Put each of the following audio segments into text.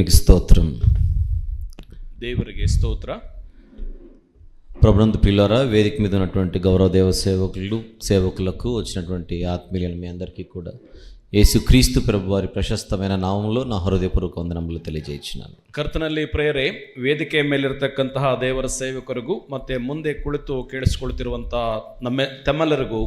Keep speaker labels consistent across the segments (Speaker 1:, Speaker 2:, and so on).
Speaker 1: దేవునికి స్తోత్రం.
Speaker 2: దేవునికి స్తోత్ర.
Speaker 1: ప్రభునందు పిల్లరా, వేదిక మీద ఉన్నటువంటి గౌరవ దేవ సేవకులకు వచ్చినటువంటి ఆత్మీయులను మీ అందరికీ కూడా యేసుక్రీస్తు ప్రభు ವಾರಿ ಪ್ರಶಸ್ತమైన ನಾಮಂలో నా ಹೃದಯಪೂರ್ವಕ ವಂದನಗಳು ತಿಳಿಯಜೇಯಿಸುತ್ತೇನೆ.
Speaker 2: ಕರ್ತನಲ್ಲಿ ಪ್ರೇಯರೇ, ವೇದಿಕೆ ಮೇಲಿರತಕ್ಕಂತಹ ದೇವರ ಸೇವಕರಿಗೂ ಮತ್ತೆ ಮುಂದೆ ಕುಳಿತು ಕೇಳಿಸಿಕೊಳ್ಳುತ್ತಿರುವಂತಹ ತಮ್ಮೆಲ್ಲರಿಗೂ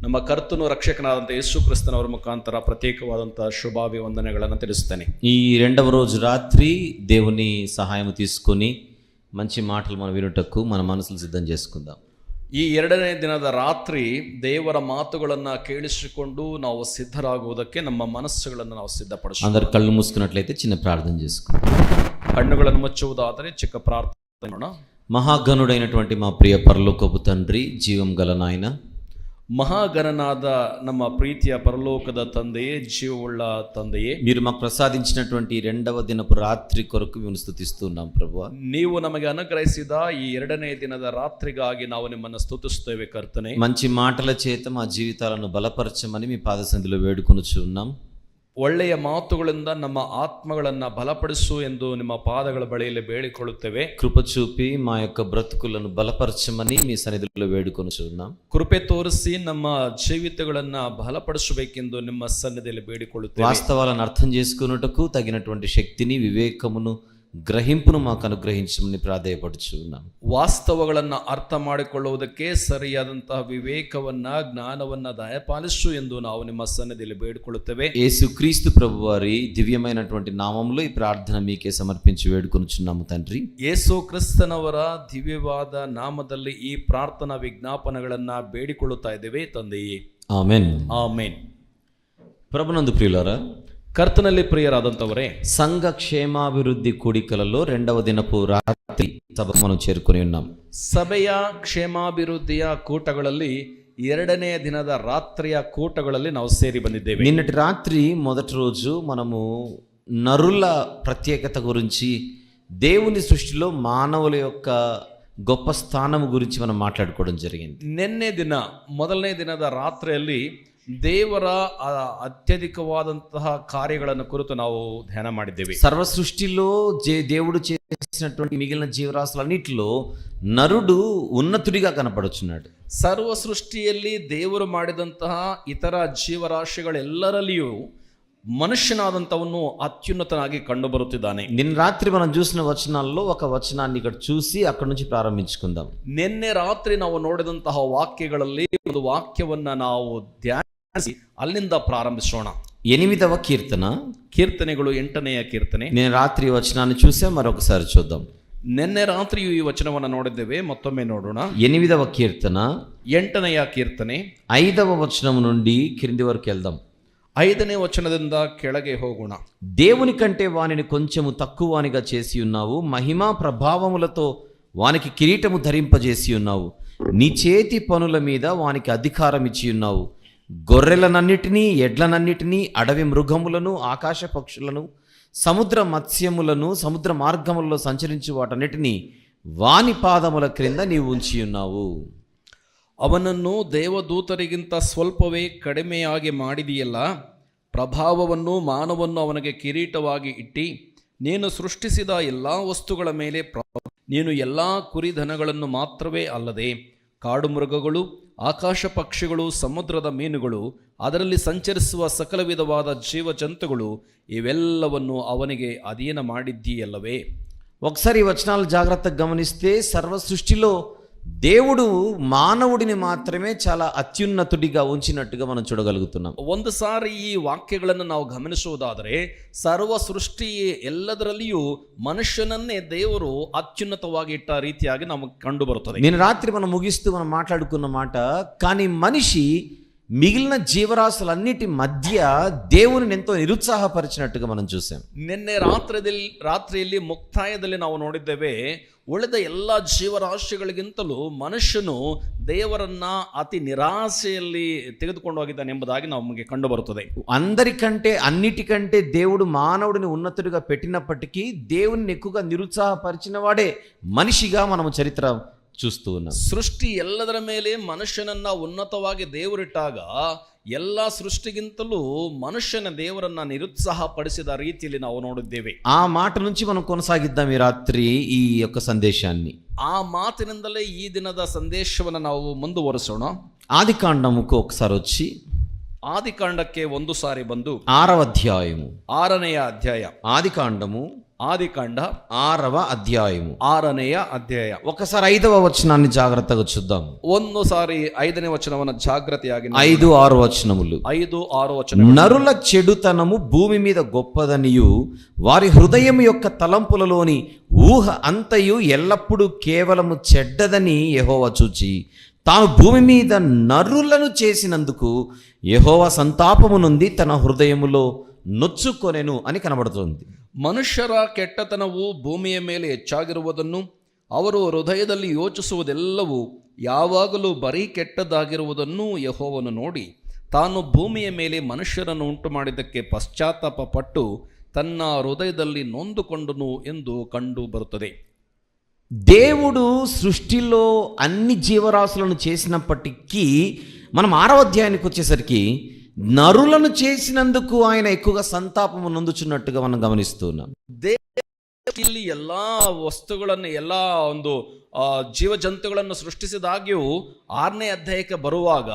Speaker 2: ನಮ್ಮ ಕರ್ತನು ರಕ್ಷಕನಾದಂಥ ಯೇಸು ಕ್ರಿಸ್ತನವರ ಮುಖಾಂತರ ಪ್ರತ್ಯೇಕವಾದಂಥ ಶುಭಾಭಿವಂದನೆಗಳನ್ನು ತಿಳಿಸುತ್ತೇನೆ.
Speaker 1: ఈ రెండవ రోజు రాత్రి దేవుని సహాయం తీసుకొని మంచి మాటలు మనం వినుటకు మన మనసులు సిద్ధం చేసుకుందాం.
Speaker 2: ಈ ಎರಡನೇ ದಿನದ ರಾತ್ರಿ ದೇವರ ಮಾತುಗಳನ್ನು ಕೇಳಿಸಿಕೊಂಡು ನಾವು ಸಿದ್ಧರಾಗುವುದಕ್ಕೆ ನಮ್ಮ ಮನಸ್ಸುಗಳನ್ನು ನಾವು ಸಿದ್ಧಪಡಿಸೋಣ.
Speaker 1: అందరు కళ్ళు మూసుకున్నట్లయితే చిన్న ప్రార్థన చేసుకుందాం.
Speaker 2: ಕಣ್ಣುಗಳನ್ನು ಮುಚ್ಚುವುದಾದರೆ ಚಿಕ್ಕ ಪ್ರಾರ್ಥನೆ ಮಾಡೋಣ.
Speaker 1: మహాగణుడైనటువంటి మా ప్రియ పరలోకపు తండ్రి, జీవం గల నాయన,
Speaker 2: మహాగణనాದ ನಮ್ಮ ಪ್ರೀತಿಯ ಪರಲೋಕದ ತಂದೆಯೇ, ಜೀವವುಳ್ಳ ತಂದೆಯೇ,
Speaker 1: మీరు మాకు ప్రసాదించినటువంటి రెండవ దినపు రాత్రి కొరకు మేము స్తుతిస్తున్నాం ప్రభువా.
Speaker 2: ನೀವು ನಮಗೆ ಅನುಗ್ರಹಿಸಿದ ಈ ಎರಡನೇ ದಿನದ ರಾತ್ರಿಗಾಗಿ ನಾವು ನಿಮ್ಮನ್ನು ಸ್ತುತಿಸುತ್ತೇವೆ ಕರ್ತನೆ.
Speaker 1: మంచి మాటల చేత మా జీవితాలను బలపరచమని మీ పాదసన్నిధిలో వేడుకొనుచున్నాం.
Speaker 2: ಒಳ್ಳೆಯ ಮಾತುಗಳಿಂದ ನಮ್ಮ ಆತ್ಮಗಳನ್ನು ಬಲಪಡಿಸು ಎಂದು ನಿಮ್ಮ ಪಾದಗಳ ಬಳಿಯಲ್ಲಿ ಬೇಡಿಕೊಳ್ಳುತ್ತೇವೆ.
Speaker 1: కృప చూపి మా యొక్క బ్రతుకులను బలపరచమని మీ సన్నిధిలో వేడుకొనుచున్నాం.
Speaker 2: ಕೃಪೆ ತೋರಿಸಿ ನಮ್ಮ ಜೀವಿತಗಳನ್ನು ಬಲಪಡಿಸಬೇಕೆಂದು ನಿಮ್ಮ ಸನ್ನಿಧಿಯಲ್ಲಿ ಬೇಡಿಕೊಳ್ಳುತ್ತೇವೆ.
Speaker 1: వాస్తవాలను అర్థం చేసుకున్నటకు తగినటువంటి శక్తిని, వివేకమును, గ్రహింపును మాకు అనుగ్రహించమని ప్రాధేయపడుచున్నాం.
Speaker 2: ವಾಸ್ತವಗಳನ್ನು ಅರ್ಥ ಮಾಡಿಕೊಳ್ಳುವುದಕ್ಕೆ ಸರಿಯಾದಂತಹ ವಿವೇಕವನ್ನ, ಜ್ಞಾನವನ್ನ ದಯಪಾಲಿಸು ಎಂದು ನಾವು ನಿಮ್ಮ ಸನ್ನಿಧಿಯಲ್ಲಿ ಬೇಡಿಕೊಳ್ಳುತ್ತೇವೆ.
Speaker 1: యేసుక్రీస్తు ప్రభు వారి దివ్యమైనటువంటి నామములో ఈ ప్రార్థన మీకే సమర్పించి వేడుకొనుచున్నాము తండ్రి.
Speaker 2: ಯೇಸು ಕ್ರಿಸ್ತನವರ ದಿವ್ಯವಾದ ನಾಮದಲ್ಲಿ ಈ ಪ್ರಾರ್ಥನಾ ವಿಜ್ಞಾಪನೆಗಳನ್ನ ಬೇಡಿಕೊಳ್ಳುತ್ತಾ ಇದ್ದೇವೆ ತಂದೆಯೇ.
Speaker 1: ಆಮೆನ್.
Speaker 2: ಆಮೆನ್.
Speaker 1: ప్రభునందు ప్రియులారా,
Speaker 2: ಕರ್ತನಲ್ಲಿ ಪ್ರಿಯರಾದಂಥವರೇ,
Speaker 1: సంఘ క్షేమాభివృద్ధి కూడికలలో రెండవ దినపు రాత్రి సభ మనం చేరుకొని ఉన్నాం.
Speaker 2: ಸಭೆಯ ಕ್ಷೇಮಾಭಿವೃದ್ಧಿಯ ಕೂಟಗಳಲ್ಲಿ ಎರಡನೇ ದಿನದ ರಾತ್ರಿಯ ಕೂಟಗಳಲ್ಲಿ ನಾವು ಸೇರಿ ಬಂದಿದ್ದೇವೆ.
Speaker 1: నిన్నటి రాత్రి మొదటి రోజు మనము నరుల ప్రత్యేకత గురించి, దేవుని సృష్టిలో మానవుల యొక్క గొప్ప స్థానం గురించి మనం మాట్లాడుకోవడం జరిగింది.
Speaker 2: ನಿನ್ನೆ ದಿನ ಮೊದಲನೇ ದಿನದ ರಾತ್ರಿಯಲ್ಲಿ ದೇವರ ಅತ್ಯಧಿಕವಾದಂತಹ ಕಾರ್ಯಗಳನ್ನು ಕುರಿತು ನಾವು ಧ್ಯಾನ ಮಾಡಿದ್ದೇವೆ.
Speaker 1: సర్వ సృష్టిలో దేవుడు చేసినటువంటి మిగిలిన జీవరాశులన్నిటిలో నరుడు ఉన్నతుడిగా కనపడుచున్నాడు.
Speaker 2: ಸರ್ವ ಸೃಷ್ಟಿಯಲ್ಲಿ ದೇವರು ಮಾಡಿದಂತಹ ಇತರ ಜೀವರಾಶಿಗಳೆಲ್ಲರಲ್ಲಿಯೂ ಮನುಷ್ಯನಾದಂಥವನು ಅತ್ಯುನ್ನತನಾಗಿ ಕಂಡು ಬರುತ್ತಿದ್ದಾನೆ.
Speaker 1: నిన్న రాత్రి మనం చూసిన వచనాల్లో ఒక వచనాన్ని ఇక్కడ చూసి అక్కడి నుంచి ప్రారంభించుకుందాం.
Speaker 2: ನಿನ್ನೆ ರಾತ್ರಿ ನಾವು ನೋಡಿದಂತಹ ವಾಕ್ಯಗಳಲ್ಲಿ ಒಂದು ವಾಕ್ಯವನ್ನ ನಾವು ಧ್ಯಾನಿಸಿ ಅಲ್ಲಿಂದ ಪ್ರಾರಂಭಿಸೋಣ.
Speaker 1: 8వ కీర్తన,
Speaker 2: ಕೀರ್ತನೆಗಳು 8ನೆಯ ಕೀರ್ತನೆ.
Speaker 1: నేను రాత్రి వచనాన్ని చూసా, మరొకసారి చూద్దాం.
Speaker 2: ನಿನ್ನೆ ರಾತ್ರಿಯೂ ಈ ವಚನವನ್ನು ನೋಡಿದ್ದೇವೆ, ಮತ್ತೊಮ್ಮೆ ನೋಡೋಣ.
Speaker 1: 8వ కీర్తన
Speaker 2: 8ನೆಯ ಕೀರ್ತನೆ
Speaker 1: 5వ వచనం నుండి కింది వరకు వెళ్దాం.
Speaker 2: 5ನೇ వచనದಿಂದ ಕೆಳಗೆ ಹೋಗೋಣ.
Speaker 1: దేవుని కంటే వానిని కొంచెము తక్కువనిగా చేసి ఉన్నావు, మహిమా ప్రభావములతో వానికి కిరీటము ధరింపజేసి ఉన్నావు, నీ చేతి పనుల మీద వానికి అధికారం ఇచ్చి ఉన్నావు. గొర్రెలనన్నిటినీ, ఎడ్లనన్నిటినీ, అడవి మృగములను, ఆకాశ పక్షులను, సముద్ర మత్స్యములను, సముద్ర మార్గములలో సంచరించు వాటన్నిటినీ వాని పాదముల క్రింద నీవు ఉంచి ఉన్నావు.
Speaker 2: ಅವನನ್ನು ದೇವದೂತರಿಗಿಂತ ಸ್ವಲ್ಪವೇ ಕಡಿಮೆಯಾಗಿ ಮಾಡಿದೆಯಲ್ಲ, ಪ್ರಭಾವವನ್ನು, ಮಾನವನ್ನು ಅವನಿಗೆ ಕಿರೀಟವಾಗಿ ಇಟ್ಟಿ, ನೀನು ಸೃಷ್ಟಿಸಿದ ಎಲ್ಲ ವಸ್ತುಗಳ ಮೇಲೆ ನೀನು ಎಲ್ಲ ಕುರಿದನಗಳನ್ನು ಮಾತ್ರವೇ ಅಲ್ಲದೆ ಕಾಡು ಮೃಗಗಳು, ಆಕಾಶ ಪಕ್ಷಿಗಳು, ಸಮುದ್ರದ ಮೀನುಗಳು, ಅದರಲ್ಲಿ ಸಂಚರಿಸುವ ಸಕಲ ವಿಧವಾದ ಜೀವಜಂತುಗಳು ಇವೆಲ್ಲವನ್ನು ಅವನಿಗೆ ಅಧೀನ ಮಾಡಿದ್ದೀಯಲ್ಲವೇ.
Speaker 1: ఒకసారి వచనాలు జాగ్రత్తగా గమనిస్తే సర్వ సృష్టిలో దేవుడు మానవుడిని మాత్రమే చాలా అత్యున్నతుడిగా ఉంచినట్టుగా మనం చూడగలుగుతున్నాం.
Speaker 2: ಒಂದು ಸಾರಿ ಈ ವಾಕ್ಯಗಳನ್ನು ನಾವು ಗಮನಿಸುವುದಾದರೆ ಸರ್ವ ಸೃಷ್ಟಿ ಎಲ್ಲದರಲ್ಲಿಯೂ ಮನುಷ್ಯನನ್ನೇ ದೇವರು ಅತ್ಯುನ್ನತವಾಗಿ ಇಟ್ಟ ರೀತಿಯಾಗಿ ನಮಗೆ ಕಂಡು ಬರುತ್ತದೆ.
Speaker 1: నిన్న రాత్రి మనం ముగిస్తూ మనం మాట్లాడుకున్న మాట, కానీ మనిషి మిగిలిన జీవరాశులన్నిటి మధ్య దేవుని ఎంతో నిరుత్సాహపరిచినట్టుగా మనం చూసాం.
Speaker 2: ನಿನ್ನೆ ರಾತ್ರಿಯಲ್ಲಿ ಮುಕ್ತಾಯದಲ್ಲಿ ನಾವು ನೋಡಿದ್ದೇವೆ, ಉಳಿದ ಎಲ್ಲ ಜೀವರಾಶಿಗಳಿಗಿಂತಲೂ ಮನುಷ್ಯನು ದೇವರನ್ನ ಅತಿ ನಿರಾಸೆಯಲ್ಲಿ ತೆಗೆದುಕೊಂಡು ಹೋಗಿದ್ದಾನೆ ಎಂಬುದಾಗಿ ನಮಗೆ ಕಂಡು ಬರುತ್ತದೆ.
Speaker 1: అందరికంటే అన్నిటికంటే దేవుడు మానవుడిని ఉన్నతుడిగా పెట్టినప్పటికీ దేవుని ఎక్కువగా నిరుత్సాహపరిచిన వాడే మనిషిగా మనము చరిత్ర చూస్తూ ఉన్నాం.
Speaker 2: ಸೃಷ್ಟಿ ಎಲ್ಲದರ ಮೇಲೆ ಮನುಷ್ಯನನ್ನ ಉನ್ನತವಾಗಿ ದೇವರಿಟ್ಟಾಗ ಎಲ್ಲ ಸೃಷ್ಟಿಗಿಂತಲೂ ಮನುಷ್ಯನ ದೇವರನ್ನ ನಿರುತ್ಸಾಹಪಡಿಸಿದ ರೀತಿಯಲ್ಲಿ ನಾವು ನೋಡಿದ್ದೇವೆ.
Speaker 1: ఆ మాట నుంచి మనం కొనసాగిద్దాం ఈ రాత్రి ఈ యొక్క సందేశాన్ని.
Speaker 2: ಆ ಮಾತಿನಿಂದಲೇ ಈ ದಿನದ ಸಂದೇಶವನ್ನು ನಾವು ಮುಂದುವರಿಸೋಣ.
Speaker 1: ఆది కాండముకు ఒకసారి వచ్చి
Speaker 2: ಆದಿಕಾಂಡಕ್ಕೆ ಒಂದು ಸಾರಿ ಬಂದು
Speaker 1: 6వ అధ్యాయము
Speaker 2: 6ನೆಯ ಅಧ್ಯಾಯ.
Speaker 1: ఆది కాండము
Speaker 2: ಆದಿಕಾಂಡ
Speaker 1: 6వ అధ్యాయము
Speaker 2: 6ನೆಯ ಅಧ್ಯಾಯ.
Speaker 1: ఒకసారి 5వ వచనాన్ని జాగ్రత్తగా చూద్దాం.
Speaker 2: ಒಂದು ಸಾರಿ 5ನೇ ವಚನವನ್ನು ಜಾಗ್ರತೆಯಾಗಿ
Speaker 1: 5, 6 వచనములు.
Speaker 2: 5, 6 ವಚನ.
Speaker 1: నరుల చెడుతనము భూమి మీద గొప్పదనియు వారి హృదయం యొక్క తలంపులలోని ఊహ అంతయు ఎల్లప్పుడూ కేవలము చెడ్డదని యెహోవా చూచి తాను భూమి మీద నరులను చేసినందుకు యెహోవా సంతాపము నుండి తన హృదయములో నొచ్చుకొనెను అని కనబడుతుంది.
Speaker 2: ಮನುಷ್ಯರ ಕೆಟ್ಟತನವು ಭೂಮಿಯ ಮೇಲೆ ಹೆಚ್ಚಾಗಿರುವುದನ್ನು ಅವರು ಹೃದಯದಲ್ಲಿ ಯೋಚಿಸುವುದೆಲ್ಲವೂ ಯಾವಾಗಲೂ ಬರೀ ಕೆಟ್ಟದಾಗಿರುವುದನ್ನು ಯೆಹೋವನು ನೋಡಿ ತಾನು ಭೂಮಿಯ ಮೇಲೆ ಮನುಷ್ಯರನ್ನು ಉಂಟು ಮಾಡಿದ್ದಕ್ಕೆ ಪಶ್ಚಾತ್ತಾಪ ಪಟ್ಟು ತನ್ನ ಹೃದಯದಲ್ಲಿ ನೊಂದುಕೊಂಡನು ಎಂದು ಕಂಡು ಬರುತ್ತದೆ.
Speaker 1: దేవుడు సృష్టిలో అన్ని జీవరాశులను చేసినప్పటికీ మనం 6వ అధ్యాయానికి వచ్చేసరికి నరులను చేసినందుకు ఆయన ఎక్కువగా సంతాపము నొందుచున్నట్టుగా మనం గమనిస్తున్నాం.
Speaker 2: ಇಲ್ಲಿ ಎಲ್ಲಾ ವಸ್ತುಗಳನ್ನು ಎಲ್ಲಾ ಒಂದು ಜೀವ ಜಂತುಗಳನ್ನು ಸೃಷ್ಟಿಸಿದಾಗ್ಯೂ 6ನೇ ಅಧ್ಯಾಯಕ್ಕೆ ಬರುವಾಗ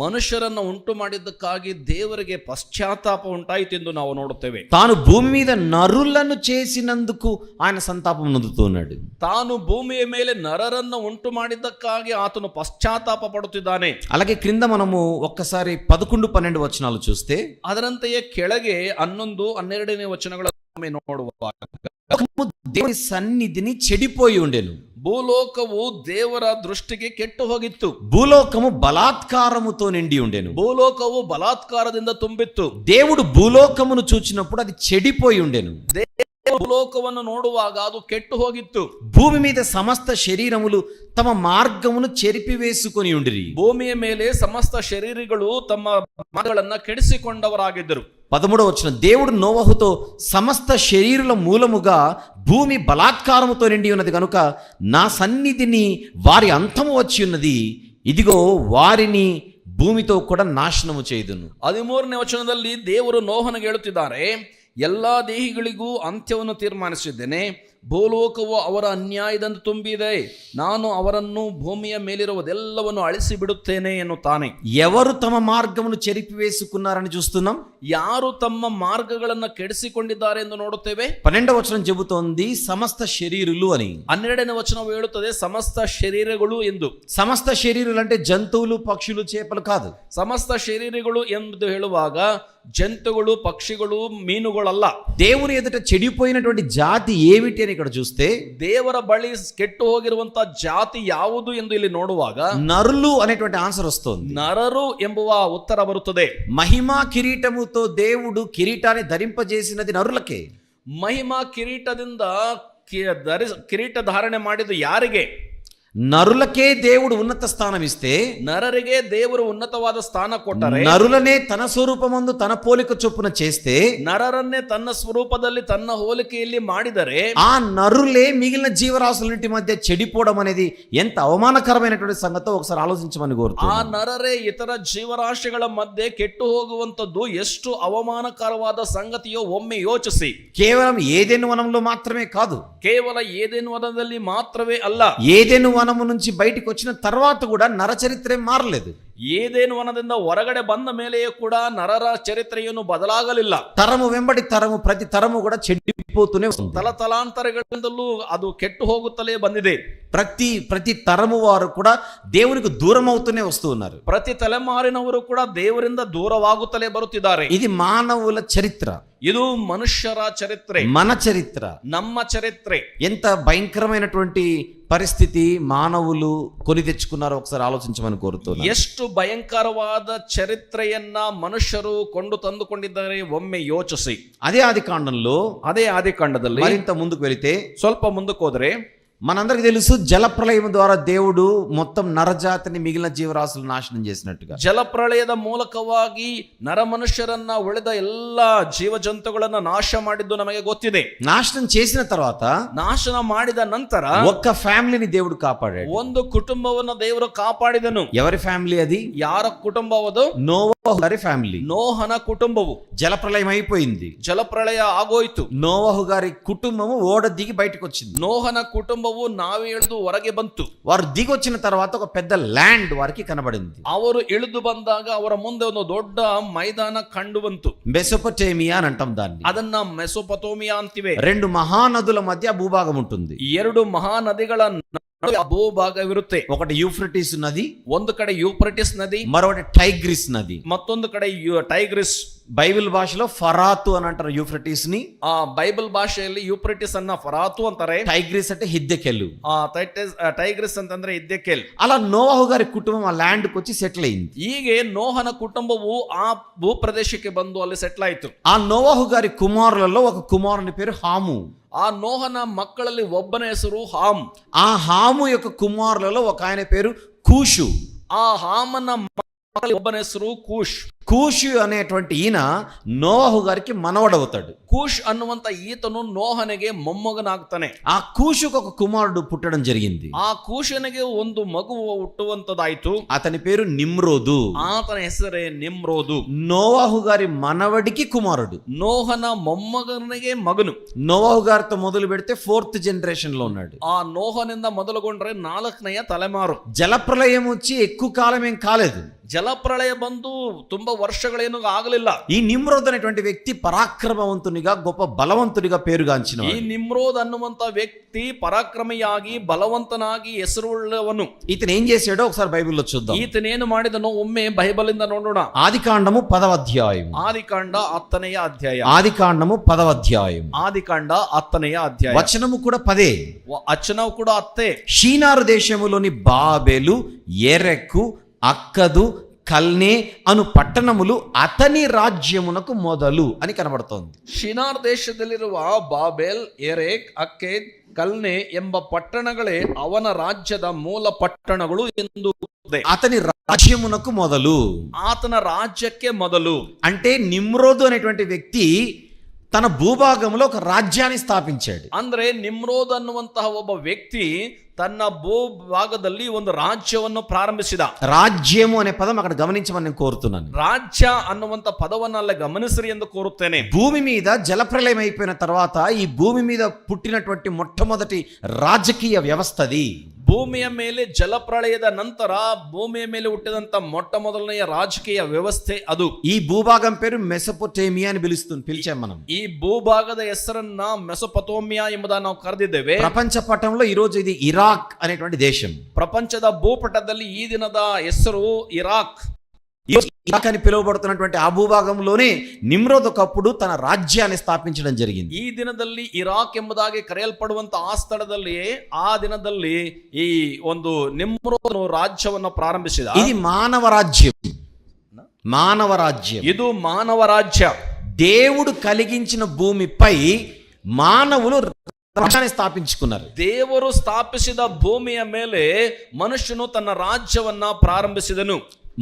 Speaker 2: ಮನುಷ್ಯರನ್ನು ಉಂಟು ಮಾಡಿದ್ದಕ್ಕಾಗಿ ದೇವರಿಗೆ ಪಶ್ಚಾತ್ತಾಪ ಉಂಟಾಯಿತು ಎಂದು ನಾವು ನೋಡುತ್ತೇವೆ.
Speaker 1: తాను భూమి మీద నరులను చేసినందుకు ఆయన సంతాపం నొందుతున్నాడు.
Speaker 2: ತಾನು ಭೂಮಿಯ ಮೇಲೆ ನರರನ್ನು ಉಂಟು ಮಾಡಿದ್ದಕ್ಕಾಗಿ ಆತನು ಪಶ್ಚಾತ್ತಾಪ ಪಡುತ್ತಿದ್ದಾನೆ.
Speaker 1: అలాగే క్రింద మనము ఒక్కసారి 11, 12 వచనాలు చూస్తే
Speaker 2: ಅದರಂತೆಯೇ ಕೆಳಗೆ 11, 12ನೇ ವಚನಗಳನ್ನು ನೋಡುವಾಗ
Speaker 1: దేవుని సన్నిధిని చెడిపోయి ఉండెను.
Speaker 2: ಭೂಲೋಕವು ದೇವರ ದೃಷ್ಟಿಗೆ ಕೆಟ್ಟು ಹೋಗಿತ್ತು.
Speaker 1: భూలోకము బలాత్కారముతో నిండి ఉండెను.
Speaker 2: ಭೂಲೋಕವು ಬಲಾತ್ಕಾರದಿಂದ ತುಂಬಿತ್ತು.
Speaker 1: దేవుడు భూలోకమును చూచినప్పుడు అది చెడిపోయి ఉండెను.
Speaker 2: భూలోకವನ್ನು ನೋಡುವಾಗ ಅದು ಕೆಟ್ಟು ಹೋಗಿತ್ತು.
Speaker 1: భూమి మీద సమస్త శరీరములు తమ మార్గమును చెరిపివేసుకొని ఉండిరి.
Speaker 2: ಭೂಮಿಯ ಮೇಲೆ ಸಮಸ್ತ ಶರೀರಿಗಳು ತಮ್ಮ ಮಾರ್ಗಗಳನ್ನು ಕೆಡಿಸಿಕೊಂಡವರಾಗಿದ್ದರು.
Speaker 1: 13వ వచనం, దేవుడు నోవహుతో సమస్త శరీరుల మూలముగా భూమి బలాత్కారముతో నిండి ఉన్నది కనుక నా సన్నిధిని వారి అంతము వచ్చి ఉన్నది, ఇదిగో వారిని భూమితో కూడా నాశనము చేయుదును.
Speaker 2: 13ನೇ ವಚನದಲ್ಲಿ ದೇವರು ನೋಹನಿಗೆ ಹೇಳುತ್ತಿದ್ದಾರೆ, ಎಲ್ಲಾ ದೇಹಿಗಳಿಗೂ ಅಂತ್ಯವನ್ನು ತೀರ್ಮಾನಿಸಿದ್ದೇನೆ, ಭೂಲೋಕವು ಅವರ ಅನ್ಯಾಯದಿಂದ ತುಂಬಿದೆ, ನಾನು ಅವರನ್ನು ಭೂಮಿಯ ಮೇಲಿರುವುದೆಲ್ಲವನ್ನು ಅಳಿಸಿ ಬಿಡುತ್ತೇನೆ ಎನ್ನುತ್ತಾನೆ.
Speaker 1: ఎవరు తమ మార్గమును చెరిపివేసుకున్నారని చూస్తున్నాం.
Speaker 2: ಯಾರು ತಮ್ಮ ಮಾರ್ಗಗಳನ್ನು ಕೆಡಿಸಿಕೊಂಡಿದ್ದಾರೆ ಎಂದು ನೋಡುತ್ತೇವೆ.
Speaker 1: 12వ వచనం చెబుతోంది సమస్త శరీరులు అని.
Speaker 2: 12ನೇ ವಚನವು ಹೇಳುತ್ತದೆ ಸಮಸ್ತ ಶರೀರಗಳು ಎಂದು.
Speaker 1: సమస్త శరీరులు అంటే జంతువులు, పక్షులు, చేపలు కాదు.
Speaker 2: ಸಮಸ್ತ ಶರೀರಗಳು ಎಂದು ಹೇಳುವಾಗ జంతువులు, పక్షిಗಳು, మీనుಗಳಲ್ಲ.
Speaker 1: దేవుని ఎదుట చెడిపోయినటువంటి జాతి ఏమిటి అని ఇక్కడ చూస్తే
Speaker 2: ದೇವರ ಬಳಿ ಕೆಟ್ಟು ಹೋಗಿರುವಂತ ಜಾತಿ ಯಾವುದು ಎಂದು ಇಲ್ಲಿ ನೋಡುವಾಗ
Speaker 1: నరులు అనేటువంటి ఆన్సర్ వస్తుంది.
Speaker 2: ನರರು ಎಂಬುವ ಉತ್ತರ ಬರುತ್ತದೆ.
Speaker 1: మహిమా కిరీటముతో దేవుడు కిరీటాన్ని ధరింపజేసినది నరులకే.
Speaker 2: ಮಹಿಮಾ ಕಿರೀಟದಿಂದ ಕಿರೀಟ ಧಾರಣೆ ಮಾಡಿದ್ದು ಯಾರಿಗೆ?
Speaker 1: నరులకే దేవుడు ఉన్నత స్థానం ఇస్తే,
Speaker 2: నరರಿಗೆ ದೇವರು ఉన్నతವಾದ ಸ್ಥಾನ ಕೊಟ್ಟರೆ,
Speaker 1: నరులనే తన స్వరూపమందు తన పోలిక చొప్పున చేస్తే,
Speaker 2: ನರರನ್ನೇ ತನ್ನ ಸ್ವರೂಪದಲ್ಲಿ ತನ್ನ ಹೋಲಿಕೆಯಲ್ಲಿ ಮಾಡಿದರೆ,
Speaker 1: ఆ నరులే మిగిలిన జీవరాశులన్నిటి మధ్య చెడిపోవడం అనేది ఎంత అవమానకరమైనటువంటి సంగతో ఒకసారి ఆలోచించమని
Speaker 2: ಆ
Speaker 1: కోరుతున్నాను.
Speaker 2: ನರರೇ ಇತರ ಜೀವರಾಶಿಗಳ ಮಧ್ಯೆ ಕೆಟ್ಟು ಹೋಗುವಂತದ್ದು ಎಷ್ಟು ಅವಮಾನಕರವಾದ ಸಂಗತಿಯೋ ಒಮ್ಮೆ ಯೋಚಿಸಿ.
Speaker 1: కేవలం ఏదెను వనంలో మాత్రమే కాదు,
Speaker 2: ಕೇವಲ ಏದೇನು ವನದಲ್ಲಿ ಮಾತ್ರವೇ ಅಲ್ಲ,
Speaker 1: ఏదెను వనము నుంచి బయటికి వచ్చిన తర్వాత కూడా నర చరిత్ర మారలేదు.
Speaker 2: ಏದೇನು ವನದಿಂದ ಹೊರಗಡೆ ಬಂದ ಮೇಲೆಯೂ ಕೂಡ ನರರ ಚರಿತ್ರೆಯನ್ನು ಬದಲಾಗಲಿಲ್ಲ.
Speaker 1: తరము వెంబడి తరము, ప్రతి తరము కూడా చెడిపోతూనే వస్తుంది.
Speaker 2: ತಲತಲಾಂತರಗಳಿಂದಲೂ ಅದು ಕೆಟ್ಟು ಹೋಗುತ್ತಲೇ ಬಂದಿದೆ.
Speaker 1: ప్రతి తరము వారు కూడా దేవునికి దూరం అవుతూనే వస్తూ ఉన్నారు.
Speaker 2: ಪ್ರತಿ ತಲೆಮಾರಿನವರು ಕೂಡ ದೇವರಿಂದ ದೂರವಾಗುತ್ತಲೇ ಬರುತ್ತಿದ್ದಾರೆ.
Speaker 1: ఇది మానవుల చరిత్ర,
Speaker 2: ಇದು ಮನುಷ್ಯರ ಚರಿತ್ರೆ,
Speaker 1: మన చరిత్ర.
Speaker 2: ನಮ್ಮ ಚರಿತ್ರೆ.
Speaker 1: ఎంత భయంకరమైనటువంటి పరిస్థితి మానవులు కొని తెచ్చుకున్నారో ఒకసారి ఆలోచించమని కోరుతున్నాను.
Speaker 2: ಎಷ್ಟು ಭಯಂಕರವಾದ ಚರಿತ್ರೆಯನ್ನ ಮನುಷ್ಯರು ಕೊಂಡು ತಂದುಕೊಂಡಿದ್ದಾರೆ ಒಮ್ಮೆ ಯೋಚಿಸಿ.
Speaker 1: అదే ఆది కాండంలో,
Speaker 2: ಅದೇ ಆದಿಕಾಂಡದಲ್ಲಿ
Speaker 1: మరింత ముందుకు వెళితే,
Speaker 2: ಸ್ವಲ್ಪ ಮುಂದಕ್ಕೆ ಹೋದ್ರೆ
Speaker 1: మనందరికి తెలుసు జలప్రళయం ద్వారా దేవుడు మొత్తం నరజాతిని, మిగిలిన జీవరాశులు నాశనం చేసినట్టుగా.
Speaker 2: ಜಲಪ್ರಳಯದ ಮೂಲಕವಾಗಿ ನರಮನುಷ್ಯರನ್ನ ಉಳಿದ ಎಲ್ಲ ಜೀವ ಜಂತುಗಳನ್ನ ನಾಶ ಮಾಡಿದ್ದು ನಮಗೆ ಗೊತ್ತಿದೆ.
Speaker 1: నాశనం చేసిన తర్వాత
Speaker 2: ನಾಶನ ಮಾಡಿದ ನಂತರ
Speaker 1: ఒక్క ఫ్యామిలీని దేవుడు కాపాడాడు.
Speaker 2: ಒಂದು ಕುಟುಂಬವನ್ನ ದೇವರು ಕಾಪಾಡಿದನು.
Speaker 1: ఎవరి ఫ్యామిలీ అది?
Speaker 2: ಯಾರ ಕುಟುಂಬ ಅದು?
Speaker 1: నోవహు నోవహు గారి ఫ్యామిలీ.
Speaker 2: ನೋಹನ ಕುಟುಂಬವು
Speaker 1: జలప్రలయం అయిపోయింది.
Speaker 2: ಜಲಪ್ರಳಯ ಆಗೋಯ್ತು.
Speaker 1: నోవహు గారి కుటుంబము ఓడ దిగి బయటకు వచ్చింది.
Speaker 2: ನೋಹನ ಕುಟುಂಬವು ನಾವೇ ಇಳಿದು ಹೊರಗೆ ಬಂತು.
Speaker 1: వారు దిగి వచ్చిన తర్వాత ఒక పెద్ద ల్యాండ్ వారికి కనబడింది.
Speaker 2: ಅವರು ಇಳಿದು ಬಂದಾಗ ಅವರ ಮುಂದೆ ಒಂದು ದೊಡ್ಡ ಮೈದಾನ ಕಂಡು ಬಂತು.
Speaker 1: మెసొపొటేమియా అని అంటాం దాన్ని.
Speaker 2: ಅದನ್ನ ಮೆಸೊಪೊತೇಮಿಯಾ ಅಂತಿವೆ.
Speaker 1: 2 మహానదుల మధ్య భూభాగం ఉంటుంది.
Speaker 2: 2 ಮಹಾನದಿಗಳ ನಡುವೆ ಭೂಭಾಗವಿರುತ್ತೆ.
Speaker 1: ఒకటి యూఫ్రటీస్ నది,
Speaker 2: ಒಂದು ಕಡೆ ಯೂಫ್ರಟಿಸ್ ನದಿ,
Speaker 1: మరొకటి టైగ్రిస్ నది.
Speaker 2: ಮತ್ತೊಂದು ಕಡೆ ಟೈಗ್ರಿಸ್.
Speaker 1: బైబిల్ భాషలో ఫరాతు అని అంటారు యూఫ్రటీస్ ని.
Speaker 2: ಆ ಬೈಬಲ್ ಭಾಷೆಯಲ್ಲಿ ಯೂಫ್ರಟಿಸ್ ಅನ್ನ ಫರಾತು ಅಂತಾರೆ.
Speaker 1: టైగ్రిస్ అంటే హిద్దెకెలు.
Speaker 2: ಟೈಗ್ರಿಸ್ ಅಂತಂದ್ರೆ ಇದ್ದೆಕೆಲ್.
Speaker 1: అలా నోవహు గారి కుటుంబం ఆ ల్యాండ్ కి వచ్చి సెటిల్ అయింది.
Speaker 2: ಹೀಗೆ ನೋಹನ ಕುಟುಂಬವು ಆ ಭೂಪ್ರದೇಶಕ್ಕೆ ಬಂದು ಅಲ್ಲಿ ಸೆಟ್ಲ್ ಆಯ್ತು.
Speaker 1: ఆ నోవహు గారి కుమారులలో ఒక కుమారుని పేరు హాము.
Speaker 2: ಆ ನೋಹನ ಮಕ್ಕಳಲ್ಲಿ ಒಬ್ಬನ ಹೆಸರು ಹಾಮ್.
Speaker 1: ఆ హాము యొక్క కుమారులలో ఒక ఆయన పేరు కూషు.
Speaker 2: ಆ ಹಾಮನ ಮಕ್ಕಳಲ್ಲಿ ಒಬ್ಬನ ಹೆಸರು ಕೂಶ್.
Speaker 1: కూషు అనేటువంటి ఈయన నోవహు గారికి మనవడవుతాడు.
Speaker 2: ಕೂಶ್ ಅನ್ನುವಂತ ಈತನು ನೋಹನಿಗೆ ಮೊಮ್ಮಗನಾಗ್ತಾನೆ.
Speaker 1: ఆ కూషుకు ఒక కుమారుడు పుట్టడం జరిగింది.
Speaker 2: ಆ ಕೂಶನಿಗೆ ಒಂದು ಮಗು ಹುಟ್ಟುವಂತದಾಯ್ತು.
Speaker 1: అతని పేరు నిమ్రోదు.
Speaker 2: ಆತನ ಹೆಸರೇ ನಿಮ್ರೋದು.
Speaker 1: నోవహు గారి మనవడికి కుమారుడు.
Speaker 2: ನೋಹನ ಮೊಮ್ಮಗನಿಗೆ ಮಗನು.
Speaker 1: నోవహు గారితో మొదలు పెడితే 4th జనరేషన్ లో ఉన్నాడు.
Speaker 2: ಆ ನೋಹನಿಂದ ಮೊದಲುಗೊಂಡ್ರೆ 4ನೇ ತಲೆಮಾರು.
Speaker 1: జలప్రలయం వచ్చి ఎక్కువ కాలం ఏం కాలేదు.
Speaker 2: జలప్రళయ ಬಂದು ತುಂಬಾ ವರ್ಷಗಳೇನು ಆಗಲಿಲ್ಲ.
Speaker 1: ఈ నిమ్రోద్ అనేటువంటి వ్యక్తి పరాక్రమవంతునిగా గొప్ప బలవంతునిగా పేరుగాంచిన.
Speaker 2: ಈ నిమ్రోద్ ಅನ್ನುವಂತ వ్యక్తి ಪರಾಕ್ರಮಿಯಾಗಿ ಬಲವಂತನಾಗಿ ಹೆಸರುಳ್ಳವನು.
Speaker 1: ఇతను ఏం చేశాడో ఒకసారి బైబిల్లో చూద్దాం.
Speaker 2: ಈತನೇನು ಮಾಡಿದನೋ ಒಮ್ಮೆ ಬೈಬಲ್ ಇಂದ ನೋಡೋಣ.
Speaker 1: ఆదికాండము 10వ అధ్యాయం.
Speaker 2: ఆదికాండ 10ನೇ ಅಧ್ಯಾಯ.
Speaker 1: ఆదికాండము 10వ అధ్యాయం.
Speaker 2: ఆదికాండ 10ನೇ ಅಧ್ಯಾಯ.
Speaker 1: వచనము కూడా 10.
Speaker 2: వచనం కూడా 10.
Speaker 1: షీనారు దేశములోని బాబెలు, ఎరెకు, అక్కదు, కల్నే అను పట్టణములు అతని రాజ్యమునకు మొదలు అని కనబడుతోంది.
Speaker 2: ಶಿನಾರ್ ದೇಶದಲ್ಲಿರುವ ಬಾಬೆಲ್, ಎರೆಕ್, ಅಕ್ಕೇದ್, ಕಲ್ನೆ ಎಂಬ ಪಟ್ಟಣಗಳೇ ಅವನ ರಾಜ್ಯದ ಮೂಲ ಪಟ್ಟಣಗಳು ಎಂದು.
Speaker 1: అతని రాజ్యమునకు మొదలు,
Speaker 2: ಆತನ ರಾಜ್ಯಕ್ಕೆ ಮೊದಲು.
Speaker 1: అంటే నిమ్రోదు అనేటువంటి వ్యక్తి తన భూభాగంలో ఒక రాజ్యాన్ని స్థాపించాడు.
Speaker 2: ಅಂದ್ರೆ ನಿಮ್ರೋದ್ ಅನ್ನುವಂತಹ ಒಬ್ಬ ವ್ಯಕ್ತಿ ತನ್ನ ಭೂಭಾಗದಲ್ಲಿ ಒಂದು ರಾಜ್ಯವನ್ನು ಪ್ರಾರಂಭಿಸಿದ.
Speaker 1: రాజ్యము అనే పదం అక్కడ గమనించమని నేను కోరుతున్నాను.
Speaker 2: ರಾಜ್ಯ ಅನ್ನುವಂತ ಪದವನ್ನು ಅಲ್ಲ ಗಮನಿಸ್ರಿ ಎಂದು ಕೋರುತ್ತೇನೆ.
Speaker 1: భూమి మీద జలప్రలయం అయిపోయిన తర్వాత ఈ భూమి మీద పుట్టినటువంటి మొట్టమొదటి రాజకీయ వ్యవస్థది.
Speaker 2: ಭೂಮಿಯ ಮೇಲೆ ಜಲಪ್ರಳಯದ ನಂತರ ಭೂಮಿಯ ಮೇಲೆ ಹುಟ್ಟಿದಂತ ಮೊಟ್ಟ ಮೊದಲನೆಯ ರಾಜಕೀಯ ವ್ಯವಸ್ಥೆ ಅದು.
Speaker 1: ఈ భూభాగం పేరు మెసొపొటేమియా అని పిలిచాం మనం.
Speaker 2: ಈ ಭೂಭಾಗದ ಹೆಸರನ್ನ ಮೆಸೊಪೊತೇಮಿಯಾ ಎಂಬುದನ್ನು ನಾವು ಕರೆದಿದ್ದೇವೆ.
Speaker 1: ప్రపంచ పటంలో ఈ రోజు ఇది ఇరాక్ అనేటువంటి దేశం.
Speaker 2: ಪ್ರಪಂಚದ ಭೂಪಟದಲ್ಲಿ ಈ ದಿನದ ಹೆಸರು ಇರಾಕ್.
Speaker 1: ఇరాక్ అని పిలువబడుతున్నటువంటి ఆ భూభాగంలోనే నిమ్రోద్ ఒకప్పుడు తన రాజ్యాన్ని స్థాపించడం జరిగింది.
Speaker 2: ಈ ದಿನದಲ್ಲಿ ಇರಾಕ್ ಎಂಬುದಾಗಿ ಕರೆಯಲ್ಪಡುವಂತ ಆ ಸ್ಥಳದಲ್ಲಿ ಆ ದಿನದಲ್ಲಿ ಈ ಒಂದು ನಿಮ್ರೋದನು ರಾಜ್ಯವನ್ನು ಪ್ರಾರಂಭಿಸಿದ.
Speaker 1: ఇది మానవ రాజ్యం. మానవ రాజ్యం.
Speaker 2: ಇದು ಮಾನವ ರಾಜ್ಯ.
Speaker 1: దేవుడు కలిగించిన భూమిపై మానవులు రాజ్యాన్ని స్థాపించుకున్నారు.
Speaker 2: ದೇವರು ಸ್ಥಾಪಿಸಿದ ಭೂಮಿಯ ಮೇಲೆ ಮನುಷ್ಯನು ತನ್ನ ರಾಜ್ಯವನ್ನ ಪ್ರಾರಂಭಿಸಿದನು.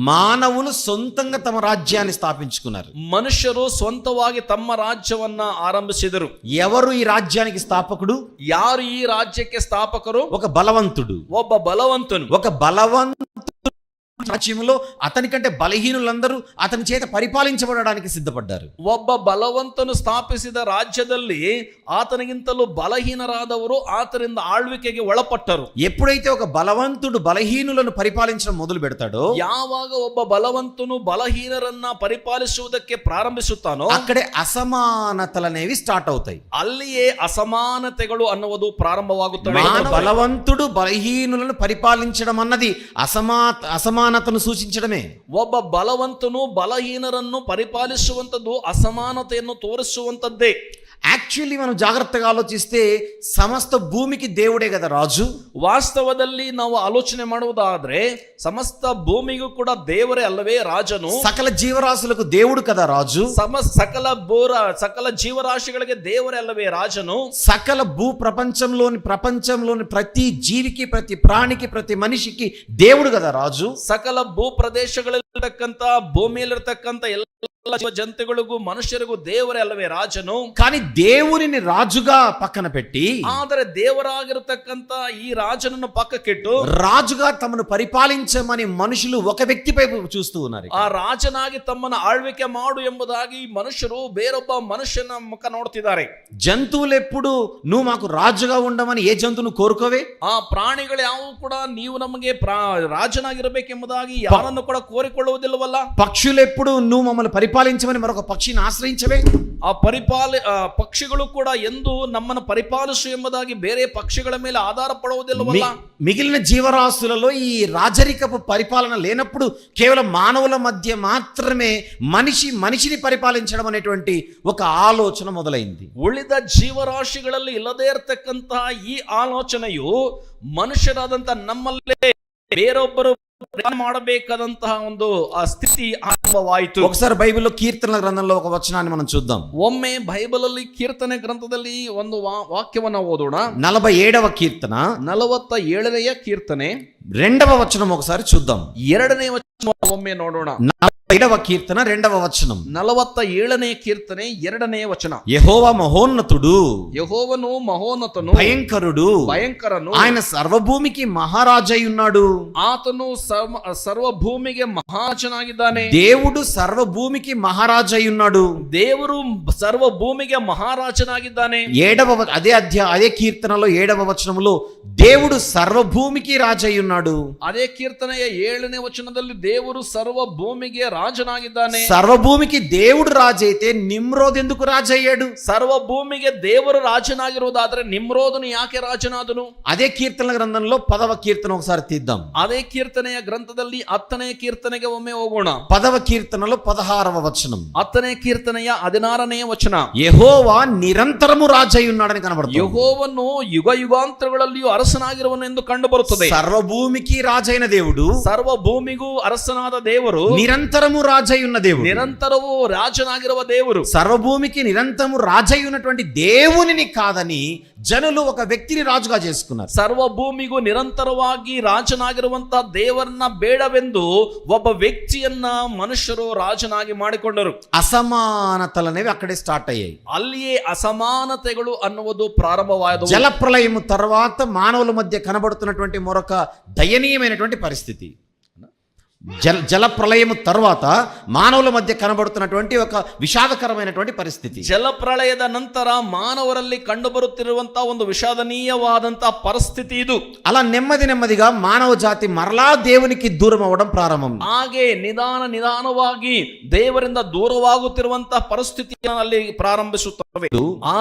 Speaker 1: మానవులు సొంతంగా తమ రాజ్యాన్ని స్థాపించుకున్నారు.
Speaker 2: మనుష్యరు స్వంతವಾಗಿ తమ రాజ్ಯವನ್ನ ఆరంభిಸಿದರು.
Speaker 1: ఎవరు ఈ రాజ్యానికి స్థాపకుడు?
Speaker 2: ಯಾರು ಈ ರಾಜ್ಯಕ್ಕೆ ಸ್ಥಾಪಕರು?
Speaker 1: ఒక బలవంతుడు.
Speaker 2: ಒಬ್ಬ ಬಲವಂತನು.
Speaker 1: ఒక బలవంతుడు రాజ్యంలో అతని కంటే బలహీనులందరూ అతని చేత పరిపాలించబడడానికి సిద్ధపడ్డారు.
Speaker 2: ಒಬ್ಬ ಬಲವಂತನು ಸ್ಥಾಪಿಸಿದ ರಾಜ್ಯದಲ್ಲಿ ಆತನಿಗಿಂತಲೂ ಬಲಹೀನರಾದವರು ಆತನಿಂದ ಆಳ್ವಿಕೆಗೆ ಒಳಪಟ್ಟರು.
Speaker 1: ఎప్పుడైతే ఒక బలవంతుడు బలహీనులను పరిపాలించడం మొదలు పెడతాడో,
Speaker 2: ಯಾವಾಗ ಒಬ್ಬ ಬಲವಂತನು ಬಲಹೀನರನ್ನ ಪರಿಪಾಲಿಸುವುದಕ್ಕೆ ಪ್ರಾರಂಭಿಸುತ್ತಾನೋ
Speaker 1: అక్కడే అసమానతలనేవి స్టార్ట్ అవుతాయి.
Speaker 2: ಅಲ್ಲಿಯೇ ಅಸಮಾನತೆಗಳು ಅನ್ನುವುದು ಪ್ರಾರಂಭವಾಗುತ್ತವೆ.
Speaker 1: బలవంతుడు బలహీనులను పరిపాలించడం అన్నది అసమానతను సూచించడమే.
Speaker 2: ಒಬ್ಬ ಬಲವಂತನು ಬಲಹೀನರನ್ನು ಪರಿಪಾಲಿಸುವಂತದ್ದು ಅಸಮಾನತೆಯನ್ನು ತೋರಿಸುವಂತದ್ದೇ.
Speaker 1: యాక్చువల్లీ మనం జాగ్రత్తగా ఆలోచిస్తే సమస్త భూమికి దేవుడే కదా రాజు.
Speaker 2: ವಾಸ್ತವದಲ್ಲಿ ನಾವು ಆಲೋಚನೆ ಮಾಡುವುದಾದ್ರೆ ಸಮಸ್ತ ಭೂಮಿಗೂ ಕೂಡ ದೇವರೇ ಅಲ್ಲವೇ ರಾಜನು.
Speaker 1: సకల జీవరాశులకు దేవుడు కదా రాజు.
Speaker 2: ಸಕಲ ಜೀವರಾಶಿಗಳಿಗೆ ದೇವರೇ ಅಲ್ಲವೇ ರಾಜನು.
Speaker 1: సకల భూ ప్రపంచంలోని ప్రతి జీవికి, ప్రతి ప్రాణికి, ప్రతి మనిషికి దేవుడు కదా రాజు.
Speaker 2: ಸಕಲ ಭೂ ಪ್ರದೇಶಗಳಲ್ಲಿ ಭೂಮಿಯಲ್ಲಿರ್ತಕ್ಕಂಥ ಎಲ್ಲ ಜೀವ ಜಂತುಗಳಿಗೂ ಮನುಷ್ಯರಿಗೂ ದೇವರೇ ಅಲ್ಲವೇ ರಾಜನು?
Speaker 1: కానీ దేవునిని రాజుగా పక్కన పెట్టి
Speaker 2: ಆದರೆ ದೇವರಾಗಿರತಕ್ಕಂತ ಈ ರಾಜನನ್ನು ಪಕ್ಕಕ್ಕಿಟ್ಟು
Speaker 1: రాజుగా తమను పరిపాలించమని మనుషులు ఒక వ్యక్తిపై చూస్తూ ఉన్నారు.
Speaker 2: ಆ ರಾಜನಾಗಿ ತಮ್ಮನ್ನ ಆಳ್ವಿಕೆ ಮಾಡು ಎಂಬುದಾಗಿ ಮನುಷ್ಯರು ಬೇರೊಬ್ಬ ಮನುಷ್ಯನ ಮುಖ ನೋಡ್ತಿದ್ದಾರೆ.
Speaker 1: జంతువులు ఎప్పుడు నువ్వు మాకు రాజుగా ఉండమని ఏ జంతువును కోరుకోవే?
Speaker 2: ಆ ಪ್ರಾಣಿಗಳು ಯಾವ ಕೂಡ ನೀವು ನಮಗೆ ರಾಜನಾಗಿರಬೇಕೆಂಬುದಾಗಿ ಯಾರನ್ನು ಕೂಡ ಕೋರಿಕೊಳ್ಳುವುದಿಲ್ಲವಲ್ಲ.
Speaker 1: పక్షులు ఎప్పుడు నువ్వు మమ్మల్ని పరిపాలించమని మరొక పక్షిని ఆశ్రయించవే?
Speaker 2: ಆ ಪಕ್ಷಿಗಳು ಕೂಡ ಎಂದು ನಮ್ಮನ್ನು ಪರಿಪಾಲಿಸು ಎಂಬುದಾಗಿ ಬೇರೆ ಪಕ್ಷಿಗಳ ಮೇಲೆ ಆಧಾರ ಪಡುವುದಿಲ್ಲವಲ್ಲ.
Speaker 1: మిగిలిన జీవరాశులలో ఈ రాజరికపు పరిపాలన లేనప్పుడు కేవలం మానవుల మధ్య మాత్రమే మనిషిని పరిపాలించడం అనేటువంటి ఒక ఆలోచన మొదలైంది.
Speaker 2: ಉಳಿದ ಜೀವರಾಶಿಗಳಲ್ಲಿ ಇಲ್ಲದೇ ಇರತಕ್ಕಂತಹ ಈ ಆಲೋಚನೆಯು ಮನುಷ್ಯರಾದಂತಹ ನಮ್ಮಲ್ಲೇ ಬೇರೊಬ್ಬರು ಮಾಡಬೇಕಾದಂತಹ ಒಂದು ಆ ಸ್ಥಿತಿ ಆರಂಭವಾಯಿತು.
Speaker 1: ఒకసారి బైబిల్లో కీర్తనల గ్రంథంలో ఒక వచనాన్ని మనం చూద్దాం.
Speaker 2: ಒಮ್ಮೆ ಬೈಬಲ್ ಅಲ್ಲಿ ಕೀರ್ತನೆ ಗ್ರಂಥದಲ್ಲಿ ಒಂದು ವಾಕ್ಯವನ್ನ ಓದೋಣ.
Speaker 1: 47వ కీర్తన
Speaker 2: 47ನೆಯ ಕೀರ್ತನೆ
Speaker 1: 2వ వచనం ఒకసారి చూద్దాం.
Speaker 2: 2ನೇ ವಚನ ಒಮ್ಮೆ ನೋಡೋಣ.
Speaker 1: 47వ కీర్తన 2వ వచనం.
Speaker 2: 47ನೇ ಕೀರ್ತನೆ 2ನೇ ವಚನ.
Speaker 1: యెహోవా మహోన్నతుడు,
Speaker 2: యెహోవను మహోన్నతను,
Speaker 1: భయంకరుడు,
Speaker 2: భయంకరను,
Speaker 1: ఆయన సర్వభూమికి మహారాజై ఉన్నాడు.
Speaker 2: ಆತನು ಸರ್ವಭೂಮಿಗೆ ಮಹಾರಾಜನಾಗಿದ್ದಾನೆ.
Speaker 1: దేవుడు సర్వభూమికి మహారాజై ఉన్నాడు.
Speaker 2: ದೇವರು ಸರ್ವಭೂಮಿಗೆ ಮಹಾರಾಜನಾಗಿದ್ದಾನೆ.
Speaker 1: అదే కీర్తనలో 7వ వచనంలో దేవుడు సర్వభూమికి రాజై ఉన్నాడు.
Speaker 2: ಅದೇ ಕೀರ್ತನೆಯ 7ನೇ ವಚನದಲ್ಲಿ ದೇವರು ಸರ್ವಭೂಮಿಗೆ ರಾಜನಾಗಿದ್ದಾನೆ.
Speaker 1: సర్వభూమికి దేవుడు రాజైతే నిమ్రోద్ ఎందుకు రాజయ్యాడు?
Speaker 2: ಸರ್ವಭೂಮಿಗೆ ದೇವರು ರಾಜನಾಗಿರುವುದಾದ್ರೆ ನಿಮ್ರೋದನು ಯಾಕೆ ರಾಜನಾದನು?
Speaker 1: అదే కీర్తనల గ్రంథంలో 10వ కీర్తన ఒకసారి తీద్దాం.
Speaker 2: ಅದೇ ಕೀರ್ತನೆಯ ಗ್ರಂಥದಲ್ಲಿ 10ನೇ ಕೀರ್ತನೆಗೆ ಒಮ್ಮೆ ಹೋಗೋಣ.
Speaker 1: 10వ కీర్తనలో 16వ వచనం.
Speaker 2: 10ನೇ ಕೀರ್ತನೆಯ 16ನೇ ವಚನ.
Speaker 1: యెహోవా నిరంతరము రాజై ఉన్నాడని కనబడుతుంది.
Speaker 2: ಯೆಹೋವನು ಯುಗ ಯುಗಾಂತರಗಳಲ್ಲಿಯೂ ಅರಸನಾಗಿರುವನು ಎಂದು ಕಂಡು ಬರುತ್ತದೆ.
Speaker 1: సర్వభూమికి రాజైన దేవుడు,
Speaker 2: ಸರ್ವಭೂಮಿಗೂ ಅರಸನಾದ ದೇವರು,
Speaker 1: నిరంతరము రాజై ఉన్న దేవుడు,
Speaker 2: నిరంతరము రాజನಾಗಿರುವ ದೇವರು,
Speaker 1: సర్వభూమికి నిరంతరము రాజై ఉన్నటువంటి దేవునిని కాదని జనులు ఒక వ్యక్తిని రాజుగా చేసుకున్నారు.
Speaker 2: ಸರ್ವಭೂಮಿಗೂ ನಿರಂತರವಾಗಿ ರಾಜನಾಗಿರುವಂತಹ ದೇವರನ್ನ ಬೇಡವೆಂದು ಒಬ್ಬ ವ್ಯಕ್ತಿಯನ್ನ ಮನುಷ್ಯರು ರಾಜನಾಗಿ ಮಾಡಿಕೊಂಡರು.
Speaker 1: అసమానతలనేవి అక్కడే స్టార్ట్ అయ్యాయి.
Speaker 2: ಅಲ್ಲಿಯೇ ಅಸಮಾನತೆಗಳು ಅನ್ನುವುದು ಪ್ರಾರಂಭವಾದವು.
Speaker 1: జలప్రలయము తర్వాత మానవుల మధ్య కనబడుతున్నటువంటి మరొక దయనీయమైనటువంటి పరిస్థితి. జల ప్రళయము తర్వాత మానవుల మధ్య కనబడుతున్నటువంటి ఒక విషాదకరమైనటువంటి పరిస్థితి.
Speaker 2: ಜಲ ಪ್ರಳಯದ ನಂತರ ಮಾನವರಲ್ಲಿ ಕಂಡು ಬರುತ್ತಿರುವಂತಹ ಒಂದು ವಿಷಾದನೀಯವಾದಂತಹ ಪರಿಸ್ಥಿತಿ ಇದು.
Speaker 1: అలా నెమ్మదిగా మానవ జాతి మరలా దేవునికి దూరం అవ్వడం ప్రారంభం.
Speaker 2: ಹಾಗೆ ನಿಧಾನವಾಗಿ ದೇವರಿಂದ ದೂರವಾಗುತ್ತಿರುವಂತಹ ಪರಿಸ್ಥಿತಿಯಲ್ಲಿ ಪ್ರಾರಂಭಿಸುತ್ತವೆ.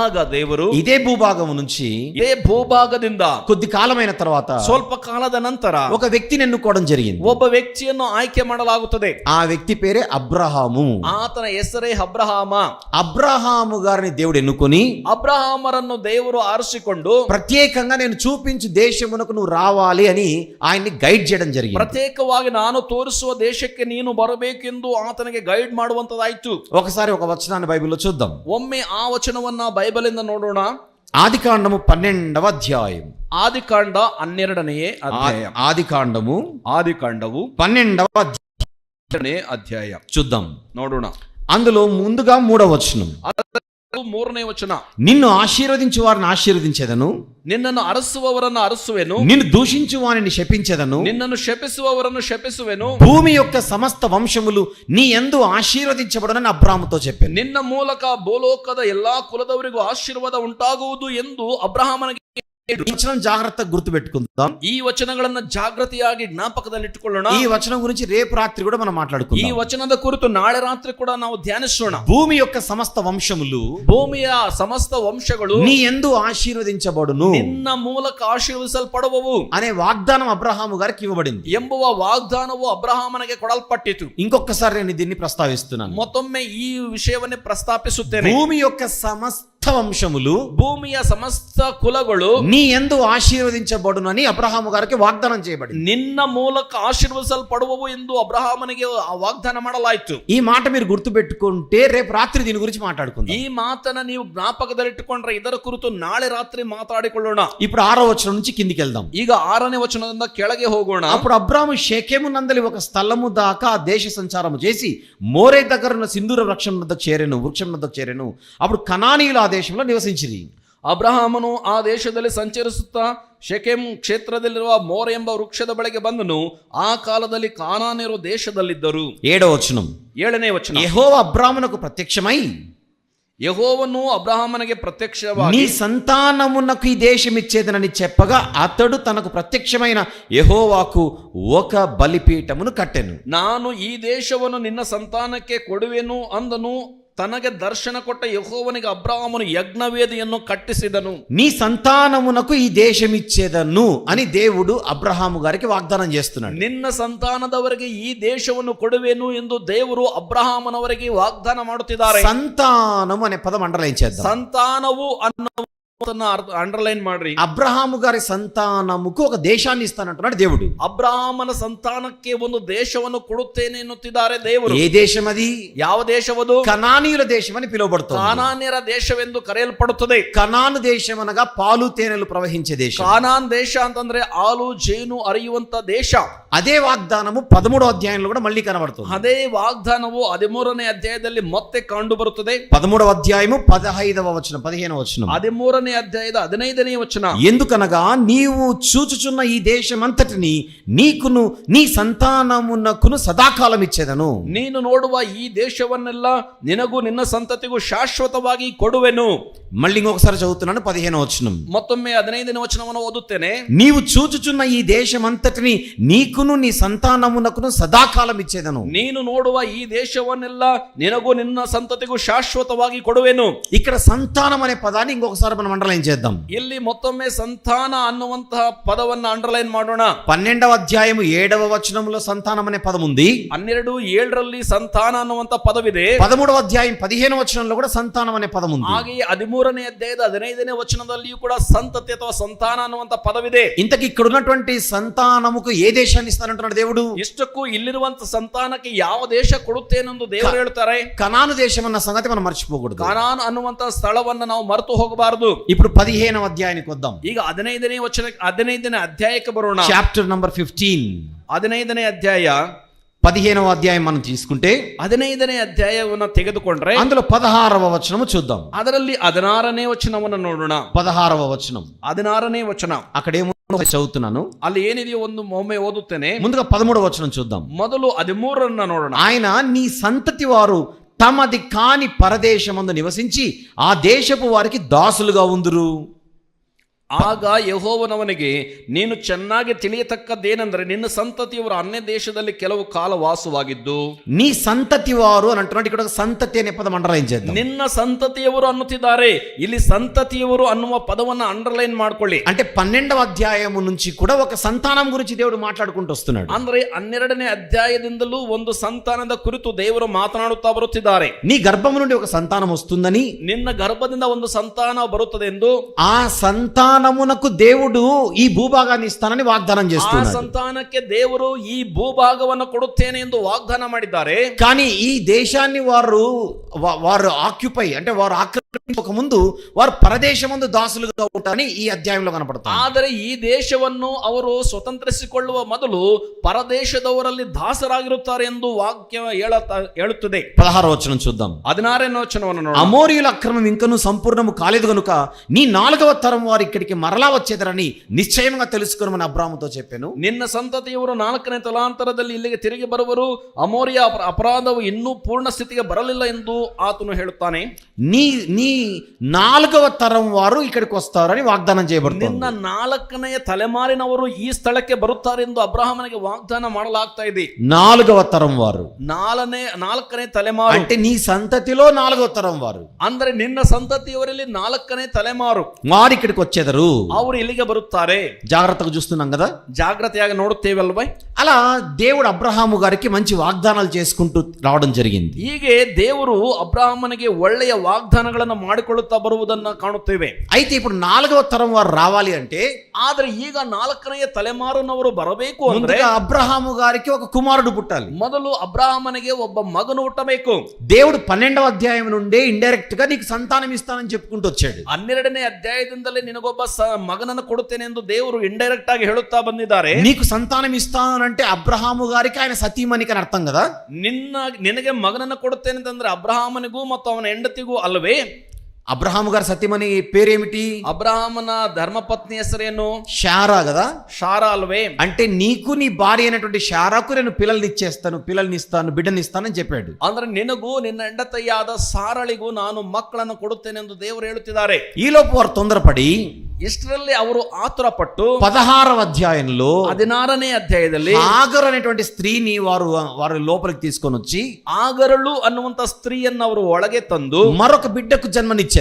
Speaker 2: ಆಗ ದೇವರು
Speaker 1: ఇదే భూభాగం నుంచి,
Speaker 2: ಇದೇ ಭೂಭಾಗದಿಂದ
Speaker 1: కొద్ది కాలమైన తర్వాత,
Speaker 2: ಸ್ವಲ್ಪ ಕಾಲದ ನಂತರ
Speaker 1: ఒక వ్యక్తిని ఎన్నుకోవడం జరిగింది.
Speaker 2: ಒಬ್ಬ ವ್ಯಕ್ತಿಯನ್ನು ಆಯ್ಕೆ ಮಾಡಲಾಗುತ್ತದೆ.
Speaker 1: ఆ వ్యక్తి పేరే అబ్రహాము.
Speaker 2: ಆತನ ಹೆಸರೇ ಅಬ್ರಹಾಮ.
Speaker 1: అబ్రహాము గారిని దేవుడు ఎన్నుకొని,
Speaker 2: అబ్రహామరನ್ನು ದೇವರು ಆರಿಸಿಕೊಂಡು
Speaker 1: ప్రత్యేకంగా నేను చూపించు దేశమునకు నువ్వు రావాలి అని ఆయన్ని గైడ్ చేయడం జరిగింది.
Speaker 2: ಪ್ರತ್ಯೇಕವಾಗಿ ನಾನು ತೋರಿಸುವ ದೇಶಕ್ಕೆ ನೀನು ಬರಬೇಕೆಂದು ಆತನಿಗೆ ಗೈಡ್ ಮಾಡುವಂತದಾಯ್ತು.
Speaker 1: ఒకసారి ఒక వచనాన్ని బైబిల్లో చూద్దాం.
Speaker 2: ಒಮ್ಮೆ ಆ ವಚನವನ್ನ ಬೈಬಲ್ ಇಂದ ನೋಡೋಣ.
Speaker 1: ఆదికాండము 12వ అధ్యాయం.
Speaker 2: ಆದಿಕಾಂಡ 12ನೇ ಅಧ್ಯಾಯ.
Speaker 1: ఆదికాండము
Speaker 2: 12వ
Speaker 1: అధ్యాయ చూద్దాం,
Speaker 2: ನೋಡೋಣ.
Speaker 1: అందులో ముందుగా 3వ వచనం.
Speaker 2: 3ನೇ ವಚನ.
Speaker 1: నిన్ను ఆశీర్వదించు వారిని ఆశీర్వదించేదను,
Speaker 2: ನಿನ್ನನ್ನು ಅರಸುವವರನ್ನು ಅರಸುವೆನು,
Speaker 1: నిన్ను దూషించు వారిని శపించెదను,
Speaker 2: ನಿನ್ನನ್ನು ಶಪಿಸುವವರನ್ನು ಶಪಿಸುವೆನು,
Speaker 1: భూమి యొక్క సమస్త వంశములు నీ యందు ఆశీర్వదించబడునని అబ్రాహాముతో చెప్పాను.
Speaker 2: ನಿನ್ನ ಮೂಲಕ ಭೂಲೋಕದ ಎಲ್ಲಾ ಕುಲದವರಿಗೂ ಆಶೀರ್ವಾದ ಉಂಟಾಗುವುದು ಎಂದು ಅಬ್ರಹಾಮನಿಗೆ.
Speaker 1: ఈ వచనం జాగ్రత్తగా గుర్తు పెట్టుకుందాం.
Speaker 2: ಈ ವಚನಗಳನ್ನ ಜಾಗೃತಿಯಾಗಿ ಜ್ಞಾಪಕದಲ್ಲಿಟ್ಟುಕೊಳ್ಳೋಣ.
Speaker 1: ఈ వచనం గురించి రేపు రాత్రి కూడా మనం
Speaker 2: ಈ
Speaker 1: మాట్లాడుకుందాం.
Speaker 2: ವಚನದ ಕುರಿತು ನಾಳೆ ರಾತ್ರಿ ಕೂಡ ನಾವು ಧ್ಯಾನಿಸೋಣ.
Speaker 1: భూమి యొక్క సమస్త వంశములు,
Speaker 2: ಭೂಮಿಯ ಸಮಸ್ತ ವಂಶಗಳು
Speaker 1: నీ యందు ఆశీర్వదించబడును,
Speaker 2: ನಿನ್ನ ಮೂಲಕ ಆಶೀರ್ವದಿಸಲ್ಪಡುವವು
Speaker 1: అనే వాగ్దానం అబ్రహాము గారికి ఇవ్వబడింది.
Speaker 2: ಎಂಬುವ ವಾಗ್ದಾನವು ಅಬ್ರಹಾಮನಿಗೆ ಕೊಡಲ್ಪಟ್ಟಿತು.
Speaker 1: ఇంకొకసారి నేను దీన్ని ప్రస్తావిస్తున్నాను.
Speaker 2: ಮತ್ತೊಮ್ಮೆ ಈ ವಿಷಯವನ್ನೇ ಪ್ರಸ್ತಾಪಿಸುತ್ತೇನೆ.
Speaker 1: భూమి యొక్క సమస్త వంశములు
Speaker 2: ಭೂಮಿಯ ಸಮಸ್ತ ಕುಲಗಳು
Speaker 1: నీ యందు ఆశీర్వదించబడునని అబ్రహాము గారికి వాగ్దానం చేయబడింది.
Speaker 2: ನಿನ್ನ ಮೂಲಕ ಆಶೀರ್ವದಿಸಲ್ಪಡುವವು ಎಂದು ಅಬ್ರಹಾಮನಿಗೆ ವಾಗ್ದಾನ ಮಾಡಲಾಯಿತು.
Speaker 1: ఈ మాట మీరు గుర్తుపెట్టుకుంటే రేపు రాత్రి దీని గురించి మాట్లాడుకుందాం.
Speaker 2: ಈ ಮಾತನ್ನ ನೀವು ಜ್ಞಾಪಕದಲ್ಲಿಟ್ಟುಕೊಂಡ್ರೆ ಇದರ ಕುರಿತು ನಾಳೆ ರಾತ್ರಿ ಮಾತಾಡಿಕೊಳ್ಳೋಣ.
Speaker 1: ఇప్పుడు 6వ వచనం నుంచి కిందికి వెళ్దాం.
Speaker 2: ಈಗ 6ನೇ ವಚನದಿಂದ ಕೆಳಗೆ ಹೋಗೋಣ.
Speaker 1: అప్పుడు అబ్రాము షెకెము నందలి ఒక స్థలము దాకా దేశ సంచారము చేసి మోరే దగ్గర ఉన్న సింధూర వృక్షం వద్దకు చేరెను. అప్పుడు కనానీయులు ఆ దేశంలో నివసించిరి.
Speaker 2: ಅಬ್ರಹಾಮನು ಆ ದೇಶದಲ್ಲಿ ಸಂಚರಿಸುತ್ತಾ ಶೆಕೆಮ್ ಕ್ಷೇತ್ರದಲ್ಲಿರುವ ಮೋರೆ ಎಂಬ ವೃಕ್ಷದ ಬಳಿಗೆ ಬಂದನು. ಆ ಕಾಲದಲ್ಲಿ ಕಾನಾನ್ಯರು ದೇಶದಲ್ಲಿದ್ದರು.
Speaker 1: 7వ వచనం.
Speaker 2: 7ನೇ ವಚನ.
Speaker 1: యెహోవా అబ్రామునకు ప్రత్యక్షమై
Speaker 2: యెహోవను అబ్రహామునకు
Speaker 1: నీ
Speaker 2: ప్రత్యక్షವಾಗಿ
Speaker 1: సంతానమునకు ఈ దేశం ఇచ్చేదనని చెప్పగా అతడు తనకు ప్రత్యక్షమైన యెహోవాకు ఒక బలిపీఠమును కట్టెను.
Speaker 2: ನಾನು ಈ ದೇಶವನ್ನು ನಿನ್ನ ಸಂತಾನಕ್ಕೆ ಕೊಡುವೆನು ಅಂದನು. ತನಗೆ ದರ್ಶನ ಕೊಟ್ಟ ಯೆಹೋವನಿಗೆ ಅಬ್ರಹಾಮನು ಯಜ್ಞವೇದಿಯನ್ನು ಕಟ್ಟಿಸಿದನು.
Speaker 1: నీ సంతానమునకు ఈ దేశం ఇచ్చేదను అని దేవుడు అబ్రహాము గారికి వాగ్దానం చేస్తున్నాడు.
Speaker 2: ನಿನ್ನ ಸಂತಾನದವರಿಗೆ ಈ ದೇಶವನ್ನು ಕೊಡುವೆನು ಎಂದು ದೇವರು ಅಬ್ರಹಾಮನವರಿಗೆ ವಾಗ್ದಾನ ಮಾಡುತ್ತಿದ್ದಾರೆ.
Speaker 1: సంతానము అనే పదం అండర్లైన్ చేద్దాం.
Speaker 2: ಸಂತಾನವು ಅನ್ನೋ ಅಂಡರ್ಲೈನ್ ಮಾಡ್ರಿ.
Speaker 1: అబ్రహాము గారి సంతానముకు ఒక దేశాన్ని ఇస్తానంటున్నాడు దేవుడు.
Speaker 2: ಅಬ್ರಹಾಮನ ಸಂತಾನಕ್ಕೆ ಒಂದು ದೇಶವನ್ನು ಕೊಡುತ್ತೇನೆ ಎನ್ನುತ್ತಿದ್ದಾರೆ ದೇವರು.
Speaker 1: ఏ దేశం అది?
Speaker 2: ಯಾವ ದೇಶವದು?
Speaker 1: కనానీయుల దేశం అని పిలువబడుతుంది.
Speaker 2: ಕಾನಾನ್ಯರ ದೇಶವೆಂದು ಕರೆಯಲ್ಪಡುತ್ತದೆ.
Speaker 1: కనాను దేశం అనగా పాలు తేనెలు ప్రవహించే దేశం.
Speaker 2: ಕಾನಾನ್ ದೇಶ ಅಂತಂದ್ರೆ ಹಾಲು ಜೇನು ಹರಿಯುವಂತ ದೇಶ.
Speaker 1: అదే వాగ్దానము 13వ అధ్యాయంలో కూడా మళ్ళీ కనబడుతుంది.
Speaker 2: ಅದೇ ವಾಗ್ದಾನವು 13ನೇ ಅಧ್ಯಾಯದಲ್ಲಿ ಮತ್ತೆ ಕಂಡು ಬರುತ್ತದೆ.
Speaker 1: 13వ అధ్యాయము 15వ వచనం 15వ వచనం.
Speaker 2: 13ನೇ అధ్యాయದ 15ನೇ వచನ.
Speaker 1: ఎందుకనగా నీవు చూచుచున్న ఈ దేశమంతటిని నీకును నీ సంతానమునకును సదాకాలం ఇచ్చేదను.
Speaker 2: ನೀನು ನೋಡುವ ಈ ದೇಶವನ್ನೆಲ್ಲ ನಿನಗೂ ನಿನ್ನ ಸಂತತಿಗೂ ಶಾಶ್ವತವಾಗಿ ಕೊಡುವೆನು.
Speaker 1: మళ్ళీ ఇంకొకసారి చదువుతున్నాను 15వ వచనం.
Speaker 2: ಮತ್ತೊಮ್ಮೆ 15ನೇ ವಚನವನ್ನು ಓದುತ್ತೇನೆ.
Speaker 1: నీవు చూచుచున్న ఈ దేశమంతటిని నీకును నీ సంతానమునకును సదాకాలం ఇచ్చేదను.
Speaker 2: ನೀನು ನೋಡುವ ಈ ದೇಶವನ್ನೆಲ್ಲ ನಿನಗೂ ನಿನ್ನ ಸಂತತಿಗೂ ಶಾಶ್ವತವಾಗಿ ಕೊಡುವೆನು.
Speaker 1: ఇక్కడ సంతానం అనే పదాన్ని ఇంకొకసారి మనం అండర్లైన్ చేద్దాం.
Speaker 2: ಇಲ್ಲಿ ಮತ್ತೊಮ್ಮೆ ಸಂತಾನ ಅನ್ನುವಂತಹ ಪದವನ್ನ ಅಂಡರ್ಲೈನ್ ಮಾಡೋಣ.
Speaker 1: 12వ అధ్యాయము 7వ వచనంలో సంతానం అనే పదం ఉంది.
Speaker 2: 12:7 ಸಂತಾನ ಅನ್ನುವಂತ ಪದವಿದೆ.
Speaker 1: 13వ అధ్యాయం 15వ వచనంలో కూడా సంతానం అనే పదం ఉంది.
Speaker 2: ಹಾಗೆಯೇ 13ನೇ ಅಧ್ಯಾಯದ 15ನೇ ವಚನದಲ್ಲಿಯೂ ಕೂಡ ಸಂತತಿ ಅಥವಾ ಸಂತಾನ ಅನ್ನುವಂತ ಪದವಿದೆ.
Speaker 1: ఇంతకీ ఇక్కడ ఉన్నటువంటి సంతానముకు ఏ దేశాన్ని ఇస్తానంటున్నాడు దేవుడు?
Speaker 2: ಇಷ್ಟಕ್ಕೂ ಇಲ್ಲಿರುವಂತ ಸಂತಾನಕ್ಕೆ ಯಾವ ದೇಶ ಕೊಡುತ್ತೇನೆಂದು ದೇವರು ಹೇಳ್ತಾರೆ.
Speaker 1: కనాను దేశం అన్న సంగతి మనం మర్చిపోకూడదు.
Speaker 2: ಕಾನಾನ್ ಅನ್ನುವಂತ ಸ್ಥಳವನ್ನ ನಾವು ಮರೆತು ಹೋಗಬಾರದು.
Speaker 1: ఇప్పుడు 15వ అధ్యాయానికి వద్దాం.
Speaker 2: ಈಗ 15ನೇ ಅಧ್ಯಾಯಕ್ಕೆ ಬರೋಣ.
Speaker 1: Chapter number 15.
Speaker 2: 15ನೇ ಅಧ್ಯಾಯ
Speaker 1: 15వ అధ్యాయం మనం తీసుకుంటే
Speaker 2: 15ನೇ ಅಧ್ಯಾಯವನ್ನ ತೆಗೆದುಕೊಂಡ್ರೆ
Speaker 1: అందులో 16వ వచనము చూద్దాం.
Speaker 2: ಅದರಲ್ಲಿ 16ನೇ ವಚನವನ್ನು ನೋಡೋಣ.
Speaker 1: 16వ వచనం.
Speaker 2: 16ನೇ ವಚನ.
Speaker 1: అక్కడేమో చదువుతున్నాను.
Speaker 2: ಅಲ್ಲಿ ಏನಿದೆಯೋ ಒಂದು ಒಮ್ಮೆ ಓದುತ್ತೇನೆ.
Speaker 1: ముందుగా 13వ వచనం చూద్దాం.
Speaker 2: ಮೊದಲು 13 ನೋಡೋಣ.
Speaker 1: ఆయన నీ సంతతి వారు తమది కాని పరదేశమందు నివసించి ఆ దేశపు వారికి దాసులుగా ఉందురు.
Speaker 2: ಆಗ ಯೆಹೋವನವನಿಗೆ ನೀನು ಚೆನ್ನಾಗಿ ತಿಳಿಯತಕ್ಕದ್ದೇನೆಂದರೆ ನಿನ್ನ ಸಂತತಿಯವರು ಅನ್ಯ ದೇಶದಲ್ಲಿ ಕೆಲವು ಕಾಲ ವಾಸವಾಗಿದ್ದು.
Speaker 1: నీ సంతతి వారు అని అంటున్నాడు. ఇక్కడ ఒక సంతతి అనే పదం అండర్లైన్ చేద్దాం.
Speaker 2: ನಿನ್ನ ಸಂತತಿಯವರು ಅನ್ನುತ್ತಿದ್ದಾರೆ. ಇಲ್ಲಿ ಸಂತತಿಯವರು ಅನ್ನುವ ಪದವನ್ನ ಅಂಡರ್ಲೈನ್ ಮಾಡ್ಕೊಳ್ಳಿ.
Speaker 1: అంటే 12వ అధ్యాయము నుంచి కూడా ఒక సంతానం గురించి దేవుడు మాట్లాడుకుంటూ వస్తున్నాడు.
Speaker 2: ಅಂದ್ರೆ 12ನೇ ಅಧ್ಯಾಯದಿಂದಲೂ ಒಂದು ಸಂತಾನದ ಕುರಿತು ದೇವರು ಮಾತನಾಡುತ್ತಾ ಬರುತ್ತಿದ್ದಾರೆ.
Speaker 1: నీ గర్భము నుండి ఒక సంతానం వస్తుందని,
Speaker 2: ನಿನ್ನ ಗರ್ಭದಿಂದ ಒಂದು ಸಂತಾನ ಬರುತ್ತದೆ ಎಂದು,
Speaker 1: ఆ సంతానమునకు దేవుడు ఈ భూభాగాన్ని ఇస్తానని వాగ్దానం
Speaker 2: ಆ
Speaker 1: చేస్తున్నాడు.
Speaker 2: ಸಂತಾನಕ್ಕೆ ದೇವರು ಈ ಭೂಭಾಗವನ್ನು ಕೊಡುತ್ತೇನೆ ಎಂದು ವಾಗ್ದಾನ ಮಾಡಿದ್ದಾರೆ.
Speaker 1: కానీ ఈ దేశాన్ని వారు ఆక్యుపై అంటే వారు ఆక్రమించక ముందు వారు పరదేశమందు దాసులుగా ఉంటారని ఈ అధ్యాయంలో కనపడుతుంది.
Speaker 2: ಆದರೆ ಈ ದೇಶವನ್ನು ಅವರು ಸ್ವತಂತ್ರಿಸಿಕೊಳ್ಳುವ ಮೊದಲು ಪರದೇಶದವರಲ್ಲಿ ದಾಸರಾಗಿರುತ್ತಾರೆ ಎಂದು ವಾಕ್ಯ ಹೇಳುತ್ತದೆ.
Speaker 1: 16వ వచనం చూద్దాం.
Speaker 2: 16ನೇ ವಚನವನ್ನು ನೋಡೋಣ.
Speaker 1: అమోరీయుల అక్రమం ఇంకను సంపూర్ణము కాలేదు గనుక నీ 4వ తరం వారు ఇక్కడికి మరలా వచ్చేదరని నిశ్చయంగా తెలుసుకోమని అబ్రాముతో చెప్పాను.
Speaker 2: ನಿನ್ನ ಸಂತತಿಯವರು 4ನೇ ತಲಾಂತರದಲ್ಲಿ ಇಲ್ಲಿಗೆ ತಿರುಗಿ ಬರುವರು. ಅಮೋರಿಯ ಅಪರಾಧವು ಇನ್ನೂ ಪೂರ್ಣ ಸ್ಥಿತಿಗೆ ಬರಲಿಲ್ಲ ಎಂದು ಆತನು ಹೇಳುತ್ತಾನೆ.
Speaker 1: నీ 4వ తరం వారు ఇక్కడికి వస్తారని వాగ్దానం చేయబడుతుంది.
Speaker 2: ನಿನ್ನ 4ನೇ ತಲೆಮಾರಿನವರು ಈ ಸ್ಥಳಕ್ಕೆ ಬರುತ್ತಾರೆ ಎಂದು ಅಬ್ರಹಾಮನಿಗೆ ವಾಗ್ದಾನ ಮಾಡಲಾಗ್ತಾ ಇದೆ.
Speaker 1: 4వ తరం వారు
Speaker 2: 4ನೇ ತಲೆಮಾರು
Speaker 1: అంటే నీ సంతతిలో 4వ తరం వారు,
Speaker 2: ಅಂದ್ರೆ ನಿನ್ನ ಸಂತತಿಯವರಲ್ಲಿ 4ನೇ ತಲೆಮಾರು
Speaker 1: వారు ఇక్కడికి వచ్చేదరు.
Speaker 2: ಅವರು ಇಲ್ಲಿಗೆ ಬರುತ್ತಾರೆ.
Speaker 1: జాగ్రత్తగా చూస్తున్నాం కదా.
Speaker 2: ಜಾಗ್ರತೆಯಾಗಿ ನೋಡುತ್ತೇವಲ್ವೇ?
Speaker 1: అలా దేవుడు అబ్రహాము గారికి మంచి వాగ్దానాలు చేసుకుంటూ రావడం జరిగింది.
Speaker 2: ಹೀಗೆ ದೇವರು ಅಬ್ರಹಾಮನಿಗೆ ಒಳ್ಳೆಯ ವಾಗ್ದಾನಗಳನ್ನು ಮಕ್ಕಳನ್ನು ಮಾಡಿಕೊಳ್ಳುತ್ತಾ ಬರುವುದನ್ನ ಕಾಣುತ್ತೇವೆ.
Speaker 1: అయితే ఇప్పుడు 4వ తరం వారు రావాలి అంటే
Speaker 2: ಆದ್ರೆ ಈಗ 4ನೆಯ ತಲೆಮಾರಿನವರು ಬರಬೇಕು ಅಂದ್ರೆ
Speaker 1: ముందుగా అబ్రహాము గారికి ఒక కుమారుడు పుట్టాలి.
Speaker 2: ಮೊದಲು ಅಬ್ರಾಹ್ಮನಿಗೆ ಒಬ್ಬ ಮಗನು ಹುಟ್ಟಬೇಕು.
Speaker 1: దేవుడు 12వ అధ్యాయం నుండి ఇండైరెక్ట్ గా నీకు సంతానం ఇస్తానని చెప్పుకుంటూ వచ్చాడు.
Speaker 2: 12ನೇ ಅಧ್ಯಾಯದಿಂದಲೇ ನಿನಗೊಬ್ಬ ಮಗನನ್ನು ಕೊಡುತ್ತೇನೆ ಎಂದು ದೇವರು ಇಂಡೈರೆಕ್ಟ್ ಆಗಿ ಹೇಳುತ್ತಾ ಬಂದಿದ್ದಾರೆ.
Speaker 1: నీకు సంతానం ఇస్తానంటే అబ్రహాము గారికి ఆయన సతీమణికి అని అర్థం కదా.
Speaker 2: ನಿನಗೆ ಮಗನನ್ನು ಕೊಡುತ್ತೇನೆ ಅಂತಂದ್ರೆ ಅಬ್ರಹಾಮನಿಗೂ ಮತ್ತು ಅವನ ಹೆಂಡತಿಗೂ ಅಲ್ವೇ?
Speaker 1: అబ్రహాము గారి సతీమణి పేరేమిటి?
Speaker 2: అబ్రహామున ధర్మపత్ని ಹೆಸರೇನು?
Speaker 1: శారా కదా.
Speaker 2: శారా అల్వే?
Speaker 1: అంటే నీకు నీ భార్య అయినటువంటి శారాకు నేను పిల్లల్ని ఇస్తాను బిడ్డని ఇస్తానని చెప్పాడు.
Speaker 2: ಅಂದ್ರೆ నినಗೂ నిన్న ಹೆಂಡತಿಯಾದ ಸಾರಳಿಗೂ ನಾನು ಮಕ್ಕಳನ್ನು ಕೊಡುತ್ತೇನೆ ಎಂದು ದೇವರು ಹೇಳುತ್ತಿದ್ದಾರೆ.
Speaker 1: ఈలోపు వారు తొందరపడి
Speaker 2: ಇಷ್ಟರಲ್ಲಿ ಅವರು ಆತುರಪಟ್ಟು
Speaker 1: 16వ అధ్యాయంలో
Speaker 2: 16ನೇ ಅಧ್ಯಾಯದಲ್ಲಿ
Speaker 1: ఆగరు అనేటువంటి స్త్రీని వారు లోపలికి తీసుకొని వచ్చి
Speaker 2: ಆಗರಳು ಅನ್ನುವಂತ ಸ್ತ್ರೀಯನ್ನು ಅವರು ಒಳಗೆ ತಂದು
Speaker 1: మరొక బిడ్డకు జన్మనిచ్చారు.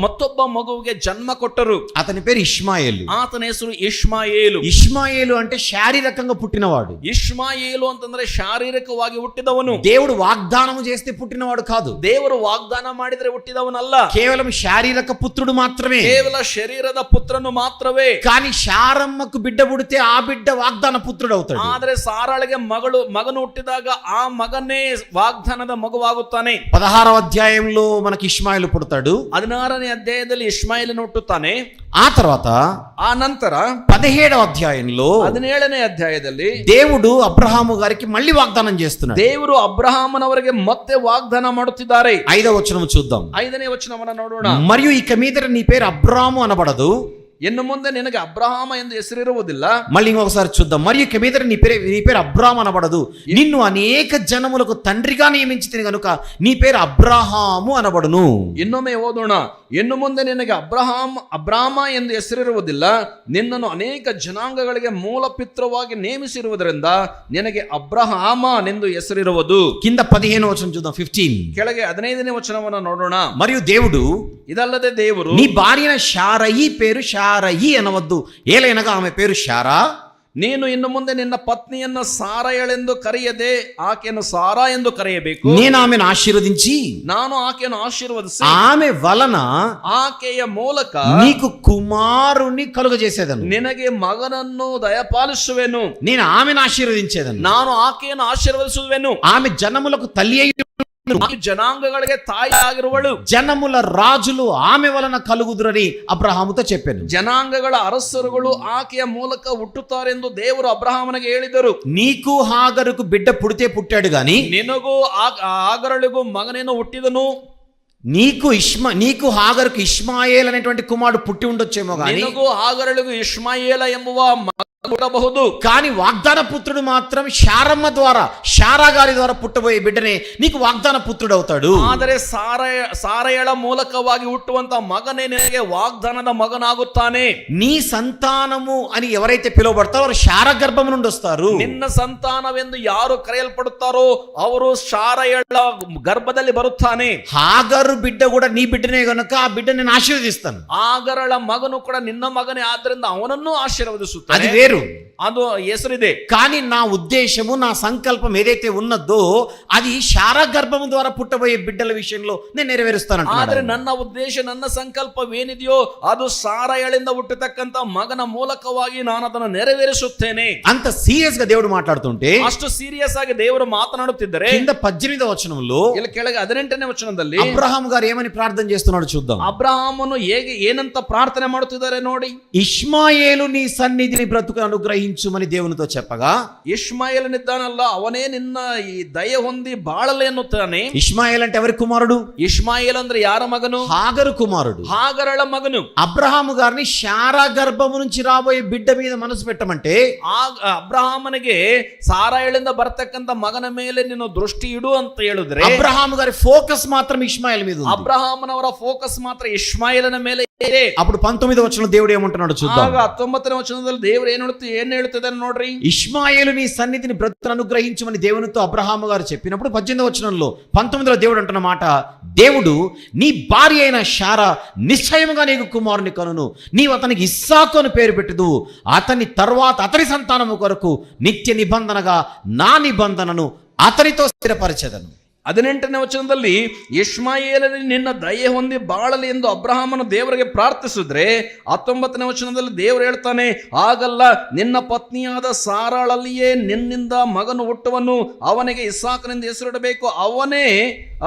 Speaker 2: ಮತ್ತೊಬ್ಬ ಮಗುವಿಗೆ ಜನ್ಮ ಕೊಟ್ಟರು.
Speaker 1: అతని పేరు ఇష్మాయేలు.
Speaker 2: ಆತನ ಹೆಸರು ಇಷ್ಮಾಯೇಲು.
Speaker 1: ఇష్మాయేలు అంటే శారీరకంగా పుట్టినవాడు.
Speaker 2: ಇಷ್ಮಾಯೇಲು ಅಂತಂದ್ರೆ ಶಾರೀರಿಕವಾಗಿ ಹುಟ್ಟಿದವನು.
Speaker 1: దేవుడు వాగ్దానము చేస్తే పుట్టినవాడు కాదు.
Speaker 2: ದೇವರು ವಾಗ್ದಾನ ಮಾಡಿದ್ರೆ ಹುಟ್ಟಿದವನಲ್ಲ.
Speaker 1: కేవలం శారీరక పుత్రుడు మాత్రమే.
Speaker 2: ಕೇವಲ ಶರೀರದ ಪುತ್ರನು ಮಾತ್ರವೇ.
Speaker 1: కానీ శారమ్మకు బిడ్డ పుడితే ఆ బిడ్డ వాగ్దాన పుత్రుడు అవుతాడు.
Speaker 2: ಆದ್ರೆ ಸಾರಾಳಿಗೆ ಮಗನು ಹುಟ್ಟಿದಾಗ ಆ ಮಗನೇ ವಾಗ್ದಾನದ ಮಗುವಾಗುತ್ತಾನೆ.
Speaker 1: 16వ అధ్యాయంలో మనకి ఇష్మాయేలు పుడతాడు.
Speaker 2: 16ನೇ ಅಧ್ಯಾಯದಲ್ಲಿ ಇಷ್ಮಾಯೇಲನು ಹುಟ್ಟುತ್ತಾನೆ.
Speaker 1: ఆ తర్వాత
Speaker 2: ఆ ನಂತರ
Speaker 1: 17వ అధ్యాయంలో
Speaker 2: 17ನೇ అధ్యాಯದಲ್ಲಿ
Speaker 1: దేవుడు అబ్రహాము గారికి మళ్ళీ వాగ్దానం చేస్తున్నాడు.
Speaker 2: ದೇವರು ಅಬ್ರಹಾಮನವರಿಗೆ ಮತ್ತೆ ವಾಗ್ದಾನ ಮಾಡುತ್ತಿದ್ದಾರೆ.
Speaker 1: 5వ వచనం చూద్దాం.
Speaker 2: 5ನೇ ವಚನವನ್ನು ನೋಡೋಣ.
Speaker 1: మరియు ఇక మీదట నీ పేరు అబ్రాము అనబడదు.
Speaker 2: ಇನ್ನು ಮುಂದೆ ನಿನಗೆ ಅಬ್ರಹಾಮ ಎಂದು ಹೆಸರಿರುವುದಿಲ್ಲ.
Speaker 1: మళ్ళీ ఇంకొకసారి చూద్దాం. మరియు ఇక మీదట నీ పేరు అబ్రాము అనబడదు. నిన్ను అనేక జనములకు తండ్రిగా నియమించితిని గనుక నీ పేరు అబ్రహాము అనబడును.
Speaker 2: ಇನ್ನೊಮ್ಮೆ ಓದೋಣ. ಇನ್ನು ಮುಂದೆ ನಿನಗೆ ಅಬ್ರಾಮ ಎಂದು ಹೆಸರಿರುವುದಿಲ್ಲ. ನಿನ್ನನ್ನು ಅನೇಕ ಜನಾಂಗಗಳಿಗೆ ಮೂಲ ಪಿತೃವಾಗಿ ನೇಮಿಸಿರುವುದರಿಂದ ನಿನಗೆ ಅಬ್ರಹಾಮನೆಂದು ಹೆಸರಿರುವುದು.
Speaker 1: కింద 15వ వచనం చూద్దాం. 15
Speaker 2: ಕೆಳಗೆ 15ನೇ ವಚನವನ್ನು ನೋಡೋಣ.
Speaker 1: మరియు దేవుడు
Speaker 2: ಇದಲ್ಲದೆ ದೇವರು
Speaker 1: నీ భార్య శారయి పేరు శారయి అనవద్దు, ఏలైనగా ఆమె పేరు శారా.
Speaker 2: ನೀನು ಇನ್ನು ಮುಂದೆ ನಿನ್ನ ಪತ್ನಿಯನ್ನು ಸಾರಯಳೆಂದು ಕರೆಯದೆ ಆಕೆಯನ್ನು ಸಾರಾ ಎಂದು ಕರೆಯಬೇಕು.
Speaker 1: నేను ఆమెను ఆశీర్వదించి
Speaker 2: ನಾನು ಆಕೆಯನ್ನು ಆಶೀರ್ವದಿಸಿ
Speaker 1: ఆమె వలన
Speaker 2: ಆಕೆಯ ಮೂಲಕ
Speaker 1: నీకు కుమారుని కలుగజేసేదను.
Speaker 2: ನಿನಗೆ ಮಗನನ್ನು ದಯಪಾಲಿಸುವೆನು.
Speaker 1: నేను ఆమెను ఆశీర్వదించేదను.
Speaker 2: ನಾನು ಆಕೆಯನ್ನು ಆಶೀರ್ವದಿಸುವೆನು.
Speaker 1: ఆమె జనములకు తల్లి అయి
Speaker 2: జనాంగಗಳಿಗೆ ತಾಯಿ ಆಗಿರುವಳು.
Speaker 1: జనముల రాజులు ఆమె వలన కలుగుదురని అబ్రహాముతో చెప్పాను.
Speaker 2: ಜನಾಂಗಗಳ ಅರಸರುಗಳು ಆಕೆಯ ಮೂಲಕ ಹುಟ್ಟುತ್ತಾರೆಂದು ದೇವರು ಅಬ್ರಹಾಮನಿಗೆ ಹೇಳಿದರು.
Speaker 1: నీకు హాగరుకు బిడ్డ పుడితే పుట్టాడు గాని
Speaker 2: ನಿನಗೂ ಆಗರಳಿಗೂ ಮಗನೇನು ಹುಟ್ಟಿದನು.
Speaker 1: నీకు హాగరుకు ఇష్మాయేల్ అనేటువంటి కుమారుడు పుట్టి ఉండొచ్చేమో గాని
Speaker 2: ನಿನಗೂ ಆಗರಳಿಗೂ ಇಷ್ಮಾಯೇಲ ಎಂಬುವ పుట్టಬಹುದು.
Speaker 1: కానీ వాగ్దాన పుత్రుడు మాత్రం శారమ్మ ద్వారా శారా గారి ద్వారా పుట్టబోయే బిడ్డనే నీకు వాగ్దాన పుత్రుడు అవుతాడు.
Speaker 2: ಆದರೆ ಸಾರಯಳ ಮೂಲಕವಾಗಿ ಹುಟ್ಟುವಂತ ಮಗನೇ ನಿನಗೆ ವಾಗ್ದಾನದ ಮಗನಾಗುತ್ತಾನೆ.
Speaker 1: నీ సంతానము అని ఎవరైతే పిలువబడతారో వారు శారా గర్భము నుండి వస్తారు.
Speaker 2: ನಿನ್ನ ಸಂತಾನವೆಂದು ಯಾರು ಕರೆಯಲ್ಪಡುತ್ತಾರೋ ಅವರು ಸಾರಯಳ ಗರ್ಭದಲ್ಲಿ ಬರುತ್ತಾನೆ.
Speaker 1: హాగరు బిడ్డ కూడా నీ బిడ్డనే గనుక ఆ బిడ్డ నేను ఆశీర్వదిస్తాను.
Speaker 2: ಆಗರಳ ಮಗನು ಕೂಡ ನಿನ್ನ ಮಗನೇ, ಆದ್ರಿಂದ ಅವನನ್ನು ಆಶೀರ್ವದಿಸುತ್ತಾನೆ.
Speaker 1: అది వేరు,
Speaker 2: ಅದು ಹೆಸರಿದೆ.
Speaker 1: కానీ నా ఉద్దేశము నా సంకల్పం ఏదైతే ఉన్నదో అది శారా గర్భము ద్వారా పుట్టబోయే బిడ్డల విషయంలో నేను నెరవేరుస్తాను.
Speaker 2: ಆದ್ರೆ ನನ್ನ ಉದ್ದೇಶ, ನನ್ನ ಸಂಕಲ್ಪವೇನಿದೆಯೋ ಅದು ಸಾರಯಳಿಂದ ಹುಟ್ಟತಕ್ಕಂತ ಮಗನ ಮೂಲಕವಾಗಿ ನಾನು ಅದನ್ನು ನೆರವೇರಿಸುತ್ತೇನೆ.
Speaker 1: అంత సీరియస్ గా దేవుడు మాట్లాడుతుంటే
Speaker 2: ಅಷ್ಟು ಸೀರಿಯಸ್ ಆಗಿ ದೇವರು ಮಾತನಾಡುತ್ತಿದ್ದರೆ
Speaker 1: కింద 18వ వచనంలో
Speaker 2: ಇಲ್ಲಿ ಕೆಳಗೆ 18ನೇ ವಚನದಲ್ಲಿ
Speaker 1: అబ్రహాం గారు ఏమని ప్రార్థన చేస్తున్నాడు చూద్దాం.
Speaker 2: ಅಬ್ರಹಾಮನು ಏನಂತ ಪ್ರಾರ್ಥನೆ ಮಾಡುತ್ತಿದ್ದಾರೆ ನೋಡಿ.
Speaker 1: ఇష్మాయేలు నీ సన్నిధిని బ్రతుకు అనుగ్రహించుమని దేవునితో చెప్పగా
Speaker 2: ಇಷ್ಮಾಯೇಲನಿದ್ದಾನಲ್ಲ ಅವನೇ ನಿನ್ನ ಈ ದಯೆ ಹೊಂದಿ ಬಾಳಲೆ ಎನ್ನುತ್ತಾನೆ.
Speaker 1: ఇష్మాయేల్ అంటే ఎవరి కుమారుడు?
Speaker 2: ಇಷ್ಮಾಯೇಲ್ ಅಂದ್ರೆ ಯಾರ ಮಗನು?
Speaker 1: హాగరు కుమారుడు.
Speaker 2: ಹಾಗರಳ ಮಗನು.
Speaker 1: అబ్రహాము గారిని శారా గర్భము నుంచి రాబోయే బిడ్డ మీద మనసు పెట్టమంటే
Speaker 2: ಅಬ್ರಹಾಮನಿಗೆ ಸಾರಯಳಿಂದ ಬರ್ತಕ್ಕಂತ ಮಗನ ಮೇಲೆ ನೀನು ದೃಷ್ಟಿ ಇಡು ಅಂತ ಹೇಳಿದ್ರೆ
Speaker 1: అబ్రహాము గారి ఫోకస్ మాత్రం ఇష్మాయేల్ మీద ఉంది.
Speaker 2: ಅಬ್ರಹಾಮನವರ ಫೋಕಸ್ ಮಾತ್ರ ಇಷ್ಮಾಯೇಲನ ಮೇಲೆ ಇದೆ.
Speaker 1: అప్పుడు 19వ వచనంలో దేవుడు ఏమంటున్నాడు చూద్దాం.
Speaker 2: 19ನೇ వచనದಲ್ಲಿ దేవుడు ఏం ಹೇಳ್ತಿದ್ದಾನೆ ನೋಡ್ರಿ.
Speaker 1: ఇష్మాయేలు నీ సన్నిధిని బ్రతుకు అనుగ్రహించమని దేవునితో అబ్రహాము గారు చెప్పినప్పుడు 18వ వచనంలో 19లో దేవుడు అంటున్న మాట, దేవుడు నీ భార్య అయిన శారా నిశ్చయముగా నీకు కుమారుని కనును, నీవు అతనికి ఇస్సాకు అని పేరు పెట్టుదు, అతని తర్వాత అతని సంతానము కొరకు నిత్య నిబంధనగా నా నిబంధనను అతనితో స్థిరపరచెదను.
Speaker 2: 18ನೇ ವಚನದಲ್ಲಿ ಇಷ್ಮಾಯೇಲನೇ ನಿನ್ನ ದಯೆ ಹೊಂದಿ ಬಾಳಲಿ ಎಂದು ಅಬ್ರಹಾಮನು ದೇವರಿಗೆ ಪ್ರಾರ್ಥಿಸಿದ್ರೆ 19ನೇ ವಚನದಲ್ಲಿ ದೇವರು ಹೇಳ್ತಾನೆ, ಹಾಗಲ್ಲ, ನಿನ್ನ ಪತ್ನಿಯಾದ ಸಾರಾಳಲ್ಲಿಯೇ ನಿನ್ನಿಂದ ಮಗನು ಹುಟ್ಟುವನು, ಅವನಿಗೆ ಇಸಾಕನೆಂದು ಹೆಸರಿಡಬೇಕು, ಅವನೇ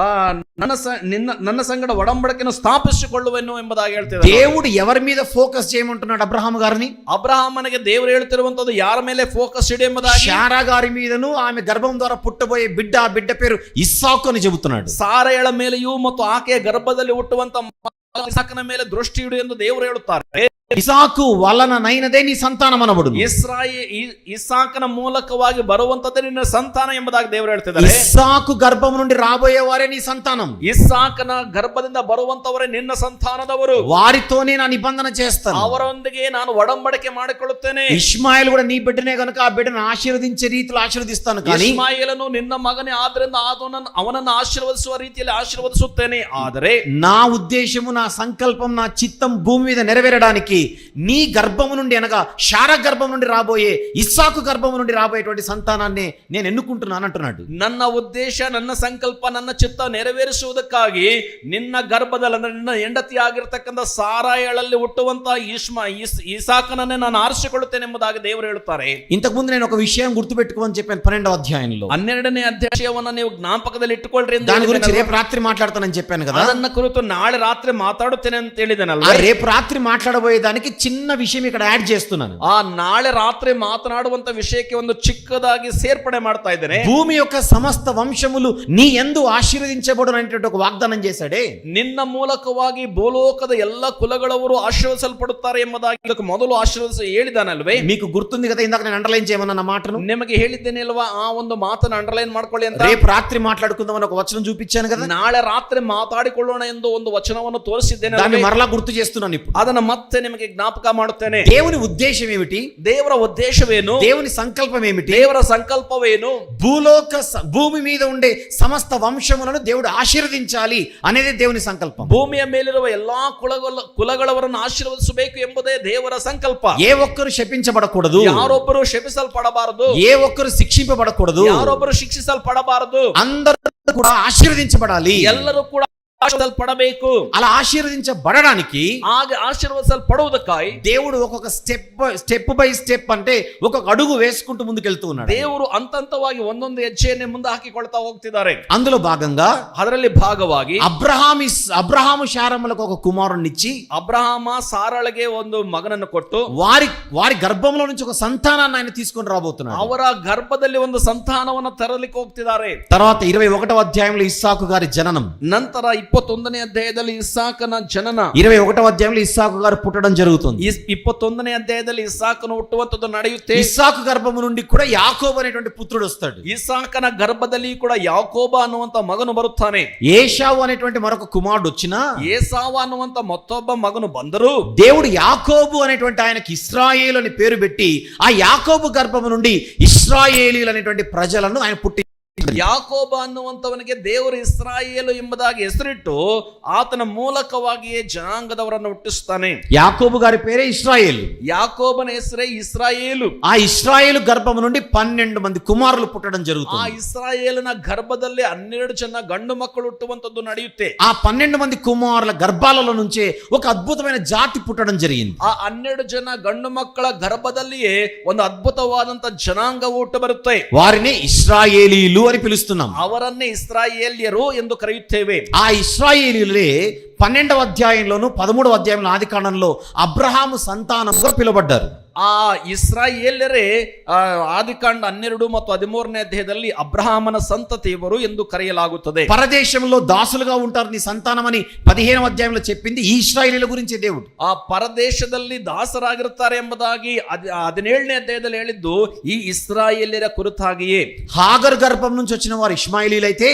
Speaker 2: ನನ್ನ సంగడ ఒడంబడికను స్థాపించుకొള്ളുవెను ಎಂಬುದಾಗಿ ಹೇಳ್ತಿದ್ದಾರೆ.
Speaker 1: దేవుడు ఎవరి మీద ఫోకస్ చేయమంటున్నాడు అబ్రహాము గారిని?
Speaker 2: అబ్రహామునికి దేవుడు ಹೇಳ್ತಿರುವಂತದ್ದು ಯಾರ ಮೇಲೆ ఫోకస్ ఇడి ఎంబುದಾಗಿ
Speaker 1: శారా గారి మీదను ఆమె గర్భం ద్వారా పుట్టబోయే బిడ్డ పేరు ఇస్సాకు అని చెబుతున్నాడు.
Speaker 2: ಸಾರಯಳ ಮೇಲೆಯೂ ಮತ್ತು ಆಕೆಯ ಗರ್ಭದಲ್ಲಿ ಹುಟ್ಟುವಂತ ಇಸಾಕನ ಮೇಲೆ ದೃಷ್ಟಿ ಇಡು ಎಂದು ದೇವರು ಹೇಳುತ್ತಾರೆ.
Speaker 1: ఇసాకు వలననైనదే నీ సంతానం అనబడును.
Speaker 2: ఇసాకన ಮೂಲಕವಾಗಿ ಬರುವಂತದ್ದೇ ನಿನ್ನ ಸಂತಾನ ಎಂಬುದಾಗಿ ದೇವರು ಹೇಳ್ತಿದ್ದಾರೆ.
Speaker 1: ఇస్సాకు గర్భం నుండి రాబోయే వారే నీ సంతానం.
Speaker 2: ఇసాకನ గర్భದಿಂದ ಬರುವಂತವರೇ ನಿನ್ನ ಸಂತಾನದವರು.
Speaker 1: వారితోనే నా నిబంధన చేస్తాను,
Speaker 2: ಅವರೊಂದಿಗೆ ನಾನು ಒಡಂಬಡಿಕೆ ಮಾಡಿಕೊಳ್ಳುತ್ತೇನೆ.
Speaker 1: ఇష్మాయేలు కూడా నీ బిడ్డనే గనుక ఆ బిడ్డను ఆశీర్వదించే రీతిలో ఆశీర్వదిస్తాను. కానీ
Speaker 2: ఇష్మాయేಲನು ನಿನ್ನ ಮಗನೇ ಆದ್ರಿಂದ ಅವನನ್ನು ಆಶೀರ್ವದಿಸುವ ರೀತಿಯಲ್ಲಿ ಆಶೀರ್ವದಿಸುತ್ತೇನೆ. ಆದರೆ
Speaker 1: నా ఉద్దేశము, నా సంకల్పం, నా చిత్తం భూమి మీద నెరవేరడానికి నీ గర్భము నుండి అనగా శారా గర్భం నుండి రాబోయే ఇస్సాకు గర్భము నుండి రాబోయేటువంటి సంతానాన్ని నేను ఎన్నుకుంటున్నాను అంటున్నాడు.
Speaker 2: ನನ್ನ ಉದ್ದೇಶ, ನನ್ನ ಸಂಕಲ್ಪ, ನನ್ನ ಚಿತ್ತ ನೆರವೇರಿಸುವುದಕ್ಕಾಗಿ ನಿನ್ನ ಗರ್ಭದಲ್ಲಿ ನಿನ್ನ ಹೆಂಡತಿ ಆಗಿರ್ತಕ್ಕಂಥ ಸಾರಾಯಳಲ್ಲಿ ಹುಟ್ಟುವಂತ ಇಸಾಕನನ್ನೇ ನಾನು ಆರಿಸಿಕೊಳ್ಳುತ್ತೇನೆ ಎಂಬುದಾಗಿ ದೇವರು ಹೇಳುತ್ತಾರೆ.
Speaker 1: ఇంతకు ముందు నేను ఒక విషయం గుర్తుపెట్టుకోమని చెప్పాను 12వ అధ్యాయంలో.
Speaker 2: 12ನೇ ಅಧ್ಯಾಯವನ್ನ ನೀವು ಜ್ಞಾಪಕದಲ್ಲಿ ಇಟ್ಟುಕೊಳ್ಳ್ರಿ ಅಂತ
Speaker 1: దాని గురించి రేపు రాత్రి మాట్లాడతానని చెప్పాను కదా.
Speaker 2: ಅದನ್ನ ಕುರಿತು ನಾಳೆ ರಾತ್ರಿ ಮಾತಾಡುತ್ತೇನೆ ಅಂತ ಹೇಳಿದನಲ್ಲ.
Speaker 1: రేపు రాత్రి మాట్లాడబోయే దానికి చిన్న విషయం ఇక్కడ యాడ్ చేస్తున్నాను.
Speaker 2: ఆ నాಳೆ రాత్రి మాట్లాಡುವಂತ విషయಕ್ಕೆ ಒಂದು ಚಿಕ್ಕದಾಗಿ ಸೇರ್ಪಡೆ ಮಾಡ್ತಾ ಇದ್ದೇನೆ.
Speaker 1: భూమి యొక్క సమస్త వంశములు నీ యందు ఆశీర్వదించబడును అనేటువంటి ఒక వాగ్దానం చేశాడే.
Speaker 2: ನಿನ್ನ ಮೂಲಕವಾಗಿ ಭೂಲೋಕದ ಎಲ್ಲ ಕುಲಗಳವರು ಆಶೀರ್ವದಿಸಲ್ಪಡುತ್ತಾರೆ ಎಂಬುದಾಗಿ ಇದಕ್ಕೆ ಮೊದಲು ಆಶೀರ್ವದಿಸಿ ಹೇಳಿದಾನಲ್ವೇ?
Speaker 1: మీకు గుర్తుంది కదా, ఇందాక నేను అండర్లైన్ చేయమన్న నా మాటను
Speaker 2: ನಿಮಗೆ ಹೇಳಿದ್ದೇನೆ ಅಲ್ವಾ? ಆ ಒಂದು ಮಾತನ್ನು ಅಂಡರ್ಲೈನ್ ಮಾಡ್ಕೊಳ್ಳಿ ಅಂತ.
Speaker 1: రేపు రాత్రి మాట్లాడుకుందాం అని ఒక వచనం చూపించాను కదా.
Speaker 2: ನಾಳೆ ರಾತ್ರಿ ಮಾತಾಡಿಕೊಳ್ಳೋಣ ಎಂದು ಒಂದು ವಚನವನ್ನು ತೋರಿಸಿದ್ದೇನೆ.
Speaker 1: దాన్ని మరలా గుర్తు చేస్తున్నాను ఇప్పుడు.
Speaker 2: ಅದನ್ನ ಮತ್ತೆ ನಿಮಗೆ ಜ್ಞಾಪಕ ಮಾಡುತ್ತೇನೆ.
Speaker 1: దేవుని ఉద్దేశం ఏమిటి?
Speaker 2: ದೇವರ ಉದ್ದೇಶವೇನು?
Speaker 1: దేవుని సంకల్పం ఏమిటి?
Speaker 2: ದೇವರ ಸಂಕಲ್ಪವೇನು?
Speaker 1: భూమి మీద ఉండే సమస్త వంశములను దేవుడు ఆశీర్వదించాలి అనేది దేవుని సంకల్పం.
Speaker 2: ಭೂಮಿಯ ಮೇಲಿರುವ ಎಲ್ಲಾ ಕುಲಗಳವರನ್ನು ಆಶೀರ್ವದಿಸಬೇಕು ಎಂಬುದೇ ದೇವರ ಸಂಕಲ್ಪ.
Speaker 1: ఏ ఒక్కరు శపించబడకూడదు,
Speaker 2: ಯಾರೊಬ್ಬರು ಶಪಿಸಲ್ಪಡಬಾರದು,
Speaker 1: ఏ ఒక్కరు శిక్షింపబడకూడదు,
Speaker 2: ಯಾರೊಬ್ಬರು ಶಿಕ್ಷಿಸಲ್ಪಡಬಾರದು,
Speaker 1: అందరూ కూడా ఆశీర్వదించబడాలి.
Speaker 2: ಎಲ್ಲರೂ ಕೂಡ ఆశీర్వదించబడಬೇಕು.
Speaker 1: అలా ఆశీర్వదించబడడానికి,
Speaker 2: ఆశీర్వదించల్పడుವುದಕ್ಕಾಗಿ
Speaker 1: దేవుడు ఒక్కొక్క స్టెప్ బై స్టెప్ అంటే ఒక్కొక్క అడుగు వేసుకుంటూ ముందుకెళ్తూ ఉన్నాడు.
Speaker 2: ದೇವರು ಹಂತವಾಗಿ ಒಂದೊಂದು ಹೆಜ್ಜೆಯನ್ನೇ ಮುಂದೆ ಹಾಕಿಕೊಳ್ತಾ ಹೋಗ್ತಿದ್ದಾರೆ.
Speaker 1: అందులో భాగంగా
Speaker 2: ಅದರಲ್ಲಿ ಭಾಗವಾಗಿ
Speaker 1: అబ్రహాము శారములకు ఒక కుమారుణ్ణిచ్చి,
Speaker 2: ಅಬ್ರಹಾಮ ಸಾರಳಿಗೆ ಒಂದು ಮಗನನ್ನು ಕೊಟ್ಟು
Speaker 1: వారి గర్భంలో నుంచి ఒక సంతానాన్ని ఆయన తీసుకొని రాబోతున్నాడు.
Speaker 2: ಅವರ ಗರ್ಭದಲ್ಲಿ ಒಂದು ಸಂತಾನವನ್ನು ತರಲಿಕ್ಕೆ ಹೋಗ್ತಿದ್ದಾರೆ.
Speaker 1: తర్వాత 21వ అధ్యాయంలో ఇస్సాకు గారి జననం.
Speaker 2: ನಂತರ 21ನೇ ಅಧ್ಯಾಯದಲ್ಲಿ ಇಸ್ಸಾಕನ ಜನನ.
Speaker 1: 21వ అధ్యాయంలో ఇస్సాకు గారు పుట్టడం జరుగుతుంది.
Speaker 2: 21ನೇ ಅಧ್ಯಾಯದಲ್ಲಿ ಇಸ್ಸಾಕನು ಹುಟ್ಟುವಂತದ್ದು ನಡೆಯುತ್ತೆ.
Speaker 1: ఇస్సాకు గర్భము నుండి కూడా యాకోబు అనేటువంటి పుత్రుడు వస్తాడు.
Speaker 2: ಇಸ್ಸಾಕನ ಗರ್ಭದಲ್ಲಿ ಕೂಡ ಯಾಕೋಬ ಅನ್ನುವಂತ ಮಗನು ಬರುತ್ತಾನೆ.
Speaker 1: ఏశావు అనేటువంటి మరొక కుమారుడు వచ్చినా,
Speaker 2: ఏసావు ಅನ್ನುವಂತ ಮತ್ತೊಬ್ಬ ಮಗನು ಬಂದರು.
Speaker 1: దేవుడు యాకోబు అనేటువంటి ఆయనకి ఇశ్రాయేలు అని పేరు పెట్టి ఆ యాకోబు గర్భము నుండి ఇశ్రాయేలీలు అనేటువంటి ప్రజలను ఆయన పుట్టి
Speaker 2: ಯಾಕೋಬ ಅನ್ನುವಂತವನಿಗೆ ದೇವರು ಇಸ್ರಾಯೇಲು ಎಂಬುದಾಗಿ ಹೆಸರಿಟ್ಟು ಆತನ ಮೂಲಕವಾಗಿಯೇ ಜನಾಂಗದವರನ್ನು ಹುಟ್ಟಿಸುತ್ತಾನೆ.
Speaker 1: యాకోబు గారి పేరే ఇశ్రాయేలు.
Speaker 2: యాకోబನ ಹೆಸರೇ ಇಸ್ರಾಯೇಲು.
Speaker 1: ఆ ఇశ్రాయేలు గర్భము నుండి 12 మంది కుమారులు పుట్టడం
Speaker 2: ಆ
Speaker 1: జరుగుతుంది.
Speaker 2: ಇಸ್ರಾಯೇಲನ ಗರ್ಭದಲ್ಲಿ 12 ಜನ ಗಂಡು ಮಕ್ಕಳು ಹುಟ್ಟುವಂತದ್ದು ನಡೆಯುತ್ತೆ.
Speaker 1: ఆ 12 మంది కుమారుల గర్భాలలో నుంచే ఒక అద్భుతమైన జాతి పుట్టడం జరిగింది.
Speaker 2: ಆ 12 ಜನ ಗಂಡು ಮಕ್ಕಳ ಗರ್ಭದಲ್ಲಿಯೇ ಒಂದು ಅದ್ಭುತವಾದಂತ ಜನಾಂಗ ಹುಟ್ಟು ಬರುತ್ತೆ.
Speaker 1: వారిని ఇశ్రాయేలీలు అని పిలుస్తున్నాం.
Speaker 2: ಅವರನ್ನೇ ಇಸ್ರಾಯೇಲ್ಯರು ಎಂದು ಕರೆಯುತ್ತೇವೆ.
Speaker 1: ఆ ఇశ్రాయేలీలే 12వ అధ్యాయంలోను 13వ అధ్యాయంలో ఆదికాండంలో అబ్రహాము సంతానముగా పిలువబడ్డారు.
Speaker 2: ಆ ಇಸ್ರಾಯೇಲ್ಯರೇ ಆದಿಕಾಂಡ 12 ಮತ್ತು 13ನೇ ಅಧ್ಯಾಯದಲ್ಲಿ ಅಬ್ರಹಾಮನ ಸಂತತಿಯವರು ಎಂದು ಕರೆಯಲಾಗುತ್ತದೆ.
Speaker 1: పరదేశంలో దాసులుగా ఉంటారు నీ సంతానమని 15వ అధ్యాయంలో చెప్పింది ఈ ఇశ్రాయేలీల గురించే దేవుడు.
Speaker 2: ಆ ಪರದೇಶದಲ್ಲಿ ದಾಸರಾಗಿರುತ್ತಾರೆ ಎಂಬುದಾಗಿ 17ನೇ ಅಧ್ಯಾಯದಲ್ಲಿ ಹೇಳಿದ್ದು ಈ ಇಸ್ರಾಯೇಲ್ಯರ ಕುರಿತಾಗಿಯೇ.
Speaker 1: హాగరు గర్భం నుంచి వచ్చిన వారు ఇష్మాయిలీలైతే,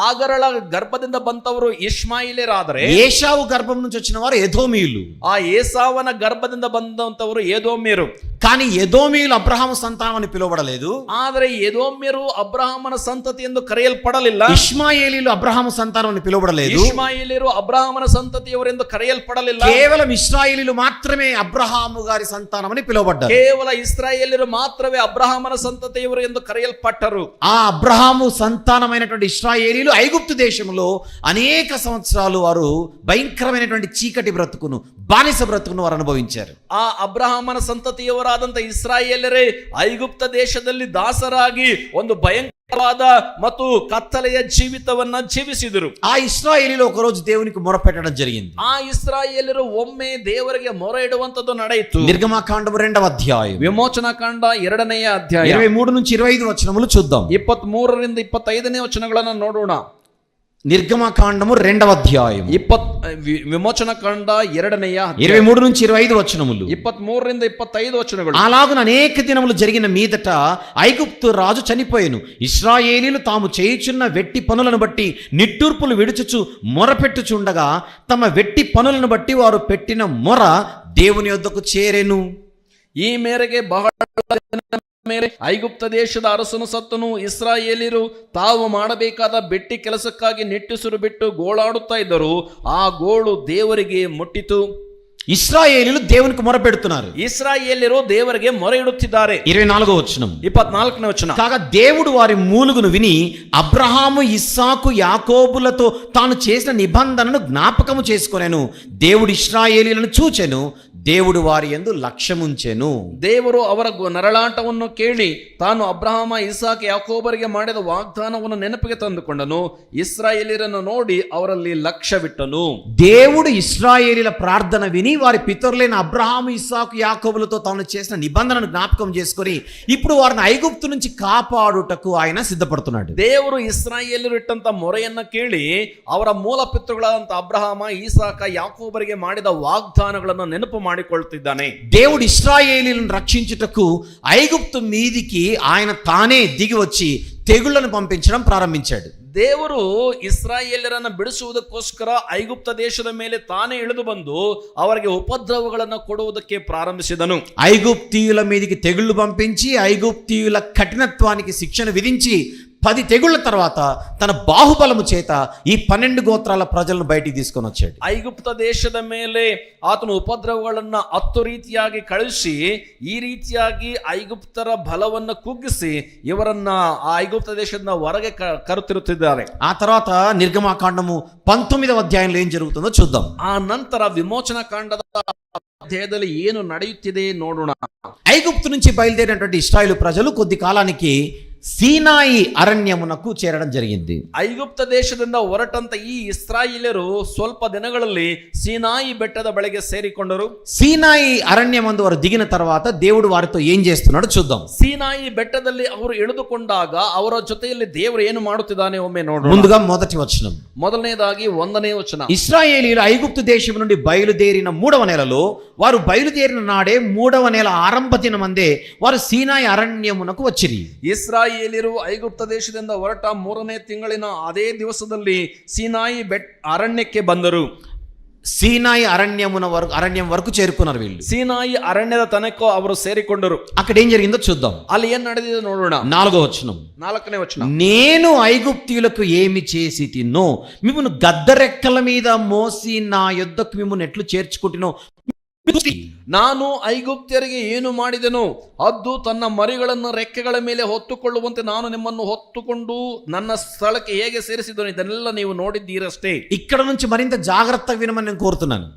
Speaker 2: ಆಗರಳ ಗರ್ಭದಿಂದ ಬಂತವರು ಇಷ್ಮಾಯಿಲೇರಾದರೆ,
Speaker 1: ఏశావు గర్భం నుంచి వచ్చిన వారు ఎదోమీయులు.
Speaker 2: ಆ ಏಸಾವನ ಗರ್ಭದಿಂದ ಬಂದಂತವರು ಎದೋಮ್ಯರು.
Speaker 1: కానీ ఎదోమీయులు అబ్రహాము సంతానం అని పిలువబడలేదు.
Speaker 2: ಆದರೆ ಎದೋಮ್ಯರು ಅಬ್ರಹಾಮನ ಸಂತತಿ ಎಂದು ಕರೆಯಲ್ಪಡಲಿಲ್ಲ.
Speaker 1: ఇష్మాయేలీలు అబ్రహాము సంతానం అని పిలువబడలేదు.
Speaker 2: ಇಷ್ಮಾಯೇಲ್ಯರು ಅಬ್ರಹಾಮನ ಸಂತತಿಯವರೆಂದು ಕರೆಯಲ್ಪಡಲಿಲ್ಲ.
Speaker 1: కేవలం ఇశ్రాయేలీలు మాత్రమే అబ్రహాము గారి సంతానం అని పిలువబడ్డారు.
Speaker 2: ಕೇವಲ ಇಸ್ರಾಯೇಲ್ಯರು ಮಾತ್ರವೇ ಅಬ್ರಹಾಮನ ಸಂತತಿಯವರು ಎಂದು ಕರೆಯಲ್ಪಟ್ಟರು.
Speaker 1: ఆ అబ్రహాము సంతానమైనటువంటి ఇశ్రాయేలీలు ఐగుప్తు దేశంలో అనేక సంవత్సరాలు వారు భయంకరమైనటువంటి చీకటి బ్రతుకును, బానిస బ్రతుకును వారు అనుభవించారు.
Speaker 2: ಆ ಅಬ್ರಹಾಮನ ಸಂತತಿಯವರಾದಂತ ಇಸ್ರಾಯೇಲರೇ ಐಗುಪ್ತ ದೇಶದಲ್ಲಿ ದಾಸರಾಗಿ ಒಂದು ಭಯಂಕರವಾದ ಮತ್ತು ಕತ್ತಲೆಯ ಜೀವಿತವನ್ನ ಜೀವಿಸಿದರು.
Speaker 1: ఆ ఇశ్రాయేలీలు ఒక రోజు దేవునికి మొరపెట్టడం జరిగింది.
Speaker 2: ಆ ಇಸ್ರಾಯೇಲರು ಒಮ್ಮೆ ದೇವರಿಗೆ ಮೊರೆ ಇಡುವಂತದ್ದು ನಡೆಯಿತು.
Speaker 1: నిర్గమకాండము 2వ అధ్యాయం
Speaker 2: ವಿಮೋಚನಾ ಕಾಂಡ 2ನೇ ಅಧ್ಯಾಯ
Speaker 1: 23 నుంచి 25 వచనములు చూద్దాం.
Speaker 2: 23ರಿಂದ 25ನೇ ವಚನಗಳನ್ನು ನೋಡೋಣ.
Speaker 1: నిర్గమకాండము 2వ అధ్యాయం
Speaker 2: విమోచన కాండ 2ನೇ
Speaker 1: 23 నుంచి 25 వచనములు.
Speaker 2: 23ರಿಂದ 25 వచనಗಳು.
Speaker 1: అలాగున అనేక దినములు జరిగిన మీదట ఐగుప్తు రాజు చనిపోయెను. ఇశ్రాయేలీలు తాము చేయుచున్న వెట్టి పనులను బట్టి నిట్టూర్పులు విడుచుచు మొరపెట్టుచుండగా తమ వెట్టి పనులను బట్టి వారు పెట్టిన మొర దేవుని యొద్దకు చేరెను.
Speaker 2: ಈ ಮೇರೆಗೆ ಬಹಳ ಮೇಲೆ ಐಗುಪ್ತ ದೇಶದ ಅರಸನು ಸತ್ತನು. ಇಸ್ರಾಯೇಲಿರು ತಾವು ಮಾಡಬೇಕಾದ ಬೆಟ್ಟಿ ಕೆಲಸಕ್ಕಾಗಿ ನಿಟ್ಟುಸಿರು ಬಿಟ್ಟು ಗೋಳಾಡುತ್ತಾ ಇದ್ದರು. ಆ ಗೋಳು ದೇವರಿಗೆ ಮುಟ್ಟಿತು.
Speaker 1: ఇశ్రాయేలీలు దేవునికి మొరపెడుతున్నారు.
Speaker 2: ఇస్రాయేలీరు దేవರಿಗೆ మొర ఇడుತ್ತಿದ್ದಾರೆ.
Speaker 1: 24వ వచనం
Speaker 2: 24ನೇ వచన.
Speaker 1: కాగా దేవుడు వారి మూలుగును విని అబ్రహాము, ఇస్సాకు, యాకోబులతో తాను చేసిన నిబంధనను జ్ఞాపకము చేసుకొనెను. దేవుడు ఇశ్రాయేలీలను చూచెను, దేవుడు వారి యందు లక్ష్యముంచెను.
Speaker 2: ದೇವರು ಅವರ ನರಳಾಟವನ್ನು ಕೇಳಿ ತಾನು ಅಬ್ರಹಾಮ, ಇಸಾಕ್, ಯಾಕೋಬರಿಗೆ ಮಾಡಿದ ವಾಗ್ದಾನವನ್ನು ನೆನಪಿಗೆ ತಂದುಕೊಂಡನು. ಇಸ್ರಾಯೇಲಿಯರನ್ನು ನೋಡಿ ಅವರಲ್ಲಿ ಲಕ್ಷ್ಯವಿಟ್ಟನು.
Speaker 1: దేవుడు ఇశ్రాయేలీల ప్రార్థన విని వారి పితరులైన అబ్రహాము, ఇస్సాకు, యాకోబులతో తాను చేసిన నిబంధనను జ్ఞాపకం చేసుకొని ఇప్పుడు వారిని ఐగుప్తు నుంచి కాపాడుటకు ఆయన సిద్ధపడుతున్నాడు.
Speaker 2: ದೇವರು ಇಸ್ರಾಯೇಲರು ಇಟ್ಟಂತ ಮೊರೆಯನ್ನ ಕೇಳಿ ಅವರ ಮೂಲ ಪಿತೃಗಳಾದಂತ ಅಬ್ರಹಾಮ, ಇಸಾಕ, ಯಾಕೋಬರಿಗೆ ಮಾಡಿದ ವಾಗ್ದಾನಗಳನ್ನು ನೆನಪು ಮಾಡಿಕೊಳ್ಳುತ್ತಿದ್ದಾನೆ.
Speaker 1: దేవుడు ఇశ్రాయేలీలను రక్షించుటకు ఐగుప్తు మీదికి ఆయన తానే దిగి వచ్చి తెగుళ్లను పంపించడం ప్రారంభించాడు.
Speaker 2: ದೇವರು ಇಸ್ರಾಯೇಲರನ್ನು ಬಿಡಿಸುವುದಕ್ಕೋಸ್ಕರ ಐಗುಪ್ತ ದೇಶದ ಮೇಲೆ ತಾನೇ ಇಳಿದು ಬಂದು ಅವರಿಗೆ ಉಪದ್ರವಗಳನ್ನು ಕೊಡುವುದಕ್ಕೆ ಪ್ರಾರಂಭಿಸಿದನು.
Speaker 1: ఐగుప్తీయుల మీదికి తెగుళ్లు పంపించి ఐగుప్తీయుల కఠినత్వానికి శిక్షణ విధించి 10 తెగుళ్ల తర్వాత తన బాహుబలము చేత ఈ 12 గోత్రాల ప్రజలను బయటికి తీసుకొని వచ్చాడు.
Speaker 2: ಐಗುಪ್ತ ದೇಶದ ಮೇಲೆ ಆತನು ಉಪದ್ರವಗಳನ್ನ 10 ರೀತಿಯಾಗಿ ಕಳಿಸಿ ಈ ರೀತಿಯಾಗಿ ಐಗುಪ್ತರ ಬಲವನ್ನು ಕುಗ್ಗಿಸಿ ಇವರನ್ನ ಆ ಐಗುಪ್ತ ದೇಶದ ಹೊರಗೆ ಕರುತ್ತಿರುತ್ತಿದ್ದಾರೆ.
Speaker 1: ఆ తర్వాత నిర్గమకాండము 19వ అధ్యాయంలో ఏం జరుగుతుందో చూద్దాం.
Speaker 2: ಆ ನಂತರ ವಿಮೋಚನಾ ಕಾಂಡದ అధ్యాయದಲ್ಲಿ ಏನು ನಡೆಯುತ್ತಿದೆ ನೋಡೋಣ.
Speaker 1: ఐగుప్తు నుంచి బయలుదేరినటువంటి ఇశ్రాయేలు ప్రజలు కొద్ది కాలానికి సీనాయి అరణ్యమునకు చేరడం జరిగింది.
Speaker 2: ಐಗುಪ್ತ ದೇಶದಿಂದ ಹೊರಟಂತ ಈ ಇಸ್ರಾಯೇಲ್ಯರು ಸ್ವಲ್ಪ ದಿನಗಳಲ್ಲಿ ಸೀನಾಯಿ ಬೆಟ್ಟದ ಬಳಿಗೆ ಸೇರಿಕೊಂಡರು.
Speaker 1: సీనాయి అరణ్యమందు వారు దిగిన తర్వాత దేవుడు వారితో ఏం చేస్తున్నాడో చూద్దాం.
Speaker 2: ಸೀನಾಯಿ ಬೆಟ್ಟದಲ್ಲಿ ಅವರು ಇಳಿದುಕೊಂಡಾಗ ಅವರ ಜೊತೆಯಲ್ಲಿ ದೇವರು ಏನು ಮಾಡುತ್ತಿದ್ದಾನೆ ಒಮ್ಮೆ ನೋಡೋಣ.
Speaker 1: ముందుగా మొదటి వచనం.
Speaker 2: ಮೊದಲನೇದಾಗಿ 1ನೇ ವಚನ.
Speaker 1: ఇశ్రాయేలీయులు ఐగుప్తు దేశం నుండి బయలుదేరిన 3వ నెలలో వారు బయలుదేరిన నాడే 3వ నెల ఆరంభ దినమందే వారు సీనాయి అరణ్యమునకు వచ్చిరి.
Speaker 2: ಇಸ್ರಾಯೇಲ್ಯರು ಐಗುಪ್ತ ದೇಶದಿಂದ ಹೊರಟ 3ನೇ ತಿಂಗಳಿನ ಅದೇ ದಿವಸದಲ್ಲಿ ಸೀನಾಯಿ ಅರಣ್ಯಕ್ಕೆ ಬಂದರು.
Speaker 1: సీనాయి అరణ్యం వరకు చేరుకున్నారు వీళ్ళు.
Speaker 2: సీనాయి అరణ్యದ తనకు ಅವರು ಸೇರಿಕೊಂಡರು.
Speaker 1: అక్కడ ఏం జరిగిందో చూద్దాం.
Speaker 2: ಅಲ್ಲಿ ಏನ್ ನಡೆದಿದೆ ನೋಡೋಣ.
Speaker 1: 4వ వచనం.
Speaker 2: 4ನೇ ವಚನ.
Speaker 1: నేను ఐగుప్తీయులకు ఏమి చేసి తిన్నో మిమ్మును గద్దరెక్కల మీద మోసి నా యొద్దకు మిమ్మును ఎట్లు చేర్చుకుంటునో
Speaker 2: ನಾನು ಐಗುಪ್ತ್ಯರಿಗೆ ಏನು ಮಾಡಿದೆನು, ಹದ್ದು ತನ್ನ ಮರಿಗಳನ್ನು ರೆಕ್ಕೆಗಳ ಮೇಲೆ ಹೊತ್ತುಕೊಳ್ಳುವಂತೆ ನಾನು ನಿಮ್ಮನ್ನು ಹೊತ್ತುಕೊಂಡು ನನ್ನ ಸ್ಥಳಕ್ಕೆ ಹೇಗೆ ಸೇರಿಸಿದನು ಇದನ್ನೆಲ್ಲ ನೀವು ನೋಡಿದ್ದೀರಷ್ಟೇ.
Speaker 1: ఇక్కడ నుంచి మరింత జాగ్రత్తగా వినమని నేను కోరుతున్నాను.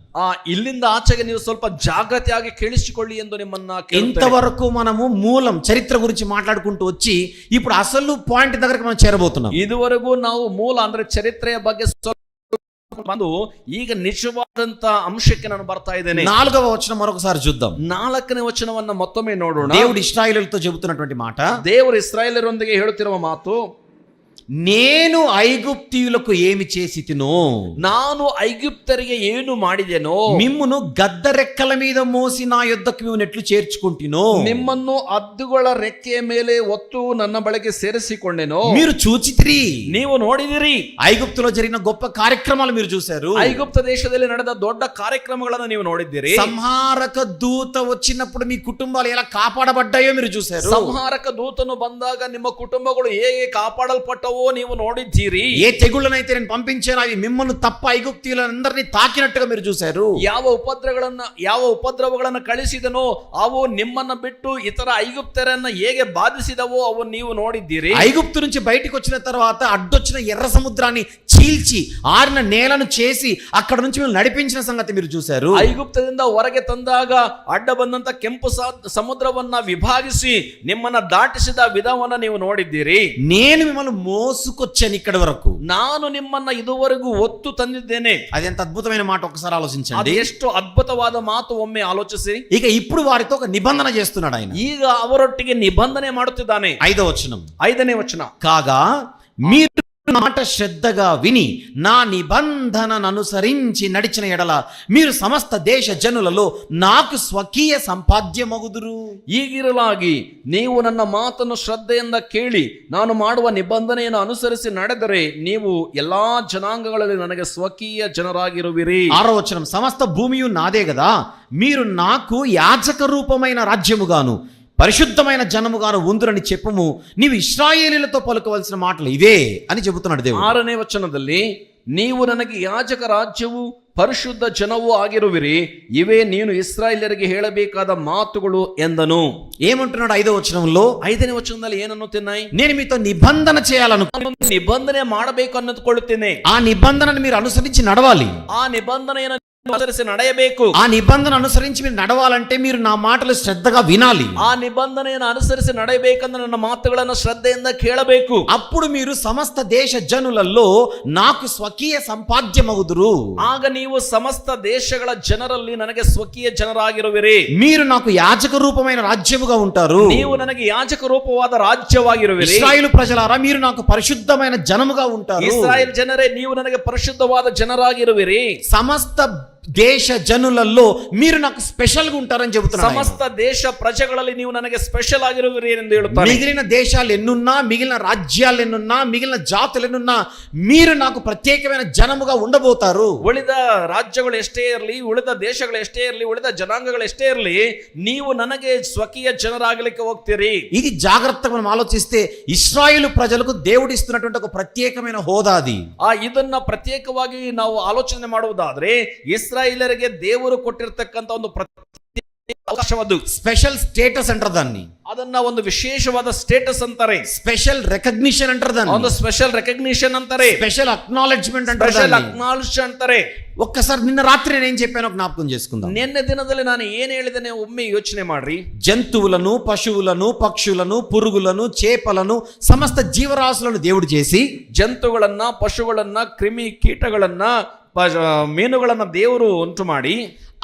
Speaker 2: ಇಲ್ಲಿಂದ ಆಚೆಗೆ ನೀವು ಸ್ವಲ್ಪ ಜಾಗೃತಿಯಾಗಿ ಕೇಳಿಸಿಕೊಳ್ಳಿ ಎಂದು ನಿಮ್ಮನ್ನ
Speaker 1: ఇంతవరకు మనము మూలం చరిత్ర గురించి మాట్లాడుకుంటూ వచ్చి ఇప్పుడు అసలు పాయింట్ దగ్గరకు మనం చేరబోతున్నాం.
Speaker 2: ಇದುವರೆಗೂ ನಾವು ಮೂಲ ಅಂದ್ರೆ ಚರಿತ್ರೆಯ ಬಗ್ಗೆ ಬಂದು ಈಗ ನಿಜವಾದಂತ ಅಂಶಕ್ಕೆ ನಾನು ಬರ್ತಾ ಇದ್ದೇನೆ.
Speaker 1: 4వ వచనం మరొకసారి చూద్దాం.
Speaker 2: 4ನೇ ವಚನವನ್ನ ಮತ್ತೊಮ್ಮೆ ನೋಡೋಣ.
Speaker 1: దేవుడు ఇశ్రాయేలులతో చెబుతున్నటువంటి మాట,
Speaker 2: ದೇವರು ಇಸ್ರಾಯೇಲರೊಂದಿಗೆ ಹೇಳುತ್ತಿರುವ ಮಾತು,
Speaker 1: నేను ఐగుప్తీయులకు ఏమి చేసి తినో,
Speaker 2: ನಾನು ಐಗುಪ್ತರಿಗೆ ಏನು ಮಾಡಿದೆನೋ,
Speaker 1: మిమ్మును గద్దరెక్కల మీద మోసి నా యొద్దకు మిమ్మల్ని ఎట్లు చేర్చుకుంటునో,
Speaker 2: ನಿಮ್ಮನ್ನು ಹದ್ದುಗಳ ರೆಕ್ಕೆಯ ಮೇಲೆ ಒತ್ತು ನನ್ನ ಬಳಿಗೆ ಸೇರಿಸಿಕೊಂಡೆನೋ,
Speaker 1: మీరు చూచితిరి.
Speaker 2: ನೀವು ನೋಡಿದಿರಿ.
Speaker 1: ఐగుప్తులో జరిగిన గొప్ప కార్యక్రమాలు మీరు చూశారు.
Speaker 2: ಐಗುಪ್ತ ದೇಶದಲ್ಲಿ ನಡೆದ ದೊಡ್ಡ ಕಾರ್ಯಕ್ರಮಗಳನ್ನು ನೀವು ನೋಡಿದ್ದೀರಿ.
Speaker 1: సంహారక దూత వచ్చినప్పుడు మీ కుటుంబాలు ఎలా కాపాడబడ్డాయో మీరు చూశారు.
Speaker 2: ಸಂಹಾರಕ ದೂತನು ಬಂದಾಗ ನಿಮ್ಮ ಕುಟುಂಬಗಳು ಹೇಗೆ ಕಾಪಾಡಲ್ಪಟ್ಟವೋ ನೀವು ನೋಡಿದ್ದೀರಿ.
Speaker 1: ఏ తెగుళ్ళనైతే నేను పంపించాను అవి మిమ్మల్ని తప్ప ఐగుప్తీయులందరినీ తాకినట్టుగా మీరు చూశారు.
Speaker 2: ಯಾವ ಉಪದ್ರವಗಳನ್ನ ಕಳಿಸಿದನೋ ಅವು ನಿಮ್ಮನ್ನ ಬಿಟ್ಟು ಇತರ ಐಗುಪ್ತರನ್ನ ಹೇಗೆ ಬಾಧಿಸಿದವೋ ಅವು ನೀವು ನೋಡಿದ್ದೀರಿ.
Speaker 1: ఐగుప్తు నుంచి బయటికి వచ్చిన తర్వాత అడ్డొచ్చిన ఎర్ర సముద్రాన్ని చీల్చి ఆరిన నేలను చేసి అక్కడ నుంచి మీరు నడిపించిన సంగతి మీరు చూశారు.
Speaker 2: ಐಗುಪ್ತದಿಂದ ಹೊರಗೆ ತಂದಾಗ ಅಡ್ಡ ಬಂದಂತ ಕೆಂಪು ಸಮುದ್ರವನ್ನ ವಿಭಾಗಿಸಿ ನಿಮ್ಮನ್ನ ದಾಟಿಸಿದ ವಿಧವನ್ನ ನೀವು ನೋಡಿದ್ದೀರಿ.
Speaker 1: నేను మిమ్మల్ని మోసుకొచ్చాను ఇక్కడి వరకు,
Speaker 2: ನಾನು ನಿಮ್ಮನ್ನ ಇದುವರೆಗೂ ಒತ್ತು ತಂದಿದ್ದೇನೆ.
Speaker 1: అది ఎంత అద్భుతమైన మాట ఒకసారి ఆలోచించండి.
Speaker 2: ಅದು ಎಷ್ಟು ಅದ್ಭುತವಾದ ಮಾತು, ಒಮ್ಮೆ ಆಲೋಚಿಸಿ.
Speaker 1: ఇక ఇప్పుడు వారితో ఒక నిబంధన చేస్తున్నాడు ఆయన.
Speaker 2: ಈಗ ಅವರೊಟ್ಟಿಗೆ ನಿಬಂಧನೆ ಮಾಡುತ್ತಿದ್ದಾನೆ.
Speaker 1: 5వ వచనం,
Speaker 2: 5ನೇ ವಚನ.
Speaker 1: కాగా మీరు మాట శ్రద్ధగా విని నా నిబంధనను అనుసరించి నడిచిన ఎడల మీరు సమస్త దేశ జనులలో నాకు స్వకీయ సంపాద్యమగుదురు.
Speaker 2: ಈಗಿರಲಾಗಿ ನೀವು ನನ್ನ ಮಾತನ್ನು ಶ್ರದ್ಧೆಯಿಂದ ಕೇಳಿ ನಾನು ಮಾಡುವ ನಿಬಂಧನೆಯನ್ನು ಅನುಸರಿಸಿ ನಡೆದರೆ ನೀವು ಎಲ್ಲಾ ಜನಾಂಗಗಳಲ್ಲಿ ನನಗೆ ಸ್ವಕೀಯ ಜನರಾಗಿರುವಿರಿ.
Speaker 1: 6వ వచనం, సమస్త భూమియు నాదే కదా, మీరు నాకు యాజక రూపమైన రాజ్యముగాను పరిశుద్ధమైన జనముగాను ఉందురని చెప్పుము, నీవు ఇశ్రాయేలీలతో పలుకవలసిన మాటలు ఇవే అని చెబుతున్నాడు దేవుడు.
Speaker 2: 6ನೇ ವಚನದಲ್ಲಿ ನೀವು ನನಗೆ ಯಾಜಕ ರಾಜ್ಯವು ಪರಿಶುದ್ಧ ಜನವೂ ಆಗಿರುವಿರಿ, ಇವೇ ನೀನು ಇಸ್ರಾಯೇಲರಿಗೆ ಹೇಳಬೇಕಾದ ಮಾತುಗಳು ಎಂದನು.
Speaker 1: ఏమంటున్నాడు 5వ వచనంలో?
Speaker 2: 5ನೇ ವಚನದಲ್ಲಿ ಏನನ್ನುತ್ತೇನೆ?
Speaker 1: నేను మీతో నిబంధన
Speaker 2: ನಿಬಂಧನೆ ಮಾಡಬೇಕು ಅನ್ನುಕೊಳ್ಳುತ್ತೇನೆ.
Speaker 1: ఆ నిబంధనను మీరు అనుసరించి నడవాలి.
Speaker 2: ಆ ನಿಬಂಧನೆಯನ್ನು అనుసరించి ನಡೆಯಬೇಕು.
Speaker 1: ఆ నిబంధన అనుసరించి మీరు నడవాలంటే మీరు నా మాటలు శ్రద్ధగా వినాలి.
Speaker 2: ಆ ನಿಬಂಧನೆಯನ್ನು ಅನುಸರಿಸಿ ನಡೆಯಬೇಕಂದ್ರೆ ನನ್ನ ಮಾತುಗಳನ್ನು ಶ್ರದ್ಧೆಯಿಂದ ಕೇಳಬೇಕು.
Speaker 1: అప్పుడు మీరు సమస్త దేశ జనులలో నాకు స్వకీయ సంపాద్యమగుదురు.
Speaker 2: ಆಗ ನೀವು ಸಮಸ್ತ ದೇಶಗಳ ಜನರಲ್ಲಿ ನನಗೆ ಸ್ವಕೀಯ ಜನರಾಗಿರುವಿರಿ.
Speaker 1: మీరు నాకు యాజక రూపమైన రాజ్యముగా ఉంటారు.
Speaker 2: ನೀವು ನನಗೆ ಯಾಜಕ ರೂಪವಾದ ರಾಜ್ಯವಾಗಿರುವಿರಿ.
Speaker 1: ఇశ్రాయేలు ప్రజలారా మీరు నాకు పరిశుద్ధమైన జనముగా ఉంటారు.
Speaker 2: ಇಸ್ರಾಯೇಲ್ ಜನರೇ ನೀವು ನನಗೆ ಪರಿಶುದ್ಧವಾದ ಜನರಾಗಿರುವಿರಿ.
Speaker 1: సమస్త దేశ జనులలో మీరు నాకు స్పెషల్ గా ఉంటారని చెబుతున్నారు.
Speaker 2: సమస్త దేశ ప్రజಗಳಲ್ಲಿ ನೀವು ನನಗೆ స్పెషల్ ಆಗಿರುವಿರಿ ಎಂದು ಹೇಳುತ್ತಾರೆ.
Speaker 1: మిగిలిన దేశాలు ఎన్నున్నా, మిగిలిన రాజ్యాలు ఎన్నున్నా, మిగిలిన జాతులు ఎన్నున్నా మీరు నాకు ప్రత్యేకమైన జనముగా ఉండబోతారు.
Speaker 2: ಉಳಿದ ರಾಜ್ಯಗಳು ಎಷ್ಟೇ ಇರಲಿ, ಉಳಿದ ದೇಶಗಳು ಎಷ್ಟೇ ಇರಲಿ, ಉಳಿದ ಜನಾಂಗಗಳು ಎಷ್ಟೇ ಇರಲಿ, ನೀವು ನನಗೆ ಸ್ವಕೀಯ ಜನರಾಗಲಿಕ್ಕೆ ಹೋಗ್ತೀರಿ.
Speaker 1: ఇది జాగ్రత్తగా మనం ఆలోచిస్తే ఇశ్రాయేలు ప్రజలకు దేవుడు ఇస్తున్నటువంటి ఒక ప్రత్యేకమైన హోదా అది.
Speaker 2: ಇದನ್ನ ಪ್ರತ್ಯೇಕವಾಗಿ ನಾವು ಆಲೋಚನೆ ಮಾಡುವುದಾದ್ರೆ ಇಸ್ರಾಯೇಲರಿಗೆ ದೇವರು ಕೊಟ್ಟಿರತಕ್ಕಂತ ಒಂದು ಅವಕಾಶವಾದ್ದು
Speaker 1: స్పెషల్ స్టేటస్ అంటారు దాన్ని.
Speaker 2: ಅದನ್ನ ಒಂದು ವಿಶೇಷವಾದ ಸ್ಟೇಟಸ್ ಅಂತಾರೆ.
Speaker 1: స్పెషల్ రికగ్నిషన్ అంటారు దాన్ని.
Speaker 2: ಒಂದು ಸ್ಪೆಷಲ್ ರೆಕಗ್ನಿಷನ್ ಅಂತಾರೆ.
Speaker 1: స్పెషల్ అక్నాలెడ్జ్మెంట్ అంటారు
Speaker 2: ಸ್ಪೆಷಲ್
Speaker 1: దాన్ని.
Speaker 2: ಅಕ್ನಾಲೆಡ್ಜ್ ಅಂತಾರೆ.
Speaker 1: ఒక్కసారి నిన్న రాత్రి నేను చెప్పాను, జ్ఞాపకం చేసుకుందాం.
Speaker 2: ನಿನ್ನೆ ದಿನದಲ್ಲಿ ನಾನು ಏನ್ ಹೇಳಿದ್ದೇನೆ ಒಮ್ಮೆ ಯೋಚನೆ ಮಾಡ್ರಿ.
Speaker 1: జంతువులను, పశువులను, పక్షులను, పురుగులను, చేపలను, సమస్త జీవరాశులను దేవుడు చేసి
Speaker 2: ಜಂತುಗಳನ್ನ, ಪಶುಗಳನ್ನ, ಕ್ರಿಮಿ ಕೀಟಗಳನ್ನ, ಮೀನುಗಳನ್ನ ದೇವರು ಉಂಟು ಮಾಡಿ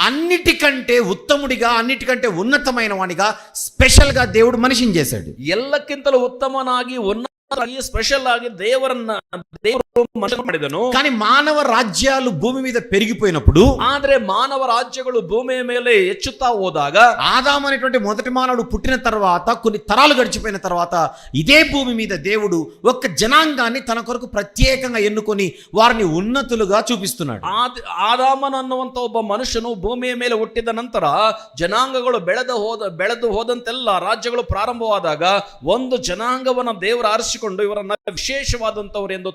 Speaker 1: అన్నిటికంటే ఉత్తముడిగా, అన్నిటికంటే ఉన్నతమైన వానిగా స్పెషల్ గా దేవుడు మనిషిని చేశాడు.
Speaker 2: ಎಲ್ಲಕ್ಕಿಂತಲೂ ಉತ್ತಮನಾಗಿ ಸ್ಪೆಷಲ್ ಆಗಿ ದೇವರು ಮನುಷ್ಯ ಮಾಡಿದನು.
Speaker 1: కానీ మానవ రాజ్యాలు భూమి మీద పెరిగిపోయినప్పుడు,
Speaker 2: ಆದ್ರೆ ಮಾನವ ರಾಜ್ಯಗಳು ಭೂಮಿಯ ಮೇಲೆ ಹೆಚ್ಚುತ್ತಾ ಹೋದಾಗ,
Speaker 1: ఆదాము అనేటువంటి మొదటి మానవుడు పుట్టిన తర్వాత కొన్ని తరాలు గడిచిపోయిన తర్వాత ఇదే భూమి మీద దేవుడు ఒక్క జనాంగాన్ని తన కొరకు ప్రత్యేకంగా ఎన్నుకొని వారిని ఉన్నతులుగా చూపిస్తున్నాడు.
Speaker 2: ಆದಾಮನ ಅನ್ನುವಂತ ಒಬ್ಬ ಮನುಷ್ಯನು ಭೂಮಿಯ ಮೇಲೆ ಹುಟ್ಟಿದ ನಂತರ ಜನಾಂಗಗಳು ಬೆಳೆದು ಹೋದಂತೆಲ್ಲ ರಾಜ್ಯಗಳು ಪ್ರಾರಂಭವಾದಾಗ ಒಂದು ಜನಾಂಗವನ್ನ ದೇವರು ಆರಿಸಿಕೊಂಡು ಇವರನ್ನ ವಿಶೇಷವಾದಂತವರು ಎಂದು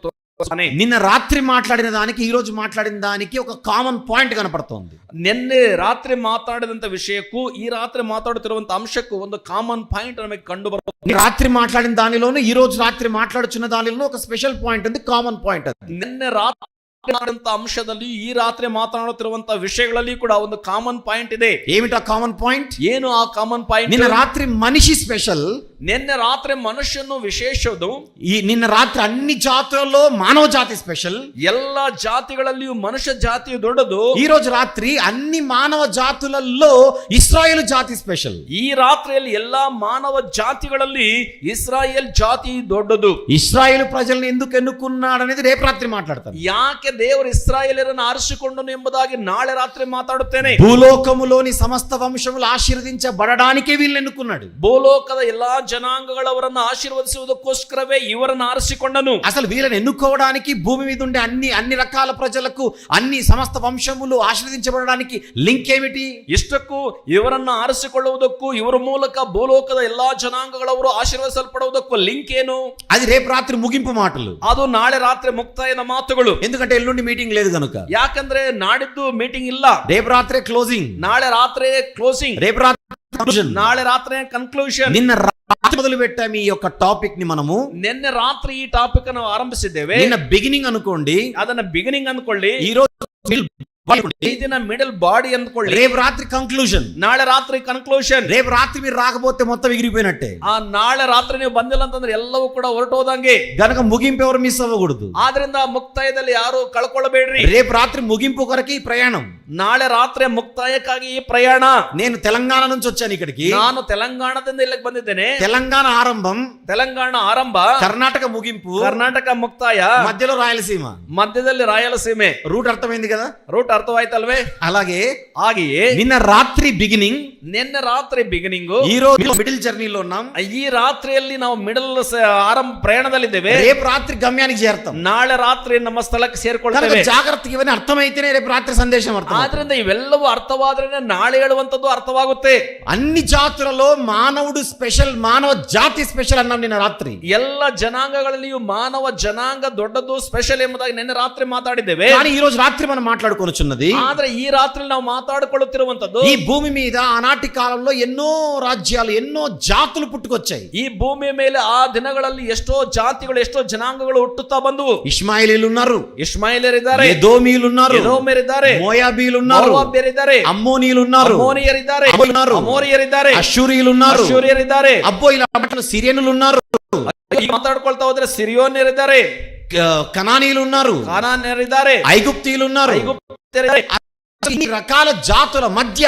Speaker 1: నిన్న రాత్రి మాట్లాడిన దానికి ఈ రోజు మాట్లాడిన దానికి ఒక కామన్ పాయింట్ కనపడుతోంది.
Speaker 2: నిన్ನೆ రాత్రి మాట్లాడినంత విషయಕ್ಕೂ ఈ రాత్రి మాట్లాడుతున్నంత అంశಕ್ಕೂ ಒಂದು కామన్ పాయింట్ నಮಗೆ కండు బరుతుంది.
Speaker 1: రాత్రి మాట్లాడిన దానిలోనే ఈ రోజు రాత్రి మాట్లాడుచున్న దానిలో ఒక స్పెషల్ పాయింట్ ఉంది, కామన్ పాయింట్.
Speaker 2: నిన్నే రాత్రి ಅಂಶದಲ್ಲಿ ಈ ರಾತ್ರಿ ಮಾತನಾಡುತ್ತಿರುವಂತಹ ವಿಷಯಗಳಲ್ಲಿ ಕೂಡ ಒಂದು ಕಾಮನ್ ಪಾಯಿಂಟ್ ಇದೆ.
Speaker 1: ఏమిటా కామన్ పాయింట్?
Speaker 2: ಏನು ಆ ಕಾಮನ್ ಪಾಯಿಂಟ್?
Speaker 1: నిన్న రాత్రి మనిషి స్పెషల్.
Speaker 2: నిನ್ನೆ ರಾತ್ರಿ ಮನುಷ್ಯನು ವಿಶೇಷದು.
Speaker 1: ఈ నిన్న రాత్రి అన్ని జాతులలో మానవ జాతి స్పెషల్.
Speaker 2: ಎಲ್ಲ ಜಾತಿಗಳಲ್ಲಿಯೂ ಮನುಷ್ಯ ಜಾತಿಯು ದೊಡ್ಡದು.
Speaker 1: ఈ రోజు రాత్రి అన్ని మానవ జాతులలో ఇశ్రాయేలు జాతి స్పెషల్.
Speaker 2: ಈ ರಾತ್ರಿಯಲ್ಲಿ ಎಲ್ಲಾ ಮಾನವ ಜಾತಿಗಳಲ್ಲಿ ಇಸ್ರಾಯೇಲ್ ಜಾತಿ ದೊಡ್ಡದು.
Speaker 1: ఇశ్రాయేలు ప్రజలను ఎందుకు ఎన్నుకున్నాడు అనేది రేపు రాత్రి మాట్లాడతాను.
Speaker 2: ಯಾಕೆ ದೇವರು ಇಸ್ರಾಯೇಲರನ್ನು ಆರಿಸಿಕೊಂಡನು ಎಂಬುದಾಗಿ ನಾಳೆ ರಾತ್ರಿ ಮಾತಾಡುತ್ತೇನೆ.
Speaker 1: భూలోకములోని సమస్త వంశములు ఆశీర్వదించబడడానికే వీళ్ళని ఎన్నుకున్నాడు.
Speaker 2: ಭೂಲೋಕದ ಎಲ್ಲಾ జనాంగಗಳವರನ್ನು ఆశీర్వదిಸುವುದಕ್ಕೋಸ್ಕರವೇ ಇವರನ್ನು ಆರಿಸಿಕೊಂಡನು.
Speaker 1: అసలు వీళ్ళని ఎన్నుకోవడానికి భూమి మీద ఉండే అన్ని రకాల ప్రజలకు అన్ని సమస్త వంశములు ఆశీర్వదించబడడానికి లింక్ ఏమిటి?
Speaker 2: ಇಷ್ಟಕ್ಕೂ ಇವರನ್ನು ಆರಿಸಿಕೊಳ್ಳುವುದಕ್ಕೂ ಇವರ ಮೂಲಕ ಭೂಲೋಕದ ಎಲ್ಲಾ ಜನಾಂಗಗಳವರು ಆಶೀರ್ವದಿಸಲ್ಪಡುವುದಕ್ಕೂ ಲಿಂಕ್ ಏನು?
Speaker 1: అది రేపు రాత్రి ముగింపు మాటలు.
Speaker 2: ಅದು ನಾಳೆ ರಾತ್ರಿ ಮುಕ್ತಾಯದ ಮಾತುಗಳು.
Speaker 1: ఎందుకంటే ఎల్లుండి మీటింగ్ లేదు కనుక.
Speaker 2: ಯಾಕಂದ್ರೆ ನಾಡಿದ್ದು ಮೀಟಿಂಗ್ ಇಲ್ಲ.
Speaker 1: రేపు రాత్రే క్లోజింగ్.
Speaker 2: ನಾಳೆ ರಾತ್ರಿ ಕ್ಲೋಸಿಂಗ್.
Speaker 1: రేపు రాత్రి కన్క్లూజన్.
Speaker 2: ನಾಳೆ ರಾತ್ರಿ ಕನ್ಕ್ಲೂಷನ್.
Speaker 1: నిన్న రాత్రి మొదలు పెట్టాము ఈ యొక్క టాపిక్ ని మనము.
Speaker 2: ನಿನ್ನೆ ರಾತ್ರಿ ಈ ಟಾಪಿಕ್ ಅನ್ನು ಆರಂಭಿಸಿದ್ದೇವೆ.
Speaker 1: నిన్న బిగినింగ్ అనుకోండి,
Speaker 2: ಅದನ್ನ ಬಿಗಿನಿಂಗ್ ಅಂದ್ಕೊಳ್ಳಿ.
Speaker 1: ఈ రోజు
Speaker 2: ಈ ದಿನ ಮಿಡಲ್ ಬಾಡಿ ಅಂದ್ಕೊಳ್ಳಿ.
Speaker 1: రేపు రాత్రి కంక్లూజన్.
Speaker 2: ನಾಳೆ ರಾತ್ರಿ ಕನ್ಕ್ಲೂಷನ್.
Speaker 1: రేపు రాత్రి మీరు రాకపోతే మొత్తం ఎగిరిపోయినట్టే.
Speaker 2: ಆ ನಾಳೆ ರಾತ್ರಿ ನೀವು ಬಂದಿಲ್ಲ ಅಂತಂದ್ರೆ ಎಲ್ಲವೂ ಕೂಡ ಹೊರಟೋದಂಗೆ.
Speaker 1: గనక ముగింపు ఎవరు మిస్ అవ్వకూడదు.
Speaker 2: ಆದ್ರಿಂದ ಮುಕ್ತಾಯದಲ್ಲಿ ಯಾರು ಕಳ್ಕೊಳ್ಳಬೇಡ್ರಿ.
Speaker 1: రేపు రాత్రి ముగింపు కొరకు ఈ ప్రయాణం.
Speaker 2: ನಾಳೆ ರಾತ್ರಿ ಮುಕ್ತಾಯಕ್ಕಾಗಿ ಈ ಪ್ರಯಾಣ.
Speaker 1: నేను తెలంగాణ నుంచి వచ్చాను ఇక్కడికి.
Speaker 2: ನಾನು తెలంగాಣದಿಂದ ಇಲ್ಲಿಗೆ ಬಂದಿದ್ದೇನೆ.
Speaker 1: తెలంగాణ ఆరంభం,
Speaker 2: ತೆಲಂಗಾಣ ಆರಂಭ,
Speaker 1: కర్ణాటక ముగింపు,
Speaker 2: ಕರ್ನಾಟಕ ಮುಕ್ತಾಯ,
Speaker 1: మధ్యలో రాయలసీమ.
Speaker 2: ಮಧ್ಯದಲ್ಲಿ ರಾಯಲಸೀಮೆ.
Speaker 1: రూట్ అర్థమైంది కదా?
Speaker 2: ರೂಟ್ ಅರ್ಥವಾಯ್ತಲ್ವೇ?
Speaker 1: అలాగే
Speaker 2: ಹಾಗೆಯೇ
Speaker 1: నిన్న రాత్రి బిగినింగ్,
Speaker 2: ನಿನ್ನೆ ರಾತ್ರಿ ಬಿಗಿನಿಂಗ್,
Speaker 1: ఈ రోజు మిడిల్ జర్నీలో ఉన్నాం.
Speaker 2: ಈ ರಾತ್ರಿಯಲ್ಲಿ ನಾವು ಮಿಡಲ್ ಆರಂಭ ಪ್ರಯಾಣದಲ್ಲಿದ್ದೇವೆ.
Speaker 1: రేపు రాత్రి గమ్యానికి చేరుతాం.
Speaker 2: ನಾಳೆ ರಾತ್ರಿ ನಮ್ಮ ಸ್ಥಳಕ್ಕೆ ಸೇರ್ಕೊಳ್ತೇವೆ.
Speaker 1: జాగ్రత్తగా ఇవన్నీ అర్థమైతేనే రేపు రాత్రి సందేశం అర్థం.
Speaker 2: ಆದ್ರಿಂದ ಇವೆಲ್ಲವೂ ಅರ್ಥವಾದ್ರೆ ನಾಳೆ ಹೇಳುವಂತದ್ದು ಅರ್ಥವಾಗುತ್ತೆ.
Speaker 1: అన్ని జాతులలో మానవుడు స్పెషల్, మానవ జాతి స్పెషల్ అన్నాం నిన్న రాత్రి.
Speaker 2: ಎಲ್ಲ ಜನಾಂಗಗಳಲ್ಲಿಯೂ ಮಾನವ ಜನಾಂಗ ದೊಡ್ಡದು, ಸ್ಪೆಷಲ್ ಎಂಬುದಾಗಿ ನಿನ್ನೆ ರಾತ್ರಿ ಮಾತಾಡಿದ್ದೇವೆ.
Speaker 1: కానీ ఈ రోజు రాత్రి మనం మాట్లాడుకొనుచున్నది,
Speaker 2: ಆದ್ರೆ ಈ ರಾತ್ರಿ ನಾವು ಮಾತಾಡಿಕೊಳ್ಳುತ್ತಿರುವಂತದ್ದು,
Speaker 1: ఈ భూమి మీద ఆనాటి కాలంలో ఎన్నో రాజ్యాలు, ఎన్నో జాతులు పుట్టుకొచ్చాయి.
Speaker 2: ఈ భూమి ಮೇಲೆ ಆ ದಿನಗಳಲ್ಲಿ ಎಷ್ಟೋ ಜಾತಿಗಳು, ಎಷ್ಟೋ ಜನಾಂಗಗಳು ಹುಟ್ಟುತ್ತಾ ಬಂದವು.
Speaker 1: ఇష్మాయిలీలు ఉన్నారు,
Speaker 2: ಇಷ್ಮಾಯಿಲರಿದ್ದಾರೆ,
Speaker 1: ఎదోమీలు ఉన్నారు,
Speaker 2: ಎದೋಮ್ಯರಿದ್ದಾರೆ,
Speaker 1: మోయాబీలు ఉన్నారు,
Speaker 2: ಮೋವಾಬ್ಯರಿದ್ದಾರೆ,
Speaker 1: అమ్మోనీలు ఉన్నారు,
Speaker 2: ಅಮ್ಮೋನಿಯರಿದ್ದಾರೆ, ಅಮೋರಿಯರಿದ್ದಾರೆ,
Speaker 1: అష్షూరీలు ఉన్నారు,
Speaker 2: ಅಶ್ಶೂರಿಯರಿದ್ದಾರೆ.
Speaker 1: అబ్బో ఇలా మాటలు సిరియనులు ఉన్నారు,
Speaker 2: ಮಾತಾಡ್ಕೊಳ್ತಾ ಹೋದ್ರೆ ಸಿರಿಯೋನ್ಯರಿದ್ದಾರೆ,
Speaker 1: కనానీయులు ఉన్నారు,
Speaker 2: ಕಾನಾನ್ಯರಿದ್ದಾರೆ,
Speaker 1: ఐగుప్తీయులు ఉన్నారు.
Speaker 2: ಐಗುಪ್ತ್ಯರಿದ್ದಾರೆ.
Speaker 1: ఇన్ని రకాల జాతుల మధ్య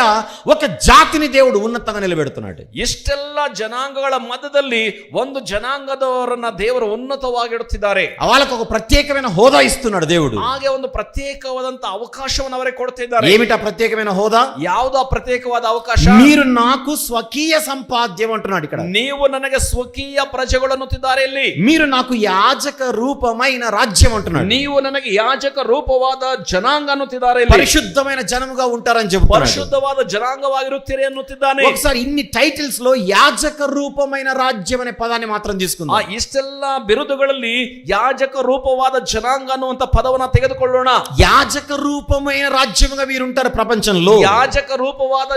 Speaker 1: ఒక జాతిని దేవుడు ఉన్నతంగా నిలబెడుతున్నాడు.
Speaker 2: ಇಷ್ಟೆಲ್ಲ ಜನಾಂಗಗಳ ಮಧ್ಯದಲ್ಲಿ ಒಂದು ಜನಾಂಗದವರನ್ನ ದೇವರು ಉನ್ನತವಾಗಿಡುತ್ತಿದ್ದಾರೆ.
Speaker 1: వాళ్ళకు ఒక ప్రత్యేకమైన హోదా ఇస్తున్నాడు దేవుడు.
Speaker 2: ಹಾಗೆ ಒಂದು ಪ್ರತ್ಯೇಕವಾದಂತ ಅವಕಾಶವನ್ನು ಅವರಿಗೆ ಕೊಡ್ತಿದ್ದಾರೆ.
Speaker 1: ఏమిటా ప్రత్యేకమైన హోదా?
Speaker 2: ಯಾವುದು ಆ ಪ್ರತ್ಯೇಕವಾದ ಅವಕಾಶ?
Speaker 1: మీరు నాకు స్వకీయ సంపాద్యం అంటున్నాడు ఇక్కడ.
Speaker 2: ನೀವು ನನಗೆ ಸ್ವಕೀಯ ಪ್ರಜೆಗಳು ಅನ್ನುತ್ತಿದ್ದಾರೆ ಇಲ್ಲಿ.
Speaker 1: మీరు నాకు యాజక రూపమైన రాజ్యం అంటున్నాడు.
Speaker 2: ನೀವು ನನಗೆ ಯಾಜಕ ರೂಪವಾದ ಜನಾಂಗ ಅನ್ನುತ್ತಿದ್ದಾರೆ ಇಲ್ಲಿ.
Speaker 1: పరిశుద్ధమైన జనముగా ఉంటారని చెప్తున్నాడు.
Speaker 2: ಪರಿಶುದ್ಧವಾದ ಜನಾಂಗವಾಗಿರುತ್ತೀರಿ ಅನ್ನುತ್ತಿದ್ದಾನೆ.
Speaker 1: ఒకసారి ఇన్ని టైటిల్స్ లో యాజక రూపమైన రాజ్యం అనే పదాన్ని మాత్రం తీసుకుందాం.
Speaker 2: ಇಷ್ಟೆಲ್ಲ ಬಿರುದುಗಳಲ್ಲಿ ಯಾಜಕ ರೂಪವಾದ ಜನಾಂಗ ಅನ್ನುವಂತ ಪದವನ್ನ ತೆಗೆದುಕೊಳ್ಳೋಣ.
Speaker 1: యాజక రూపమైన రాజ్యముగా మీరు ఉంటారు ప్రపంచంలో.
Speaker 2: ಯಾಜಕ ರೂಪವಾದ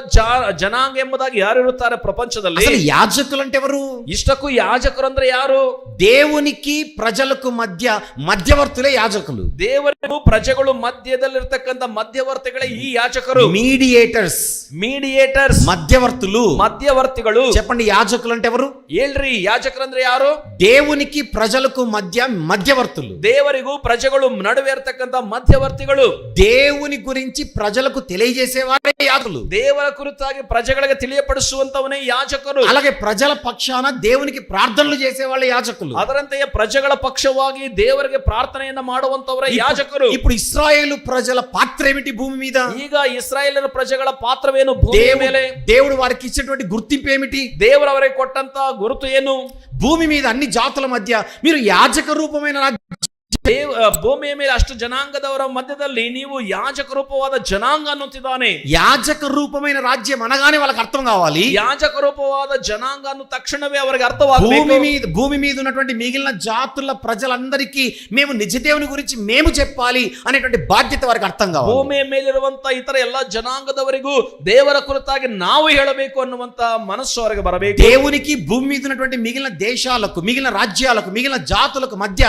Speaker 2: ಜನಾಂಗ ಎಂಬುದಾಗಿ ಯಾರು ಇರುತ್ತಾರೆ ಪ್ರಪಂಚದಲ್ಲಿ?
Speaker 1: అసలు యాజకులు అంటే ఎవరు?
Speaker 2: ಇಷ್ಟಕ್ಕೂ ಯಾಜಕರು ಅಂದ್ರೆ ಯಾರು?
Speaker 1: దేవునికి ప్రజలకు మధ్య మధ్యవర్తులే యాజకులు.
Speaker 2: ದೇವರಿಗೂ ಪ್ರಜೆಗಳು ಮಧ್ಯದಲ್ಲಿರ್ತಕ್ಕಂಥ ಮಧ್ಯವರ್ತಿಗಳೇ ಈ ಯಾಜಕರು. ಮೀಡಿಯೇಟರ್ಸ್
Speaker 1: మధ్యవర్తులు,
Speaker 2: ಮಧ್ಯವರ್ತಿಗಳು.
Speaker 1: చెప్పండి యాజకులు అంటే ఎవరు?
Speaker 2: ಹೇಳ್ರಿ, ಯಾಜಕರು ಅಂದ್ರೆ ಯಾರು?
Speaker 1: దేవునికి ప్రజలకు మధ్య మధ్యవర్తులు.
Speaker 2: ದೇವರಿಗೂ ಪ್ರಜೆಗಳು ನಡುವೆ ಇರತಕ್ಕಂತ ಮಧ್ಯವರ್ತಿಗಳು.
Speaker 1: దేవుని గురించి ప్రజలకు తెలియజేసేవారే యాజకులు.
Speaker 2: ದೇವರ ಕುರಿತಾಗಿ ಪ್ರಜೆಗಳಿಗೆ ತಿಳಿಯಪಡಿಸುವಂತವನೇ ಯಾಜಕರು.
Speaker 1: అలాగే ప్రజల పక్షాన దేవునికి ప్రార్థనలు చేసేవాళ్ళే యాజకులు.
Speaker 2: ಅದರಂತೆಯೇ ಪ್ರಜೆಗಳ ಪಕ್ಷವಾಗಿ ದೇವರಿಗೆ ಪ್ರಾರ್ಥನೆಯನ್ನ ಮಾಡುವಂತವರೇ ಯಾಜಕರು.
Speaker 1: ఇప్పుడు ఇశ్రాయేలు ప్రజల పాత్ర ఏమిటి భూమి మీద?
Speaker 2: ಈಗ ಇಸ್ರಾಯೇಲರ ಪ್ರಜೆಗಳ ಪಾತ್ರವೇನು ಭೂಮಿ ಮೇಲೆ?
Speaker 1: దేవుడు వారికి ఇచ్చినటువంటి గుర్తింపు ఏమిటి?
Speaker 2: ದೇವರು ಅವರಿಗೆ ಕೊಟ್ಟಂತ ಗುರುತು ಏನು?
Speaker 1: భూమి మీద అన్ని జాతుల మధ్య మీరు యాజక రూపమైన
Speaker 2: ಭೂಮಿಯ ಮೇಲೆ ಅಷ್ಟು ಜನಾಂಗದವರ ಮಧ್ಯದಲ್ಲಿ ನೀವು ಯಾಜಕ ರೂಪವಾದ ಜನಾಂಗ ಅನ್ನುತ್ತಿದ್ದಾನೆ.
Speaker 1: యాజక రూపమైన రాజ్యం అనగానే వాళ్ళకి అర్థం కావాలి.
Speaker 2: ಯಾಜಕ ರೂಪವಾದ ಜನಾಂಗ ಅನ್ನು ತಕ್ಷಣವೇ ಅವರಿಗೆ ಅರ್ಥವಾಗಬೇಕು.
Speaker 1: భూమి మీద ఉన్నటువంటి మిగిలిన జాతుల ప్రజలందరికీ మేము నిజ దేవుని గురించి మేము చెప్పాలి అనేటువంటి బాధ్యత వారికి అర్థం కావాలి.
Speaker 2: ಭೂಮಿಯ ಮೇಲಿರುವಂತ ಇತರ ಎಲ್ಲಾ ಜನಾಂಗದವರಿಗೂ ದೇವರ ಕುರಿತಾಗಿ ನಾವು ಹೇಳಬೇಕು ಅನ್ನುವಂತ ಮನಸ್ಸು ಅವರಿಗೆ ಬರಬೇಕು.
Speaker 1: దేవునికి భూమి మీద ఉన్నటువంటి మిగిలిన దేశాలకు, మిగిలిన రాజ్యాలకు, మిగిలిన జాతులకు మధ్య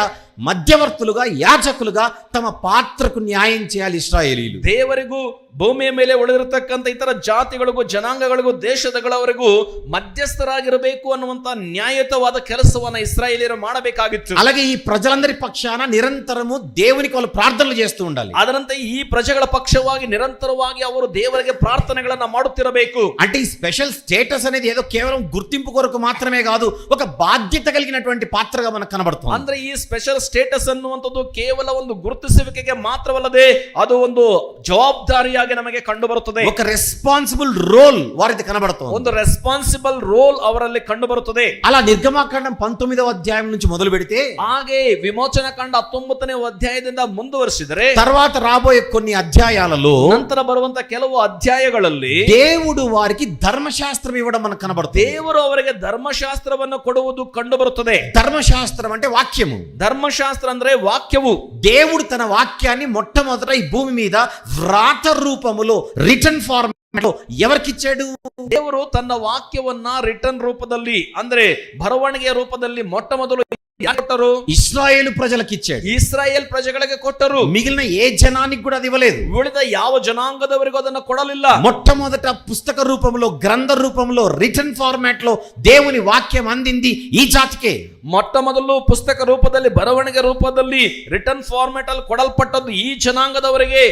Speaker 1: మధ్యవర్తులు బోధకులుగా, యాజకులుగా తమ పాత్రకు న్యాయం చేయాలి ఇశ్రాయేలీలు.
Speaker 2: ದೇವರಿಗೂ ಭೂಮಿಯ ಮೇಲೆ ಉಳಿದಿರತಕ್ಕಂಥ ಇತರ ಜಾತಿಗಳಿಗೂ ಜನಾಂಗಗಳಿಗೂ ದೇಶದಗಳವರೆಗೂ ಮಧ್ಯಸ್ಥರಾಗಿರಬೇಕು ಅನ್ನುವಂತ ನ್ಯಾಯಯುತವಾದ ಕೆಲಸವನ್ನ ಇಸ್ರಾಯೇಲಿಯರು ಮಾಡಬೇಕಾಗಿತ್ತು.
Speaker 1: అలాగే ఈ ప్రజలందరి పక్షాన నిరంతరము దేవునికి వాళ్ళు ప్రార్థనలు చేస్తూ ఉండాలి.
Speaker 2: ಅದರಂತೆ ఈ ప్రజಗಳ పక్షವಾಗಿ నిరంతరವಾಗಿ ಅವರು ದೇವರಿಗೆ ಪ್ರಾರ್ಥನೆಗಳನ್ನ ಮಾಡುತ್ತಿರಬೇಕು.
Speaker 1: అంటే ఈ స్పెషల్ స్టేటస్ అనేది ఏదో కేవలం గుర్తింపు కొరకు మాత్రమే కాదు, ఒక బాధ్యత కలిగినటువంటి పాత్రగా మనకు కనబడుతుంది.
Speaker 2: ಅಂದ್ರೆ ಈ ಸ್ಪೆಷಲ್ ಸ್ಟೇಟಸ್ ಅನ್ನುವಂಥದ್ದು ಕೇವಲ ಒಂದು ಗುರುತಿಸುವಿಕೆಗೆ ಮಾತ್ರವಲ್ಲದೆ ಅದು ಒಂದು ಜವಾಬ್ದಾರಿಯಾಗಿ ನಮಗೆ ಕಂಡು ಬರುತ್ತದೆ.
Speaker 1: ఒక రెస్పాన్సిబుల్ రోల్ వారిది కనబడుతుంది.
Speaker 2: ಒಂದು ರೆಸ್ಪಾನ್ಸಿಬಲ್ ರೋಲ್ ಅವರಲ್ಲಿ ಕಂಡು ಬರುತ್ತದೆ.
Speaker 1: అలా నిర్గమాకాండం 19వ అధ్యాయం నుంచి మొదలు పెడితే
Speaker 2: ಹಾಗೆ ವಿಮೋಚನಾ ಕಾಂಡ 19ನೇ ಅಧ್ಯಾಯದಿಂದ ಮುಂದುವರಿಸಿದರೆ
Speaker 1: తర్వాత రాబోయే కొన్ని అధ్యాయాలలో
Speaker 2: ನಂತರ ಬರುವಂತ ಕೆಲವು ಅಧ್ಯಾಯಗಳಲ್ಲಿ
Speaker 1: దేవుడు వారికి ధర్మశాస్త్రం ఇవ్వడం మనకు కనబడుతుంది.
Speaker 2: ದೇವರು ಅವರಿಗೆ ಧರ್ಮಶಾಸ್ತ್ರವನ್ನು ಕೊಡುವುದು ಕಂಡು ಬರುತ್ತದೆ.
Speaker 1: ధర్మశాస్త్రం అంటే వాక్యము.
Speaker 2: ಧರ್ಮಶಾಸ್ತ್ರ ಅಂದ್ರೆ ವಾಕ್ಯವು.
Speaker 1: దేవుడు తన వాక్యాన్ని మొట్టమొదట ఈ భూమి మీద వ్రాత రూపములో, రిటర్న్ ఫార్మ్ లో ఎవరికి ఇచ్చాడు?
Speaker 2: ದೇವರು ತನ್ನ ವಾಕ್ಯವನ್ನ ರಿಟರ್ನ್ ರೂಪದಲ್ಲಿ ಅಂದ್ರೆ ಬರವಣಿಗೆಯ ರೂಪದಲ್ಲಿ ಮೊಟ್ಟ ಮೊದಲು ಕೊಟ್ಟರು
Speaker 1: ఇశ్రాయేలు ప్రజలకు ఇచ్చాడు.
Speaker 2: ಇಸ್ರಾಯೇಲ್ ಪ್ರಜೆಗಳಿಗೆ ಕೊಟ್ಟರು.
Speaker 1: మిగిలిన ఏ జనానికి కూడా అది ఇవ్వలేదు.
Speaker 2: ಉಳಿದ ಯಾವ ಜನಾಂಗದವರಿಗೂ ಅದನ್ನು ಕೊಡಲಿಲ್ಲ.
Speaker 1: మొట్టమొదట పుస్తక రూపంలో, గ్రంథ రూపంలో, రిటర్న్ ఫార్మాట్ లో దేవుని వాక్యం అందింది ఈ జాతికే.
Speaker 2: ಮೊಟ್ಟ ಮೊದಲು ಪುಸ್ತಕ ರೂಪದಲ್ಲಿ, ಬರವಣಿಗೆ ರೂಪದಲ್ಲಿ, ರಿಟರ್ನ್ ಫಾರ್ಮೆಟ್ ಅಲ್ಲಿ ಕೊಡಲ್ಪಟ್ಟದ್ದು ಈ ಜನಾಂಗದವರಿಗೆ.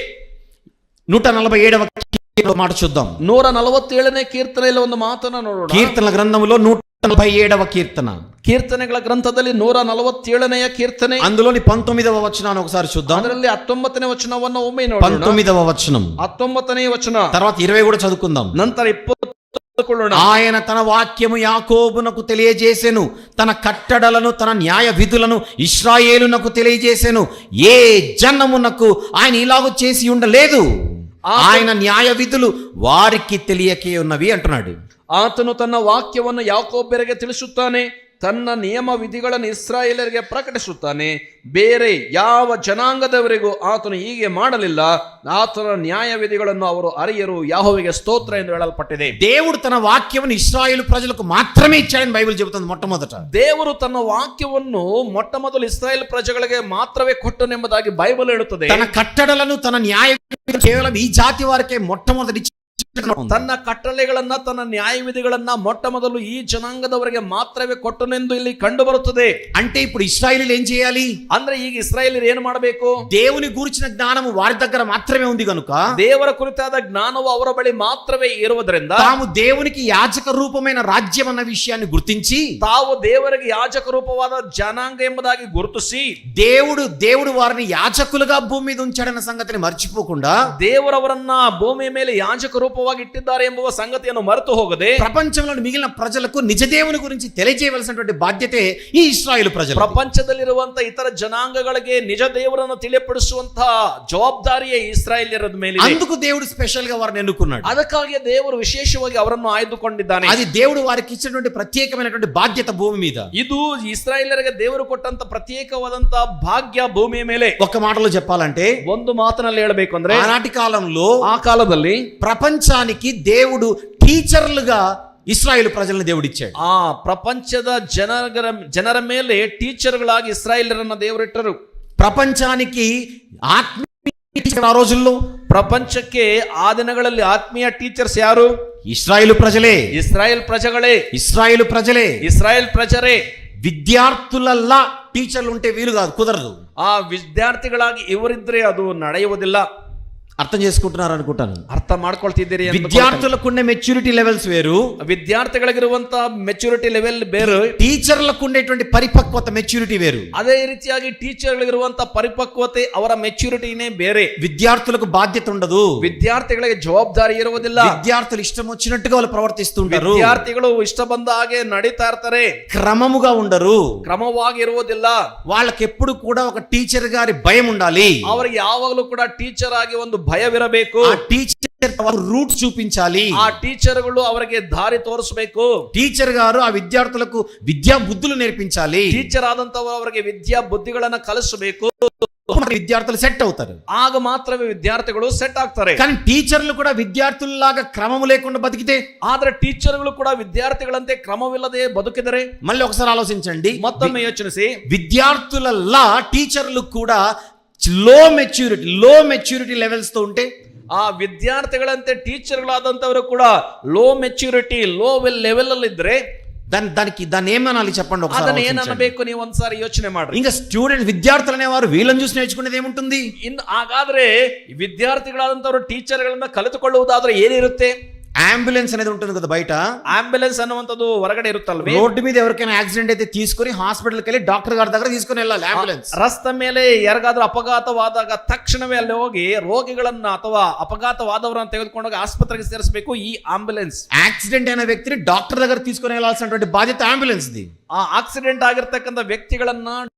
Speaker 1: 147వ మాట చూద్దాం.
Speaker 2: 147ನೇ ಕೀರ್ತನೆಯಲ್ಲಿ ಒಂದು ಮಾತನ್ನ ನೋಡೋಣ.
Speaker 1: కీర్తనల గ్రంథంలో 147వ కీర్తన,
Speaker 2: ಕೀರ್ತನೆಗಳ ಗ್ರಂಥದಲ್ಲಿ 147ನೆಯ ಕೀರ್ತನೆ,
Speaker 1: అందులోని 19వ వచనాన్ని ఒకసారి చూద్దాం.
Speaker 2: ಅದರಲ್ಲಿ 19ನೇ ವಚನವನ್ನು ಒಮ್ಮೆ ನೋಡೋಣ.
Speaker 1: 19వ వచనం
Speaker 2: 19ನೇ ವಚನ,
Speaker 1: తర్వాత 20 కూడా చదువుకుందాం.
Speaker 2: ನಂತರ 20
Speaker 1: ఆయన తన వాక్యము యాకోబునకు తెలియజేసెను, తన కట్టడలను, తన న్యాయ విధులను ఇశ్రాయేలునకు తెలియజేసెను. ఏ జనమునకు ఆయన ఇలాగూ చేసి ఉండలేదు, ఆయన న్యాయ విధులు వారికి తెలియకే ఉన్నవి అంటున్నాడు.
Speaker 2: ಆತನು ತನ್ನ ವಾಕ್ಯವನ್ನು ಯಾಕೋಬ್ಯರಿಗೆ ತಿಳಿಸುತ್ತಾನೆ, ತನ್ನ ನಿಯಮ ವಿಧಿಗಳನ್ನು ಇಸ್ರಾಯೇಲರಿಗೆ ಪ್ರಕಟಿಸುತ್ತಾನೆ. ಬೇರೆ ಯಾವ ಜನಾಂಗದವರಿಗೂ ಆತನು ಹೀಗೆ ಮಾಡಲಿಲ್ಲ. ಆತನ ನ್ಯಾಯ ವಿಧಿಗಳನ್ನು ಅವರು ಅರಿಯರು. ಯೆಹೋವನಿಗೆ ಸ್ತೋತ್ರ ಎಂದು ಹೇಳಲ್ಪಟ್ಟಿದೆ.
Speaker 1: దేవుడు తన వాక్యమును ఇశ్రాయేలు ప్రజలకు మాత్రమే ఇచ్చాడని బైబిల్ చెబుతుంది. మొట్టమొదట
Speaker 2: ದೇವರು ತನ್ನ ವಾಕ್ಯವನ್ನು ಮೊಟ್ಟ ಮೊದಲು ಇಸ್ರಾಯೇಲ್ ಪ್ರಜೆಗಳಿಗೆ ಮಾತ್ರವೇ ಕೊಟ್ಟನೆಂಬುದಾಗಿ ಬೈಬಲ್ ಹೇಳುತ್ತದೆ.
Speaker 1: తన కట్టడలను, తన న్యాయ కేవలం ఈ జాతి వారికే మొట్టమొదటి
Speaker 2: ತನ್ನ ಕಟ್ಟಳೆಗಳನ್ನ, ತನ್ನ ನ್ಯಾಯ ವಿಧಿಗಳನ್ನ ಮೊಟ್ಟ ಮೊದಲು ಈ ಜನಾಂಗದವರಿಗೆ ಮಾತ್ರವೇ ಕೊಟ್ಟನೆಂದು ಇಲ್ಲಿ ಕಂಡು ಬರುತ್ತದೆ.
Speaker 1: అంటే ఇప్పుడు ఇశ్రాయేలీలు ఏం చేయాలి?
Speaker 2: ಅಂದ್ರೆ ಈಗ ಇಸ್ರಾಯೇಲರು ಏನು ಮಾಡಬೇಕು?
Speaker 1: దేవుని గూర్చిన జ్ఞానము వారి దగ్గర మాత్రమే ఉంది కనుక,
Speaker 2: ದೇವರ ಕುರಿತಾದ ಜ್ಞಾನವು ಅವರ ಬಳಿ ಮಾತ್ರವೇ ಇರುವುದರಿಂದ
Speaker 1: తాము దేవునికి యాజక రూపమైన రాజ్యం అన్న విషయాన్ని గుర్తించి,
Speaker 2: ತಾವು ದೇವರಿಗೆ ಯಾಜಕ ರೂಪವಾದ ಜನಾಂಗ ಎಂಬುದಾಗಿ ಗುರುತಿಸಿ,
Speaker 1: దేవుడు వారిని యాజకులుగా భూమి మీద ఉంచాడన్న సంగతిని మర్చిపోకుండా,
Speaker 2: ದೇವರವರನ್ನ ಭೂಮಿಯ ಮೇಲೆ ಯಾಜಕ ರೂಪವಾಗಿ ಇಟ್ಟಿದ್ದಾರೆ ಎಂಬುವ ಸಂಗತಿಯನ್ನು ಮರೆತು ಹೋಗದೆ,
Speaker 1: ప్రపంచంలోని మిగిలిన ప్రజలకు నిజ దేవుని గురించి తెలియజేయవలసినటువంటి బాధ్యతే ఈ ఇశ్రాయేలు ప్రజలు.
Speaker 2: ಪ್ರಪಂಚದಲ್ಲಿರುವಂತ ಇತರ ಜನಾಂಗಗಳಿಗೆ ನಿಜ ದೇವರನ್ನು ತಿಳಿಯಪಡಿಸುವಂತಹ ಜವಾಬ್ದಾರಿಯೇ ಇಸ್ರಾಯೇಲ್ಯರ ಮೇಲೆ.
Speaker 1: అందుకు దేవుడు స్పెషల్ గా వారిని ఎన్నుకున్నాడు.
Speaker 2: ಅದಕ್ಕಾಗಿ ದೇವರು ವಿಶೇಷವಾಗಿ ಅವರನ್ನು ಆಯ್ದುಕೊಂಡಿದ್ದಾನೆ.
Speaker 1: అది దేవుడు వారికి ఇచ్చినటువంటి ప్రత్యేకమైనటువంటి బాధ్యత భూమి మీద.
Speaker 2: ಇದು ಇಸ್ರಾಯೇಲರಿಗೆ ದೇವರು ಕೊಟ್ಟಂತ ಪ್ರತ್ಯೇಕವಾದಂತ ಭಾಗ್ಯ ಭೂಮಿಯ ಮೇಲೆ.
Speaker 1: ఒక్క మాటలో చెప్పాలంటే,
Speaker 2: ಒಂದು ಮಾತಿನಲ್ಲಿ ಹೇಳಬೇಕು ಅಂದ್ರೆ,
Speaker 1: ఆనాటి కాలంలో
Speaker 2: ಆ ಕಾಲದಲ್ಲಿ
Speaker 1: ప్రపంచానికి దేవుడు టీచర్లుగా ఇశ్రాయేలు ప్రజలను దేవుడిచ్చాడు.
Speaker 2: ಆ ಪ್ರಪಂಚದ ಜನರ ಮೇಲೆ ಟೀಚರ್ಗಳಾಗಿ ಇಸ್ರಾಯೇಲರನ್ನ ದೇವರಿಟ್ಟರು.
Speaker 1: ప్రపంచానికి ఆత్మీయ ఆ రోజుల్లో
Speaker 2: ಪ್ರಪಂಚಕ್ಕೆ ಆ ದಿನಗಳಲ್ಲಿ ಆತ್ಮೀಯ ಟೀಚರ್ಸ್ ಯಾರು?
Speaker 1: ఇశ్రాయేలు ప్రజలే.
Speaker 2: ಇಸ್ರಾಯೇಲ್ ಪ್ರಜೆಗಳೇ.
Speaker 1: ఇశ్రాయేలు ప్రజలే.
Speaker 2: ಇಸ್ರಾಯೇಲ್ ಪ್ರಜರೇ.
Speaker 1: విద్యార్థులల్లా టీచర్లు ఉంటే వీలు కాదు, కుదరదు.
Speaker 2: ಆ ವಿದ್ಯಾರ್ಥಿಗಳಾಗಿ ಇವರಿದ್ರೆ ಅದು ನಡೆಯುವುದಿಲ್ಲ.
Speaker 1: అర్థం చేసుకుంటున్నారు అనుకుంటాను.
Speaker 2: ಅರ್ಥ ಮಾಡ್ಕೊಳ್ತಿದ್ದೀರಿ?
Speaker 1: విద్యార్థులకుండే మెచ్యూరిటీ లెవెల్స్ వేరు,
Speaker 2: ವಿದ್ಯಾರ್ಥಿಗಳಿಗಿರುವಂತ ಮೆಚುರಿಟಿ ಲೆವೆಲ್ ಬೇರೆ,
Speaker 1: టీచర్లకు ఉండేటువంటి పరిపక్వత మెచ్యూరిటీ వేరు.
Speaker 2: ಅದೇ ರೀತಿಯಾಗಿ ಟೀಚರ್ಗಳಿಗಿರುವಂತ ಪರಿಪಕ್ವತೆ, ಅವರ ಮೆಚುರಿಟಿನೇ ಬೇರೆ.
Speaker 1: విద్యార్థులకు బాధ్యత ఉండదు,
Speaker 2: ವಿದ್ಯಾರ್ಥಿಗಳಿಗೆ ಜವಾಬ್ದಾರಿ ಇರುವುದಿಲ್ಲ.
Speaker 1: విద్యార్థులు ఇష్టం వచ్చినట్టుగా వాళ్ళు ప్రవర్తిస్తుంటారు.
Speaker 2: ವಿದ್ಯಾರ್ಥಿಗಳು ಇಷ್ಟ ಬಂದ ಹಾಗೆ ನಡೀತಾ ಇರ್ತಾರೆ,
Speaker 1: క్రమముగా ఉండరు,
Speaker 2: ಕ್ರಮವಾಗಿ ಇರುವುದಿಲ್ಲ.
Speaker 1: వాళ్ళకి ఎప్పుడు కూడా ఒక టీచర్ గారి భయం ఉండాలి.
Speaker 2: ಅವರಿಗೆ ಯಾವಾಗಲೂ ಕೂಡ ಟೀಚರ್ ಆಗಿ ಒಂದು ಭಯವಿರಬೇಕು.
Speaker 1: ఆ టీచర్ రూట్ చూపించాలి.
Speaker 2: ಆ ಟೀಚರ್ಗಳು ಅವರಿಗೆ ದಾರಿ ತೋರಿಸಬೇಕು.
Speaker 1: టీచర్ గారు ఆ విద్యార్థులకు విద్యా బుద్ధులు నేర్పించాలి.
Speaker 2: ಟೀಚರ್ ಆದಂತವರು ಅವರಿಗೆ ವಿದ್ಯಾ ಬುದ್ಧಿಗಳನ್ನ ಕಲಿಸಬೇಕು.
Speaker 1: విద్యార్థులు సెట్ అవుతారు.
Speaker 2: ಆಗ ಮಾತ್ರವೇ ವಿದ್ಯಾರ್ಥಿಗಳು ಸೆಟ್ ಆಗ್ತಾರೆ.
Speaker 1: కానీ టీచర్లు కూడా విద్యార్థుల్లాగా క్రమం లేకుండా బతికితే,
Speaker 2: ಆದ್ರೆ ಟೀಚರ್ಗಳು ಕೂಡ ವಿದ್ಯಾರ್ಥಿಗಳಂತೆ ಕ್ರಮವಿಲ್ಲದೆ ಬದುಕಿದರೆ,
Speaker 1: మళ్ళీ ఒకసారి ఆలోచించండి,
Speaker 2: ಮತ್ತೊಮ್ಮೆ ಯೋಚಿಸಿ,
Speaker 1: విద్యార్థులలా టీచర్లు కూడా లో మెచ్యూరిటీ లెవెల్స్ తో ఉంటే,
Speaker 2: ಆ ವಿದ್ಯಾರ್ಥಿಗಳಂತೆ ಟೀಚರ್ಗಳಾದಂತವರು ಕೂಡ ಲೋ ಮೆಚ್ಯೂರಿಟಿ ಲೋ ಲೆವೆಲ್ ಅಲ್ಲಿ ಇದ್ರೆ
Speaker 1: దాన్ని ఏమనాలి చెప్పండి ఒకసారి.
Speaker 2: ಅದನ್ನ ಏನನ್ನಬೇಕು ನೀವು ಒಂದ್ಸಾರಿ ಯೋಚನೆ ಮಾಡ್ರಿ.
Speaker 1: ఇంకా విద్యార్థులు అనేవారు వీళ్ళని చూసి నేర్చుకునేది ఏముంటుంది?
Speaker 2: ಇನ್ನು ಹಾಗಾದ್ರೆ ವಿದ್ಯಾರ್ಥಿಗಳಾದಂತವರು ಟೀಚರ್ಗಳನ್ನ ಕಲಿತುಕೊಳ್ಳುವುದಾದ್ರೆ ಏನಿರುತ್ತೆ?
Speaker 1: అంబులెన్స్ అనేది ఉంటుంది కదా బయట.
Speaker 2: అంబులెన్స్ ಅನ್ನುವಂಥದ್ದು ಹೊರಗಡೆ ಇರುತ್ತಲ್ವೇ?
Speaker 1: రోడ్డు మీద ఎవరికైనా యాక్సిడెంట్ అయితే తీసుకొని హాస్పిటల్కి వెళ్ళి డాక్టర్ గారి దగ్గర తీసుకొని వెళ్ళాలి అంబులెన్స్.
Speaker 2: ರಸ್ತೆ ಮೇಲೆ ಯಾರಿಗಾದ್ರೂ ಅಪಘಾತವಾದಾಗ ತಕ್ಷಣವೇ ಅಲ್ಲಿ ಹೋಗಿ ರೋಗಿಗಳನ್ನ ಅಥವಾ ಅಪಘಾತವಾದವರನ್ನು ತೆಗೆದುಕೊಂಡೋಗಿ ಆಸ್ಪತ್ರೆಗೆ ಸೇರಿಸಬೇಕು ಈ ಆಂಬುಲೆನ್ಸ್.
Speaker 1: యాక్సిడెంట్ అయిన వ్యక్తిని డాక్టర్ దగ్గర తీసుకొని వెళ్ళాల్సినటువంటి బాధ్యత అంబులెన్స్ ది.
Speaker 2: ಆ ಆಕ್ಸಿಡೆಂಟ್ ಆಗಿರ್ತಕ್ಕಂಥ ವ್ಯಕ್ತಿಗಳನ್ನ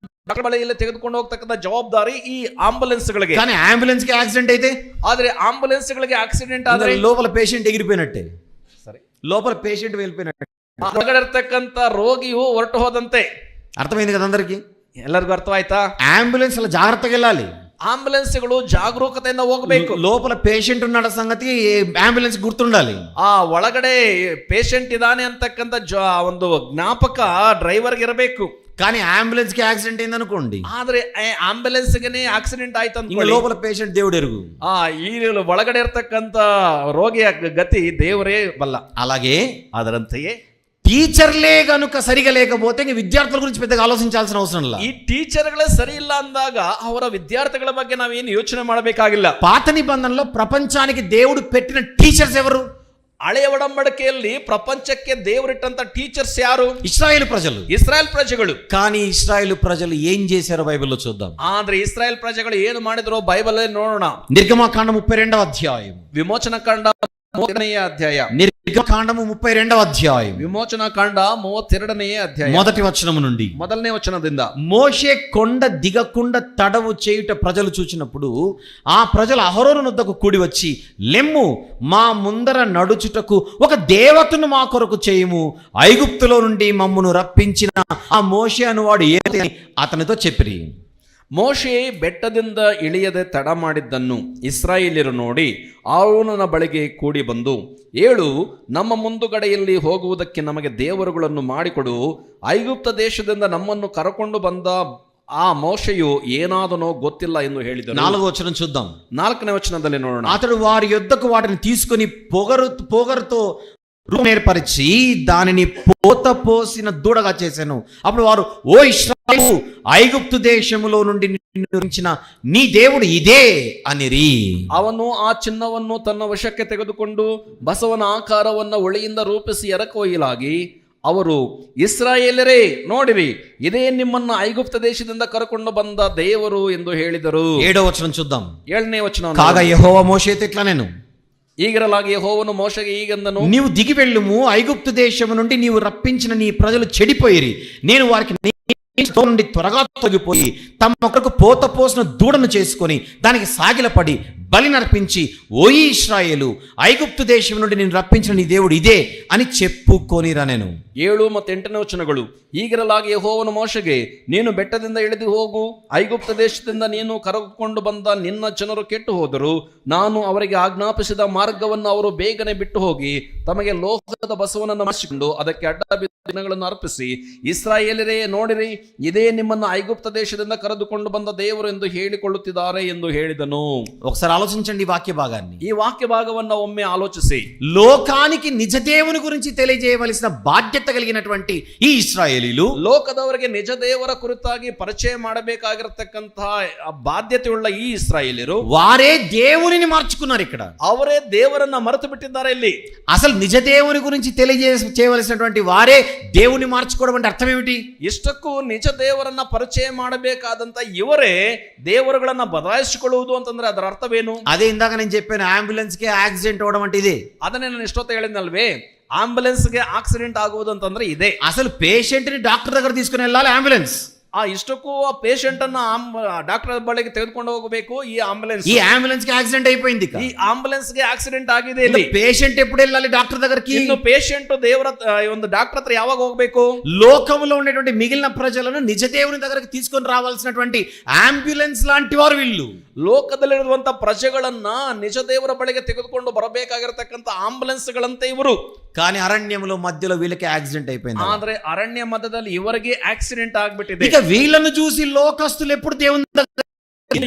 Speaker 2: ಡಾಕ್ಟರ್ ಬಳಿಯಲ್ಲಿ ತೆಗೆದುಕೊಂಡು ಹೋಗ್ತಕ್ಕಂಥ ಜವಾಬ್ದಾರಿ ಈ ಆಂಬುಲೆನ್ಸ್ ಗಳಿಗೆ.
Speaker 1: కానీ అంబులెన్స్ కి యాక్సిడెంట్ అయితే,
Speaker 2: ಆದ್ರೆ ಆಂಬುಲೆನ್ಸ್ ಗಳಿಗೆ ಆಕ್ಸಿಡೆಂಟ್ ಆದ್ರೆ
Speaker 1: లోపల పేషెంట్ ఎగిరిపోయినట్టే.
Speaker 2: ಸರಿ,
Speaker 1: లోపల పేషెంట్ వెళ్ళిపోయినట్టే,
Speaker 2: ಹೊರಗಡೆ ಇರ್ತಕ್ಕಂಥ ರೋಗಿಯು ಹೊರಟು ಹೋದಂತೆ.
Speaker 1: అర్థమైంది కదా అందరికి?
Speaker 2: ಎಲ್ಲರಿಗೂ ಅರ್ಥವಾಯ್ತಾ?
Speaker 1: అంబులెన్స్ అలా జాగ్రత్తగా వెళ్ళాలి.
Speaker 2: ಆಂಬುಲೆನ್ಸ್ಗಳು ಜಾಗರೂಕತೆಯಿಂದ ಹೋಗಬೇಕು.
Speaker 1: లోపల పేషెంట్ ఉన్నాడ సంగతి అంబులెన్స్ గుర్తుండాలి.
Speaker 2: ಆ ಒಳಗಡೆ ಪೇಷಂಟ್ ಇದಾನೆ ಅಂತಕ್ಕಂಥ ಒಂದು ಜ್ಞಾಪಕ ಡ್ರೈವರ್ಗೆ ಇರಬೇಕು.
Speaker 1: కానీ అంబులెన్స్ కి యాక్సిడెంట్ అయింది అనుకోండి,
Speaker 2: ಆದ್ರೆ ಆಂಬುಲೆನ್ಸ್ ಗೆ ಆಕ್ಸಿಡೆಂಟ್ ಆಯ್ತು ಅಂತ
Speaker 1: లోపల పేషెంట్ దేవుడు ఎరుగు.
Speaker 2: ಈ ಒಳಗಡೆ ಇರ್ತಕ್ಕಂಥ ರೋಗಿಯ ಗತಿ ದೇವರೇ ಬಲ್ಲ.
Speaker 1: అలాగే
Speaker 2: ಅದರಂತೆಯೇ
Speaker 1: టీచర్లే గనుక సరిగా లేకపోతే ఇంక విద్యార్థుల గురించి పెద్దగా ఆలోచించాల్సిన అవసరం ಇಲ್ಲ.
Speaker 2: ಈ ಟೀಚರ್ಗಳೇ ಸರಿ ಇಲ್ಲ ಅಂದಾಗ ಅವರ ವಿದ್ಯಾರ್ಥಿಗಳ ಬಗ್ಗೆ ನಾವೇನು ಯೋಚನೆ ಮಾಡಬೇಕಾಗಿಲ್ಲ.
Speaker 1: పాత నిబంధనలో ప్రపంచానికి దేవుడు పెట్టిన టీచర్స్ ఎవరు?
Speaker 2: ಹಳೆಯ ಒಡಂಬಡಿಕೆಯಲ್ಲಿ ಪ್ರಪಂಚಕ್ಕೆ ದೇವರಿಟ್ಟಂತ ಟೀಚರ್ಸ್ ಯಾರು?
Speaker 1: ఇశ్రాయేలు ప్రజలు.
Speaker 2: ಇಸ್ರಾಯೇಲ್ ಪ್ರಜೆಗಳು.
Speaker 1: కానీ ఇశ్రాయేలు ప్రజలు ఏం చేశారో బైబిల్లో చూద్దాం.
Speaker 2: ಆದ್ರೆ ಇಸ್ರಾಯೇಲ್ ಪ್ರಜೆಗಳು ಏನು ಮಾಡಿದ್ರು ಬೈಬಲ್ ನೋಡೋಣ.
Speaker 1: నిర్గమకాండం 32వ అధ్యాయం,
Speaker 2: ವಿಮೋಚನ ಕಾಂಡ 32ನೇ ಅಧ್ಯಾಯ.
Speaker 1: నిర్గమకాండము 32వ అధ్యాయం,
Speaker 2: ವಿಮೋಚನ ಕಾಂಡ 32ನೇ ಅಧ್ಯಾಯ,
Speaker 1: మొదటి వచనము నుండి.
Speaker 2: ಮೊದಲನೇ ವಚನದಿಂದ.
Speaker 1: మోషే కొండ దిగకుండా తడవు చేయుట ప్రజలు చూచినప్పుడు ఆ ప్రజలు అహరోను వద్దకు కూడి వచ్చి, లెమ్ము, మా ముందర నడుచుటకు ఒక దేవతను మా కొరకు చేయుము, ఐగుప్తులో నుండి మమ్మును రప్పించిన ఆ మోషే అనువాడు ఏది అని అతనితో చెప్పిరి.
Speaker 2: ಮೋಶೆ ಬೆಟ್ಟದಿಂದ ಇಳಿಯದೆ ತಡ ಮಾಡಿದ್ದನ್ನು ಇಸ್ರಾಯೇಲ್ಯರು ನೋಡಿ ಆರೋನನ ಬಳಿಗೆ ಕೂಡಿ ಬಂದು, ಏಳು, ನಮ್ಮ ಮುಂದುಗಡೆಯಲ್ಲಿ ಹೋಗುವುದಕ್ಕೆ ನಮಗೆ ದೇವರುಗಳನ್ನು ಮಾಡಿಕೊಡು, ಐಗುಪ್ತ ದೇಶದಿಂದ ನಮ್ಮನ್ನು ಕರಕೊಂಡು ಬಂದ ಆ ಮೋಶೆಯು ಏನಾದನೋ ಗೊತ್ತಿಲ್ಲ ಎಂದು ಹೇಳಿದರು.
Speaker 1: 4వ వచనం చూద్దాం.
Speaker 2: 4ನೇ ವಚನದಲ್ಲಿ ನೋಡೋಣ.
Speaker 1: అతడు వారి యొద్దకు వాటిని తీసుకొని పొగరుతో ఏర్పరిచి దానిని పోత పోసిన దూడగా చేశాను. అప్పుడు వారు, ఓ ఇశ్రాయేలు, ఐగుప్తు దేశములో నుండి నిర్మించిన నీ దేవుడు ఇదే అనిరి.
Speaker 2: ಅವನು ಆ ಚಿನ್ನವನ್ನು ತನ್ನ ವಶಕ್ಕೆ ತೆಗೆದುಕೊಂಡು ಬಸವನ ಆಕಾರವನ್ನು ಒಳಿಯಿಂದ ರೂಪಿಸಿ ಎರಕೊಯ್ಯಲಾಗಿ ಅವರು, ಇಸ್ರಾಯೇಲರೇ ನೋಡಿರಿ, ಇದೇ ನಿಮ್ಮನ್ನು ಐಗುಪ್ತ ದೇಶದಿಂದ ಕರಕೊಂಡು ಬಂದ ದೇವರು ಎಂದು ಹೇಳಿದರು.
Speaker 1: 7వ వచనం చూద్దాం.
Speaker 2: 7ನೇ ವಚನ.
Speaker 1: కాగా యెహోవా మోషేతో ఇట్లా నేను,
Speaker 2: ಈಗಿರಲಾಗಿ ಯೆಹೋವನು ಮೋಶೆಗೆ ಹೀಗೆಂದನು,
Speaker 1: నీవు దిగి వెళ్ళుము, ఐగుప్తు దేశము నుండి నీవు రప్పించిన నీ ప్రజలు చెడిపోయిరి, నేను వారికి నుండి త్వరగా తొలగిపోయి తమ ఒకరికి పోత పోసిన దూడను చేసుకొని దానికి సాగిలపడి బలి నర్పించి, ఓయి ఇశ్రాయేలు, ఐగుప్తు దేశం నుండి నేను రప్పించిన నీ దేవుడు ఇదే అని చెప్పుకొనిరా. నేను
Speaker 2: 7 ಮತ್ತು 8ನೇ ವಚನಗಳು. ಈಗಿರಲಾಗಿ ಯೆಹೋವನು ಮೋಶೆಗೆ, ನೀನು ಬೆಟ್ಟದಿಂದ ಇಳಿದು ಹೋಗು, ಐಗುಪ್ತ ದೇಶದಿಂದ ನೀನು ಕರೆದುಕೊಂಡು ಬಂದ ನಿನ್ನ ಜನರು ಕೆಟ್ಟು ಹೋದರು, ನಾನು ಅವರಿಗೆ ಆಜ್ಞಾಪಿಸಿದ ಮಾರ್ಗವನ್ನು ಅವರು ಬೇಗನೆ ಬಿಟ್ಟು ಹೋಗಿ ತಮಗೆ ಲೋಹದ ಬಸವನನ್ನು ಮಾಡಿಸಿಕೊಂಡು ಅದಕ್ಕೆ ಅಡ್ಡ ದಿನಗಳನ್ನು ಅರ್ಪಿಸಿ, ಇಸ್ರಾಯೇಲರೇ ನೋಡಿರಿ, ಇದೇ ನಿಮ್ಮನ್ನು ಐಗುಪ್ತ ದೇಶದಿಂದ ಕರೆದುಕೊಂಡು ಬಂದ ದೇವರು ಎಂದು ಹೇಳಿಕೊಳ್ಳುತ್ತಿದ್ದಾರೆ ಎಂದು ಹೇಳಿದನು.
Speaker 1: ఒకసారి ఆలోచించండి ఈ వాక్య భాగాన్ని.
Speaker 2: ఈ వాక్య భాగವನ್ನು ಒಮ್ಮೆ ಆಲೋಚಿಸಿ.
Speaker 1: లోకానికి నిజ దేవుని గురించి తెలియజేయవలసిన బాధ్యత కలిగినటువంటి ఈ ఇశ్రాయేలీలు,
Speaker 2: ಲೋಕದವರಿಗೆ ನಿಜ ದೇವರ ಕುರಿತಾಗಿ ಪರಿಚಯ ಮಾಡಬೇಕಾಗಿರತಕ್ಕಂತಹ ಬಾಧ್ಯತೆ ಉಳ್ಳ ಈ ಇಸ್ರಾಯೇಲರು
Speaker 1: వారే దేవునిని మార్చుకున్నారు. ఇక్కడ
Speaker 2: ಅವರೇ ದೇವರನ್ನ ಮರೆತು ಬಿಟ್ಟಿದ್ದಾರೆ. ಇಲ್ಲಿ
Speaker 1: అసలు నిజ దేవుని గురించి తెలియజేయవలసినటువంటి వారే దేవుని మార్చుకోవడం అంటే అర్థం ఏమిటి?
Speaker 2: ಇಷ್ಟಕ್ಕೂ ನಿಜ ದೇವರನ್ನ ಪರಿಚಯ ಮಾಡಬೇಕಾದಂತ ಇವರೇ ದೇವರುಗಳನ್ನ ಬದಲಾಯಿಸಿಕೊಳ್ಳುವುದು ಅಂತಂದ್ರೆ ಅದರ ಅರ್ಥವೇನು?
Speaker 1: అదే ఇందాక నేను చెప్పాను, అంబులెన్స్ కి యాక్సిడెంట్ అవడం అంటే ఇదే.
Speaker 2: ಅದನ್ನೇ ನಾನು ಇಷ್ಟೊತ್ತ ಹೇಳಿದ್ನಲ್ವೇ, ಆಂಬುಲೆನ್ಸ್ಗೆ ಆಕ್ಸಿಡೆಂಟ್ ಆಗುವುದು ಅಂತಂದ್ರೆ ಇದೆ.
Speaker 1: అసలు పేషెంట్ ని డాక్టర్ దగ్గర తీసుకుని వెళ్ళాలి అంబులెన్స్.
Speaker 2: ಆ ಇಷ್ಟಕ್ಕೂ ಆ ಪೇಷಂಟ್ ಅನ್ನ ಡಾಕ್ಟರ್ ಬಳಿಗೆ ತೆಗೆದುಕೊಂಡು ಹೋಗಬೇಕು. ಈ ಆಂಬುಲೆನ್ಸ್
Speaker 1: కి యాక్సిడెంట్ అయిపోయింది.
Speaker 2: ఈ అంబులెన్స్ ಗೆ ఆక్సిడెంట్ ఆಗಿದೆ. ಇಲ್ಲಿ
Speaker 1: పేషెంట్ ఎప్పుడు వెళ్ళాలి డాక్టర్ దగ్గరికి?
Speaker 2: ಇನ್ನು ಪೇಷಂಟ್ ದೇವರ ಒಂದು ಡಾಕ್ಟರ್ ಹತ್ರ ಯಾವಾಗ ಹೋಗಬೇಕು?
Speaker 1: లోకములో ఉన్నటువంటి మిగిలిన ప్రజలను నిజ దేవుని దగ్గరికి తీసుకొని రావాల్సినటువంటి అంబులెన్స్ లాంటి వారు వీళ్ళు.
Speaker 2: ಲೋಕದಲ್ಲಿರುವಂತ ಪ್ರಜೆಗಳನ್ನ ನಿಜ ದೇವರ ಬಳಿಗೆ ತೆಗೆದುಕೊಂಡು ಬರಬೇಕಾಗಿರತಕ್ಕಂತ ಆಂಬುಲೆನ್ಸ್ ಗಳಂತೆ ಇವರು.
Speaker 1: కానీ అరణ్యంలో మధ్యలో వీళ్ళకి యాక్సిడెంట్ అయిపోయింది.
Speaker 2: ಆದ್ರೆ ಅರಣ್ಯ ಮಧ್ಯದಲ್ಲಿ ಇವರಿಗೆ ಆಕ್ಸಿಡೆಂಟ್ ಆಗ್ಬಿಟ್ಟಿದೆ.
Speaker 1: ఇక వీళ్ళను చూసి లోకస్తులు ఎప్పుడు దేవుని దగ్గర,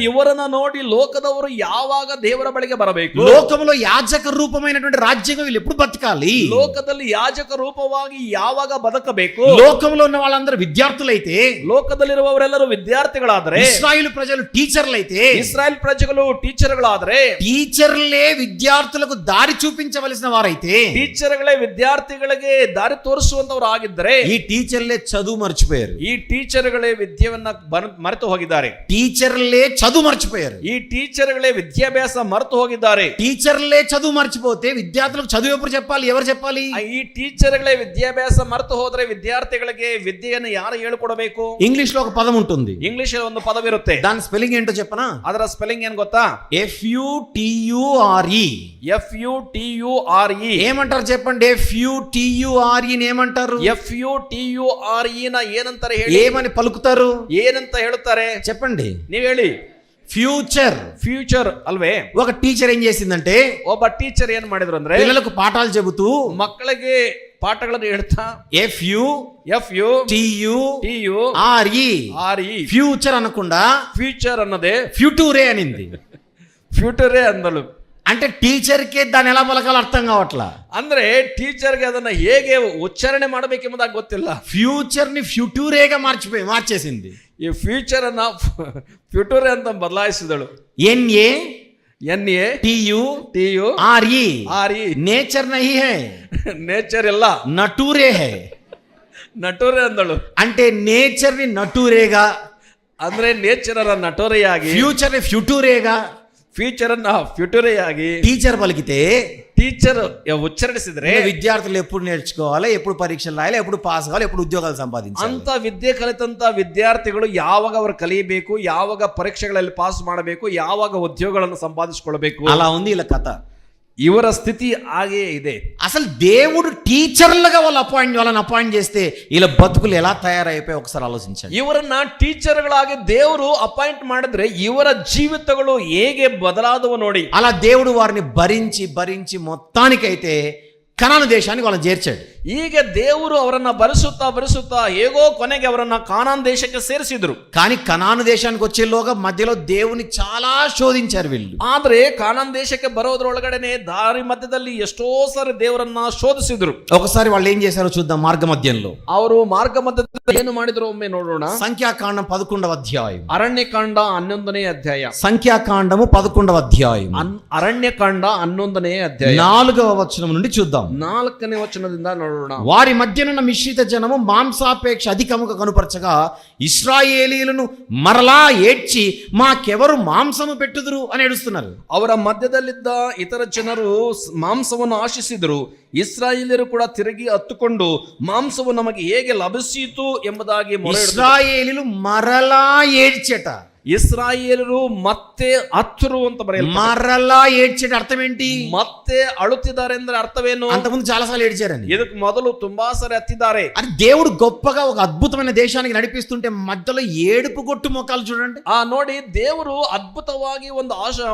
Speaker 2: ಇವರನ್ನ ನೋಡಿ ಲೋಕದವರು ಯಾವಾಗ ದೇವರ ಬಳಿಗೆ ಬರಬೇಕು?
Speaker 1: లోకములో యాజక రూపమైనటువంటి రాజ్యంగా వీళ్ళు ఎప్పుడు బతకాలి?
Speaker 2: ಲೋಕದಲ್ಲಿ ಯಾಜಕ ರೂಪವಾಗಿ ಯಾವಾಗ ಬದುಕಬೇಕು?
Speaker 1: లోకములో ఉన్న వాళ్ళందరూ విద్యార్థులైతే,
Speaker 2: ಲೋಕದಲ್ಲಿರುವವರೆಲ್ಲರೂ ವಿದ್ಯಾರ್ಥಿಗಳಾದರೆ,
Speaker 1: ఇశ్రాయేలు ప్రజలు టీచర్లైతే,
Speaker 2: ಇಸ್ರಾಯೇಲ್ ಪ್ರಜೆಗಳು ಟೀಚರ್ಗಳಾದರೆ,
Speaker 1: టీచర్లే విద్యార్థులకు దారి చూపించవలసిన వారైతే,
Speaker 2: ಟೀಚರ್ಗಳೇ ವಿದ್ಯಾರ್ಥಿಗಳಿಗೆ ದಾರಿ ತೋರಿಸುವಂತವರು ಆಗಿದ್ದರೆ,
Speaker 1: ఈ టీచర్లే చదువు మర్చిపోయారు.
Speaker 2: ಈ ಟೀಚರ್ಗಳೇ ವಿದ್ಯೆಯನ್ನ ಮರೆತು ಹೋಗಿದ್ದಾರೆ.
Speaker 1: టీచర్లే చదువు మర్చిపోయారు.
Speaker 2: ಈ ಟೀಚರ್ಗಳೇ ವಿದ್ಯಾಭ್ಯಾಸ ಮರೆತು ಹೋಗಿದ್ದಾರೆ.
Speaker 1: టీచర్లే చదువు మర్చిపోతే విద్యార్థులకు చదువు ఎప్పుడు చెప్పాలి? ఎవరు చెప్పాలి?
Speaker 2: ಈ ಟೀಚರ್ಗಳೇ ವಿದ್ಯಾಭ್ಯಾಸ ಮರೆತು ಹೋದ್ರೆ ವಿದ್ಯಾರ್ಥಿಗಳಿಗೆ ವಿದ್ಯೆಯನ್ನು ಯಾರು ಹೇಳ್ಕೊಡಬೇಕು?
Speaker 1: ఇంగ్లీష్ లో ఒక పదం ఉంటుంది.
Speaker 2: ಇಂಗ್ಲಿಷ್ ಒಂದು ಪದವಿರುತ್ತೆ.
Speaker 1: దాని స్పెల్లింగ్ ఏంటో చెప్పనా?
Speaker 2: ಅದರ ಸ್ಪೆಲ್ಲಿಂಗ್ ಏನ್ ಗೊತ್ತಾ?
Speaker 1: FUTURE.
Speaker 2: FUTURE.
Speaker 1: ఏమంటారు చెప్పండి? FUTURE ని ఏమంటారు?
Speaker 2: FUTURE ನ ಏನಂತಾರೆ ಹೇಳಿ?
Speaker 1: ఏమని పలుకుతారు?
Speaker 2: ಏನಂತ ಹೇಳುತ್ತಾರೆ
Speaker 1: చెప్పండి.
Speaker 2: ನೀವ್ ಹೇಳಿ.
Speaker 1: ఫ్యూచర్.
Speaker 2: ಫ್ಯೂಚರ್ ಅಲ್ವೇ?
Speaker 1: ఒక టీచర్ ఏం చేసిందంటే,
Speaker 2: ಒಬ್ಬ ಟೀಚರ್ ಏನ್ ಮಾಡಿದ್ರು ಅಂದ್ರೆ,
Speaker 1: పిల్లలకు పాఠాలు చెబుతూ
Speaker 2: ಮಕ್ಕಳಿಗೆ ಪಾಠಗಳನ್ನು ಹೇಳ್ತಾ FUTURE
Speaker 1: ఫ్యూచర్ అనకుండా
Speaker 2: ಫ್ಯೂಚರ್ ಅನ್ನೋದೇ
Speaker 1: ఫ్యూటూరే అనింది.
Speaker 2: ಫ್ಯೂಟರೇ ಅಂದಳು.
Speaker 1: అంటే టీచర్కే దాన్ని ఎలా పలకాలో అర్థం కావట్లా.
Speaker 2: ಅಂದ್ರೆ ಟೀಚರ್ಗೆ ಅದನ್ನ ಹೇಗೆ ಉಚ್ಚಾರಣೆ ಮಾಡಬೇಕೆಂಬುದಾಗಿ ಗೊತ್ತಿಲ್ಲ.
Speaker 1: ఫ్యూచర్ ని ఫ్యూటూరేగా మార్చేసింది.
Speaker 2: ಈ ಫ್ಯೂಚರ್ ಅನ್ನ ಫ್ಯೂಟರೇ ಅಂತ ಬದಲಾಯಿಸಿದಳು.
Speaker 1: NATURE. నేచర్ నహీ హై,
Speaker 2: నేచర్ ಇಲ್ಲ,
Speaker 1: నటూరే హై.
Speaker 2: ನಟೋರೆ ಅಂದಳು.
Speaker 1: అంటే నేచర్ ని నటూరేగా,
Speaker 2: ಅಂದ್ರೆ ನೇಚರ್ ಅನ್ನ ನಟೋರೆಯಾಗಿ,
Speaker 1: ఫ్యూచర్ ని ఫ్యూటూరేగా,
Speaker 2: ಫ್ಯೂಚರ್ ಅನ್ನ ಫ್ಯೂಟರೆಯಾಗಿ
Speaker 1: టీచర్ పలికితే,
Speaker 2: టీచర్ ఉచ్చరిಸಿದ್ರೆ
Speaker 1: విద్యార్థులు ఎప్పుడు నేర్చుకోవాలి, ఎప్పుడు పరీక్షలు రాయాలి, ఎప్పుడు పాస్ కావాలి, ఎప్పుడు ఉద్యోగాలు సంపాదించాలి.
Speaker 2: ಅಂತ ವಿದ್ಯೆ ಕಲಿತಂತ ವಿದ್ಯಾರ್ಥಿಗಳು ಯಾವಾಗ ಅವರು ಕಲಿಯಬೇಕು, ಯಾವಾಗ ಪರೀಕ್ಷೆಗಳಲ್ಲಿ ಪಾಸ್ ಮಾಡಬೇಕು, ಯಾವಾಗ ಉದ್ಯೋಗಗಳನ್ನು ಸಂಪಾದಿಸಿಕೊಳ್ಳಬೇಕು,
Speaker 1: అలా ఉంది ఇలా కథ.
Speaker 2: ಇವರ ಸ್ಥಿತಿ ಹಾಗೇ ಇದೆ.
Speaker 1: అసలు దేవుడు టీచర్లుగా వాళ్ళని అపాయింట్ చేస్తే ఇలా బతుకులు ఎలా తయారైపోయి ఒకసారి ఆలోచించండి.
Speaker 2: ಇವರನ್ನ ಟೀಚರ್ಗಳಾಗಿ ದೇವರು ಅಪಾಯಿಂಟ್ ಮಾಡಿದ್ರೆ ಇವರ ಜೀವಿತಗಳು ಹೇಗೆ ಬದಲಾದವು ನೋಡಿ.
Speaker 1: అలా దేవుడు వారిని భరించి మొత్తానికైతే కనాను దేశానికి వాళ్ళని చేర్చాడు.
Speaker 2: ಈಗ ದೇವರು ಅವರನ್ನ ಭರಿಸುತ್ತಾ ಹೇಗೋ ಕೊನೆಗೆ ಅವರನ್ನ ಕಾನಾನ್ ದೇಶಕ್ಕೆ ಸೇರಿಸಿದ್ರು.
Speaker 1: కానీ కనాను దేశానికి వచ్చేలోగా మధ్యలో దేవుని చాలా శోధించారు వీళ్ళు.
Speaker 2: ಆದ್ರೆ ಕಾನಾನ್ ದೇಶಕ್ಕೆ ಬರೋದ್ರೊಳಗಡೆನೆ ದಾರಿ ಮಧ್ಯದಲ್ಲಿ ಎಷ್ಟೋ ಸಾರಿ ದೇವರನ್ನ ಶೋಧಿಸಿದ್ರು.
Speaker 1: ఒకసారి వాళ్ళు ఏం చేశారో చూద్దాం. మార్గ మధ్యంలో
Speaker 2: ಅವರು ಮಾರ್ಗ ಮಧ್ಯದಲ್ಲಿ ಏನು ಮಾಡಿದ್ರು ಒಮ್ಮೆ ನೋಡೋಣ.
Speaker 1: సంఖ్యాకాండం 11వ అధ్యాయం.
Speaker 2: ಅರಣ್ಯಕಾಂಡ 11ನೇ ಅಧ್ಯಾಯ.
Speaker 1: సంఖ్యాకాండము 11వ అధ్యాయం.
Speaker 2: ಅರಣ್ಯಕಾಂಡ 11ನೇ ಅಧ್ಯಾಯ
Speaker 1: 4వ వచనం నుండి చూద్దాం.
Speaker 2: 4ನೇ ವಚನದಿಂದ ನೋಡೋಣ.
Speaker 1: వారి మధ్యనున్న మిశ్రిత జనము మాంసాపేక్ష అధికముగా కనుపరచగా ఇశ్రాయేలీయులను మరలా ఏడ్చి మాకెవరు మాంసము పెట్టుదురు అని ఏడుస్తున్నారు.
Speaker 2: ಅವರ ಮಧ್ಯದಲ್ಲಿದ್ದ ಇತರ ಜನರು ಮಾಂಸವನ್ನು ಆಶಿಸಿದರು. ಇಸ್ರಾಯೇಲ್ಯರು ಕೂಡ ತಿರುಗಿ ಹತ್ತುಕೊಂಡು ಮಾಂಸವು ನಮಗೆ ಹೇಗೆ ಲಭಿಸಿತು ಎಂಬುದಾಗಿ
Speaker 1: ఇశ్రాయేలీయులు మరలా ఏడ్చట.
Speaker 2: ಇಸ್ರಾಯೇಲರು ಮತ್ತೆ ಹತ್ತರು ಅಂತ ಬರೆಯಲ್ಪಟ್ಟಿದೆ.
Speaker 1: మరలా ఏడ్చేట అర్థం ఏంటి?
Speaker 2: ಮತ್ತೆ ಅಳುತ್ತಿದ್ದಾರೆ ಅಂದ್ರೆ ಅರ್ಥವೇನು?
Speaker 1: అంతకుముందు చాలా సార్లు ఏడ్చారని.
Speaker 2: ಇದಕ್ಕೆ ಮೊದಲು ತುಂಬಾ ಸಾರಿ ಹತ್ತಿದ್ದಾರೆ.
Speaker 1: అది దేవుడు గొప్పగా ఒక అద్భుతమైన దేశానికి నడిపిస్తుంటే మధ్యలో ఏడుపు కొట్టు మొక్కలు చూడండి.
Speaker 2: ನೋಡಿ, ದೇವರು ಅದ್ಭುತವಾಗಿ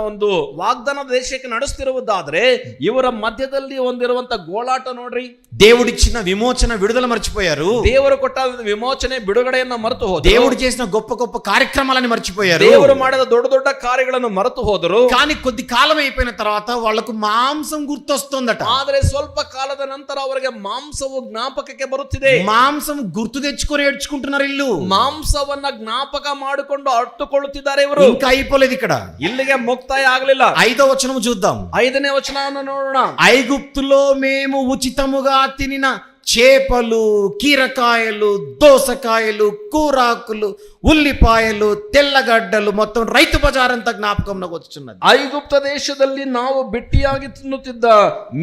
Speaker 2: ಒಂದು ವಾಗ್ದಾನ ದೇಶಕ್ಕೆ ನಡೆಸ್ತಿರುವುದಾದ್ರೆ ಇವರ ಮಧ್ಯದಲ್ಲಿ ಒಂದಿರುವಂತ ಗೋಳಾಟ ನೋಡ್ರಿ.
Speaker 1: దేవుడిచ్చిన విమోచన విడుదల మర్చిపోయారు.
Speaker 2: ದೇವರು ಕೊಟ್ಟ ವಿಮೋಚನೆ ಬಿಡುಗಡೆಯನ್ನ ಮರೆತು ಹೋದರು.
Speaker 1: దేవుడు చేసిన గొప్ప గొప్ప కార్యక్రమాలని మర్చిపోయారు.
Speaker 2: ದೇವರು ಮಾಡಿದ ದೊಡ್ಡ ದೊಡ್ಡ ಕಾರ್ಯಗಳನ್ನು ಮರೆತು ಹೋದರು.
Speaker 1: కానీ కొద్ది కాలం అయిపోయిన తర్వాత వాళ్లకు మాంసం గుర్తొస్తుందట.
Speaker 2: ಆದ್ರೆ ಸ್ವಲ್ಪ ಕಾಲದ ನಂತರ ಅವರಿಗೆ ಮಾಂಸವು ಜ್ಞಾಪಕಕ್ಕೆ ಬರುತ್ತಿದೆ.
Speaker 1: మాంసం గుర్తు తెచ్చుకొని ఏడ్చుకుంటున్నారు ఇల్లు.
Speaker 2: ಮಾಂಸವನ್ನ ಜ್ಞಾಪಕ ಮಾಡಿಕೊಂಡು ಅಟ್ಟುಕೊಳ್ಳುತ್ತಿದ್ದಾರೆ ಇವರು.
Speaker 1: ఇంకా అయిపోలేదు ఇక్కడ.
Speaker 2: ಇಲ್ಲಿಗೆ ಮುಕ್ತಾಯ ಆಗಲಿಲ್ಲ.
Speaker 1: 5వ వచనం చూద్దాం.
Speaker 2: 5ನೇ ವಚನವನ್ನು ನೋಡೋಣ.
Speaker 1: ఐగుప్తులో మేము ఉచితముగా తినిన చేపలు, కీరకాయలు, దోసకాయలు, కూరాకులు, ఉల్లిపాయలు, తెల్లగడ్డలు, మొత్తం రైతు బజారంతా జ్ఞాపకంలోకి వచ్చుచున్నది.
Speaker 2: ಐಗುಪ್ತ ದೇಶದಲ್ಲಿ ನಾವು ಬಿಟ್ಟಿಯಾಗಿ ತಿನ್ನುತ್ತಿದ್ದ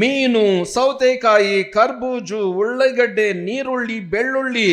Speaker 2: ಮೀನು, ಸೌತೆಕಾಯಿ, ಕರ್ಬೂಜು, ಉಳ್ಳಗಡ್ಡೆ, ನೀರುಳ್ಳಿ, ಬೆಳ್ಳುಳ್ಳಿ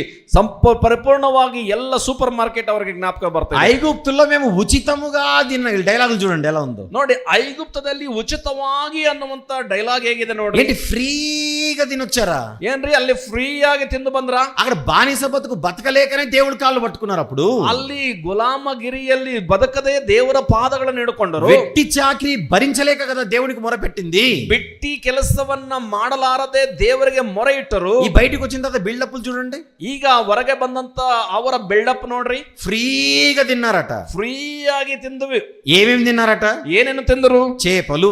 Speaker 2: ಪರಿಪೂರ್ಣವಾಗಿ ಎಲ್ಲ ಸೂಪರ್ ಮಾರ್ಕೆಟ್ ಅವರಿಗೆ ಜ್ಞಾಪಕ ಬರ್ತದೆ.
Speaker 1: ఐగుప్తుల్లో మేము ఉచితముగా తిన్న డైలాగులు చూడండి ఎలా ఉందో.
Speaker 2: ನೋಡಿ, ಐಗುಪ್ತದಲ್ಲಿ ಉಚಿತವಾಗಿ ಅನ್ನುವಂತ ಡೈಲಾಗ್ ಹೇಗಿದೆ ನೋಡಿ.
Speaker 1: ఏంటి ఫ్రీగా తినొచ్చారా?
Speaker 2: ಏನ್ರಿ ಅಲ್ಲಿ ಫ್ರೀ ಆಗಿ ತಿಂದು ಬಂದ್ರ?
Speaker 1: అక్కడ బానిస బతుకు బతకలేకనే దేవుడి కాళ్ళు పట్టుకున్నారు. అప్పుడు
Speaker 2: ಅಲ್ಲಿ ಗುಲಾಮಗಿರಿಯಲ್ಲಿ ಬದುಕದೆ ದೇವರ ಪಾದಗಳನ್ನು ಹಿಡ್ಕೊಂಡರು.
Speaker 1: వెట్టి చాకరీ భరించలేక కదా దేవునికి మొర పెట్టింది.
Speaker 2: ಬಿಟ್ಟಿ ಕೆಲಸವನ್ನ ಮಾಡಲಾರದೆ ದೇವರಿಗೆ ಮೊರೆ ಇಟ್ಟರು.
Speaker 1: ఈ బయటికి వచ్చిన తర్వాత బిల్డప్లు చూడండి.
Speaker 2: ಈಗ ಹೊರಗೆ ಬಂದಂತ ಅವರ ಬಿಲ್ಡಪ್ ನೋಡ್ರಿ.
Speaker 1: ఫ్రీగా తిన్నారట.
Speaker 2: ಫ್ರೀ ಆಗಿ ತಿಂದುವಿ.
Speaker 1: ఏమేమి తిన్నారట?
Speaker 2: ಏನೇನು ತಿಂದರು?
Speaker 1: చేపలు,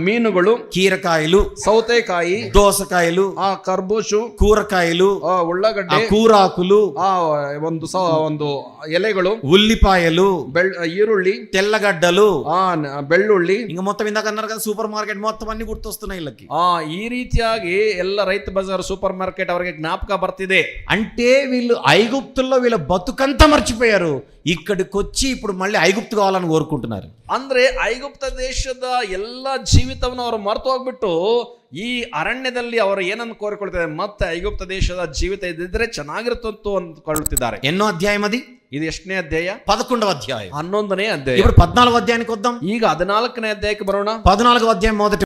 Speaker 2: ಮೀನುಗಳು,
Speaker 1: కీరకాయలు,
Speaker 2: ಸೌತೆಕಾಯಿ,
Speaker 1: దోసకాయలు,
Speaker 2: ಕರ್ಬೂಜು,
Speaker 1: కూరకాయలు,
Speaker 2: ಉಳ್ಳಗಡ್ಡೆ,
Speaker 1: కూరాకులు,
Speaker 2: ಒಂದು ಎಲೆಗಳು,
Speaker 1: ఉల్లిపాయలు,
Speaker 2: ಈರುಳ್ಳಿ,
Speaker 1: తెల్లగడ్డలు,
Speaker 2: ಬೆಳ್ಳುಳ್ಳಿ.
Speaker 1: ఇంకా మొత్తం ఇందాక అన్నారు కదా సూపర్ మార్కెట్ మొత్తం అన్ని గుర్తొస్తున్నాయి వీళ్ళకి.
Speaker 2: ಈ ರೀತಿಯಾಗಿ ಎಲ್ಲ ರೈತ ಬಜಾರ್ ಸೂಪರ್ ಮಾರ್ಕೆಟ್ ಅವರಿಗೆ ಜ್ಞಾಪಕ ಬರ್ತಿದೆ.
Speaker 1: అంటే వీళ్ళు ఐగుప్తుల్లో వీళ్ళ బతుకంతా మర్చిపోయారు. ఇక్కడికి వచ్చి ఇప్పుడు మళ్ళీ ఐగుప్తు కావాలని కోరుకుంటున్నారు.
Speaker 2: ಅಂದ್ರೆ ಐಗುಪ್ತ ದೇಶದ ಎಲ್ಲ ಜೀವಿತವನ್ನು ಅವರು ಮರೆತು ಹೋಗ್ಬಿಟ್ಟು ಈ ಅರಣ್ಯದಲ್ಲಿ ಅವರು ಏನನ್ನು ಕೋರಿಕೊಳ್ತಿದ್ದಾರೆ, ಮತ್ತೆ ಐಗುಪ್ತ ದೇಶದ ಜೀವಿತ ಇದ್ದಿದ್ರೆ ಚೆನ್ನಾಗಿರುತ್ತಂತೂ ಅಂದ್ಕೊಳ್ಳುತ್ತಿದ್ದಾರೆ.
Speaker 1: ఎన్నో అధ్యాయం అది?
Speaker 2: ಇದು ಎಷ್ಟನೇ ಅಧ್ಯಾಯ?
Speaker 1: 11వ అధ్యాయం.
Speaker 2: 11ನೇ ಅಧ್ಯಾಯ.
Speaker 1: ఇప్పుడు 14వ అధ్యాయానికి వద్దాం.
Speaker 2: ಈಗ 14ನೇ అధ్యాయಕ್ಕೆ బరోಣ.
Speaker 1: 14వ అధ్యాయం మొదటి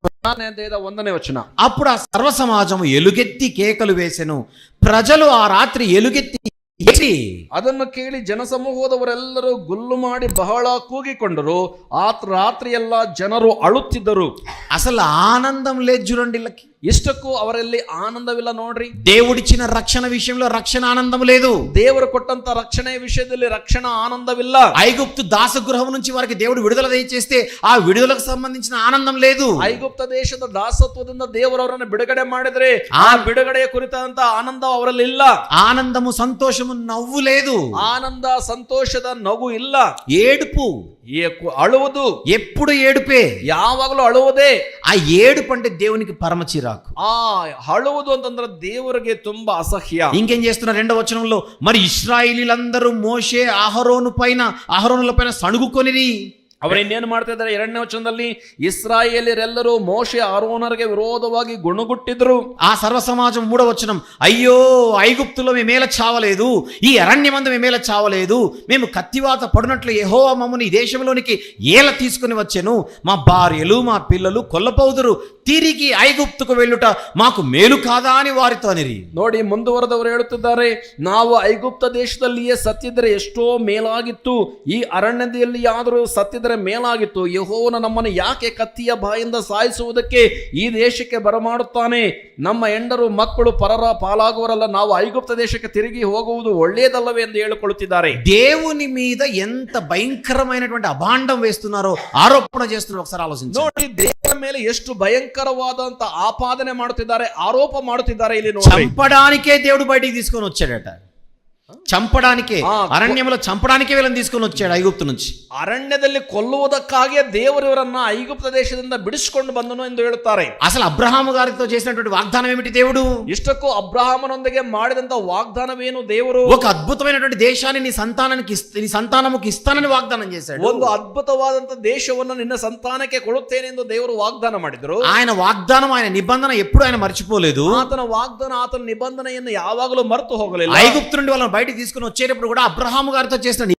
Speaker 2: 14ನೇ అధ్యాಯದ 1ನೇ ವಚನ.
Speaker 1: అప్పుడు ఆ సర్వ సమాజము ఎలుగెత్తి కేకలు వేసెను. ప్రజలు ఆ రాత్రి ఎలుగెత్తి
Speaker 2: ಅದನ್ನು ಕೇಳಿ ಜನಸಮೂಹದವರೆಲ್ಲರೂ ಗುಲ್ಲು ಮಾಡಿ ಬಹಳ ಕೂಗಿಕೊಂಡರು. ಆ ರಾತ್ರಿ ಎಲ್ಲ ಜನರು ಅಳುತ್ತಿದ್ದರು.
Speaker 1: అసలు ఆనందం లేదు చూడండి వీళ్ళకి.
Speaker 2: ಇಷ್ಟಕ್ಕೂ ಅವರಲ್ಲಿ ಆನಂದವಿಲ್ಲ ನೋಡ್ರಿ.
Speaker 1: దేవుడిచ్చిన రక్షణ విషయంలో రక్షణ ఆనందం లేదు.
Speaker 2: ದೇವರು ಕೊಟ್ಟಂತ ರಕ್ಷಣೆ ವಿಷಯದಲ್ಲಿ ರಕ್ಷಣಾ ಆನಂದವಿಲ್ಲ.
Speaker 1: ఐగుప్తు దాసగృహం నుంచి వారికి దేవుడు విడుదల దయచేస్తే ఆ విడుదలకు సంబంధించిన ఆనందం లేదు.
Speaker 2: ಐಗುಪ್ತ ದೇಶದ ದಾಸತ್ವದಿಂದ ದೇವರು ಅವರನ್ನು ಬಿಡುಗಡೆ ಮಾಡಿದ್ರೆ ಆ ಬಿಡುಗಡೆಯ ಕುರಿತಾದಂತ ಆನಂದ ಅವರಲ್ಲಿ ಇಲ್ಲ.
Speaker 1: ఆనందము, సంతోషము, నవ్వు లేదు.
Speaker 2: ಆನಂದ, ಸಂತೋಷದ ನಗು ಇಲ್ಲ.
Speaker 1: ఏడుపు,
Speaker 2: ಅಳುವುದು.
Speaker 1: ఎప్పుడు ఏడుపే,
Speaker 2: ಯಾವಾಗಲೂ ಅಳುವುದೇ.
Speaker 1: ఆ ఏడుపు అంటే దేవునికి పరమ చిరాకు.
Speaker 2: ಆ ಅಳುವುದು ಅಂತಂದ್ರೆ ದೇವರಿಗೆ ತುಂಬಾ ಅಸಹ್ಯ.
Speaker 1: ఇంకేం చేస్తున్నారు? 2వ వచనంలో, మరి ఇశ్రాయేలీలందరూ మోషే అహరోనుల పైన సణుగుకొనిరి.
Speaker 2: ಅವರು ಇನ್ನೇನು ಮಾಡ್ತಾ ಇದ್ದಾರೆ? 2ನೇ ವಚನದಲ್ಲಿ ಇಸ್ರಾಯೇಲ್ಯರೆಲ್ಲರೂ ಮೋಶೆ ಆರೋನರಿಗೆ ವಿರೋಧವಾಗಿ ಗುಣಗುಟ್ಟಿದ್ರು.
Speaker 1: ఆ సర్వ సమాజం 3వ వచనం, అయ్యో ఐగుప్తులో మేమేల చావలేదు, ఈ అరణ్యమందు మేమేల చావలేదు, మేము కత్తివాత పడినట్లు యెహోవా మమ్మల్ని ఈ దేశంలోనికి ఏల తీసుకుని వచ్చెను, మా భార్యలు మా పిల్లలు కొల్లపోదురు, తిరిగి ఐగుప్తుకు వెళ్ళుట మాకు మేలు కాదా అని వారితో అనిరి.
Speaker 2: ನೋಡಿ, ಮುಂದುವರೆದವರು ಹೇಳುತ್ತಿದ್ದಾರೆ, ನಾವು ಐಗುಪ್ತ ದೇಶದಲ್ಲಿಯೇ ಸತ್ತಿದ್ರೆ ಎಷ್ಟೋ ಮೇಲಾಗಿತ್ತು, ಈ ಅರಣ್ಯದಲ್ಲಿ ಆದರೂ ಸತ್ತಿದ್ರೆ ಮೇಲಾಗಿತ್ತು. ಯೆಹೋವನು ನಮ್ಮನ್ನು ಯಾಕೆ ಕತ್ತಿಯ ಬಾಯಿಂದ ಸಾಯಿಸುವುದಕ್ಕೆ ಈ ದೇಶಕ್ಕೆ ಬರಮಾಡುತ್ತಾನೆ? ನಮ್ಮ ಹೆಂಡರು ಮಕ್ಕಳು ಪರರ ಪಾಲಾಗುವರಲ್ಲ, ನಾವು ಐಗುಪ್ತ ದೇಶಕ್ಕೆ ತಿರುಗಿ ಹೋಗುವುದು ಒಳ್ಳೆಯದಲ್ಲವೇ ಎಂದು ಹೇಳಿಕೊಳ್ಳುತ್ತಿದ್ದಾರೆ.
Speaker 1: దేవుని మీద ఎంత భయంకరమైనటువంటి అభాండం వేస్తున్నారో, ఆరోపణ చేస్తున్నారో ఒకసారి ఆలోచించండి.
Speaker 2: ನೋಡಿ, ದೇವರ ಮೇಲೆ ಎಷ್ಟು ಭయంకರವಾದಂತ ಆಪಾದನೆ ಮಾಡುತ್ತಿದ್ದಾರೆ, ಆರೋಪ ಮಾಡುತ್ತಿದ್ದಾರೆ. ಇಲ್ಲಿ ನೋಡಿ,
Speaker 1: చంపడానికే దేవుడు బయటికి తీసుకొని వచ్చాడట. చంపడానికే, అరణ్యంలో చంపడానికే వీళ్ళని తీసుకొని వచ్చాడు ఐగుప్తు నుంచి.
Speaker 2: ಅರಣ್ಯದಲ್ಲಿ ಕೊಲ್ಲುವುದಕ್ಕಾಗಿಯೇ ದೇವರು ಇವರನ್ನ ಐಗುಪ್ತ ದೇಶದಿಂದ ಬಿಡಿಸಿಕೊಂಡು ಬಂದನು ಎಂದು ಹೇಳುತ್ತಾರೆ.
Speaker 1: అసలు అబ్రహాము గారితో చేసినటువంటి వాగ్దానం ఏమిటి? దేవుడు
Speaker 2: ಇಷ್ಟಕ್ಕೂ ಅಬ್ರಹಾಮನೊಂದಿಗೆ ಮಾಡಿದಂತ ವಾಗ್ದಾನವೇನು? ದೇವರು
Speaker 1: ఒక అద్భుతమైనటువంటి దేశాన్ని నీ సంతానముకి ఇస్తానని వాగ్దానం చేశాడు.
Speaker 2: ಒಂದು ಅದ್ಭುತವಾದಂತ ದೇಶವನ್ನು ನಿನ್ನ ಸಂತಾನಕ್ಕೆ ಕೊಡುತ್ತೇನೆ ಎಂದು ದೇವರು ವಾಗ್ದಾನ ಮಾಡಿದ್ರು.
Speaker 1: ఆయన వాగ్దానం, ఆయన నిబంధన ఎప్పుడు ఆయన మర్చిపోలేదు.
Speaker 2: ಆತನ ವಾಗ್ದಾನ, ಆತನ ನಿಬಂಧನೆಯನ್ನು ಯಾವಾಗಲೂ ಮರೆತು ಹೋಗಲಿಲ್ಲ.
Speaker 1: ఐగుప్తు నుండి వాళ్ళని బయటికి తీసుకుని వచ్చేటప్పుడు కూడా అబ్రహాము గారితో చేసిన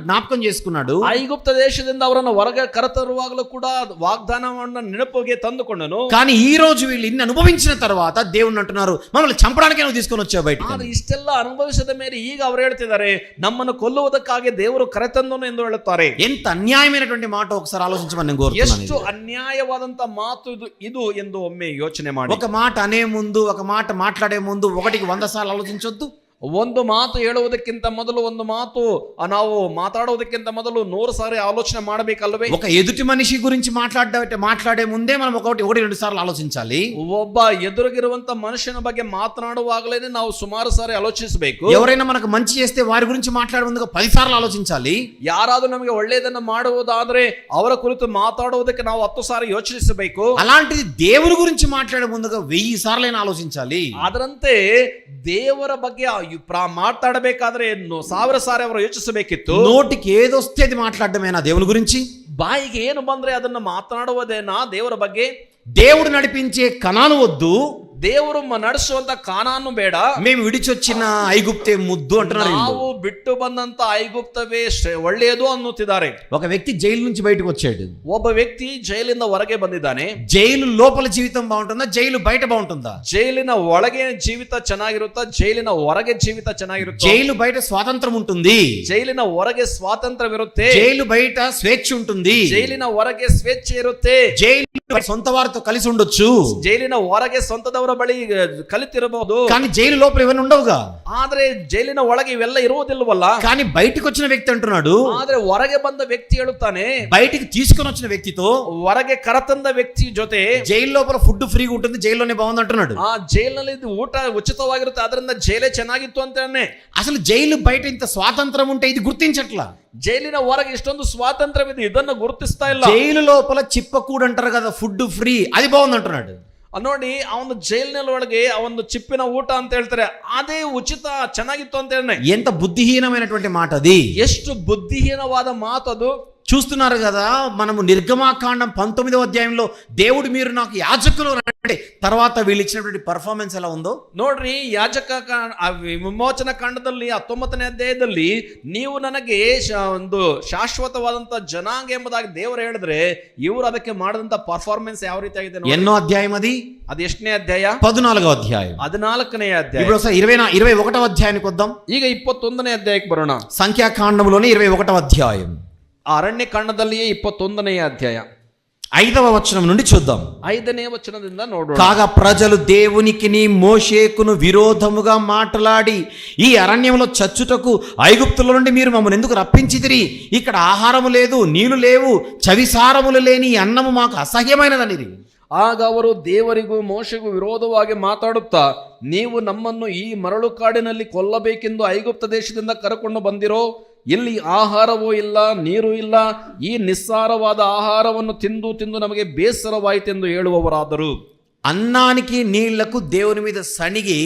Speaker 1: జ్ఞాపకం చేసుకున్నాడు.
Speaker 2: ಐಗುಪ್ತ ದೇಶದಿಂದ ಅವರನ್ನು ಹೊರಗೆ ಕರೆತರುವಾಗಲೂ ಕೂಡ ವಾಗ್ದಾನವನ್ನು ನೆನಪಿಗೆ ತಂದುಕೊಂಡನು.
Speaker 1: కానీ ఈ రోజు వీళ్ళు ఇన్ని అనుభవించిన తర్వాత దేవుడు అంటున్నారు, మమ్మల్ని చంపడానికే నువ్వు తీసుకొని వచ్చావు బయట.
Speaker 2: ಇಷ್ಟೆಲ್ಲ ಅನುಭವಿಸಿದ ಮೇಲೆ ಈಗ ಅವರು ಹೇಳ್ತಿದ್ದಾರೆ, ನಮ್ಮನ್ನು ಕೊಲ್ಲುವುದಕ್ಕಾಗಿ ದೇವರು ಕರೆತಂದನು ಎಂದು ಹೇಳುತ್ತಾರೆ.
Speaker 1: ఎంత అన్యాయమైనటువంటి మాట ఒకసారి ఆలోచించమని నేను కోరుతున్నాను.
Speaker 2: ಎಷ್ಟು ಅನ್ಯಾಯವಾದಂತ ಮಾತು ಇದು ಎಂದು ಒಮ್ಮೆ ಯೋಚನೆ ಮಾಡಿ.
Speaker 1: ఒక మాట అనే ముందు, ఒక మాట మాట్లాడే ముందు 1కి 100 సార్లు ఆలోచించొద్దు.
Speaker 2: ಒಂದು ಮಾತು ಹೇಳುವುದಕ್ಕಿಂತ ಮೊದಲು ಒಂದು ಮಾತು ನಾವು ಮಾತಾಡುವುದಕ್ಕಿಂತ ಮೊದಲು 100 ಸಾರಿ ಆಲೋಚನೆ ಮಾಡಬೇಕಲ್ವೇ?
Speaker 1: ఒక ఎదుటి మనిషి గురించి మాట్లాడే ముందే మనం ఒకటి 2 సార్లు ఆలోచించాలి.
Speaker 2: ಒಬ್ಬ ಎದುರಿಗಿರುವಂತ ಮನುಷ್ಯನ ಬಗ್ಗೆ ಮಾತನಾಡುವಾಗಲೇ ನಾವು ಸುಮಾರು ಸಾರಿ ಆಲೋಚಿಸಬೇಕು.
Speaker 1: ఎవరైనా మనకు మంచి చేస్తే వారి గురించి మాట్లాడే ముందుగా 10 సార్లు ఆలోచించాలి.
Speaker 2: ಯಾರಾದರೂ ನಮಗೆ ಒಳ್ಳೆಯದನ್ನ ಮಾಡುವುದಾದ್ರೆ ಅವರ ಕುರಿತು ಮಾತಾಡುವುದಕ್ಕೆ ನಾವು 10 ಸಾರಿ ಯೋಚಿಸಬೇಕು.
Speaker 1: అలాంటిది దేవుని గురించి మాట్లాడే ముందుగా 1000 సార్లైనా ఆలోచించాలి.
Speaker 2: ಅದರಂತೆ ದೇವರ ಬಗ್ಗೆ ಮಾತಾಡಬೇಕಾದ್ರೆ 1000 ಸಾರಿ ಅವರು ಯೋಚಿಸಬೇಕಿತ್ತು.
Speaker 1: నోటికి ఏదొస్తే అది మాట్లాడడమేనా దేవుని గురించి?
Speaker 2: ಬಾಯಿಗೆ ಏನು ಬಂದ್ರೆ ಅದನ್ನ ಮಾತನಾಡುವುದೇನಾ ದೇವರ ಬಗ್ಗೆ?
Speaker 1: దేవుడు నడిపించే కనాను వద్దు,
Speaker 2: ದೇವರು ನಡೆಸುವಂತ ಕಾನಾನು ಬೇಡ.
Speaker 1: మేము విడిచొచ్చిన ఐగుప్తే ముద్దు అంటున్నారు.
Speaker 2: ನಾವು ಬಿಟ್ಟು ಬಂದಂತ ಐಗುಪ್ತವೇ ಒಳ್ಳೆಯದು ಅನ್ನುತ್ತಿದ್ದಾರೆ.
Speaker 1: ఒక వ్యక్తి జైలు నుంచి బయటకు వచ్చాడు.
Speaker 2: ಒಬ್ಬ ವ್ಯಕ್ತಿ ಜೈಲಿಂದ ಹೊರಗೆ ಬಂದಿದ್ದಾನೆ.
Speaker 1: జైలు లోపల జీవితం బాగుంటుందా, జైలు బయట బాగుంటుందా?
Speaker 2: ಜೈಲಿನ ಒಳಗೆ ಜೀವಿತ ಚೆನ್ನಾಗಿರುತ್ತಾ, ಜೈಲಿನ ಹೊರಗೆ ಜೀವಿತ ಚೆನ್ನಾಗಿರುತ್ತೆ?
Speaker 1: జైలు బయట స్వాతంత్రం ఉంటుంది,
Speaker 2: ಜೈಲಿನ ಹೊರಗೆ ಸ್ವಾತಂತ್ರ್ಯವಿರುತ್ತೆ.
Speaker 1: జైలు బయట స్వేచ్ఛ ఉంటుంది,
Speaker 2: ಜೈಲಿನ ಹೊರಗೆ ಸ್ವೇಚ್ಛೆ ಇರುತ್ತೆ.
Speaker 1: జైలు సొంత వారితో కలిసి ఉండొచ్చు,
Speaker 2: ಜೈಲಿನ ಹೊರಗೆ ಸ್ವಂತದವರ ಬಳಿ ಕಲಿತಿರಬಹುದು.
Speaker 1: కానీ జైలు లోపల ఇవన్నీ ఉండవుగా.
Speaker 2: ಆದ್ರೆ ಜೈಲಿನ ಒಳಗೆ ಇವೆಲ್ಲ ಇರುವುದಿಲ್ಲವಲ್ಲ.
Speaker 1: కానీ బయటికి వచ్చిన వ్యక్తి అంటున్నాడు,
Speaker 2: ಆದ್ರೆ ಹೊರಗೆ ಬಂದ ವ್ಯಕ್ತಿ ಹೇಳುತ್ತಾನೆ,
Speaker 1: బయటికి తీసుకొని వచ్చిన వ్యక్తితో
Speaker 2: ಹೊರಗೆ ಕರತಂದ ವ್ಯಕ್ತಿ ಜೊತೆ
Speaker 1: జైలు లోపల ఫుడ్ ఫ్రీగా ఉంటుంది, జైల్లోనే బాగుంది అంటున్నాడు.
Speaker 2: ಆ ಜೈಲಿನಲ್ಲಿ ಊಟ ಉಚಿತವಾಗಿರುತ್ತೆ, ಅದರಿಂದ ಜೈಲೇ ಚೆನ್ನಾಗಿತ್ತು ಅಂತಾನೆ.
Speaker 1: అసలు జైలు బయట ఇంత స్వాతంత్రం ఉంటే ఇది గుర్తించట్లా.
Speaker 2: ಜೈಲಿನ ಹೊರಗೆ ಇಷ್ಟೊಂದು ಸ್ವಾತಂತ್ರ್ಯವಿದೆ, ಇದನ್ನು ಗುರುತಿಸ್ತಾ ಇಲ್ಲ.
Speaker 1: జైలు లోపల చిప్పకూడు అంటారు కదా, ఫుడ్ ఫ్రీ, అది బాగుంది అంటున్నాడు.
Speaker 2: ನೋಡಿ, ಆ ಒಂದು ಜೈಲಿನಲ್ಲಿ ಒಳಗೆ ಆ ಒಂದು ಚಿಪ್ಪಿನ ಊಟ ಅಂತ ಹೇಳ್ತಾರೆ, ಅದೇ ಉಚಿತ ಚೆನ್ನಾಗಿತ್ತು ಅಂತ ಹೇಳಿ.
Speaker 1: ఎంత బుద్ధిహీనమైనటువంటి మాట అది,
Speaker 2: ಎಷ್ಟು ಬುದ್ಧಿಹೀನವಾದ ಮಾತು ಅದು.
Speaker 1: చూస్తున్నారు కదా, మనము నిర్గమాకాండం 19వ అధ్యాయంలో దేవుడు మీరు నాకు యాజకులు అంటే తర్వాత వీళ్ళు ఇచ్చినటువంటి పర్ఫార్మెన్స్ ఎలా ఉందో
Speaker 2: ನೋಡ್ರಿ. ಯಾಜಕ ವಿಮೋಚನ ಕಾಂಡದಲ್ಲಿ 19ನೇ ಅಧ್ಯಾಯದಲ್ಲಿ ನೀವು ನನಗೆ ಒಂದು ಶಾಶ್ವತವಾದಂತ ಜನಾಂಗ ಎಂಬುದಾಗಿ ದೇವರು ಹೇಳಿದ್ರೆ, ಇವರು ಅದಕ್ಕೆ ಮಾಡಿದಂತ ಪರ್ಫಾರ್ಮೆನ್ಸ್ ಯಾವ ರೀತಿ ಆಗಿದೆ?
Speaker 1: ఎన్నో అధ్యాయం అది?
Speaker 2: ಅದು ಎಷ್ಟನೇ ಅಧ್ಯಾಯ?
Speaker 1: 14వ అధ్యాయం.
Speaker 2: 14ನೇ ಅಧ್ಯಾಯ.
Speaker 1: ఇప్పుడు ఒకసారి 21వ అధ్యాయానికి వద్దాం.
Speaker 2: ಈಗ 21ನೇ ಅಧ್ಯಾಯಕ್ಕೆ ಬರೋಣ.
Speaker 1: సంఖ్యాకాండంలోని 21వ అధ్యాయం,
Speaker 2: ಅರಣ್ಯ ಕಾಂಡದಲ್ಲಿಯೇ 21ನೇ ಅಧ್ಯಾಯ
Speaker 1: 5వ వచనం నుండి చూద్దాం.
Speaker 2: 5ನೇ వచನದಿಂದ ನೋಡೋಣ.
Speaker 1: కాగా ప్రజలు దేవునికిని మోషేకును విరోధముగా మాట్లాడి, ఈ అరణ్యంలో చచ్చుటకు ఐగుప్తుల నుండి మీరు మమ్మల్ని ఎందుకు రప్పించితిరి? ఇక్కడ ఆహారము లేదు, నీళ్లు లేవు, చవిసారములు లేని ఈ అన్నము మాకు అసహ్యమైనదనిరి.
Speaker 2: ಆಗ ಅವರು ದೇವರಿಗೂ ಮೋಶೆಗೂ ವಿರೋಧವಾಗಿ ಮಾತಾಡುತ್ತಾ, ನೀವು ನಮ್ಮನ್ನು ಈ ಮರಳು ಕಾಡಿನಲ್ಲಿ ಕೊಲ್ಲಬೇಕೆಂದು ಐಗುಪ್ತ ದೇಶದಿಂದ ಕರೆಕೊಂಡು ಬಂದಿರೋ, ಇಲ್ಲಿ ಆಹಾರವೂ ಇಲ್ಲ, ನೀರು ಇಲ್ಲ, ಈ ನಿಸ್ಸಾರವಾದ ಆಹಾರವನ್ನು ತಿಂದು ತಿಂದು ನಮಗೆ ಬೇಸರವಾಯಿತೆಂದು ಹೇಳುವವರಾದರು.
Speaker 1: అన్నానికి నీళ్లకు దేవుని మీద సణిగి,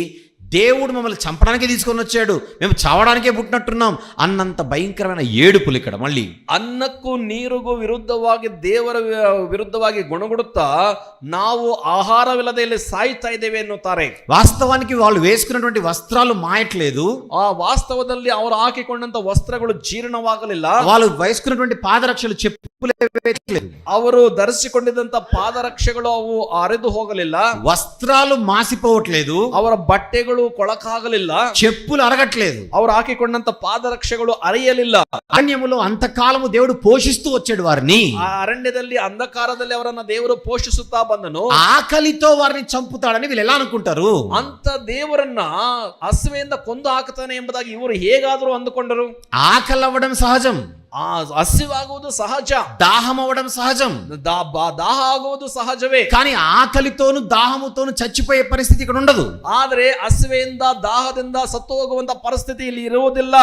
Speaker 1: దేవుడు మమ్మల్ని చంపడానికే తీసుకొని వచ్చాడు, మేము చావడానికే పుట్టినట్టున్నాం అన్నంత భయంకరమైన ఏడుపులు ఇక్కడ. మళ్ళీ
Speaker 2: ಅನ್ನಕ್ಕೂ ನೀರಿಗೂ ವಿರುದ್ಧವಾಗಿ ದೇವರ ವಿರುದ್ಧವಾಗಿ ಗುಣಗುಡುತ್ತಾ, ನಾವು ಆಹಾರವಿಲ್ಲದೆ ಇಲ್ಲಿ ಸಾಯ್ತಾ ಇದ್ದೇವೆ ಎನ್ನುತ್ತಾರೆ.
Speaker 1: వాస్తవానికి వాళ్ళు వేసుకున్నటువంటి వస్త్రాలు మాయట్లేదు,
Speaker 2: ಆ ವಾಸ್ತವದಲ್ಲಿ ಅವರು ಹಾಕಿಕೊಂಡಂತ ವಸ್ತ್ರಗಳು ಜೀರ್ಣವಾಗಲಿಲ್ಲ.
Speaker 1: వాళ్ళు వేసుకున్నటువంటి పాదరక్షలు చెప్పులేదు,
Speaker 2: ಅವರು ಧರಿಸಿಕೊಂಡಿದ್ದಂತ ಪಾದರಕ್ಷೆಗಳು ಅವು ಅರೆದು ಹೋಗಲಿಲ್ಲ.
Speaker 1: వస్త్రాలు మాసిపోవట్లేదు,
Speaker 2: ಅವರ ಬಟ್ಟೆಗಳು ಕೊಳಕಾಗಲಿಲ್ಲ,
Speaker 1: చెప్పులు అరగట్లేదు,
Speaker 2: ಅವರು ಹಾಕಿಕೊಂಡಂತ ಪಾದರಕ್ಷೆಗಳು ಅರಿಯಲಿಲ್ಲ.
Speaker 1: అరణ్యములో అంతకాలము దేవుడు పోషిస్తూ వచ్చాడు వారిని.
Speaker 2: ಆ ಅರಣ್ಯದಲ್ಲಿ ಅಂಧಕಾರದಲ್ಲಿ ಅವರನ್ನ ದೇವರು ಪೋಷಿಸುತ್ತಾ ಬಂದನು.
Speaker 1: ఆకలితో వారిని చంపుతాడని వీళ్ళు ఎలా అనుకుంటారు?
Speaker 2: ಅಂತ ದೇವರನ್ನ ಹಸಿವೆಯಿಂದ ಕೊಂದು ಹಾಕುತ್ತಾನೆ ಎಂಬುದಾಗಿ ಇವರು ಹೇಗಾದರೂ ಅಂದುಕೊಂಡರು.
Speaker 1: ఆకలి అవ్వడం సహజం,
Speaker 2: ಆ ಹಸಿವಾಗುವುದು ಸಹಜ,
Speaker 1: దాహం అవ్వడం సహజం,
Speaker 2: ದಾಹ ಆಗುವುದು ಸಹಜವೇ.
Speaker 1: కానీ ఆకలితోను దాహముతోను చచ్చిపోయే పరిస్థితి ఇక్కడ ఉండదు.
Speaker 2: ಆದ್ರೆ ಹಸಿವೆಯಿಂದ ದಾಹದಿಂದ ಸತ್ತು ಹೋಗುವಂತ ಪರಿಸ್ಥಿತಿ ಇಲ್ಲಿ ಇರುವುದಿಲ್ಲ.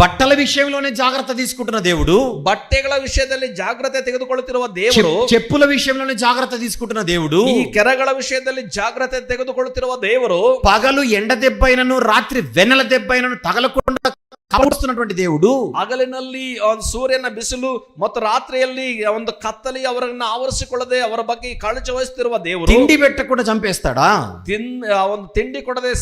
Speaker 1: బట్టల విషయంలోనే జాగ్రత్త తీసుకుంటున్న దేవుడు,
Speaker 2: ಬಟ್ಟೆಗಳ ವಿಷಯದಲ್ಲಿ ಜಾಗ್ರತೆ ತೆಗೆದುಕೊಳ್ಳುತ್ತಿರುವ ದೇವರು,
Speaker 1: చెప్పుల విషయంలోనే జాగ్రత్త తీసుకుంటున్న దేవుడు,
Speaker 2: ಈ ಕೆರಗಳ ವಿಷಯದಲ್ಲಿ ಜಾಗ್ರತೆ ತೆಗೆದುಕೊಳ್ಳುತ್ತಿರುವ ದೇವರು,
Speaker 1: పగలు ఎండ దెబ్బైనను రాత్రి వెన్నెల దెబ్బైనను తగలకుండా కాపాడుతున్నటువంటి దేవుడు,
Speaker 2: ಹಗಲಿನಲ್ಲಿ ಸೂರ್ಯನ ಬಿಸಿಲು ಮತ್ತು ರಾತ್ರಿಯಲ್ಲಿ ಒಂದು ಕತ್ತಲಿ ಅವರನ್ನ ಆವರಿಸಿಕೊಳ್ಳದೆ ಅವರ ಬಗ್ಗೆ ಕಾಳಜಿ ವಹಿಸುತ್ತಿರುವ ದೇವರು,
Speaker 1: తిండి పెట్టకుండా చంపేస్తాడా?
Speaker 2: ಒಂದು ತಿಂಡಿ ಕೊಡದೆ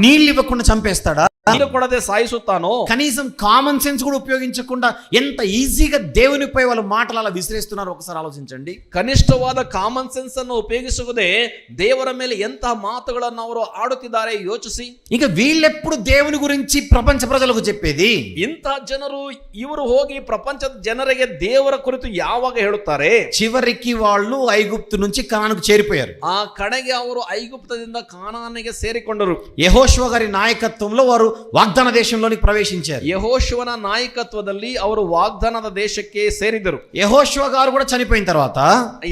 Speaker 1: నీళ్ళు ఇవ్వకుండా చంపేస్తాడా?
Speaker 2: ನೀರು ಕೊಡದೆ ಸಾಯಿಸುತ್ತಾನೋ?
Speaker 1: కనీసం కామన్ సెన్స్ కూడా ఉపయోగించకుండా ఎంత ఈజీగా దేవునిపై వాళ్ళు మాటలు అలా విసిరేస్తున్నారు ఒకసారి ఆలోచించండి.
Speaker 2: ಕನಿಷ್ಠವಾದ ಕಾಮನ್ ಸೆನ್ಸ್ ಅನ್ನು ಉಪಯೋಗಿಸುವುದೇ ದೇವರ ಮೇಲೆ ಎಂತಹ ಮಾತುಗಳನ್ನು ಅವರು ಆಡುತ್ತಿದ್ದಾರೆ ಯೋಚಿಸಿ.
Speaker 1: ఇక వీళ్ళెప్పుడు దేవుని గురించి ప్రపంచ ప్రజలకు చెప్పేది?
Speaker 2: ಇಂತಹ ಜನರು ಇವರು ಹೋಗಿ ಪ್ರಪಂಚದ ಜನರಿಗೆ ದೇವರ ಕುರಿತು ಯಾವಾಗ ಹೇಳುತ್ತಾರೆ?
Speaker 1: చివరికి వాళ్ళు ఐగుప్తు నుంచి కనానుకు చేరిపోయారు.
Speaker 2: ಆ ಕಡೆಗೆ ಅವರು ಐಗುಪ್ತದಿಂದ ಕಾನಾನಿಗೆ ಸೇರಿಕೊಂಡರು.
Speaker 1: యెహోషువ గారి నాయకత్వంలో వారు వాగ్దాన దేశంలోనికి ప్రవేశించారు.
Speaker 2: ಯೆಹೋಶುವನ ನಾಯಕತ್ವದಲ್ಲಿ ಅವರು ವಾಗ್ದಾನದ ದೇಶಕ್ಕೆ ಸೇರಿದರು.
Speaker 1: యెహోషువ గారు కూడా చనిపోయిన తర్వాత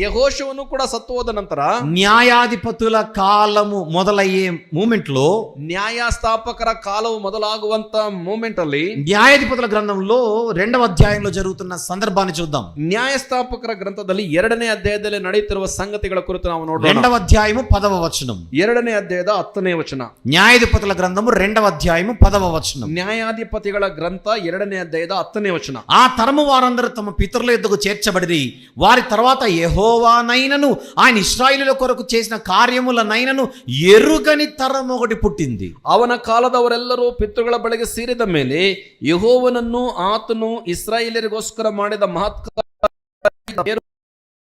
Speaker 2: ಯೆಹೋಶುವನು ಕೂಡ ಸತ್ತು ಹೋದ ನಂತರ
Speaker 1: న్యాయాధిపతుల కాలము మొదలయ్యే మూమెంట్ లో,
Speaker 2: ನ್ಯಾಯಸ್ಥಾಪಕರ ಕಾಲವು ಮೊದಲಾಗುವಂತ ಮೂಮೆಂಟ್ ಅಲ್ಲಿ
Speaker 1: న్యాయాధిపతుల గ్రంథంలో 2వ అధ్యాయంలో జరుగుతున్న సందర్భాన్ని చూద్దాం.
Speaker 2: ನ್ಯಾಯಸ್ಥಾಪಕರ ಗ್ರಂಥದಲ್ಲಿ 2ನೇ ಅಧ್ಯಾಯದಲ್ಲಿ ನಡೆಯುತ್ತಿರುವ ಸಂಗತಿಗಳ ಕುರಿತು ನಾವು ನೋಡೋಣ.
Speaker 1: 2వ అధ్యాయము 10వ వచనం.
Speaker 2: 2ನೇ ಅಧ್ಯಾಯದ 10ನೇ ವಚನ.
Speaker 1: న్యాయాధిపతుల గ్రంథము 2వ అధ్యాయము 10వ వచనం.
Speaker 2: ನ್ಯಾಯಾಧಿಪತಿಗಳ ಗ್ರಂಥ 2ನೇ అధ్యాಯದ 10ನೇ వచನ.
Speaker 1: ఆ తరము వారందరూ తమ పితరుల యొద్దకు చేర్చబడిరి. వారి తర్వాత యెహోవానైనను ఆయన ఇశ్రాయేలుల కొరకు చేసిన కార్యములనైనను ఎరుగని తరం ఒకటి పుట్టింది.
Speaker 2: ಅವನ ಕಾಲದವರೆಲ್ಲರೂ ಪಿತೃಗಳ ಬಳಿಗೆ ಸೇರಿದ ಮೇಲೆ ಯೆಹೋವನನ್ನು ಆತನು ಇಸ್ರಾಯೇಲರಿಗೋಸ್ಕರ ಮಾಡಿದ ಮಹತ್ಕಾರ್ಯ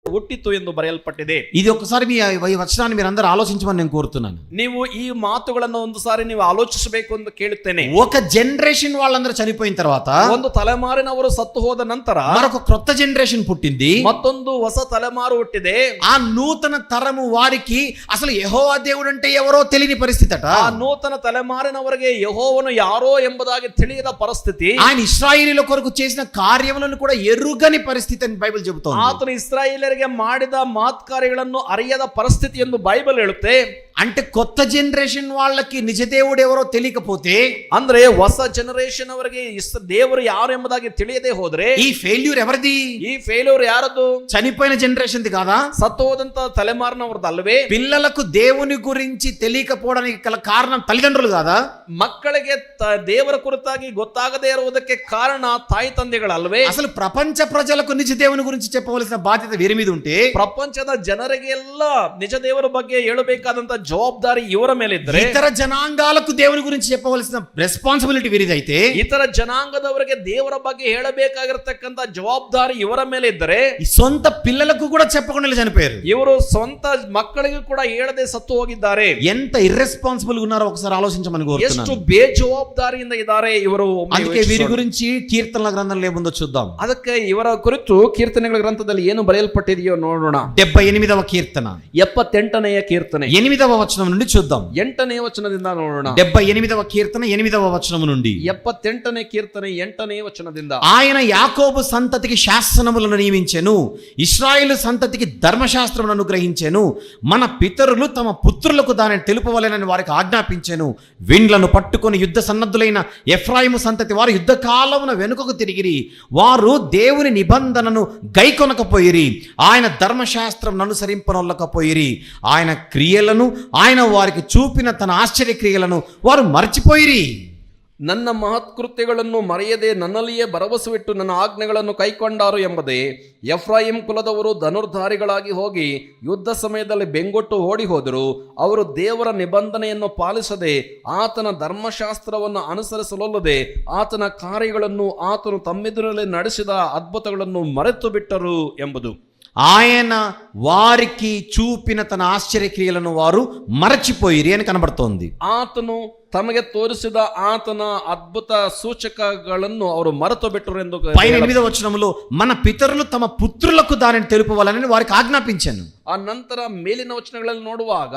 Speaker 2: ಹುಟ್ಟಿತು ಎಂದು ಬರೆಯಲ್ಪಟ್ಟಿದೆ.
Speaker 1: ఇది ఒకసారి మీ ఈ వచనాన్ని మీరు అందరూ ఆలోచించమని నేను కోరుతున్నాను.
Speaker 2: ನೀವು ಈ ಮಾತುಗಳನ್ನು ಒಂದು ಸಾರಿ ನೀವು ಆಲೋಚಿಸಬೇಕು ಎಂದು ಕೇಳುತ್ತೇನೆ.
Speaker 1: ఒక జనరేషన్ వాళ్ళందరూ చనిపోయిన తర్వాత
Speaker 2: ಒಂದು ತಲೆಮಾರಿನವರು ಸತ್ತು ಹೋದ ನಂತರ
Speaker 1: మరొక క్రొత్త జనరేషన్ పుట్టింది.
Speaker 2: ಮತ್ತೊಂದು ಹೊಸ ತಲೆಮಾರು ಹುಟ್ಟಿದೆ.
Speaker 1: ఆ నూతన తరము వారికి అసలు యెహోవా దేవుడు అంటే ఎవరో తెలియని పరిస్థితి అట.
Speaker 2: ಆ ನೂತನ ತಲೆಮಾರಿನವರಿಗೆ ಯೆಹೋವನು ಯಾರೋ ಎಂಬುದಾಗಿ ತಿಳಿಯದ ಪರಿಸ್ಥಿತಿ.
Speaker 1: ఆయన ఇశ్రాయేలీల కొరకు చేసిన కార్యములను కూడా ఎరుగని పరిస్థితి అని బైబిల్ చెబుతోంది.
Speaker 2: ಆತನು ಇಸ್ರಾಯೇಲರಿಗೆ ಮಾಡಿದ ಮಹತ್ಕಾರ್ಯಗಳನ್ನು ಅರಿಯದ ಪರಿಸ್ಥಿತಿ ಎಂದು ಬೈಬಲ್ ಹೇಳುತ್ತೆ.
Speaker 1: అంటే కొత్త జనరేషన్ వాళ్ళకి నిజ దేవుడు ఎవరో తెలియకపోతే,
Speaker 2: ಅಂದ್ರೆ ಹೊಸ ಜನರೇಷನ್ ಅವರಿಗೆ ದೇವರು ಯಾರು ಎಂಬುದಾಗಿ ತಿಳಿಯದೆ ಹೋದ್ರೆ
Speaker 1: ఈ ఫెయిల్యూర్ ఎవరిది?
Speaker 2: ಈ ಫೇಲ್ಯೂರ್ ಯಾರದು?
Speaker 1: చనిపోయిన జనరేషన్ది కాదా?
Speaker 2: ಸತ್ತು ಹೋದಂತ ತಲೆಮಾರಿನವ್ರದ್ದು ಅಲ್ವೇ?
Speaker 1: పిల్లలకు దేవుని గురించి తెలియకపోవడానికి గల కారణం తల్లిదండ్రులు కాదా?
Speaker 2: ಮಕ್ಕಳಿಗೆ ದೇವರ ಕುರಿತಾಗಿ ಗೊತ್ತಾಗದೇ ಇರುವುದಕ್ಕೆ ಕಾರಣ ತಾಯಿ ತಂದೆಗಳಲ್ವೇ?
Speaker 1: అసలు ప్రపంచ ప్రజలకు నిజ దేవుని గురించి చెప్పవలసిన బాధ్యత వీరి మీద ఉంటే,
Speaker 2: ಪ್ರಪಂಚದ ಜನರಿಗೆಲ್ಲ ನಿಜ ದೇವರ ಬಗ್ಗೆ ಹೇಳಬೇಕಾದಂತ ಜವಾಬ್ದಾರಿ ಇವರ ಮೇಲೆ ಇದ್ದರೆ,
Speaker 1: ఇతర జనాంగాలకు దేవుని గురించి చెప్పవలసిన రెస్పాన్సిబిలిటీ వీరిదైతే,
Speaker 2: ಇತರ ಜನಾಂಗದವರಿಗೆ ದೇವರ ಬಗ್ಗೆ ಹೇಳಬೇಕಾಗಿರತಕ್ಕಂತ ಜವಾಬ್ದಾರಿ ಇವರ ಮೇಲೆ ಇದ್ದರೆ,
Speaker 1: ఈ సొంత పిల్లలకు కూడా చెప్పకుండా చనిపోయారు.
Speaker 2: ಇವರು ಸ್ವಂತ ಮಕ್ಕಳಿಗೂ ಕೂಡ ಹೇಳದೆ ಸತ್ತು ಹೋಗಿದ್ದಾರೆ.
Speaker 1: ఎంత ఇర్రెస్పాన్సిబుల్ గా ఉన్నారో ఒకసారి ఆలోచించమని
Speaker 2: ಎಷ್ಟು
Speaker 1: కోరుతున్నాను.
Speaker 2: ಬೇಜವಾಬ್ದಾರಿಯಿಂದ ಇದ್ದಾರೆ ಇವರು.
Speaker 1: అందుకే వీరి గురించి కీర్తనల గ్రంథంలో ఏముందో చూద్దాం.
Speaker 2: ಅದಕ್ಕೆ ಇವರ ಕುರಿತು ಕೀರ್ತನೆಗಳ ಗ್ರಂಥದಲ್ಲಿ ಏನು ಬರೆಯಲ್ಪಟ್ಟಿದೆಯೋ ನೋಡೋಣ.
Speaker 1: 78వ కీర్తన
Speaker 2: 78ನೇ ಕೀರ್ತನೆ
Speaker 1: 8వ వచనం నుండి చూద్దాం.
Speaker 2: 8ನೇ ವಚನದಿಂದ ನೋಡೋಣ.
Speaker 1: 78వ కీర్తన 8వ వచనం నుండి.
Speaker 2: 78ನೇ ಕೀರ್ತನೆ 8ನೇ ವಚನದಿಂದ.
Speaker 1: ఆయన యాకోబు సంతతికి శాసనములను నియమించెను, ఇశ్రాయేలు సంతతికి ధర్మశాస్త్రమును అనుగ్రహించెను. మన పితరులు తమ పుత్రులకు దానిని తెలుపవలెనని వారికి ఆజ్ఞాపించెను. విండ్లను పట్టుకొని యుద్ధ సన్నద్ధులైన ఎఫ్రాయిము సంతతి వారు యుద్ధ కాలమున వెనుకకు తిరిగిరి. వారు దేవుని నిబంధనను గైకొనకపోయిరి, ఆయన ధర్మశాస్త్రం అనుసరింపనొల్లకపోయిరి. ఆయన క్రియలను, ఆయన వారికి చూపిన తన ఆశ్చర్య క్రియలను వారు మర్చిపోయిరి.
Speaker 2: ನನ್ನ ಮಹತ್ಕೃತ್ಯಗಳನ್ನು ಮರೆಯದೆ ನನ್ನಲ್ಲಿಯೇ ಭರವಸವಿಟ್ಟು ನನ್ನ ಆಜ್ಞೆಗಳನ್ನು ಕೈಕೊಂಡಾರು ಎಂಬುದೇ. ಎಫ್ರಾಯಿಂ ಕುಲದವರು ಧನುರ್ಧಾರಿಗಳಾಗಿ ಹೋಗಿ ಯುದ್ಧ ಸಮಯದಲ್ಲಿ ಬೆಂಗೊಟ್ಟು ಓಡಿ ಹೋದರು. ಅವರು ದೇವರ ನಿಬಂಧನೆಯನ್ನು ಪಾಲಿಸದೆ ಆತನ ಧರ್ಮಶಾಸ್ತ್ರವನ್ನು ಅನುಸರಿಸಲೊಲ್ಲದೆ ಆತನ ಕಾರ್ಯಗಳನ್ನು, ಆತನು ತಮ್ಮೆದುರಲ್ಲಿ ನಡೆಸಿದ ಅದ್ಭುತಗಳನ್ನು ಮರೆತು ಬಿಟ್ಟರು ಎಂಬುದು.
Speaker 1: ఆయన వారికి చూపిన తన ఆశ్చర్యక్రియలను వారు మరచిపోయిరి అని కనబడుతోంది.
Speaker 2: ಆತನು ತಮಗೆ ತೋರಿಸಿದ ಆತನ ಅದ್ಭುತ ಸೂಚಕಗಳನ್ನು ಅವರು ಮರೆತು ಬಿಟ್ಟರು ಎಂದು.
Speaker 1: పైన 8వ వచనములో మన పితరులు తమ పుత్రులకు దానిని తెలుపవాలని వారికి ఆజ్ఞాపించాను.
Speaker 2: ಆ ನಂತರ ಮೇಲಿನ ವಚನಗಳಲ್ಲಿ ನೋಡುವಾಗ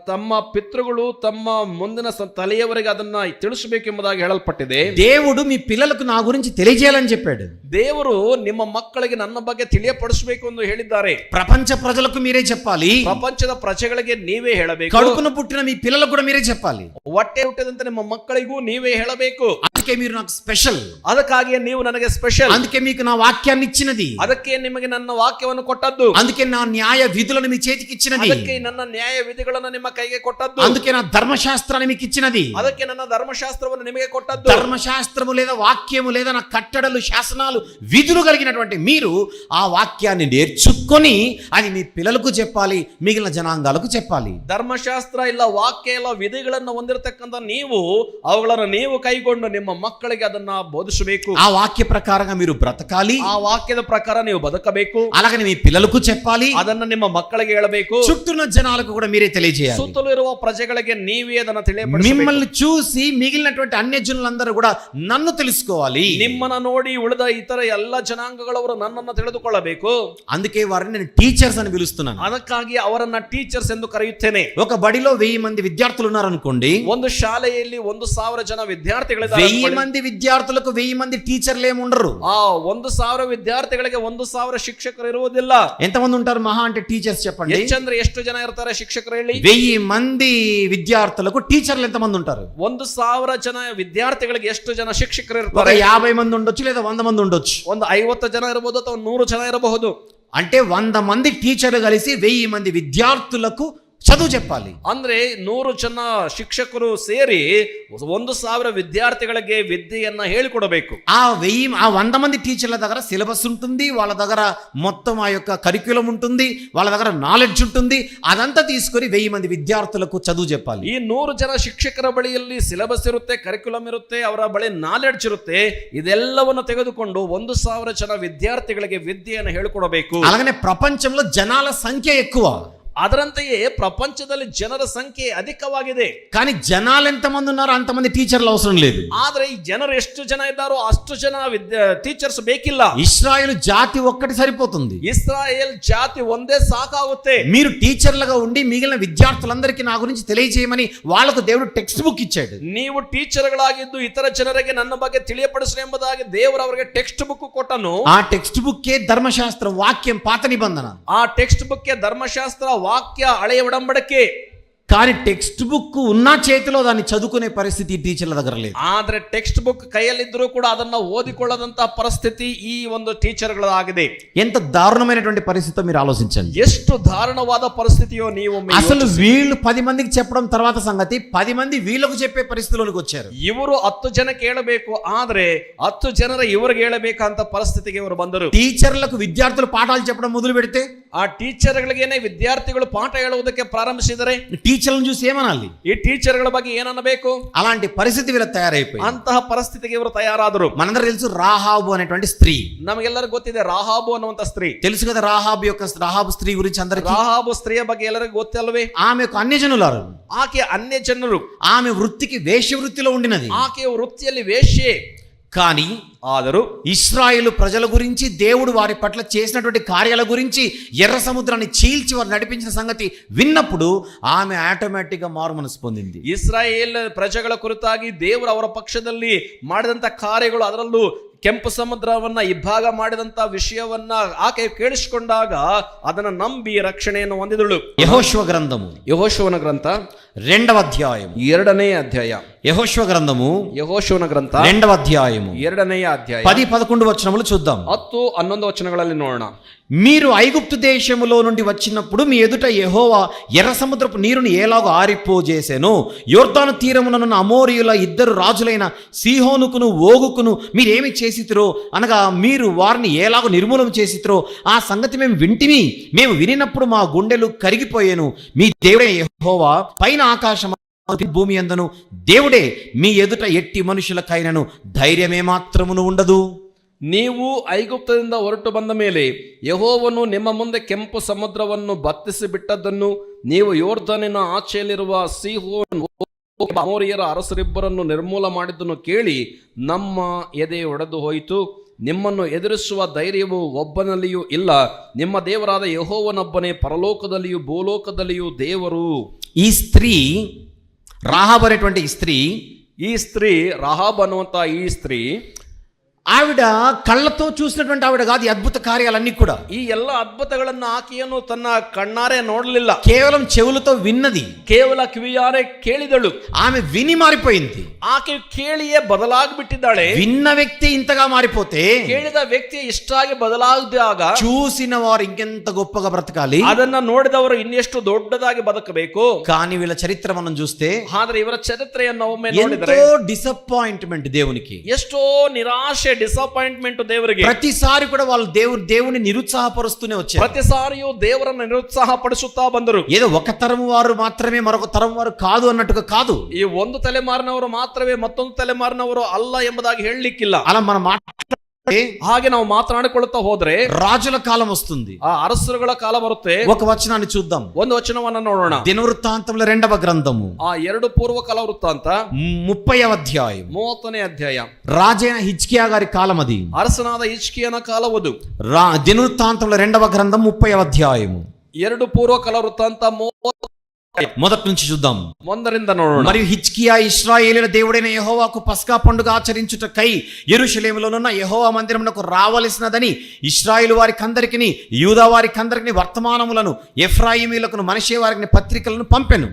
Speaker 2: ತಮ್ಮ ಪಿತೃಗಳು ತಮ್ಮ ಮುಂದಿನ ತಲೆಯವರಿಗೆ ಅದನ್ನ ತಿಳಿಸಬೇಕೆಂಬುದಾಗಿ ಹೇಳಲ್ಪಟ್ಟಿದೆ.
Speaker 1: దేవుడు మీ పిల్లలకు నా గురించి తెలియజేయాలని చెప్పాడు.
Speaker 2: ದೇವರು ನಿಮ್ಮ ಮಕ್ಕಳಿಗೆ ನನ್ನ ಬಗ್ಗೆ ತಿಳಿಯಪಡಿಸಬೇಕು ಎಂದು ಹೇಳಿದ್ದಾರೆ.
Speaker 1: ప్రపంచ ప్రజలకు మీరే చెప్పాలి,
Speaker 2: ಪ್ರಪಂಚದ ಪ್ರಜೆಗಳಿಗೆ ನೀವೇ ಹೇಳಬೇಕು,
Speaker 1: కడుపున పుట్టిన మీ పిల్లలకు కూడా మీరే చెప్పాలి.
Speaker 2: ಹೊಟ್ಟೆ ಹುಟ್ಟಿದಂತ ನಿಮ್ಮ ಮಕ್ಕಳಿಗೂ ನೀವೇ ಹೇಳಬೇಕು.
Speaker 3: అందుకే మీరు నాకు స్పెషల్,
Speaker 2: ಅದಕ್ಕಾಗಿಯೇ ನೀವು ನನಗೆ ಸ್ಪೆಷಲ್,
Speaker 3: అందుకే మీకు నా వాక్యాన్ని ఇచ్చినది,
Speaker 2: ಅದಕ್ಕೆ ನಿಮಗೆ ನನ್ನ ವಾಕ್ಯವನ್ನು ಕೊಟ್ಟದ್ದು,
Speaker 3: అందుకే నా న్యాయ విధులను మీ చేతికి ఇచ్చినది,
Speaker 2: ಅದಕ್ಕೆ ನನ್ನ ನ್ಯಾಯ ವಿಧಿಗಳನ್ನು ನಿಮ್ಮ ಕೈಗೆ ಕೊಟ್ಟದ್ದು,
Speaker 3: అందుకే నా ధర్మశాస్త్రాన్ని మీకు ఇచ్చినది.
Speaker 2: ಅದಕ್ಕೆ ನನ್ನ ಧರ್ಮಶಾಸ್ತ್ರವನ್ನು ನಿಮಗೆ ಕೊಟ್ಟದ್ದು.
Speaker 3: ధర్మశాస్త్రము లేదా వాక్యము లేదా నా కట్టడలు శాసనాలు విధులు కలిగినటువంటి మీరు ఆ వాక్యాన్ని నేర్చుకొని అది మీ పిల్లలకు చెప్పాలి, మిగిలిన జనాంగాలకు చెప్పాలి.
Speaker 2: ಧರ್ಮಶಾಸ್ತ್ರ ಇಲ್ಲ ವಾಕ್ಯ ಇಲ್ಲ ವಿಧಿಗಳನ್ನು ಹೊಂದಿರತಕ್ಕಂತ ನೀವು ಅವುಗಳನ್ನು ನೀವು ಕೈಗೊಂಡು ನಿಮ್ಮ ಮಕ್ಕಳಿಗೆ ಅದನ್ನ ಬೋಧಿಸಬೇಕು.
Speaker 3: ఆ వాక్య ప్రకారంగా మీరు బ్రతకాలి,
Speaker 2: ಆ ವಾಕ್ಯದ ಪ್ರಕಾರ ನೀವು ಬದುಕಬೇಕು,
Speaker 3: అలాగని మీ పిల్లలకు చెప్పాలి,
Speaker 2: ಅದನ್ನ ನಿಮ್ಮ ಮಕ್ಕಳಿಗೆ ಹೇಳಬೇಕು,
Speaker 3: చుట్టూన్న జనాలకు కూడా మీరే తెలియజేయాలి.
Speaker 2: ಸುತ್ತಲೂ ಇರುವ ಪ್ರಜೆಗಳಿಗೆ ನೀವೇ ಅದನ್ನ ತಿಳಿಯಪಡಿಸಬೇಕು.
Speaker 3: మిమ్మల్ని చూసి మిగిలినటువంటి అన్యజనులందరూ కూడా నన్ను తెలుసుకోవాలి.
Speaker 2: ನಿಮ್ಮನ್ನ ನೋಡಿ ಉಳಿದ ಇತರ ಎಲ್ಲ ಜನಾಂಗಗಳವರು ನನ್ನನ್ನು ತಿಳಿದುಕೊಳ್ಳಬೇಕು.
Speaker 3: అందుకే వారిని నేను టీచర్స్ అని పిలుస్తున్నాను.
Speaker 2: ಅದಕ್ಕಾಗಿ ಅವರನ್ನ ಟೀಚರ್ಸ್ ಎಂದು ಕರೆಯುತ್ತೇನೆ.
Speaker 3: ఒక బడిలో 1000 మంది విద్యార్థులు ఉన్నారనుకోండి,
Speaker 2: ಒಂದು ಶಾಲೆಯಲ್ಲಿ 1000 ಜನ ವಿದ್ಯಾರ್ಥಿಗಳಿದ್ದಾರೆ.
Speaker 3: 1000 మంది విద్యార్థులకు 1000 మంది టీచర్లు ఏముండరు.
Speaker 2: ಆ 1000 ವಿದ್ಯಾರ್ಥಿಗಳಿಗೆ 1000 ಶಿಕ್ಷಕರು ಇರುವುದಿಲ್ಲ.
Speaker 3: ఎంతమంది ఉంటారు మహా అంటే టీచర్స్ చెప్పండి.
Speaker 2: ಹೆಚ್ಚಂದ್ರೆ ಎಷ್ಟು ಜನ ಇರ್ತಾರೆ ಶಿಕ್ಷಕರು ಹೇಳಿ?
Speaker 3: 1000 మంది విద్యార్థులకు టీచర్లు ఎంతమంది ఉంటారు?
Speaker 2: 1000 ಜನ ವಿದ್ಯಾರ್ಥಿಗಳಿಗೆ ಎಷ್ಟು ಜನ ಶಿಕ್ಷಕರು
Speaker 3: ఒక
Speaker 2: ಇರ್ತಾರೆ?
Speaker 3: 50 మంది ఉండొచ్చు లేదా 100 మంది ఉండొచ్చు.
Speaker 2: ಒಂದು 50 ಜನ ಇರಬಹುದು ಅಥವಾ 100 ಜನ ಇರಬಹುದು.
Speaker 3: అంటే 100 మంది టీచర్లు కలిసి 1000 మంది విద్యార్థులకు చదువు చెప్పాలి.
Speaker 2: ಅಂದ್ರೆ 100 జನ ಶಿಕ್ಷಕರು ಸೇರಿ 1000 ವಿದ್ಯಾರ್ಥಿಗಳಿಗೆ ವಿದ್ಯೆಯನ್ನ ಹೇಳಿಕೊಡಬೇಕು.
Speaker 3: ఆ 100 మంది టీచర్ల దగ్గర సిలబస్ ఉంటుంది, వాళ్ళ దగ్గర మొత్తం ఆ యొక్క కరిక్యులం ఉంటుంది, వాళ్ళ దగ్గర నాలెడ్జ్ ఉంటుంది. అదంతా తీసుకొని 1000 మంది విద్యార్థులకు చదువు చెప్పాలి.
Speaker 2: ಈ 100 ಜನ ಶಿಕ್ಷಕರ ಬಳಿಯಲ್ಲಿ ಸಿಲೆಬಸ್ ಇರುತ್ತೆ, ಕರಿಕ್ಯುಲಮ್ ಇರುತ್ತೆ, ಅವರ ಬಳಿ ನಾಲೆಡ್ಜ್ ಇರುತ್ತೆ. ಇದೆಲ್ಲವನ್ನು ತೆಗೆದುಕೊಂಡು 1000 ಜನ ವಿದ್ಯಾರ್ಥಿಗಳಿಗೆ ವಿದ್ಯೆಯನ್ನು ಹೇಳಿಕೊಡಬೇಕು.
Speaker 3: అలాగనే ప్రపంచంలో జనాల సంఖ్య ఎక్కువ,
Speaker 2: ಅದರಂತೆಯೇ ಪ್ರಪಂಚದಲ್ಲಿ ಜನರ ಸಂಖ್ಯೆ ಅಧಿಕವಾಗಿದೆ.
Speaker 3: కానీ జనాలు ఎంతమంది ఉన్నారో అంతమంది టీచర్లు అవసరం లేదు.
Speaker 2: ಆದ್ರೆ ಈ ಜನರು ಎಷ್ಟು ಜನ ಇದ್ದಾರೋ ಅಷ್ಟು ಜನ ಟೀಚರ್ಸ್ ಬೇಕಿಲ್ಲ.
Speaker 3: ఇశ్రాయేలు జాతి ఒక్కటి సరిపోతుంది.
Speaker 2: ಇಸ್ರಾಯೇಲ್ ಜಾತಿ ಒಂದೇ ಸಾಕಾಗುತ್ತೆ.
Speaker 3: మీరు టీచర్లుగా ఉండి మిగిలిన విద్యార్థులందరికీ నా గురించి తెలియజేయమని వాళ్ళకు దేవుడు టెక్స్ట్ బుక్ ఇచ్చాడు.
Speaker 2: ನೀವು ಟೀಚರ್ಗಳಾಗಿದ್ದು ಇತರ ಜನರಿಗೆ ನನ್ನ ಬಗ್ಗೆ ತಿಳಿಯಪಡಿಸಿ ಎಂಬುದಾಗಿ ದೇವರು ಅವರಿಗೆ ಟೆಕ್ಸ್ಟ್ ಬುಕ್ ಕೊಟ್ಟನು.
Speaker 3: ఆ టెక్స్ట్ బుక్కే ధర్మశాస్త్రం, వాక్యం, పాత నిబంధన.
Speaker 2: ಆ ಟೆಕ್ಸ್ಟ್ ಬುಕ್ ಧರ್ಮಶಾಸ್ತ್ರ, ವಾಕ್ಯ, ಹಳೆಯ ಒಡಂಬಡಿಕೆ.
Speaker 3: కానీ టెక్స్ట్ బుక్ ఉన్న చేతిలో దాన్ని చదువుకునే పరిస్థితి టీచర్ల దగ్గర లేదు.
Speaker 2: ಆದ್ರೆ ಟೆಕ್ಸ್ಟ್ ಬುಕ್ ಕೈಯಲ್ಲಿದ್ರೂ ಕೂಡ ಅದನ್ನ ಓದಿಕೊಳ್ಳದಂತಹ ಪರಿಸ್ಥಿತಿ ಈ ಒಂದು ಟೀಚರ್ಗಳಾಗಿದೆ.
Speaker 3: ఎంత దారుణమైనటువంటి పరిస్థితితో మీరు ఆలోచించండి.
Speaker 2: ಎಷ್ಟು ದಾರುಣವಾದ ಪರಿಸ್ಥಿತಿಯೋ ನೀವು
Speaker 3: అసలు వీళ్ళు 10 మందికి చెప్పడం తర్వాత సంగతి, 10 మంది వీళ్ళకు చెప్పే పరిస్థితిలోకి వచ్చారు.
Speaker 2: ಇವರು 10 ಜನಕ್ಕೆ ಹೇಳಬೇಕು, ಆದ್ರೆ 10 ಜನರ ಇವರಿಗೆ ಹೇಳಬೇಕಂತ ಪರಿಸ್ಥಿತಿಗೆ ಇವರು ಬಂದರು.
Speaker 3: టీచర్లకు విద్యార్థులు పాఠాలు చెప్పడం మొదలు పెడితే,
Speaker 2: ಆ ಟೀಚರ್ಗಳಿಗೇನೆ ವಿದ್ಯಾರ್ಥಿಗಳು ಪಾಠ ಹೇಳುವುದಕ್ಕೆ ಪ್ರಾರಂಭಿಸಿದರೆ
Speaker 3: టీచర్లను చూసి ఏమనాలి?
Speaker 2: ಈ ಟೀಚರ್ಗಳ ಬಗ್ಗೆ ಏನನ್ನಬೇಕು?
Speaker 3: అలాంటి పరిస్థితి వీళ్ళ తయారైపోయింది.
Speaker 2: ಅಂತಹ ಪರಿಸ್ಥಿತಿಗೆ ಇವರು ತಯಾರಾದರು.
Speaker 3: మనందరూ తెలుసు రాహాబు అనేటువంటి స్త్రీ.
Speaker 2: ನಮಗೆಲ್ಲರಿಗೂ ಗೊತ್ತಿದೆ ರಾಹಾಬು ಅನ್ನುವಂತ ಸ್ತ್ರೀ.
Speaker 3: తెలుసు కదా రాహాబు స్త్రీ గురించి అందరికీ.
Speaker 2: ರಾಹಾಬು ಸ್ತ್ರೀಯ ಬಗ್ಗೆ ಎಲ್ಲರಿಗೂ ಗೊತ್ತಲ್ವೇ?
Speaker 3: ఆమె ఒక అన్యజనులారు.
Speaker 2: ಆಕೆ ಅನ್ಯ ಜನರು.
Speaker 3: ఆమె వృత్తికి వేశ్య వృత్తిలో ఉండినది.
Speaker 2: ಆಕೆಯ ವೃತ್ತಿಯಲ್ಲಿ ವೇಶ್ಯೆ.
Speaker 3: కానీ
Speaker 2: ఆದರೂ
Speaker 3: ఇశ్రాయేలు ప్రజల గురించి దేవుడు వారి పట్ల చేసినటువంటి కార్యాల గురించి ఎర్ర సముద్రాన్ని చీల్చి వారు నడిపించిన సంగతి విన్నప్పుడు ఆమె ఆటోమేటిక్ గా మారు మనసు పొందింది.
Speaker 2: ಇಸ್ರಾಯೇಲ್ ಪ್ರಜೆಗಳ ಕುರಿತಾಗಿ ದೇವರು ಅವರ ಪಕ್ಷದಲ್ಲಿ ಮಾಡಿದಂತ ಕಾರ್ಯಗಳು, ಅದರಲ್ಲೂ ಕೆಂಪು ಸಮುದ್ರವನ್ನ ಇಬ್ಬಾಗ ಮಾಡಿದಂತ ವಿಷಯವನ್ನ ಆಕೆ ಕೇಳಿಸಿಕೊಂಡಾಗ ಅದನ್ನ ನಂಬಿ ರಕ್ಷಣೆಯನ್ನು ಹೊಂದಿದಳು.
Speaker 3: యెహోషువ గ్రంథము,
Speaker 2: ಯೆಹೋಶುವನ ಗ್ರಂಥ
Speaker 3: 2వ అధ్యాయం.
Speaker 2: 2ನೇ ಅಧ್ಯಾಯ.
Speaker 3: యెహోషువ గ్రంథము
Speaker 2: ಯೆಹೋಶುವನ ಗ್ರಂಥ
Speaker 3: 2వ అధ్యాయము
Speaker 2: 2ನೇ ಅಧ್ಯಾಯ
Speaker 3: 10-11 వచనములు చూద్దాం.
Speaker 2: 10-11 వచనಗಳಲ್ಲಿ ನೋಡೋಣ.
Speaker 3: మీరు ఐగుప్తు దేశములో నుండి వచ్చినప్పుడు మీ ఎదుట యెహోవా ఎర్ర సముద్రపు నీరుని ఎలాగో ఆరిపోజేసెను, యొర్దాను తీరముననున్న అమోరీయుల 2 రాజులైన సీహోనుకును ఓగుకును మీరేమి చేసితిరో అనగా మీరు వారిని ఎలాగో నిర్మూలన చేసితిరో ఆ సంగతి మేము వింటిమి. మేము వినినప్పుడు మా గుండెలు కరిగిపోయేను. మీ దేవుడే యెహోవా పైన ఆకాశం భూమి యందును దేవుడే. మీ ఎదుట ఎట్టి మనుషులకైనను ధైర్యమే మాత్రమును ఉండదు.
Speaker 2: ನೀವು ಐಗುಪ್ತದಿಂದ ಹೊರಟು ಬಂದ ಮೇಲೆ ಯೆಹೋವನು ನಿಮ್ಮ ಮುಂದೆ ಕೆಂಪು ಸಮುದ್ರವನ್ನು ಬತ್ತಿಸಿ ಬಿಟ್ಟದ್ದನ್ನು, ನೀವು ಯೋರ್ದನಿನ ಆಚೆಯಲ್ಲಿರುವ ಸೀಹೋನ್ ಅಮೋರಿಯರ ಅರಸರಿಬ್ಬರನ್ನು ನಿರ್ಮೂಲ ಮಾಡಿದ್ದನ್ನು ಕೇಳಿ ನಮ್ಮ ಎದೆ ಒಡೆದು ಹೋಯಿತು. ನಿಮ್ಮನ್ನು ಎದುರಿಸುವ ಧೈರ್ಯವು ಒಬ್ಬನಲ್ಲಿಯೂ ಇಲ್ಲ. ನಿಮ್ಮ ದೇವರಾದ ಯೆಹೋವನೊಬ್ಬನೇ ಪರಲೋಕದಲ್ಲಿಯೂ ಭೂಲೋಕದಲ್ಲಿಯೂ ದೇವರು.
Speaker 3: ఈ స్త్రీ రాహాబు అనేటువంటి ఈ స్త్రీ
Speaker 2: ರಾಹಾಬ್ ಅನ್ನುವಂತ ಈ ಸ್ತ್ರೀ
Speaker 3: ఆవిడ కళ్ళతో చూసినటువంటి ఆవిడ కాదు ఈ అద్భుత కార్యాలన్నీ కూడా.
Speaker 2: ಈ ಎಲ್ಲ ಅದ್ಭುತಗಳನ್ನ ಆಕೆಯನ್ನು ತನ್ನ ಕಣ್ಣಾರೆ ನೋಡಲಿಲ್ಲ,
Speaker 3: కేవలం చెవులతో విన్నది.
Speaker 2: ಕೇವಲ ಕಿವಿಯಾರೆ ಕೇಳಿದಳು.
Speaker 3: ఆమె విని మారిపోయింది.
Speaker 2: ಆಕೆ ಕೇಳಿಯೇ ಬದಲಾಗ್ಬಿಟ್ಟಿದ್ದಾಳೆ.
Speaker 3: విన్న వ్యక్తి ఇంతగా మారిపోతే
Speaker 2: ಕೇಳಿದ ವ್ಯಕ್ತಿ ಇಷ್ಟಾಗಿ ಬದಲಾಗದಾಗ
Speaker 3: చూసిన వారు ఇంకెంత గొప్పగా బ్రతకాలి,
Speaker 2: ಅದನ್ನ ನೋಡಿದವರು ಇನ್ನೆಷ್ಟು ದೊಡ್ಡದಾಗಿ ಬದುಕಬೇಕು.
Speaker 3: కానీ వీళ్ళ చరిత్ర మనం చూస్తే
Speaker 2: ಆದ್ರೆ ಇವರ ಚರಿತ್ರೆಯನ್ನು ಒಮ್ಮೆ
Speaker 3: ఎంతో
Speaker 2: ನೋಡಿದರೆ
Speaker 3: డిసప్పాయింట్మెంట్ దేవునికి.
Speaker 2: ಎಷ್ಟೋ ನಿರಾಶೆ, ಡಿಸಪಾಯಿಂಟ್ಮೆಂಟ್ ದೇವರಿಗೆ.
Speaker 3: ప్రతిసారి కూడా వాళ్ళు దేవుని నిరుత్సాహపరుస్తూనే వచ్చారు.
Speaker 2: ಪ್ರತಿ ಸಾರಿಯೂ ದೇವರನ್ನು ನಿರುತ್ಸಾಹ ಪಡಿಸುತ್ತಾ ಬಂದರು.
Speaker 3: ఏదో ఒక తరం వారు మాత్రమే మరొక తరం వారు కాదు అన్నట్టుగా కాదు.
Speaker 2: ಈ ಒಂದು ತಲೆಮಾರಿನವರು ಮಾತ್ರವೇ ಮತ್ತೊಂದು ತಲೆಮಾರಿನವರು ಅಲ್ಲ ಎಂಬುದಾಗಿ ಹೇಳಲಿಕ್ಕಿಲ್ಲ.
Speaker 3: అలా మనం
Speaker 2: ಹಾಗೆ ನಾವು ಮಾತನಾಡಿಕೊಳ್ಳುತ್ತಾ ಹೋದ್ರೆ
Speaker 3: రాజుల కాలం వస్తుంది,
Speaker 2: ಆ ಅರಸರುಗಳ ಕಾಲ ಬರುತ್ತೆ.
Speaker 3: ఒక వచనాన్ని చూద్దాం.
Speaker 2: ಒಂದು వచನವನ್ನ ನೋಡೋಣ.
Speaker 3: దినవృత్తాంతముల 2వ గ్రంథము
Speaker 2: ಆ 2 పూర్వకాల వృత్తాంత
Speaker 3: 30వ అధ్యాయం.
Speaker 2: 30ನೇ ಅಧ್ಯಾಯ.
Speaker 3: రాజైన హిజ్కియా గారి కాలం అది.
Speaker 2: ಅರಸನಾದ ಹಿಜ್ಕೀಯನ ಕಾಲವದು.
Speaker 3: దినవృత్తాంతముల 2వ గ్రంథం 30వ అధ్యాయము.
Speaker 2: 2 పూర్వకాల వృత్తాంత 30
Speaker 3: మొదటి నుంచి చూద్దాం.
Speaker 2: 1ರಿಂದ ನೋಡೋಣ.
Speaker 3: మరియు హిజ్కియా ఇశ్రాయేలీయుల దేవుడైన యెహోవాకు పస్కా పండుగ ఆచరించుటకై యెరూషలేములోనున్న యెహోవా మందిరమునకు రావలసినదని ఇశ్రాయేలు వారికందరికిని యూదా వారికందరికిని వర్తమానములను ఎఫ్రాయిమీయులకు మనష్షే వారికి పత్రికలను పంపెను.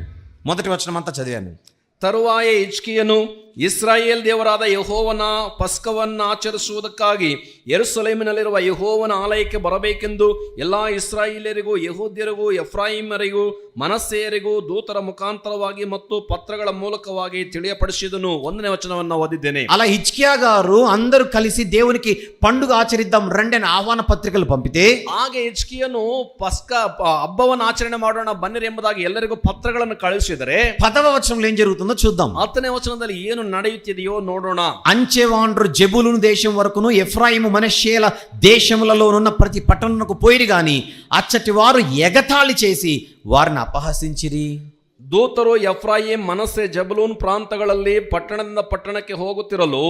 Speaker 3: మొదటి వచనం అంతా చదివాను.
Speaker 2: ತರುವಾಯ ಹಿಜ್ಕೀಯನು ಇಸ್ರಾಯೇಲ್ ದೇವರಾದ ಯೆಹೋವನ ಪಸ್ಕವನ್ನು ಆಚರಿಸುವುದಕ್ಕಾಗಿ ಯೆರೂಸಲೇಮಿನಲ್ಲಿರುವ ಯೆಹೋವನ ಆಲಯಕ್ಕೆ ಬರಬೇಕೆಂದು ಎಲ್ಲಾ ಇಸ್ರಾಯೇಲ್ಯರಿಗೂ ಯೆಹೂದ್ಯರಿಗೂ ಎಫ್ರಾಯಿಮರಿಗೂ ಮನಸ್ಸೆಯರಿಗೂ ದೂತರ ಮುಖಾಂತರವಾಗಿ ಮತ್ತು ಪತ್ರಗಳ ಮೂಲಕವಾಗಿ ತಿಳಿಯಪಡಿಸಿದನು. 1ನೇ ವಚನವನ್ನು ಓದಿದ್ದೇನೆ.
Speaker 3: అలా హిజ్కియా గారు అందరూ కలిసి దేవునికి పండుగ ఆచరిద్దాం రండి అని ఆహ్వాన పత్రికలు పంపితే,
Speaker 2: ಹಾಗೆ ಹಿಜ್ಕೀಯನು ಪಸ್ಕ ಹಬ್ಬವನ್ನು ಆಚರಣೆ ಮಾಡೋಣ ಬನ್ನಿರಿ ಎಂಬುದಾಗಿ ಎಲ್ಲರಿಗೂ ಪತ್ರಗಳನ್ನು ಕಳುಹಿಸಿದರೆ
Speaker 3: 10వ వచనంలో ఏం జరుగుతుందో చూద్దాం.
Speaker 2: 10ನೇ ವಚನದಲ್ಲಿ ಏನು ನಡೆಯುತ್ತಿದೆಯೋ ನೋಡೋಣ.
Speaker 3: అంచెవాండ్రు జెబులూను దేశం వరకును ఎఫ్రాయిము మనష్షేల దేశములలోనున్న ప్రతి పట్టణమునకు పోయిరి గాని అచ్చటి వారు ఎగతాళి చేసి వారిని అపహసించిరి.
Speaker 2: ದೂತರು ಎಫ್ರಾಯಿಂ, ಮನಸ್ಸೆ, ಜಬುಲೂನ್ ಪ್ರಾಂತಗಳಲ್ಲಿ ಪಟ್ಟಣದಿಂದ ಪಟ್ಟಣಕ್ಕೆ ಹೋಗುತ್ತಿರಲು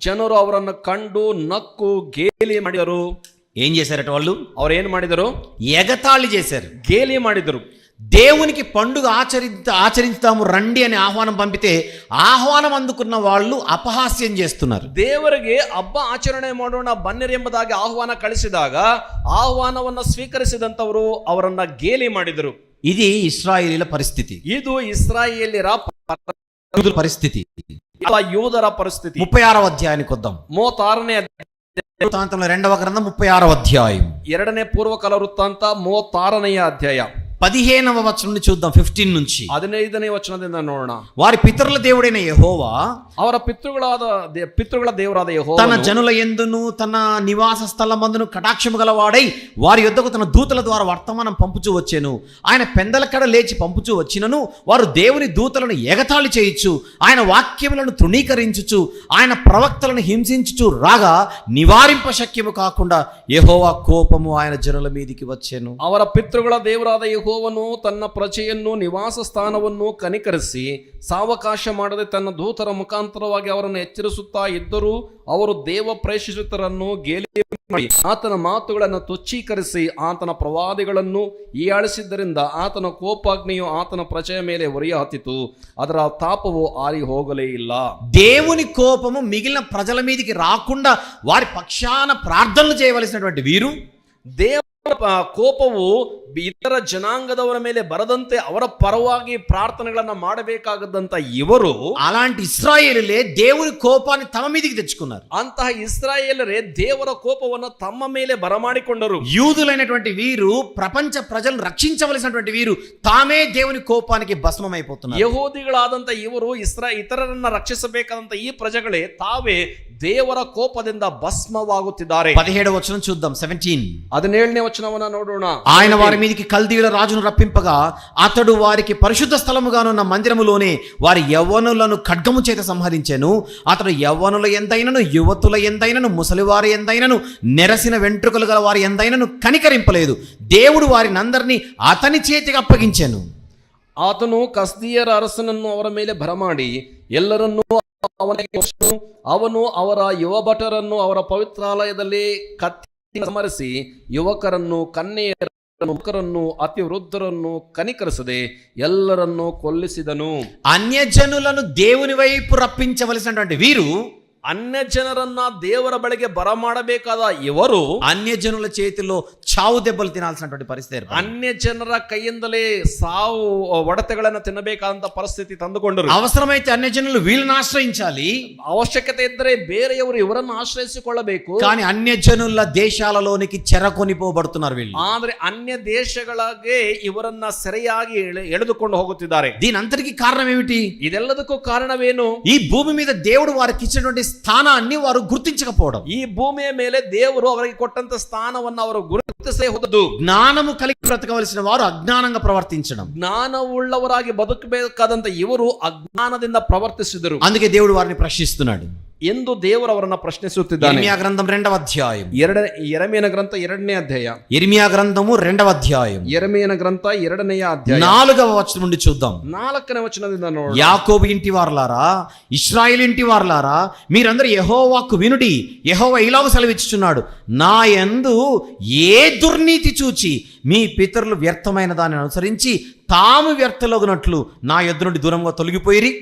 Speaker 2: ಜನರು ಅವರನ್ನು ಕಂಡು ನಕ್ಕು ಗೇಲಿ ಮಾಡಿದರು.
Speaker 3: ఏం చేశారట వాళ్ళు?
Speaker 2: ಅವ್ರು ಏನ್ ಮಾಡಿದರು?
Speaker 3: ఎగతాళి చేశారు,
Speaker 2: ಗೇಲಿ ಮಾಡಿದರು.
Speaker 3: దేవునికి పండుగ ఆచరిస్తాము రండి అని ఆహ్వానం పంపితే ఆహ్వానం అందుకున్న వాళ్ళు అపహాస్యం చేస్తున్నారు.
Speaker 2: ದೇವರಿಗೆ ಹಬ್ಬ ಆಚರಣೆ ಮಾಡೋಣ ಬನ್ನಿರಿ ಎಂಬುದಾಗಿ ಆಹ್ವಾನ ಕಳಿಸಿದಾಗ ಆಹ್ವಾನವನ್ನ ಸ್ವೀಕರಿಸಿದಂತವರು ಅವರನ್ನ ಗೇಲಿ ಮಾಡಿದರು.
Speaker 3: ఇది ఇశ్రాయేలీల పరిస్థితి,
Speaker 2: ಇದು ಇಸ್ರಾಯೇಲ್ಯರ
Speaker 3: పరిస్థితి.
Speaker 2: యూదರ పరిస్థితి.
Speaker 3: 36వ అధ్యాయానికి వద్దాం.
Speaker 2: 36ನೇ
Speaker 3: వృత్తాంతంలో 2వ గ్రంథం 36వ అధ్యాయం.
Speaker 2: 2ನೇ పూర్వకాಲ ವೃತ್ತಾಂತ 36ನೇ ಅಧ್ಯಾಯ.
Speaker 3: 15వ వచనం నుంచి చూద్దాం. 15 నుంచి
Speaker 2: 15ನೇ ವಚನದಿಂದ ನೋಡೋಣ.
Speaker 3: వారి పితరుల దేవుడైన యెహోవా
Speaker 2: ಅವರ ಪಿತೃಗಳ ದೇವರಾದ ಯೆಹೋವನು
Speaker 3: తన జనుల యందును తన నివాస స్థలమందును కటాక్షము గలవాడై వారి యొద్దకు తన దూతల ద్వారా వర్తమానం పంపుచూ వచ్చెను. ఆయన పెందల కడ లేచి పంపుచూ వచ్చినను వారు దేవుని దూతలను ఎగతాళి చేయుచు ఆయన వాక్యములను తృణీకరించుచు ఆయన ప్రవక్తలను హింసించుచు రాగా నివారింప శక్యము కాకుండా యెహోవా కోపము ఆయన జనుల మీదికి వచ్చెను.
Speaker 2: ಅವರ ಪಿತೃಗಳ ದೇವರಾದ ಯೆಹೋವನು ತನ್ನ ಪ್ರಜೆಯನ್ನು ನಿವಾಸ ಸ್ಥಾನವನ್ನು ಕನಿಕರಿಸಿ ಸಾವಕಾಶ ಮಾಡದೆ ತನ್ನ ದೂತರ ಮುಖಾಂತರವಾಗಿ ಅವರನ್ನು ಎಚ್ಚರಿಸುತ್ತಾ ಇದ್ದರೂ ಅವರು ದೇವ ಪ್ರೇಷಿತರನ್ನು ಗೇಲಿ ಮಾಡಿ ಆತನ ಮಾತುಗಳನ್ನು ತುಚ್ಛೀಕರಿಸಿ ಆತನ ಪ್ರವಾದಿಗಳನ್ನು ಹೀಯಾಳಿಸಿದ್ದರಿಂದ ಆತನ ಕೋಪಾಗ್ನಿಯು ಆತನ ಪ್ರಜೆಯ ಮೇಲೆ ಉರಿಯ ಹತ್ತಿತು, ಅದರ ತಾಪವು ಆರಿ ಹೋಗಲೇ ಇಲ್ಲ.
Speaker 3: దేవుని కోపము మిగిలిన ప్రజల మీదికి రాకుండా వారి పక్షాన ప్రార్థనలు చేయవలసినటువంటి వీరు,
Speaker 2: ದೇವರ ಕೋಪವು ಇತರ ಜನಾಂಗದವರ ಮೇಲೆ ಬರದಂತೆ ಅವರ ಪರವಾಗಿ ಪ್ರಾರ್ಥನೆಗಳನ್ನ ಮಾಡಬೇಕಾಗದಂತ ಇವರು,
Speaker 3: అలాంటి ఇశ్రాయేలులే దేవుని కోపాన్ని తమ మీదికి తెచ్చుకున్నారు.
Speaker 2: ಅಂತಹ ಇಸ್ರಾಯೇಲರೇ ದೇವರ ಕೋಪವನ್ನು ತಮ್ಮ ಮೇಲೆ ಬರಮಾಡಿಕೊಂಡರು.
Speaker 3: యూదులైనటువంటి వీరు ప్రపంచ ప్రజలను రక్షించవలసినటువంటి వీరు తామే దేవుని కోపానికి భస్మమైపోతున్నారు.
Speaker 2: ಯಹೂದಿಗಳಾದಂತ ಇವರು ಇತರರನ್ನ ರಕ್ಷಿಸಬೇಕಾದಂತ ಈ ಪ್ರಜೆಗಳೇ ತಾವೇ ದೇವರ ಕೋಪದಿಂದ ಭಸ್ಮವಾಗುತ್ತಿದ್ದಾರೆ.
Speaker 3: 17వ వచనం చూద్దాం. 17
Speaker 2: 17ನೇ ವಚನವನ್ನ ನೋಡೋಣ.
Speaker 3: ఆయన వారి మీదికి కల్దీయుల రాజును రప్పింపగా అతడు వారికి పరిశుద్ధ స్థలముగానున్న మందిరములోనే వారి యవ్వనులను ఖడ్గము చేత సంహరించెను. అతడు యవ్వనుల ఎందైనను యువతుల ఎందైనను ముసలివారి ఎందైనను నెరసిన వెంట్రుకలు గల వారి ఎందైనను కనికరింపలేదు. దేవుడు వారిని అందరినీ అతని చేతికి అప్పగించెను.
Speaker 2: ಆತನು ಕಸ್ದೀಯರ ಅರಸನನ್ನು ಅವರ ಮೇಲೆ ಬರಮಾಡಿ ಎಲ್ಲರನ್ನೂ ಅವನು ಅವರ ಯುವ ಭಟರನ್ನು ಅವರ ಪವಿತ್ರಾಲಯದಲ್ಲಿ ಕತ್ತಿ ಸಮರಿಸಿ ಯುವಕರನ್ನು, ಕನ್ಯೆಯರನ್ನು, ಮುಖರನ್ನು, ಅತಿ ವೃದ್ಧರನ್ನು ಕನಿಕರಿಸದೆ ಎಲ್ಲರನ್ನು ಕೊಲ್ಲಿಸಿದನು.
Speaker 3: అన్యజనులను దేవుని వైపు రప్పించవలసినటువంటి వీరు,
Speaker 2: ಅನ್ಯ ಜನರನ್ನ ದೇವರ ಬಳಿಗೆ ಬರಮಾಡಬೇಕಾದ ಇವರು
Speaker 3: అన్యజనుల చేతిలో చావు దెబ్బలు తినాల్సినటువంటి పరిస్థితి ఏర్పడింది.
Speaker 2: ಅನ್ಯ ಜನರ ಕೈಯಿಂದಲೇ ಸಾವು ಒಡೆತಗಳನ್ನ ತಿನ್ನಬೇಕಾದಂತ ಪರಿಸ್ಥಿತಿ ತಂದುಕೊಂಡರು.
Speaker 3: అవసరమైతే అన్యజనులు వీళ్ళని ఆశ్రయించాలి,
Speaker 2: ಅವಶ್ಯಕತೆ ಇದ್ದರೆ ಬೇರೆಯವರು ಇವರನ್ನು ಆಶ್ರಯಿಸಿಕೊಳ್ಳಬೇಕು.
Speaker 3: కానీ అన్యజనుల దేశాలలోనికి చెరకొనిపోబడుతున్నారు వీళ్ళు.
Speaker 2: ಆದ್ರೆ ಅನ್ಯ ದೇಶಗಳಿಗೆ ಇವರನ್ನ ಸೆರೆಯಾಗಿ ಎಳೆದುಕೊಂಡು ಹೋಗುತ್ತಿದ್ದಾರೆ.
Speaker 3: దీని అంతటికి కారణం ఏమిటి?
Speaker 2: ಇದೆಲ್ಲದಕ್ಕೂ ಕಾರಣವೇನು?
Speaker 3: ఈ భూమి మీద దేవుడు వారికి ఇచ్చినటువంటి స్థానాన్ని వారు గుర్తించకపోవడం.
Speaker 2: ಈ ಭೂಮಿಯ ಮೇಲೆ ದೇವರು ಅವರಿಗೆ ಕೊಟ್ಟಂತ ಸ್ಥಾನವನ್ನು ಅವರು ಗುರುತಿಸೇ ಹೋದದ್ದು.
Speaker 3: జ్ఞానము కలిగి బ్రతకవలసిన వారు అజ్ఞానంగా ప్రవర్తించడం.
Speaker 2: ಜ್ಞಾನವುಳ್ಳವರಾಗಿ ಬದುಕಬೇಕಾದಂತ ಇವರು ಅಜ್ಞಾನದಿಂದ ಪ್ರವರ್ತಿಸಿದರು.
Speaker 3: అందుకే దేవుడు వారిని ప్రశ్నిస్తున్నాడు
Speaker 2: ಎಂದು ದೇವರು ಅವರನ್ನ ಪ್ರಶ್ನಿಸುತ್ತಿದ್ದಾನೆ.
Speaker 3: ఇర్మియా గ్రంథం 2వ అధ్యాయం.
Speaker 2: ಯೆರೆಮೀಯನ ಗ್ರಂಥ 2ನೇ ಅಧ್ಯಾಯ.
Speaker 3: ఇర్మియా గ్రంథము 2వ అధ్యాయం.
Speaker 2: ಯೆರೆಮೀಯನ ಗ್ರಂಥ 2ನೇ ಅಧ್ಯಾಯ
Speaker 3: 4వ వచనం నుండి చూద్దాం.
Speaker 2: 4ನೇ వచనದಿಂದ ನೋಡೋಣ.
Speaker 3: యాకోబు ఇంటి వారలారా, ఇశ్రాయేలు ఇంటి వారలారా, మీరందరూ యెహోవాకు వినుడి. యెహోవా ఇలాగ సెలవిచ్చుచున్నాడు, నా యందు ఏ దుర్నీతి చూచి మీ పితరులు వ్యర్థమైన దానిని అనుసరించి తాము వ్యర్థలగునట్లు నా యొద్ద నుండి దూరంగా తొలగిపోయిరి.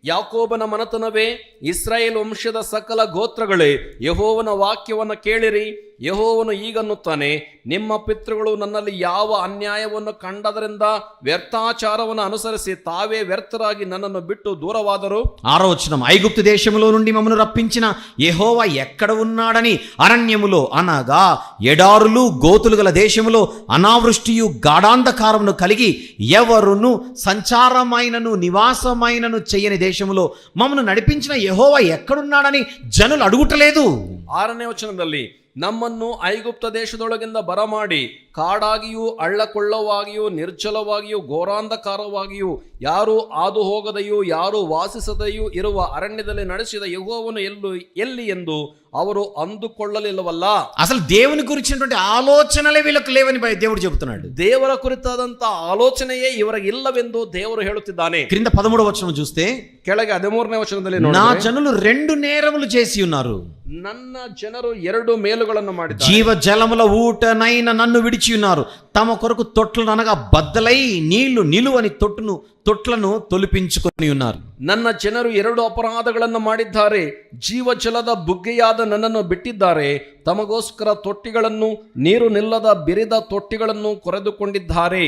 Speaker 2: ಯಾಕೋಬನ ಮನತನವೇ, ಇಸ್ರಾಯೇಲ್ ವಂಶದ ಸಕಲ ಗೋತ್ರಗಳೇ, ಯೆಹೋವನ ವಾಕ್ಯವನ್ನು ಕೇಳಿರಿ. ಯೆಹೋವನು ಈಗನ್ನುತ್ತಾನೆ, ನಿಮ್ಮ ಪಿತೃಗಳು ನನ್ನಲ್ಲಿ ಯಾವ ಅನ್ಯಾಯವನ್ನು ಕಂಡದರಿಂದ ವ್ಯರ್ಥಾಚಾರವನ್ನು ಅನುಸರಿಸಿ ತಾವೇ వ్యర్థರಾಗಿ నన్నನ್ನು ಬಿಟ್ಟು దూరవాದರು.
Speaker 3: 6వ వచనం, ఐగుప్తు దేశములో నుండి మమ్మను రప్పించిన యెహోవా ఎక్కడ ఉన్నాడని అరణ్యములో అనగా ఎడారులు గోతులు గల దేశములో అనావృష్టియు గాఢాంధకారమును కలిగి ఎవరును సంచారమైనను నివాసమైనను చేయని దేశములో మమ్మను నడిపించిన యెహోవా ఎక్కడున్నాడని జనులు అడుగుటలేదు.
Speaker 2: 6ನೇ ವಚನದಲ್ಲಿ, ನಮ್ಮನ್ನು ಐಗುಪ್ತ ದೇಶದೊಳಗಿಂದ ಬರಮಾಡಿ ಕಾಡಾಗಿಯೂ ಹಳ್ಳಕೊಳ್ಳವಾಗಿಯೂ ನಿರ್ಜಲವಾಗಿಯೂ ಘೋರಾಂಧಕಾರವಾಗಿಯೂ ಯಾರೂ ಹಾದು ಹೋಗದೆಯೂ ಯಾರೂ ವಾಸಿಸದೆಯೂ ಇರುವ ಅರಣ್ಯದಲ್ಲಿ ನಡೆಸಿದ ಯೆಹೋವನು ಎಲ್ಲಿ ಎಂದು ಅವರು ಅಂದುಕೊಳ್ಳಲಿಲ್ಲವಲ್ಲ.
Speaker 3: అసలు దేవుని గురించినటువంటి ఆలోచనలే వీళ్ళకు లేవని దేవుడు చెబుతున్నాడు.
Speaker 2: ದೇವರ ಕುರಿತಾದಂತ ಆಲೋಚನೆಯೇ ಇವರಿಗೆ ಇಲ್ಲವೆಂದು ದೇವರು ಹೇಳುತ್ತಿದ್ದಾನೆ.
Speaker 3: క్రింద 13వ వచనం చూస్తే,
Speaker 2: ಕೆಳಗೆ 13ನೇ ವಚನದಲ್ಲಿ
Speaker 3: నా
Speaker 2: ನೋಡಿದರೆ,
Speaker 3: జనులు 2 నేరములు చేసి ఉన్నారు.
Speaker 2: ನನ್ನ ಜನರು 2 మేలుಗಳನ್ನು ಮಾಡಿದ್ದಾರೆ.
Speaker 3: జీవ జలముల ఊటనైన నన్ను విడిచి ఉన్నారు. తమ కొరకు తొట్లను అనగా బద్దలై నీళ్లు నిలువని తొట్లను తొలిపించుకొని ఉన్నారు.
Speaker 2: ನನ್ನ ಜನರು 2 ಅಪರಾಧಗಳನ್ನು ಮಾಡಿದ್ದಾರೆ. ಜೀವ ಜಲದ ಬುಗ್ಗೆಯಾದ ನನ್ನನ್ನು ಬಿಟ್ಟಿದ್ದಾರೆ. ತಮಗೋಸ್ಕರ ತೊಟ್ಟಿಗಳನ್ನು, ನೀರು ನಿಲ್ಲದ ಬಿರಿದ ತೊಟ್ಟಿಗಳನ್ನು ಕೊರೆದುಕೊಂಡಿದ್ದಾರೆ.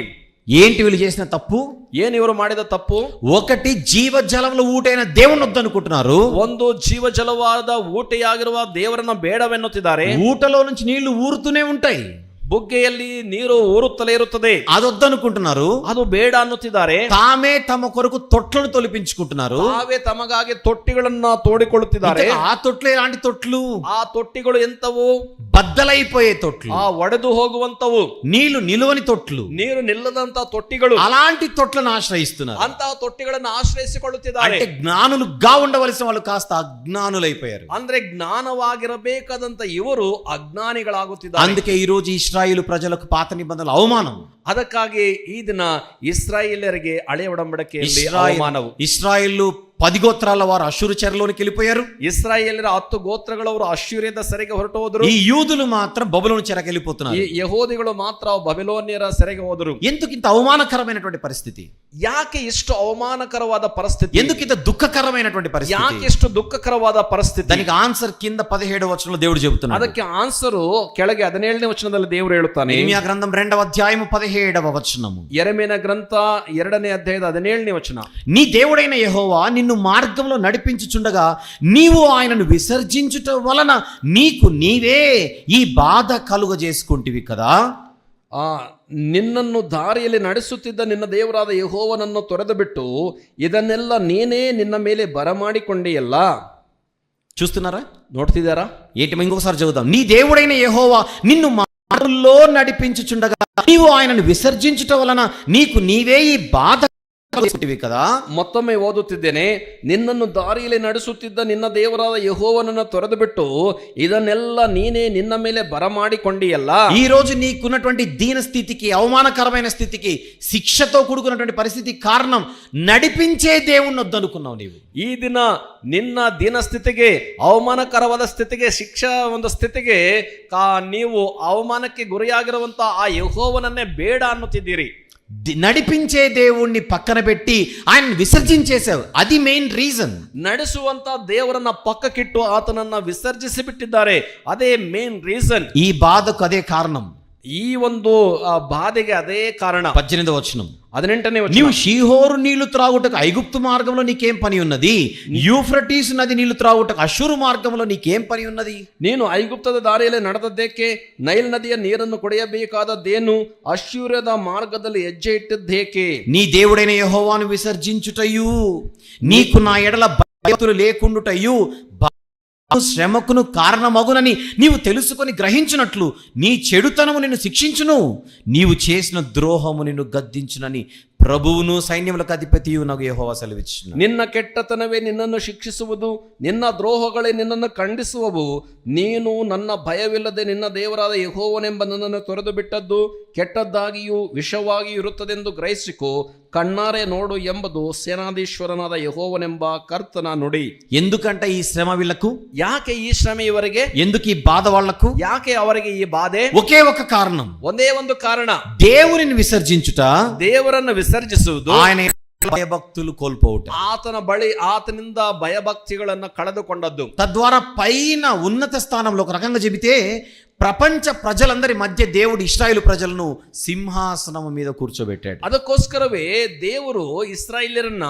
Speaker 3: ఏంటి వీళ్ళు చేసిన తప్పు?
Speaker 2: ಏನ್ ಇವರು ಮಾಡಿದ ತಪ್ಪು?
Speaker 3: ఒకటి, జీవ జలముల ఊటైన దేవుని వద్దనుకుంటున్నారు.
Speaker 2: ಒಂದು, ಜೀವ ಜಲವಾದ ಊಟೆಯಾಗಿರುವ ದೇವರನ್ನ ಬೇಡವೆನ್ನುತ್ತಿದ್ದಾರೆ.
Speaker 3: ఊటలో నుంచి నీళ్లు ఊరుతూనే ఉంటాయి,
Speaker 2: ಬುಗ್ಗೆಯಲ್ಲಿ ನೀರು ಊರುತ್ತಲೇ ಇರುತ್ತದೆ,
Speaker 3: అదొద్దనుకుంటున్నారు.
Speaker 2: ಅದು ಬೇಡ ಅನ್ನುತ್ತಿದ್ದಾರೆ.
Speaker 3: తామే తమ కొరకు తొట్లను తొలిపించుకుంటున్నారు.
Speaker 2: ತಾವೇ ತಮಗಾಗಿ ತೊಟ್ಟಿಗಳನ್ನ ತೋಡಿಕೊಳ್ಳುತ್ತಿದ್ದಾರೆ.
Speaker 3: ఆ తొట్లు ఎలాంటి తొట్లు?
Speaker 2: ಆ ತೊಟ್ಟಿಗಳು ಎಂತವು?
Speaker 3: బద్దలైపోయే తొట్లు,
Speaker 2: ಆ ಒಡೆದು ಹೋಗುವಂತವು,
Speaker 3: నీళ్లు నిలువని తొట్లు,
Speaker 2: ನೀರು ನಿಲ್ಲದಂತ ತೊಟ್ಟಿಗಳು.
Speaker 3: అలాంటి తొట్లను ఆశ్రయిస్తున్నారు.
Speaker 2: ಅಂತಹ ತೊಟ್ಟಿಗಳನ್ನು ಆಶ್ರಯಿಸಿಕೊಳ್ಳುತ್ತಿದ್ದಾರೆ.
Speaker 3: అంటే జ్ఞానులుగా ఉండవలసిన వాళ్ళు కాస్త అజ్ఞానులైపోయారు.
Speaker 2: ಅಂದ್ರೆ ಜ್ಞಾನವಾಗಿರಬೇಕಾದಂತ ಇವರು ಅಜ್ಞಾನಿಗಳಾಗುತ್ತಿದ್ದಾರೆ.
Speaker 3: అందుకే ఈ రోజు ఇశ్రాయేలు ప్రజలకు పాత నిబంధనలు అవమానం.
Speaker 2: ಅದಕ್ಕಾಗಿ ಈ ದಿನ ಇಸ್ರಾಯೇಲ್ಯರಿಗೆ ಹಳೆಯ ಒಡಂಬಡಿಕೆಯಲ್ಲಿ ಅವಮಾನವು.
Speaker 3: ఇశ్రాయేలు 10 గోత్రాల వారు అష్షూరు చెరలోనికి వెళ్ళిపోయారు.
Speaker 2: ಇಸ್ರಾಯೇಲ್ಯರ 10 ಗೋತ್ರಗಳವರು ಅಶ್ಶೂರ್ಯದ ಸೆರೆಗೆ ಹೊರಟು ಹೋದರು.
Speaker 3: ఈ యూదులు మాత్రం బబులోను చెరకు వెళ్ళిపోతున్నారు.
Speaker 2: ಈ ಯಹೂದಿಗಳು ಮಾತ್ರ ಬಬಿಲೋನ್ಯರ ಸೆರೆಗೆ ಹೋದರು.
Speaker 3: ఎందుకు ఇంత అవమానకరమైనటువంటి పరిస్థితి?
Speaker 2: ಯಾಕೆ ಇಷ್ಟು ಅವಮಾನಕರವಾದ ಪರಿಸ್ಥಿತಿ?
Speaker 3: ఎందుకు ఇంత దుఃఖకరమైనటువంటి పరిస్థితి?
Speaker 2: ಯಾಕೆ ಇಷ್ಟು ದುಃಖಕರವಾದ ಪರಿಸ್ಥಿತಿ?
Speaker 3: దానికి ఆన్సర్ కింద 17వ వచనంలో దేవుడు చెబుతున్నాడు.
Speaker 2: ಅದಕ್ಕೆ ಆನ್ಸರು ಕೆಳಗೆ 17ನೇ ವಚನದಲ್ಲಿ ದೇವರು ಹೇಳುತ್ತಾನೆ.
Speaker 3: ఇర్మియా గ్రంథం 2వ అధ్యాయం 17వ వచనము.
Speaker 2: ಯೆರೆಮೀಯನ ಗ್ರಂಥ 2ನೇ ಅಧ್ಯಾಯದ 17ನೇ ವಚನ.
Speaker 3: నీ దేవుడైన యెహోవా నిన్ను మార్గంలో నడిపించుచుండగా నీవు ఆయనను విసర్జించుట వలన నీకు నీవే ఈ బాధ కలుగజేసుకుంటివి కదా.
Speaker 2: ನಿನ್ನನ್ನು ದಾರಿಯಲ್ಲಿ ನಡೆಸುತ್ತಿದ್ದ ನಿನ್ನ ದೇವರಾದ ಯೆಹೋವನನ್ನು ತೊರೆದು ಬಿಟ್ಟು ಇದನ್ನೆಲ್ಲ ನೀನೇ ನಿನ್ನ ಮೇಲೆ ಬರಮಾಡಿಕೊಂಡೆಯಲ್ಲ.
Speaker 3: చూస్తున్నారా?
Speaker 2: ನೋಡ್ತಿದ್ದಾರಾ?
Speaker 3: ఏంటి? ఇంకొకసారి చదువుదాం. నీ దేవుడైన యెహోవా నిన్ను మార్గంలో నడిపించుచుండగా నీవు ఆయనను విసర్జించుట వలన నీకు నీవే ఈ బాధ కదా.
Speaker 2: ಮತ್ತೊಮ್ಮೆ ಓದುತ್ತಿದ್ದೇನೆ. ನಿನ್ನನ್ನು ದಾರಿಯಲ್ಲಿ ನಡೆಸುತ್ತಿದ್ದ ನಿನ್ನ ದೇವರಾದ ಯೆಹೋವನನ್ನು ತೊರೆದು ಬಿಟ್ಟು ಇದನ್ನೆಲ್ಲ ನೀನೇ ನಿನ್ನ ಮೇಲೆ ಬರಮಾಡಿಕೊಂಡಿಯಲ್ಲ.
Speaker 3: ఈ రోజు నీకున్నటువంటి దీన స్థితికి, అవమానకరమైన స్థితికి, శిక్షతో కూడుకున్నటువంటి పరిస్థితి కారణం నడిపించే దేవుణ్ణి వద్దనుకున్నావు నీవు.
Speaker 2: ಈ ದಿನ ನಿನ್ನ ದೀನ ಸ್ಥಿತಿಗೆ, ಅವಮಾನಕರವಾದ ಸ್ಥಿತಿಗೆ, ಶಿಕ್ಷಾ ಒಂದು ಸ್ಥಿತಿಗೆ ನೀವು ಅವಮಾನಕ್ಕೆ ಗುರಿಯಾಗಿರುವಂತಹ ಆ ಯೆಹೋವನನ್ನೇ ಬೇಡ ಅನ್ನುತ್ತಿದ್ದೀರಿ.
Speaker 3: నడిపించే దేవుణ్ణి పక్కన పెట్టి ఆయన విసర్జించేశావు. అది మెయిన్ రీజన్.
Speaker 2: ನಡೆಸುವಂತ ದೇವರನ್ನ ಪಕ್ಕಕ್ಕಿಟ್ಟು ಆತನನ್ನ ವಿಸರ್ಜಿಸಿ ಬಿಟ್ಟಿದ್ದಾರೆ. ಅದೇ ಮೇನ್ ರೀಸನ್.
Speaker 3: ఈ బాధకు అదే కారణం.
Speaker 2: ಈ ಒಂದು ಬಾಧೆಗೆ ಅದೇ ಕಾರಣ.
Speaker 3: 18వ వచనం.
Speaker 2: 18ನೇ ವಚನ.
Speaker 3: నీవు షీహోరు నీళ్లు త్రాగుటకు ఐగుప్తు మార్గంలో నీకేం పని ఉన్నది? యూఫ్రటీస్ నది నీళ్లు త్రాగుటకు అషూరు మార్గంలో నీకేం పని ఉన్నది?
Speaker 2: ನೀನು ಐಗುಪ್ತದ ದಾರಿಯಲ್ಲಿ ನಡೆದದ್ದೇಕೆ? ನೈಲ್ ನದಿಯ ನೀರನ್ನು ಕುಡಿಯಬೇಕಾದದ್ದೇನು? ಅಶ್ಶೂರ್ಯದ ಮಾರ್ಗದಲ್ಲಿ ಹೆಜ್ಜೆ ಇಟ್ಟಿದ್ದೇಕೆ?
Speaker 3: నీ దేవుడైన యెహోవాను విసర్జించుటయు, నీకు నా ఎడల భయభక్తులు లేకుండుటయు, శ్రమకును కారణమగునని నీవు తెలుసుకొని గ్రహించునట్లు నీ చెడుతనము నిన్ను శిక్షించును, నీవు చేసిన ద్రోహము నిన్ను గద్దించునని ప్రభువును సైన్యములకు అధిపతియు నాకు యెహోవా సెలవిచ్చును.
Speaker 2: ನಿನ್ನ ಕೆಟ್ಟತನವೇ ನಿನ್ನನ್ನು ಶಿಕ್ಷಿಸುವುದು, ನಿನ್ನ ದ್ರೋಹಗಳೇ ನಿನ್ನನ್ನು ಖಂಡಿಸುವವು. ನೀನು ನನ್ನ ಭಯವಿಲ್ಲದೆ ನಿನ್ನ ದೇವರಾದ ಯೆಹೋವನೆಂಬ ನನ್ನನ್ನು ತೊರೆದು ಬಿಟ್ಟದ್ದು ಕೆಟ್ಟದ್ದಾಗಿಯೂ ವಿಷವಾಗಿಯೂ ಇರುತ್ತದೆಂದು ಗ್ರಹಿಸಿಕೋ. ಕಣ್ಣಾರೆ ನೋಡು ಎಂಬುದು ಸೇನಾಧೀಶ್ವರನಾದ ಯೆಹೋವನೆಂಬ ಕರ್ತನ ನುಡಿ.
Speaker 3: ఎందుకంటే ఈ శ్రమ వీళ్ళకు,
Speaker 2: ಯಾಕೆ ಈ ಶ್ರಮೆ ಇವರಿಗೆ?
Speaker 3: ఎందుకు ఈ బాధ వాళ్లకు?
Speaker 2: ಯಾಕೆ ಅವರಿಗೆ ಈ ಬಾಧೆ?
Speaker 3: ఒకే ఒక కారణం.
Speaker 2: ಒಂದೇ ಒಂದು ಕಾರಣ.
Speaker 3: దేవునిని విసర్జించుట,
Speaker 2: ದೇವರನ್ನು ವಿಸರ್ಜಿಸುವುದು,
Speaker 3: ఆయన భయభక్తులు కోల్పోవుట,
Speaker 2: ಆತನ ಬಳಿ ಆತನಿಂದ ಭಯಭಕ್ತಿಗಳನ್ನ ಕಳೆದುಕೊಂಡದ್ದು.
Speaker 3: తద్వారా పైన ఉన్నత స్థానంలో ఒక రకంగా చెబితే ప్రపంచ ప్రజలందరి మధ్య దేవుడు ఇశ్రాయేలు ప్రజలను సింహాసనం మీద కూర్చోబెట్టాడు.
Speaker 2: ಅದಕ್ಕೋಸ್ಕರವೇ ದೇವರು ಇಸ್ರಾಯೇಲ್ಯರನ್ನ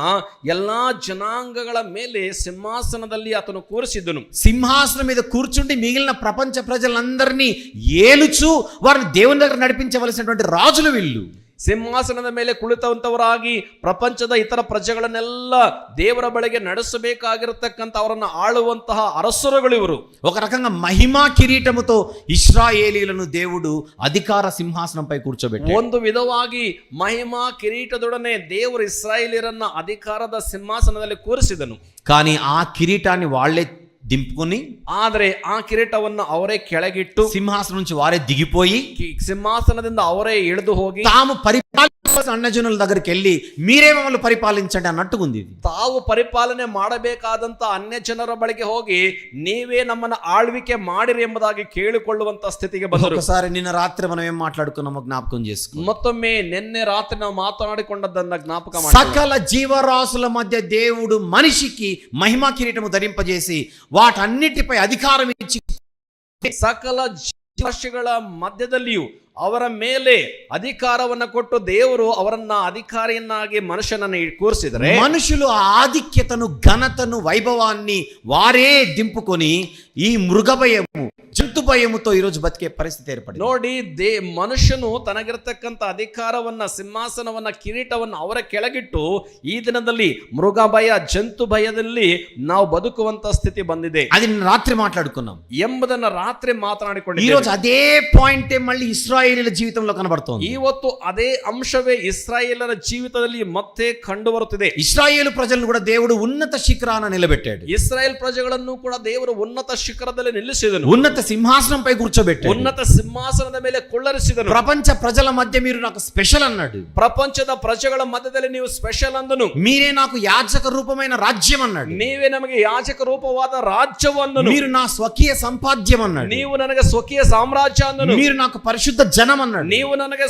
Speaker 2: ಎಲ್ಲಾ ಜನಾಂಗಗಳ ಮೇಲೆ ಸಿಂಹಾಸನದಲ್ಲಿ ಆತನು ಕೂರಿಸಿದ್ದನು.
Speaker 3: సింహాసనం మీద కూర్చుండి మిగిలిన ప్రపంచ ప్రజలందరినీ ఏలుచు వారిని దేవుని దగ్గర నడిపించవలసినటువంటి రాజులు వీళ్ళు.
Speaker 2: ಸಿಂಹಾಸನದ ಮೇಲೆ ಕುಳಿತಂತವರಾಗಿ ಪ್ರಪಂಚದ ಇತರ ಪ್ರಜೆಗಳನ್ನೆಲ್ಲ ದೇವರ ಬಳಿಗೆ ನಡೆಸಬೇಕಾಗಿರತಕ್ಕಂಥ ಅವರನ್ನ ಆಳುವಂತಹ ಅರಸರುಗಳು ಇವರು.
Speaker 3: ఒక రకంగా మహిమా కిరీటముతో ఇశ్రాయేలీలను దేవుడు అధికార సింహాసనంపై కూర్చోబెట్టాడు.
Speaker 2: ಒಂದು ವಿಧವಾಗಿ ಮಹಿಮಾ ಕಿರೀಟದೊಡನೆ ದೇವರು ಇಸ್ರಾಯೇಲಿಯರನ್ನ ಅಧಿಕಾರದ ಸಿಂಹಾಸನದಲ್ಲಿ ಕೂರಿಸಿದನು.
Speaker 3: కానీ ఆ కిరీటాన్ని వాళ్ళే దింపుకొని,
Speaker 2: ಆದರೆ ಆ ಕಿರೀಟವನ್ನು ಅವರೇ ಕೆಳಗಿಟ್ಟು,
Speaker 3: సింహాసనం నుంచి వారే దిగిపోయి,
Speaker 2: ಸಿಂಹಾಸನದಿಂದ ಅವರೇ ಇಳಿದು ಹೋಗಿ
Speaker 3: తాము పరిపాలించాల్సిన అన్యజనుల దగ్గరికి వెళ్ళి మీరే మమ్మల్ని పరిపాలించండి అన్నట్టుకుంది.
Speaker 2: ತಾವು ಪರಿಪಾಲನೆ ಮಾಡಬೇಕಾದಂತ ಅನ್ಯ ಜನರ ಬಳಿಗೆ ಹೋಗಿ ನೀವೇ ನಮ್ಮನ್ನ ಆಳ್ವಿಕೆ ಮಾಡಿರಿ ಎಂಬುದಾಗಿ ಕೇಳಿಕೊಳ್ಳುವಂತ ಸ್ಥಿತಿಗೆ ಬಂದರು.
Speaker 3: ఒకసారి నిన్న రాత్రి మనం ఏం మాట్లాడుకున్నామో జ్ఞాపకం చేసుకో.
Speaker 2: ಮತ್ತೊಮ್ಮೆ ನಿನ್ನೆ ರಾತ್ರಿ ನಾವು ಮಾತನಾಡಿಕೊಂಡದ್ದನ್ನ ಜ್ಞಾಪಕ ಮಾಡಿ,
Speaker 3: సకల జీవరాశుల మధ్య దేవుడు మనిషికి మహిమా కిరీటము ధరింపజేసి వాటన్నిటిపై అధికారం ఇచ్చి
Speaker 2: ಸಕಲ ಜೀವರಾಶಿಗಳ ಮಧ್ಯದಲ್ಲಿಯೂ ಅವರ ಮೇಲೆ ಅಧಿಕಾರವನ್ನ ಕೊಟ್ಟು ದೇವರು ಅವರನ್ನ ಅಧಿಕಾರಿಯನ್ನಾಗಿ ಮನುಷ್ಯನನ್ನು ಕೂರಿಸಿದರೆ,
Speaker 3: మనుషులు ఆ ఆధిక్యతను, ఘనతను, వైభవాన్ని వారే దింపుకొని ఈ మృగభయము, జంతు భయముతో ఈరోజు బతికే పరిస్థితి ఏర్పడింది.
Speaker 2: ನೋಡಿ, ಮನುಷ್ಯನು ತನಗಿರತಕ್ಕಂಥ ಅಧಿಕಾರವನ್ನ, ಸಿಂಹಾಸನವನ್ನ, ಕಿರೀಟವನ್ನ ಅವರ ಕೆಳಗಿಟ್ಟು ಈ ದಿನದಲ್ಲಿ ಮೃಗ ಭಯ, ಜಂತು ಭಯದಲ್ಲಿ ನಾವು ಬದುಕುವಂತ ಸ್ಥಿತಿ ಬಂದಿದೆ.
Speaker 3: అది నిన్న రాత్రి మాట్లాడుకున్నాం
Speaker 2: ಎಂಬುದನ್ನ ರಾತ್ರಿ ಮಾತನಾಡಿಕೊಂಡಿದ್ದೇವೆ.
Speaker 3: ఈ రోజు అదే పాయింటే మళ్ళీ ఇశ్రాయేలీల జీవితంలో కనబడుతోంది.
Speaker 2: ಇವತ್ತು ಅದೇ ಅಂಶವೇ ಇಸ್ರಾಯೇಲರ ಜೀವಿತದಲ್ಲಿ ಮತ್ತೆ ಕಂಡು ಬರುತ್ತಿದೆ.
Speaker 3: ఇశ్రాయేలు ప్రజలను కూడా దేవుడు ఉన్నత శిఖరాన నిలబెట్టాడు.
Speaker 2: ಇಸ್ರಾಯೇಲ್ ಪ್ರಜೆಗಳನ್ನು ಕೂಡ ದೇವರು ಉನ್ನತ ಶಿಖರದಲ್ಲಿ ನಿಲ್ಲಿಸಿದನು.
Speaker 3: ఉన్నత సింహాసనంపై కూర్చోబెట్టాడు.
Speaker 2: ಉನ್ನತ ಸಿಂಹಾಸನದ ಮೇಲೆ ಕುಳ್ಳರಿಸಿದನು.
Speaker 3: ప్రపంచ ప్రజల మధ్య మీరు నాకు స్పెషల్ అన్నాడు.
Speaker 2: ಪ್ರಪಂಚದ ಪ್ರಜೆಗಳ ಮಧ್ಯದಲ್ಲಿ ನೀವು ಸ್ಪೆಷಲ್ ಅಂದನು.
Speaker 3: మీరే నాకు యాజక రూపమైన రాజ్యం అన్నాడు.
Speaker 2: ನೀವೇ ನಮಗೆ ಯಾಜಕ ರೂಪವಾದ ರಾಜ್ಯವು ಅಂದನು.
Speaker 3: మీరు నా స్వకీయ సంపాద్యం అన్నాడు.
Speaker 2: ನೀವು ನನಗೆ ಸ್ವಕೀಯ ಸಾಮ್ರಾಜ್ಯ ಅಂದನು.
Speaker 3: మీరు నాకు పరిశుద్ధ జనం అన్నాడు.
Speaker 2: ನೀವು ನನಗೆ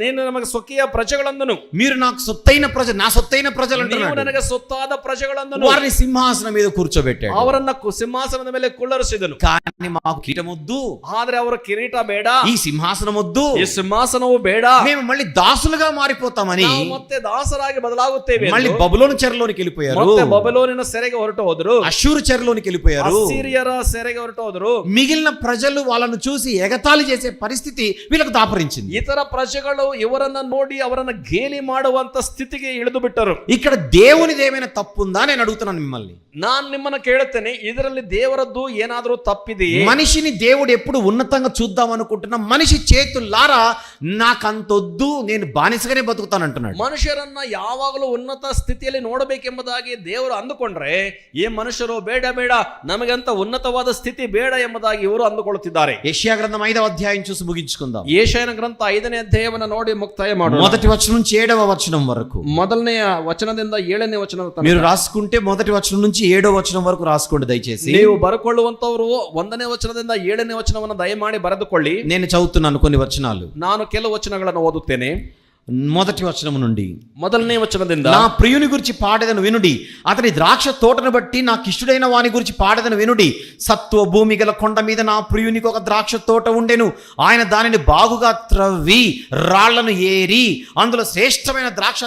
Speaker 2: ನೀನು ನಮಗೆ ಸ್ವಕೀಯ ಪ್ರಜೆಗಳಂದನು.
Speaker 3: మీరు నాకు సొత్తైన ప్రజ, నా సొత్తైన ప్రజలు
Speaker 2: ನೀವು
Speaker 3: అంటున్నాడు.
Speaker 2: ನನಗೆ ಸೊತ್ತಾದ ಪ್ರಜೆಗಳಂದನು.
Speaker 3: వారిని సింహాసనం మీద కూర్చోబెట్టాడు.
Speaker 2: ಅವರನ್ನ ಸಿಂಹಾಸನದ ಮೇಲೆ ಕುಳ್ಳರಿಸಿದನು.
Speaker 3: కానీ మాకు కిరీటం వద్దు,
Speaker 2: ಆದ್ರೆ ಅವರ ಕಿರೀಟ ಬೇಡ,
Speaker 3: ఈ సింహాసనం వద్దు,
Speaker 2: ಈ ಸಿಂಹಾಸನವು ಬೇಡ,
Speaker 3: మేము మళ్ళీ దాసులుగా మారిపోతామని
Speaker 2: ನಾವು ಮತ್ತೆ ದಾಸರಾಗಿ ಬದಲಾಗುತ್ತೇವೆ
Speaker 3: మళ్ళీ
Speaker 2: ಎಂದು
Speaker 3: బబులోను చెరలోనికి వెళ్ళిపోయారు.
Speaker 2: ಮತ್ತೆ ಬಬಲೋನಿನ ಸೆರೆಗೆ ಹೊರಟು ಹೋದರು.
Speaker 3: అషూరు చెరలోనికి వెళ్ళిపోయారు.
Speaker 2: ಅಸ್ಸೀರಿಯರ ಸೆರೆಗೆ ಹೊರಟು ಹೋದರು.
Speaker 3: మిగిలిన ప్రజలు వాళ్ళను చూసి ఎగతాళి చేసే పరిస్థితి వీళ్ళకు దాపరించింది.
Speaker 2: ಇತರ ಪ್ರಜೆಗಳು ಇವರನ್ನ ನೋಡಿ ಅವರನ್ನ ಗೇಲಿ ಮಾಡುವಂತ ಸ್ಥಿತಿಗೆ ಇಳಿದು ಬಿಟ್ಟರು.
Speaker 3: ఇక్కడ దేవునిది ఏమైనా తప్పుందా నేను అడుగుతున్నాను మిమ్మల్ని.
Speaker 2: ನಾನು ನಿಮ್ಮನ್ನ ಕೇಳುತ್ತೇನೆ, ಇದರಲ್ಲಿ ದೇವರದ್ದು ಏನಾದರೂ ತಪ್ಪಿದೆಯೇ?
Speaker 3: మనిషిని దేవుడు ఎప్పుడు ఉన్నతంగా చూద్దాం అనుకుంటున్నా మనిషి చేతులారా నాకంతొద్దు, నేను బానిసగానే బతుకుతానంటున్నాడు.
Speaker 2: ಮನುಷ್ಯರನ್ನ ಯಾವಾಗಲೂ ಉನ್ನತ ಸ್ಥಿತಿಯಲ್ಲಿ ನೋಡಬೇಕೆಂಬುದಾಗಿ ದೇವರು ಅಂದುಕೊಂಡ್ರೆ, ಈ ಮನುಷ್ಯರು ಬೇಡ ಬೇಡ, ನಮಗಂತ ಉನ್ನತವಾದ ಸ್ಥಿತಿ ಬೇಡ ಎಂಬುದಾಗಿ ಇವರು ಅಂದುಕೊಳ್ಳುತ್ತಿದ್ದಾರೆ.
Speaker 3: యెషయా గ్రంథం 5వ అధ్యాయం చూసి ముగించుకుందాం.
Speaker 2: ಯೆಶಾಯನ ಗ್ರಂಥ 5ನೇ ಅಧ್ಯಾಯವನ್ನು ನೋಡಿ ಮುಕ್ತಾಯ ಮಾಡೋಣ.
Speaker 3: మొదటి వచనం నుంచి 7వ వచనం వరకు.
Speaker 2: ಮೊದಲನೆಯ ವಚನದಿಂದ 7ನೇ ವಚನದ ತನಕ.
Speaker 3: మీరు రాసుకుంటే మొదటి వచనం నుంచి 7వ వచనం వరకు రాసుకోండి దయచేసి.
Speaker 2: ನೀವು ಬರೆಕೊಳ್ಳುವಂತವರು 1ನೇ ವಚನದಿಂದ 7ನೇ ವಚನವನ್ನು ದಯಮಾಡಿ ಬರೆದುಕೊಳ್ಳಿ.
Speaker 3: నేను చదువుతున్నాను కొన్ని వచనాలు.
Speaker 2: ನಾನು ಕೆಲವು ವಚನಗಳನ್ನು ಓದುತ್ತೇನೆ.
Speaker 3: మొదటి వచనము నుండి.
Speaker 2: ಮೊದಲನೇ ವಚನದಿಂದ
Speaker 3: నా ప్రియుని గురించి పాడేదను వినుడి, అతని ద్రాక్ష తోటను బట్టి నాకు ఇష్టడైన వాని గురించి పాడేదను వినుడి. సత్వ భూమి గల కొండ మీద నా ప్రియునికి ఒక ద్రాక్ష తోట ఉండెను. ఆయన దానిని బాగుగా త్రవ్వి రాళ్లను ఏరి అందులో శ్రేష్టమైన ద్రాక్ష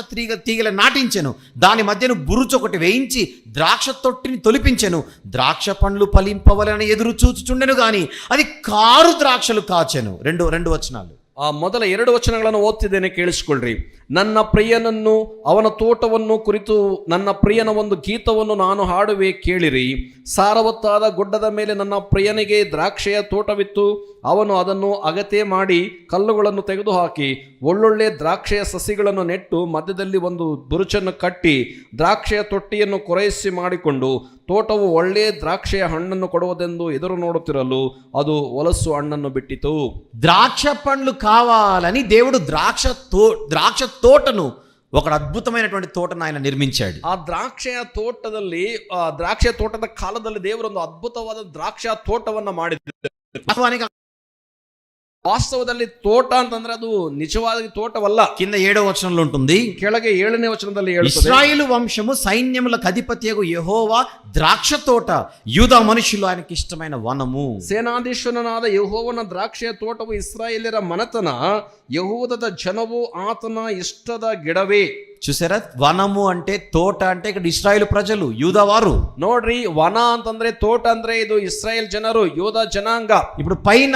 Speaker 3: తీగల నాటించెను. దాని మధ్యను బురుచొకటి వేయించి ద్రాక్ష తొట్టిని తొలిపించెను. ద్రాక్ష పండ్లు ఫలింపవలని ఎదురు చూచుచుండెను గాని అది కారు ద్రాక్షలు కాచెను. రెండు వచనాలు.
Speaker 2: ಆ ಮೊದಲ 2 ವಚನಗಳನ್ನು ಓದ್ತಿದ್ದೇನೆ, ಕೇಳಿಸ್ಕೊಳ್ರಿ. ನನ್ನ ಪ್ರಿಯನನ್ನು ಅವನ ತೋಟವನ್ನು ಕುರಿತು ನನ್ನ ಪ್ರಿಯನ ಒಂದು ಗೀತವನ್ನು ನಾನು ಹಾಡುವೆ ಕೇಳಿರಿ. ಸಾರವತ್ತಾದ ಗುಡ್ಡದ ಮೇಲೆ ನನ್ನ ಪ್ರಿಯನಿಗೆ ದ್ರಾಕ್ಷೆಯ ತೋಟವಿತ್ತು. ಅವನು ಅದನ್ನು ಅಗತೆ ಮಾಡಿ ಕಲ್ಲುಗಳನ್ನು ತೆಗೆದುಹಾಕಿ ಒಳ್ಳೊಳ್ಳೆ ದ್ರಾಕ್ಷೆಯ ಸಸಿಗಳನ್ನು ನೆಟ್ಟು ಮಧ್ಯದಲ್ಲಿ ಒಂದು ಬುರುಚನ್ನು ಕಟ್ಟಿ ದ್ರಾಕ್ಷೆಯ ತೊಟ್ಟಿಯನ್ನು ಕೊರೈಸಿ ಮಾಡಿಕೊಂಡು ತೋಟವು ಒಳ್ಳೆಯ ದ್ರಾಕ್ಷೆಯ ಹಣ್ಣನ್ನು ಕೊಡುವುದೆಂದು ಎದುರು ನೋಡುತ್ತಿರಲು ಅದು ಹೊಲಸು ಹಣ್ಣನ್ನು ಬಿಟ್ಟಿತು.
Speaker 3: ద్రాక్ష పండ్లు కావాలని దేవుడు ద్రాక్ష తోటను, ఒక అద్భుతమైనటువంటి తోటను ఆయన నిర్మించాడు.
Speaker 2: ಆ ದ್ರಾಕ್ಷೆಯ ತೋಟದಲ್ಲಿ ದ್ರಾಕ್ಷೆಯ ತೋಟದ ಕಾಲದಲ್ಲಿ ದೇವರೊಂದು ಅದ್ಭುತವಾದ ದ್ರಾಕ್ಷ ತೋಟವನ್ನ ಮಾಡಿದ್ದಾರೆ. ವಾಸ್ತವದಲ್ಲಿ ತೋಟ ಅಂತಂದ್ರೆ ಅದು ನಿಜವಾದ ತೋಟವಲ್ಲ.
Speaker 3: కింద 7వ వచనంలో ఉంటుంది,
Speaker 2: ಕೆಳಗೆ 7ನೇ ವಚನದಲ್ಲಿ ಹೇಳುತ್ತದೆ,
Speaker 3: ఇశ్రాయేలు వంశము సైన్యములకు అధిపతియగు యెహోవా ద్రాక్ష తోట, యూదా మనుషులు ఆయనకి ఇష్టమైన వనము.
Speaker 2: ಸೇನಾಧೀಶ್ವರನಾದ ಯೆಹೋವನ ದ್ರಾಕ್ಷೆಯ ತೋಟವು ಇಸ್ರಾಯೇಲ್ಯರ ಮನತನ, ಯೆಹೂದದ ಜನವು ಆತನ ಇಷ್ಟದ ಗಿಡವೇ.
Speaker 3: చూసారా, వనము అంటే, తోట అంటే ఇక్కడ ఇశ్రాయేలు ప్రజలు, యూదా వారు.
Speaker 2: ನೋಡ್ರಿ, ವನ ಅಂತಂದ್ರೆ ತೋಟ ಅಂದ್ರೆ ಇದು ಇಸ್ರಾಯೇಲ್ ಜನರು, ಯೂದ ಜನಾಂಗ.
Speaker 3: ఇప్పుడు పైన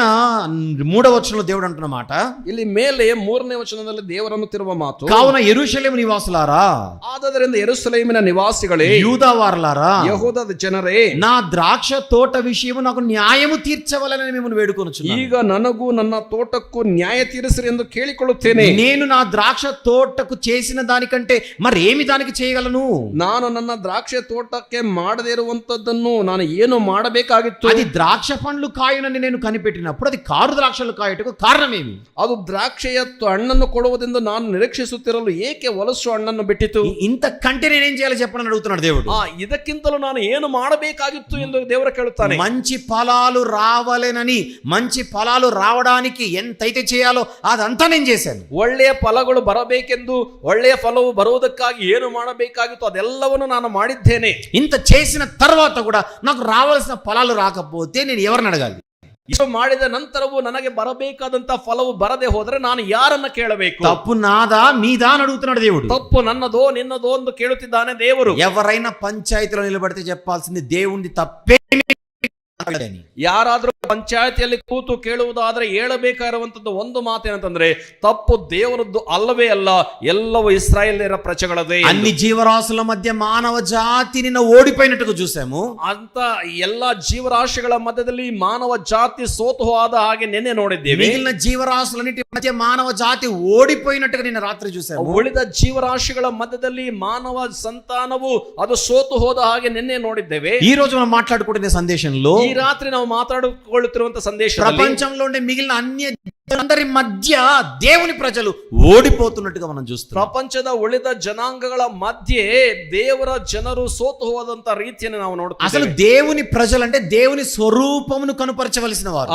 Speaker 3: 3వ వచనంలో దేవుడు అంటున్న మాట,
Speaker 2: ಇಲ್ಲಿ ಮೇಲೆ 3ನೇ ವಚನದಲ್ಲಿ ದೇವರನ್ನುತ್ತಿರುವ ಮಾತು,
Speaker 3: కావున యెరూషలేము నివాసులారా,
Speaker 2: ಆದ್ದರಿಂದ ಯೆರೂಸಲೇಮಿನ ನಿವಾಸಿಗಳೇ,
Speaker 3: యూదా వారలారా,
Speaker 2: ಯೆಹೂದದ ಜನರೇ,
Speaker 3: నా ద్రాక్ష తోట విషయము నాకు న్యాయము తీర్చవలనని మిమ్మల్ని వేడుకొనుచున్నాను.
Speaker 2: ಈಗ ನನಗೂ ನನ್ನ ತೋಟಕ್ಕೂ ನ್ಯಾಯ ತೀರಿಸಿರಿ ಎಂದು ಕೇಳಿಕೊಳ್ಳುತ್ತೇನೆ.
Speaker 3: నేను నా ద్రాక్ష తోటకు చేసిన దానికంటే మరి ఏమి దానికి చేయగలను?
Speaker 2: ನಾನು ನನ್ನ ದ್ರಾಕ್ಷೆ ತೋಟಕ್ಕೆ ಮಾಡದೇ ಇರುವಂತದ್ದನ್ನು ನಾನು ಏನು ಮಾಡಬೇಕಾಗಿತ್ತು?
Speaker 3: అది ద్రాక్ష పండ్లు కాయునని నేను కనిపెట్టినప్పుడు అది కారు ద్రాక్షలు కాయటకు కారణమేమి?
Speaker 2: ಅದು ದ್ರಾಕ್ಷೆಯ ಹಣ್ಣನ್ನು ಕೊಡುವುದೆಂದು ನಾನು ನಿರೀಕ್ಷಿಸುತ್ತಿರಲು ಏಕೆ ಹೊಲಸು ಹಣ್ಣನ್ನು ಬಿಟ್ಟಿತು?
Speaker 3: ఇంతకంటే నేనేం చేయాలి చెప్పని అడుగుతున్నాడు దేవుడు.
Speaker 2: ಇದಕ್ಕಿಂತಲೂ ನಾನು ಏನು ಮಾಡಬೇಕಾಗಿತ್ತು ಎಂದು ದೇವರು ಕೇಳುತ್ತಾನೆ.
Speaker 3: మంచి ఫలాలు రావాలేనని, మంచి ఫలాలు రావడానికి ఎంతైతే చేయాలో అదంతా నేను చేశాను.
Speaker 2: ಒಳ್ಳೆಯ ಫಲಗಳು ಬರಬೇಕೆಂದು, ಒಳ್ಳೆಯ ಫಲವು ಬರುವುದಕ್ಕಾಗಿ ಏನು ಮಾಡಬೇಕಾಗಿತ್ತು ಅದೆಲ್ಲವನ್ನು ನಾನು ಮಾಡಿದ್ದೇನೆ.
Speaker 3: ఇంత చేసిన తర్వాత కూడా నాకు రావాల్సిన ఫలాలు రాకపోతే నేను ఎవరిని అడగాలి?
Speaker 2: ಇಷ್ಟು ಮಾಡಿದ ನಂತರವೂ ನನಗೆ ಬರಬೇಕಾದಂತ ಫಲವು ಬರದೆ ಹೋದರೆ ನಾನು ಯಾರನ್ನ ಕೇಳಬೇಕು?
Speaker 3: తప్పు నాదా మీదా అని అడుగుతున్నాడు దేవుడు.
Speaker 2: ತಪ್ಪು ನನ್ನದೋ ನಿನ್ನದೋ ಎಂದು ಕೇಳುತ್ತಿದ್ದಾನೆ ದೇವರು.
Speaker 3: ఎవరైనా పంచాయతీలో నిలబడితే చెప్పాల్సింది దేవుని తప్పే.
Speaker 2: ಯಾರಾದ್ರೂ ಪಂಚಾಯತಿಯಲ್ಲಿ ಕೂತು ಕೇಳುವುದಾದ್ರೆ ಹೇಳಬೇಕಾಗಿರುವಂತದ್ದು ಒಂದು ಮಾತೇನಂತಂದ್ರೆ, ತಪ್ಪು ದೇವರದ್ದು ಅಲ್ಲವೇ ಅಲ್ಲ, ಎಲ್ಲವೂ ಇಸ್ರಾಯೇಲ್ಯರ ಪ್ರಜೆಗಳದೇ.
Speaker 3: అన్ని జీవరాశుల మధ్య మానవ జాతి నిన్న ఓడిపోయినట్టుగా చూసాము.
Speaker 2: ಅಂತ ಎಲ್ಲಾ ಜೀವರಾಶಿಗಳ ಮಧ್ಯದಲ್ಲಿ ಮಾನವ ಜಾತಿ ಸೋತು ಹೋದ ಹಾಗೆ ನಿನ್ನೆ ನೋಡಿದ್ದೇವೆ.
Speaker 3: మిగిలిన జీవరాశులన్నిటి మధ్య మానవ జాతి ఓడిపోయినట్టుగా నిన్న రాత్రి చూసాము.
Speaker 2: ಉಳಿದ ಜೀವರಾಶಿಗಳ ಮಧ್ಯದಲ್ಲಿ ಮಾನವ ಸಂತಾನವು ಅದು ಸೋತು ಹೋದ ಹಾಗೆ ನಿನ್ನೆ ನೋಡಿದ್ದೇವೆ.
Speaker 3: ఈ రోజు మనం మాట్లాడుకుంటున్న సందేశంలో,
Speaker 2: ಈ ರಾತ್ರಿ ನಾವು ಮಾತಾಡಿಕೊಳ್ಳುತ್ತಿರುವಂತ ಸಂದೇಶದಲ್ಲಿ
Speaker 3: ప్రపంచంలో ఉండే మిగిలిన అన్య అందరి మధ్య దేవుని ప్రజలు ఓడిపోతున్నట్టుగా మనం చూస్తాం.
Speaker 2: ಪ್ರಪಂಚದ ಉಳಿದ ಜನಾಂಗಗಳ ಮಧ್ಯೆ ದೇವರ ಜನರು ಸೋತು ಹೋದಂತ ರೀತಿಯನ್ನು ನಾವು ನೋಡ್ತೀವಿ.
Speaker 3: అసలు దేవుని ప్రజలంటే దేవుని స్వరూపమును కనుపరచవలసిన వారు.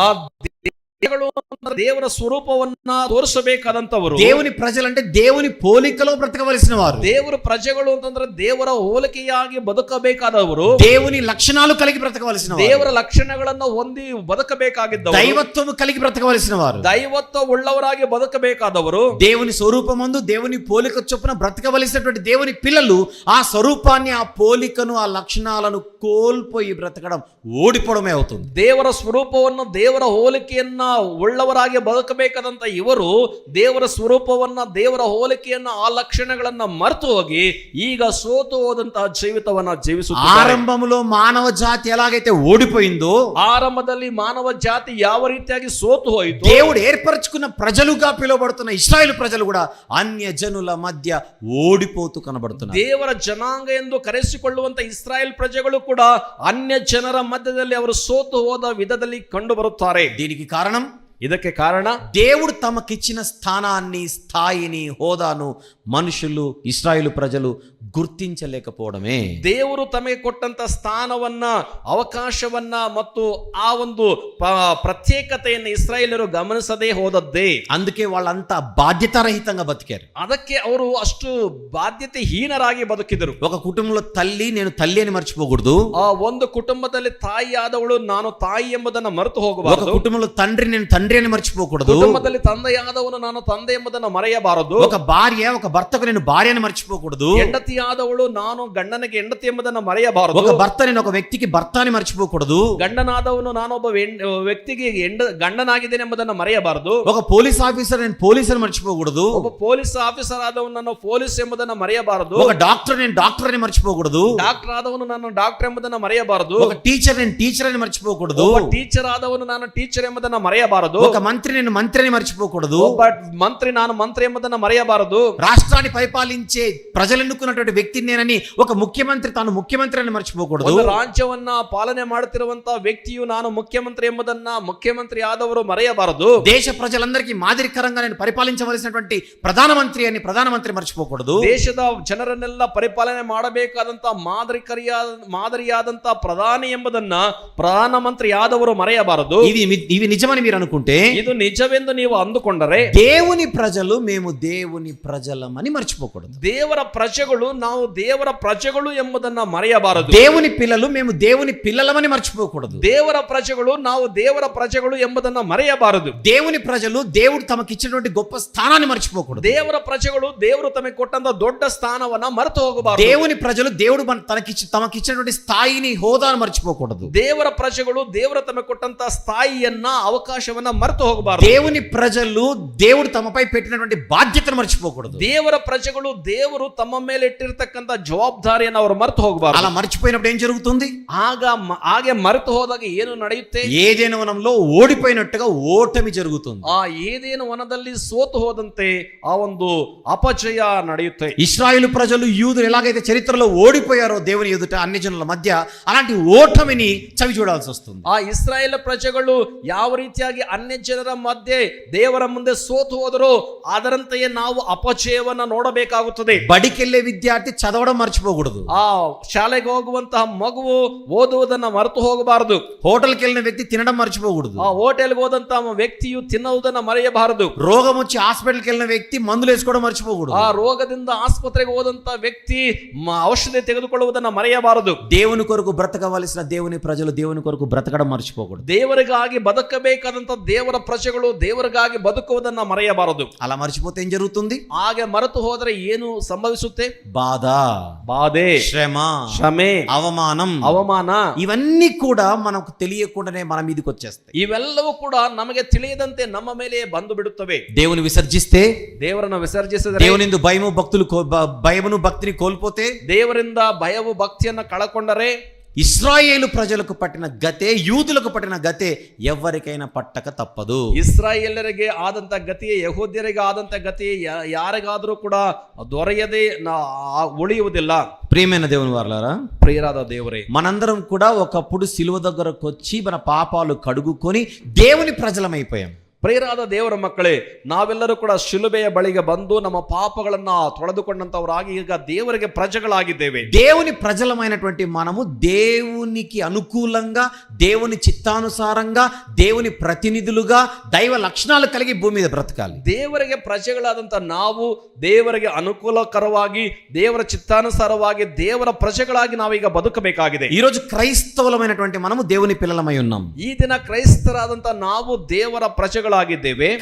Speaker 2: ದೇವರ ಸ್ವರೂಪವನ್ನ ತೋರಿಸಬೇಕಾದಂತವರು.
Speaker 3: దేవుని ప్రజలంటే దేవుని పోలికలో బ్రతకవలసిన వారు.
Speaker 2: ದೇವರ ಪ್ರಜೆಗಳು ಅಂತಂದ್ರೆ ದೇವರ ಹೋಲಿಕೆಯಾಗಿ ಬದುಕಬೇಕಾದವರು.
Speaker 3: దేవుని లక్షణాలు కలిగి బ్రతకవలసిన వారు.
Speaker 2: ದೇವರ ಲಕ್ಷಣಗಳನ್ನು ಹೊಂದಿ ಬದುಕಬೇಕಾಗಿದ್ದವರು.
Speaker 3: దైవత్వము కలిగి బ్రతకవలసిన వారు.
Speaker 2: ದೈವತ್ವ ಉಳ್ಳವರಾಗಿ ಬದುಕಬೇಕಾದವರು.
Speaker 3: దేవుని స్వరూపమందు దేవుని పోలిక చొప్పున బ్రతకవలసినటువంటి దేవుని పిల్లలు ఆ స్వరూపాన్ని, ఆ పోలికను, ఆ లక్షణాలను కోల్పోయి బ్రతకడం ఓడిపోవడమే అవుతుంది.
Speaker 2: ದೇವರ ಸ್ವರೂಪವನ್ನು, ದೇವರ ಹೋಲಿಕೆಯನ್ನ ಉಳ್ಳವರಾಗಿ ಬದುಕಬೇಕಾದಂತ ಇವರು ದೇವರ ಸ್ವರೂಪವನ್ನ, ದೇವರ ಹೋಲಿಕೆಯನ್ನ, ಆ ಲಕ್ಷಣಗಳನ್ನ ಮರೆತು ಹೋಗಿ ಈಗ ಸೋತು ಹೋದಂತಹ ಜೀವಿತವನ್ನ ಜೀವಿಸುತ್ತಾರೆ.
Speaker 3: ఆరంభములో మానవ జాతి ఎలాగైతే ఓడిపోయిందో,
Speaker 2: ಆರಂಭದಲ್ಲಿ ಮಾನವ ಜಾತಿ ಯಾವ ರೀತಿಯಾಗಿ ಸೋತು ಹೋಯಿತು,
Speaker 3: దేవుడు ఏర్పరచుకున్న ప్రజలుగా పిలువబడుతున్న ఇశ్రాయేలు ప్రజలు కూడా అన్య జనుల మధ్య ఓడిపోతూ కనబడుతున్నారు.
Speaker 2: ದೇವರ ಜನಾಂಗ ಎಂದು ಕರೆಸಿಕೊಳ್ಳುವಂತ ಇಸ್ರಾಯೇಲ್ ಪ್ರಜೆಗಳು ಕೂಡ ಅನ್ಯ ಜನರ ಮಧ್ಯದಲ್ಲಿ ಅವರು ಸೋತು ಹೋದ ವಿಧದಲ್ಲಿ ಕಂಡು ಬರುತ್ತಾರೆ.
Speaker 3: దీనికి కారణం
Speaker 2: ಇದಕ್ಕೆ ಕಾರಣ
Speaker 3: దేవుడు తమకిచ్చిన స్థానాన్ని, స్థాయిని, హోదాను మనుషులు, ఇశ్రాయేలు ప్రజలు గుర్తించలేకపోవడమే.
Speaker 2: ದೇವರು ತಮಗೆ ಕೊಟ್ಟಂತ ಸ್ಥಾನವನ್ನ, ಅವಕಾಶವನ್ನ ಮತ್ತು ಆ ಒಂದು ಪ್ರತ್ಯೇಕತೆಯನ್ನು ಇಸ್ರಾಯೇಲರು ಗಮನಿಸದೇ ಹೋದದ್ದೇ.
Speaker 3: అందుకే వాళ్ళంతా బాధ్యతారహితంగా బతికారు.
Speaker 2: ಅದಕ್ಕೆ ಅವರು ಅಷ್ಟು ಬಾಧ್ಯತೆಹೀನರಾಗಿ ಬದುಕಿದರು.
Speaker 3: ఒక కుటుంబంలో తల్లి, నేను తల్లి అని మర్చిపోకూడదు.
Speaker 2: ಆ ಒಂದು ಕುಟುಂಬದಲ್ಲಿ ತಾಯಿಯಾದವಳು ನಾನು ತಾಯಿ ಎಂಬುದನ್ನು ಮರೆತು
Speaker 3: ఒక
Speaker 2: ಹೋಗಬಾರದು.
Speaker 3: కుటుంబంలో తండ్రి, నేను తండ్రి అని మర్చిపోకూడదు.
Speaker 2: ಕುಟುಂಬದಲ್ಲಿ ತಂದೆಯಾದವನು ನಾನು ತಂದೆ ಎಂಬುದನ್ನು ಮರೆಯಬಾರದು.
Speaker 3: ఒక భార్య, ఒక భర్తకు నేను భార్య అని మర్చిపోకూడదు.
Speaker 2: ಹೆಂಡತಿಯಾದವಳು ನಾನು ಗಂಡನಿಗೆ ಹೆಂಡತಿ ಎಂಬುದನ್ನು ಮರೆಯಬಾರದು.
Speaker 3: ఒక భర్త, నేను ఒక వ్యక్తికి భర్త అని మర్చిపోకూడదు.
Speaker 2: ಗಂಡನಾದವನು ನಾನೊಬ್ಬ ವ್ಯಕ್ತಿಗೆ ಗಂಡನಾಗಿದ್ದೇನೆ ಎಂಬುದನ್ನು ಮರೆಯಬಾರದು.
Speaker 3: ఒక పోలీస్ ఆఫీసర్, నేను పోలీస్ అని మర్చిపోకూడదు.
Speaker 2: ಒಬ್ಬ ಪೊಲೀಸ್ ಆಫೀಸರ್ ಆದವನು ನಾನು ಪೊಲೀಸ್ ಎಂಬುದನ್ನು ಮರೆಯಬಾರದು.
Speaker 3: ఒక డాక్టర్, నేను డాక్టర్ అని మర్చిపోకూడదు.
Speaker 2: ಡಾಕ್ಟರ್ ಆದವನು ನಾನು ಡಾಕ್ಟರ್ ಎಂಬುದನ್ನು ಮರೆಯಬಾರದು.
Speaker 3: ఒక టీచర్, నేను టీచర్ అని మర్చిపోకూడదు.
Speaker 2: ಒಬ್ಬ ಟೀಚರ್ ಆದವನು ನಾನು ಟೀಚರ್ ಎಂಬುದನ್ನು ಮರೆಯಬಾರದು.
Speaker 3: ఒక మంత్రి, నేను మంత్రి అని మర్చిపోకూడదు.
Speaker 2: ಒಬ್ಬ ಮಂತ್ರಿ ನಾನು ಮಂತ್ರಿ ಎಂಬುದನ್ನು ಮರೆಯಬಾರದು.
Speaker 3: రాష్ట్రాన్ని పరిపాలించే ప్రజలు ఎన్నుకున్నటువంటి వ్యక్తిని నేనని, ఒక ముఖ్యమంత్రి తాను ముఖ్యమంత్రి అని మర్చిపోకూడదు.
Speaker 2: ಒಂದು ರಾಜ್ಯವನ್ನ ಪಾಲನೆ ಮಾಡುತ್ತಿರುವಂತಹ ವ್ಯಕ್ತಿಯು ನಾನು ಮುಖ್ಯಮಂತ್ರಿ ಎಂಬುದನ್ನ ಮುಖ್ಯಮಂತ್ರಿ ಆದವರು ಮರೆಯಬಾರದು.
Speaker 3: దేశ ప్రజలందరికీ మాదిరికరంగా నేను పరిపాలించవలసినటువంటి ప్రధానమంత్రి అని ప్రధానమంత్రి మర్చిపోకూడదు.
Speaker 2: ದೇಶದ ಜನರನ್ನೆಲ್ಲ ಪರಿಪಾಲನೆ ಮಾಡಬೇಕಾದಂತ ಮಾದರಿಯಾದಂತ ಪ್ರಧಾನಿ ಎಂಬುದನ್ನ ಪ್ರಧಾನಮಂತ್ರಿ ಆದವರು ಮರೆಯಬಾರದು.
Speaker 3: ఇవి నిజమని మీరు అనుకుంటే,
Speaker 2: ಇದು ನಿಜವೆಂದು ನೀವು ಅಂದುಕೊಂಡರೆ,
Speaker 3: దేవుని ప్రజలు మేము దేవుని ప్రజలమని మర్చిపోకూడదు.
Speaker 2: ದೇವರ ಪ್ರಜೆಗಳು ನಾವು ದೇವರ ಪ್ರಜೆಗಳು ಎಂಬುದನ್ನ ಮರೆಯಬಾರದು.
Speaker 3: దేవుని పిల్లలు మేము దేవుని పిల్లలమని మర్చిపోకూడదు.
Speaker 2: ದೇವರ ಪ್ರಜೆಗಳು ನಾವು ದೇವರ ಪ್ರಜೆಗಳು ಎಂಬುದನ್ನ ಮರೆಯಬಾರದು.
Speaker 3: దేవుని ప్రజలు దేవుడు తమకిచ్చినటువంటి గొప్ప స్థానాన్ని మర్చిపోకూడదు.
Speaker 2: ದೇವರ ಪ್ರಜೆಗಳು ದೇವರು ತಮಗೆ ಕೊಟ್ಟಂತ ದೊಡ್ಡ ಸ್ಥಾನವನ್ನ ಮರೆತು ಹೋಗಬಾರದು.
Speaker 3: దేవుని ప్రజలు దేవుడు తమకిచ్చినటువంటి స్థాయిని, హోదాను మర్చిపోకూడదు.
Speaker 2: ದೇವರ ಪ್ರಜೆಗಳು ದೇವರು ತಮಗೆ ಕೊಟ್ಟಂತ ಸ್ಥಾಯಿಯನ್ನ, ಅವಕಾಶವನ್ನ ಮರೆತು ಹೋಗಬಾರದು.
Speaker 3: దేవుని ప్రజలు దేవుడు తమపై పెట్టినటువంటి బాధ్యతను మర్చిపోకూడదు.
Speaker 2: ದೇವರ ಪ್ರಜೆಗಳು ದೇವರು ತಮ್ಮ ಮೇಲೆ ಇಟ್ಟಿರ್ತಕ್ಕಂಥ ಜವಾಬ್ದಾರಿಯನ್ನು ಅವರು ಮರೆತು ಹೋಗಬಾರದು.
Speaker 3: అలా మర్చిపోయినప్పుడు ఏం జరుగుతుంది?
Speaker 2: ಹಾಗೆ ಮರೆತು ಹೋದಾಗ ಏನು ನಡೆಯುತ್ತೆ?
Speaker 3: ఏదైనా వనంలో ఓడిపోయినట్టుగా ఓటమి జరుగుతుంది.
Speaker 2: ಆ ಏದೇನು ವನದಲ್ಲಿ ಸೋತು ಹೋದಂತೆ ಆ ಒಂದು ಅಪಜಯ ನಡೆಯುತ್ತೆ.
Speaker 3: ఇశ్రాయేలు ప్రజలు, యూదులు ఎలాగైతే చరిత్రలో ఓడిపోయారో దేవుని ఎదుట అన్ని జనుల మధ్య, అలాంటి ఓటమిని చవి చూడాల్సి వస్తుంది.
Speaker 2: ಆ ಇಸ್ರಾಯೇಲ್ ಪ್ರಜೆಗಳು ಯಾವ ರೀತಿಯಾಗಿ ಅನ್ಯ ಜನರ ಮಧ್ಯೆ ದೇವರ ಮುಂದೆ ಸೋತು ಹೋದರೋ ಅದರಂತೆಯೇ ನಾವು ಅಪಜಯವನ್ನ ನೋಡಬೇಕಾಗುತ್ತದೆ.
Speaker 3: బడికెళ్ళే విద్యార్థి చదవడం మర్చిపోకూడదు.
Speaker 2: ಆ ಶಾಲೆಗೆ ಹೋಗುವಂತಹ ಮಗುವು ಓದುವುದನ್ನ ಮರೆತು ಹೋಗಬಾರದು.
Speaker 3: హోటల్కి వెళ్ళిన వ్యక్తి తినడం మర్చిపోకూడదు.
Speaker 2: ಆ ಹೋಟೆಲ್ಗೆ ಹೋದಂತಹ ವ್ಯಕ್ತಿಯು ತಿನ್ನುವುದನ್ನ ಮರೆಯಬಾರದು.
Speaker 3: రోగం వచ్చి హాస్పిటల్కి వెళ్ళిన వ్యక్తి మందులు వేసుకోవడం మర్చిపోకూడదు.
Speaker 2: ಆ ರೋಗದಿಂದ ಆಸ್ಪತ್ರೆಗೆ ಹೋದಂತ ವ್ಯಕ್ತಿ ಔಷಧಿ ತೆಗೆದುಕೊಳ್ಳುವುದನ್ನ ಮರೆಯಬಾರದು.
Speaker 3: దేవుని కొరకు బ్రతకవలసిన దేవుని ప్రజలు దేవుని కొరకు బ్రతకడం మర్చిపోకూడదు.
Speaker 2: ದೇವರಿಗಾಗಿ ಬದುಕಬೇಕಾದಂತ ದೇವರ ಪ್ರಜೆಗಳು ದೇವರಿಗಾಗಿ ಬದುಕುವುದನ್ನ ಮರೆಯಬಾರದು.
Speaker 3: అలా మర్చిపోతే ఏం జరుగుతుంది?
Speaker 2: ಹಾಗೆ ಮರೆತು ಹೋದರೆ ಏನು ಸಂಭವಿಸುತ್ತೆ?
Speaker 3: బాధే,
Speaker 2: ಶ್ರಮ, ಅವಮಾನ
Speaker 3: ఇవన్నీ కూడా మనకు తెలియకుండానే మన మీదకి వచ్చేస్తాయి.
Speaker 2: ಇವೆಲ್ಲವೂ ಕೂಡ ನಮಗೆ ತಿಳಿಯದಂತೆ ನಮ್ಮ ಮೇಲೆ ಬಂದು ಬಿಡುತ್ತವೆ.
Speaker 3: దేవుని విసర్జిస్తే,
Speaker 2: ದೇವರನ್ನು ವಿಸರ್ಜಿಸಿದರೆ,
Speaker 3: దేవునిందు భయమును భక్తిని కోల్పోతే,
Speaker 2: ದೇವರಿಂದ ಭಯವು ಭಕ್ತಿಯನ್ನ ಕಳಕೊಂಡರೆ,
Speaker 3: ఇశ్రాయేలు ప్రజలకు పట్టిన గతే, యూదులకు పట్టిన గతే ఎవరికైనా పట్టక తప్పదు.
Speaker 2: ಇಸ್ರಾಯೇಲರಿಗೆ ಆದಂತ ಗತಿಯೇ, ಯಹೂದ್ಯರಿಗೆ ಆದಂತ ಗತಿಯೇ ಯಾರಿಗಾದರೂ ಕೂಡ ದೊರೆಯದೆ ಉಳಿಯುವುದಿಲ್ಲ.
Speaker 3: ప్రియమైన దేవుని వారలారా,
Speaker 2: ప్రియరాದ ದೇವರೇ,
Speaker 3: మనందరం కూడా ఒకప్పుడు సిలువ దగ్గరకు వచ్చి మన పాపాలు కడుగుకొని దేవుని ప్రజలమైపోయాం.
Speaker 2: ಪ್ರಿಯರಾದ ದೇವರ ಮಕ್ಕಳೇ, ನಾವೆಲ್ಲರೂ ಕೂಡ ಶಿಲುಬೆಯ ಬಳಿಗೆ ಬಂದು ನಮ್ಮ ಪಾಪಗಳನ್ನ ತೊಳೆದುಕೊಂಡಂತವರಾಗಿ ಈಗ ದೇವರಿಗೆ ಪ್ರಜೆಗಳಾಗಿದ್ದೇವೆ.
Speaker 3: దేవుని ప్రజలమైనటువంటి మనము దేవునికి అనుకూలంగా, దేవుని చిత్తానుసారంగా, దేవుని ప్రతినిధులుగా, దైవ లక్షణాలు కలిగి భూమి మీద బ్రతకాలి.
Speaker 2: ದೇವರಿಗೆ ಪ್ರಜೆಗಳಾದಂತ ನಾವು ದೇವರಿಗೆ ಅನುಕೂಲಕರವಾಗಿ, ದೇವರ ಚಿತ್ತಾನುಸಾರವಾಗಿ, ದೇವರ ಪ್ರಜೆಗಳಾಗಿ ನಾವೀಗ ಬದುಕಬೇಕಾಗಿದೆ.
Speaker 3: ఈ రోజు క్రైస్తవులమైనటువంటి మనము దేవుని పిల్లలమై ఉన్నాం.
Speaker 2: ಈ ದಿನ ಕ್ರೈಸ್ತರಾದಂತ ನಾವು ದೇವರ ಪ್ರಜೆಗಳಾಗಿದ್ದೇವೆ.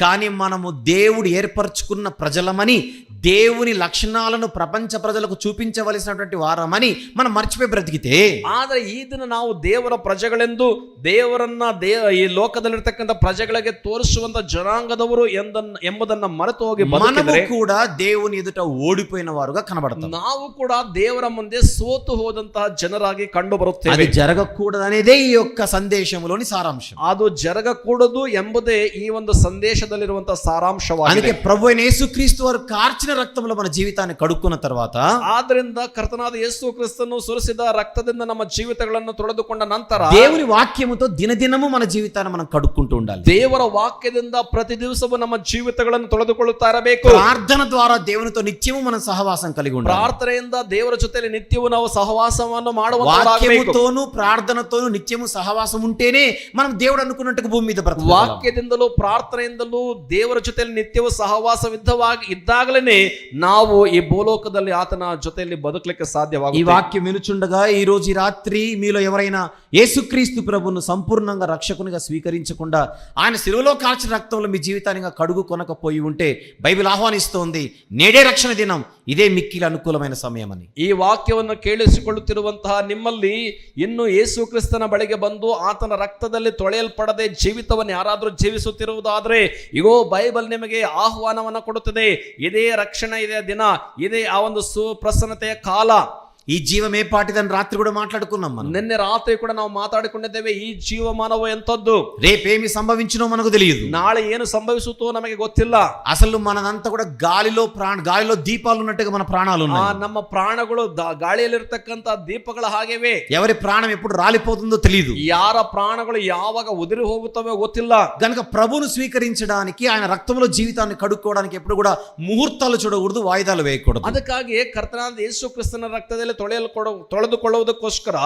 Speaker 3: కానీ మనము దేవుడు ఏర్పరచుకున్న ప్రజలమని, దేవుని లక్షణాలను ప్రపంచ ప్రజలకు చూపించవలసినటువంటి వారమని మనం మర్చిపోయి బ్రతికితే,
Speaker 2: ಆದ್ರೆ ಈ ದಿನ ನಾವು ದೇವರ ಪ್ರಜೆಗಳೆಂದು ದೇವರನ್ನ ಈ ಲೋಕದಲ್ಲಿರ್ತಕ್ಕಂಥ ಪ್ರಜೆಗಳಿಗೆ ತೋರಿಸುವಂತ ಜನಾಂಗದವರು ಎಂಬುದನ್ನ ಮರೆತು ಹೋಗಿ
Speaker 3: మనము కూడా దేవుని ఎదుట ఓడిపోయిన వారుగా కనబడతాం.
Speaker 2: ನಾವು ಕೂಡ ದೇವರ ಮುಂದೆ ಸೋತು ಹೋದಂತಹ ಜನರಾಗಿ ಕಂಡು
Speaker 3: అది
Speaker 2: ಬರುತ್ತೇವೆ.
Speaker 3: జరగకూడదనేదే ఈ యొక్క సందేశంలోని సారాంశం.
Speaker 2: ಅದು ಜರಗಕೂಡದು ಎಂಬುದೇ ಈ ಒಂದು ಸಂದೇಶದಲ್ಲಿರುವಂತಹ ಸಾರಾಂಶವಾಗಿದೆ.
Speaker 3: అందుకే ప్రభు అయిన యేసుక్రీస్తు వారు కార్చిన రక్తంలో మన జీవితాన్ని కడుక్కున్న తర్వాత
Speaker 2: ಆದ್ರಿಂದ ಕರ್ತನಾದ ಯೇಸು ಕ್ರಿಸ್ತನು ಸುರಿಸಿದ ರಕ್ತದಿಂದ ನಮ್ಮ ಜೀವಿತಗಳನ್ನು ತೊಳೆದುಕೊಂಡ ನಂತರ
Speaker 3: దేవుని వాక్యముతో దినదినము మన జీవితాన్ని మనం కడుక్కుంటూ ఉండాలి.
Speaker 2: ದೇವರ ವಾಕ್ಯದಿಂದ ಪ್ರತಿ ದಿವಸವೂ ನಮ್ಮ ಜೀವಿತಗಳನ್ನು ತೊಳೆದುಕೊಳ್ಳುತ್ತಾ ಇರಬೇಕು.
Speaker 3: ప్రార్థన ద్వారా దేవునితో నిత్యము మనం సహవాసం కలిగి ఉండాలి.
Speaker 2: ಪ್ರಾರ್ಥನೆಯಿಂದ ದೇವರ ಜೊತೆಯಲ್ಲಿ ನಿತ್ಯವೂ ನಾವು ಸಹವಾಸವನ್ನು ಮಾಡುವಂತರಾಗಬೇಕು.
Speaker 3: వాక్యముతోను ప్రార్థనతోను నిత్యము సహవాసం ఉంటేనే మనం దేవుడు అనుకున్నట్టుగా భూమి మీద బ్రతకగలం.
Speaker 2: ವಾಕ್ಯದಿಂದಲೂ ಪ್ರಾರ್ಥನೆಯಿಂದಲೂ ದೇವರ ಜೊತೆಯಲ್ಲಿ ನಿತ್ಯವೂ ಇದ್ದಾಗಲೇ ನಾವು ಈ ಭೂಲೋಕದಲ್ಲಿ ಆತನ ಜೊತೆಯಲ್ಲಿ ಬದುಕಲಿಕ್ಕೆ
Speaker 3: ఈ
Speaker 2: ಸಾಧ್ಯವಾಗುತ್ತೆ.
Speaker 3: వాక్యం వినుచుండగా ఈ రోజు ఈ రాత్రి మీలో ఎవరైనా యేసుక్రీస్తు ప్రభువును సంపూర్ణంగా రక్షకునిగా స్వీకరించకుండా ఆయన శిలువలో కాల్చిన రక్తంలో మీ జీవితాన్ని కడుగు కొనకపోయి ఉంటే బైబిల్ ఆహ్వానిస్తోంది, నేడే రక్షణ దినం, ఇదే మిక్కిలి అనుకూలమైన సమయం అని.
Speaker 2: ಈ ವಾಕ್ಯವನ್ನು ಕೇಳಿಸಿಕೊಳ್ಳುತ್ತಿರುವಂತಹ ನಿಮ್ಮಲ್ಲಿ ಇನ್ನು ಯೇಸು ಕ್ರಿಸ್ತನ ಬಳಿಗೆ ಬಂದು ಆತನ ರಕ್ತದಲ್ಲಿ ತೊಳೆಯಲ್ಪಡದೆ ಜೀವಿತವನ್ನು ಯಾರಾದರೂ ಜೀವಿಸುತ್ತಿರುವುದಾದ್ರೆ ಇಗೋ ಬೈಬಲ್ ನಿಮಗೆ ಆಹ್ವಾನವನ್ನು ಕೊಡುತ್ತದೆ. ಇದೇ ರಕ್ಷಣೆ, ಇದೇ ದಿನ, ಇದೇ ಆ ಒಂದು ಸುಪ್ರಸನ್ನತೆಯ ಕಾಲ.
Speaker 3: ఈ జీవం ఏ పాటిదని రాత్రి కూడా మాట్లాడుకున్నాం మనం.
Speaker 2: ನಿನ್ನೆ ರಾತ್ರಿ ಕೂಡ ನಾವು ಮಾತಾಡಿಕೊಂಡಿದ್ದೇವೆ. ಈ ಜೀವಮಾನವು ಎಂತದ್ದು,
Speaker 3: రేపేమి సంభవించినో మనకు తెలియదు.
Speaker 2: ನಾಳೆ ಏನು ಸಂಭವಿಸುತ್ತೋ ನಮಗೆ ಗೊತ್ತಿಲ್ಲ.
Speaker 3: అసలు మనంతా కూడా గాలిలో గాలిలో దీపాలు ఉన్నట్టుగా మన ప్రాణాలు ఉన్నాయి.
Speaker 2: ನಮ್ಮ ಪ್ರಾಣಗಳು ಗಾಳಿಯಲ್ಲಿರ್ತಕ್ಕಂಥ ದೀಪಗಳ ಹಾಗೆವೆ.
Speaker 3: ఎవరి ప్రాణం ఎప్పుడు రాలిపోతుందో తెలియదు.
Speaker 2: ಯಾರ ಪ್ರಾಣಗಳು ಯಾವಾಗ ಉದುರಿ ಹೋಗುತ್ತವೆ ಗೊತ್ತಿಲ್ಲ.
Speaker 3: గనుక ప్రభువును స్వీకరించడానికి ఆయన రక్తంలో జీవితాన్ని కడుక్కోవడానికి ఎప్పుడు కూడా ముహూర్తాలు చూడకూడదు, వాయిదాలు వేయకూడదు.
Speaker 2: ಅದಕ್ಕಾಗಿ ಕರ್ತನಾದ ಯೇಸು ಕ್ರಿಸ್ತನ ರಕ್ತದಲ್ಲಿ ತೊಳೆದುಕೊಳ್ಳುವುದಕ್ಕೋಸ್ಕರ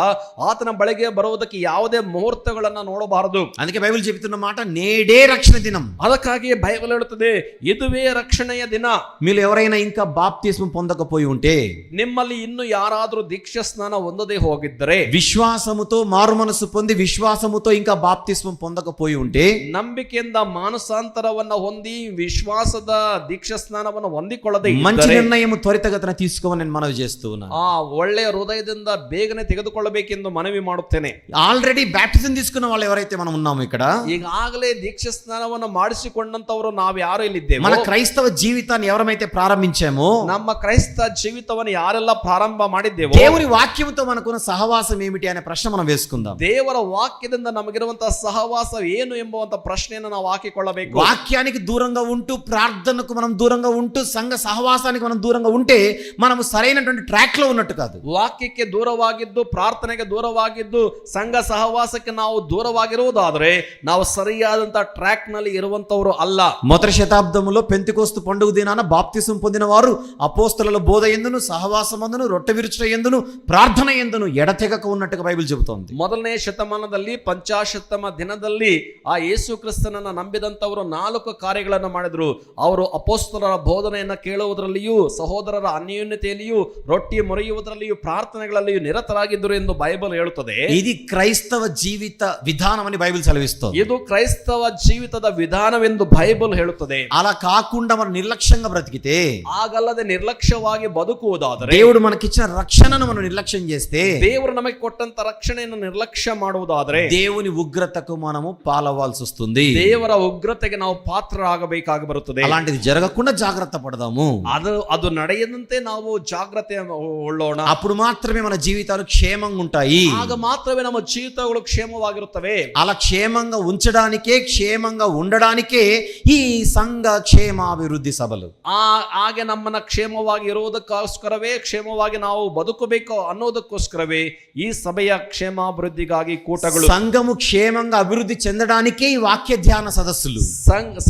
Speaker 2: ಆತನ ಬಳಿಗೆ ಬರುವುದಕ್ಕೆ ಯಾವುದೇ ಮುಹೂರ್ತಗಳನ್ನ ನೋಡಬಾರದು.
Speaker 3: అందుకే బైబిల్ చెబుతున్న మాట నేడే రక్షణ దినం.
Speaker 2: ಅದಕ್ಕಾಗಿ ಬೈಬಲ್ ಹೇಳುತ್ತದೆ ಇದುವೇ ರಕ್ಷಣೆಯ ದಿನ.
Speaker 3: మీరు ఎవరైనా ఇంకా బాప్తిస్మం పొందకపోయి ఉంటే,
Speaker 2: ನಿಮ್ಮಲ್ಲಿ ಇನ್ನು ಯಾರಾದರೂ ದೀಕ್ಷಾ ಸ್ನಾನ ಹೊಂದದೇ ಹೋಗಿದ್ದರೆ,
Speaker 3: విశ్వాసముతో మారు మనసు పొంది విశ్వాసముతో ఇంకా బాప్తిస్మం పొందకపోయి ఉంటే,
Speaker 2: ನಂಬಿಕೆಯಿಂದ ಮಾನಸಾಂತರವನ್ನ ಹೊಂದಿ ವಿಶ್ವಾಸದ ದೀಕ್ಷಾ ಸ್ನಾನವನ್ನು ಹೊಂದಿಕೊಳ್ಳದೆ
Speaker 3: మంచి
Speaker 2: ಇದ್ದರೆ,
Speaker 3: నిర్ణయం త్వరితగతిన తీసుకోమని నేను మనవి చేస్తూ ఉన్నాను.
Speaker 2: ಒಳ್ಳೆಯ ಹೃದಯದಿಂದ ಬೇಗನೆ ತೆಗೆದುಕೊಳ್ಳಬೇಕೆಂದು ಮನವಿ ಮಾಡುತ್ತೇನೆ.
Speaker 3: ఆల్రెడీ బ్యాప్టిజం తీసుకున్న వాళ్ళు ఎవరైతే మనం ఉన్నాము ఇక్కడ,
Speaker 2: ಈಗಾಗಲೇ ದೀಕ್ಷಾ ಸ್ನಾನವನ್ನು ಮಾಡಿಸಿಕೊಂಡಂತವರು ನಾವು ಯಾರು ಇಲ್ಲಿದ್ದೇವೆ,
Speaker 3: మన క్రైస్తవ జీవితాన్ని ఎవరైతే ప్రారంభించామో,
Speaker 2: ನಮ್ಮ ಕ್ರೈಸ್ತ ಜೀವಿತವನ್ನು ಯಾರೆಲ್ಲ ಪ್ರಾರಂಭ ಮಾಡಿದ್ದೇವೋ,
Speaker 3: దేవుని వాక్యంతో మనకున్న సహవాసం ఏమిటి అనే ప్రశ్న మనం వేసుకుందాం.
Speaker 2: ದೇವರ ವಾಕ್ಯದಿಂದ ನಮಗಿರುವಂತಹ ಸಹವಾಸ ಏನು ಎಂಬುವಂತ ಪ್ರಶ್ನೆಯನ್ನು ನಾವು ಹಾಕಿಕೊಳ್ಳಬೇಕು.
Speaker 3: వాక్యానికి దూరంగా ఉంటూ, ప్రార్థనకు మనం దూరంగా ఉంటూ, సంఘ సహవాసానికి మనం దూరంగా ఉంటే మనము సరైనటువంటి ట్రాక్ లో ఉన్నట్టు కాదు.
Speaker 2: ವಾಕ್ಯಕ್ಕೆ ದೂರವಾಗಿದ್ದು, ಪ್ರಾರ್ಥನೆಗೆ ದೂರವಾಗಿದ್ದು, ಸಂಘ ಸಹವಾಸಕ್ಕೆ ನಾವು ದೂರವಾಗಿರುವುದಾದ್ರೆ ನಾವು ಸರಿಯಾದಂತಹ ಟ್ರ್ಯಾಕ್ ನಲ್ಲಿ ಇರುವಂತವರು ಅಲ್ಲ.
Speaker 3: మొదటి శతాబ్దంలో పెంతెకోస్తు పండుగ దినాన బాప్తిసం పొందిన వారు అపోస్తలుల బోధ యందును, సహవాసమందును, రొట్టె విరుచుట యందును, ప్రార్థన యందును ఎడతెగక ఉన్నట్టుగా బైబిల్ చెబుతోంది.
Speaker 2: ಮೊದಲನೇ ಶತಮಾನದಲ್ಲಿ ಪಂಚಾಶತ್ತಮ ದಿನದಲ್ಲಿ ಆ ಯೇಸು ಕ್ರಿಸ್ತನನ್ನ ನಂಬಿದಂತವರು 4 ಕಾರ್ಯಗಳನ್ನು ಮಾಡಿದ್ರು. ಅವರು ಅಪೋಸ್ತಲರ ಬೋಧನೆಯನ್ನ ಕೇಳುವುದರಲ್ಲಿಯೂ, ಸಹೋದರರ ಅನ್ಯೋನ್ಯತೆಯಲ್ಲಿಯೂ, ರೊಟ್ಟಿ ಮೊರೆಯುವುದರಲ್ಲಿಯೂ, ಪ್ರಾರ್ಥನೆಗಳಲ್ಲಿಯೂ ನಿರತರಾಗಿದ್ದರು ಎಂದು ಬೈಬಲ್ ಹೇಳುತ್ತದೆ.
Speaker 3: ఇది క్రైస్తవ జీవిత విధానం అని బైబిల్ సెలవిస్తోంది.
Speaker 2: ಇದು ಕ್ರೈಸ್ತವ ಜೀವಿತದ ವಿಧಾನವೆಂದು ಬೈಬಲ್ ಹೇಳುತ್ತದೆ.
Speaker 3: అలా కాకుండా మనం నిర్లక్ష్యంగా బ్రతికితే,
Speaker 2: ಆಗಲ್ಲದೆ ನಿರ್ಲಕ್ಷ್ಯವಾಗಿ ಬದುಕುವುದಾದರೆ,
Speaker 3: దేవుడు మనకిచ్చిన రక్షణను మనం నిర్లక్ష్యం చేస్తే,
Speaker 2: ದೇವರು ನಮಗೆ ಕೊಟ್ಟಂತ ರಕ್ಷಣೆಯನ್ನು ನಿರ್ಲಕ್ಷ್ಯ ಮಾಡುವುದಾದರೆ
Speaker 3: దేవుని ఉగ్రతకు మనము పాలవ్వాల్సి వస్తుంది.
Speaker 2: ದೇವರ ಉಗ್ರತೆಗೆ ನಾವು ಪಾತ್ರರಾಗಬೇಕಾಗಿ ಬರುತ್ತದೆ.
Speaker 3: అలాంటిది జరగకుండా జాగ్రత్త పడదాము.
Speaker 2: ಅದು ನಡೆಯದಂತೆ ನಾವು ಜಾಗ್ರತೆ ಉಳ್ಳೋಣ.
Speaker 3: అప్పుడు మాత్రమే మన జీవితాలు క్షేమంగా ఉంటాయి.
Speaker 2: ಆಗ ಮಾತ್ರವೇ ನಮ್ಮ ಜೀವಿತಗಳು ಕ್ಷೇಮವಾಗಿರುತ್ತವೆ.
Speaker 3: అలా క్షేమంగా ఉంచడానికే, క్షేమంగా ఉండడానికే ఈ సంఘ క్షేమాభివృద్ధి సభలు.
Speaker 2: ಹಾಗೆ ನಮ್ಮನ್ನ ಕ್ಷೇಮವಾಗಿ ಇರುವುದಕ್ಕೋಸ್ಕರವೇ, ಕ್ಷೇಮವಾಗಿ ನಾವು ಬದುಕಬೇಕು ಅನ್ನೋದಕ್ಕೋಸ್ಕರವೇ ಈ ಸಭೆಯ ಕ್ಷೇಮಾಭಿವೃದ್ಧಿಗಾಗಿ ಕೂಟಗಳು.
Speaker 3: సంఘము క్షేమంగా అభివృద్ధి చెందడానికే ఈ వాక్య ధ్యాన సదస్సులు.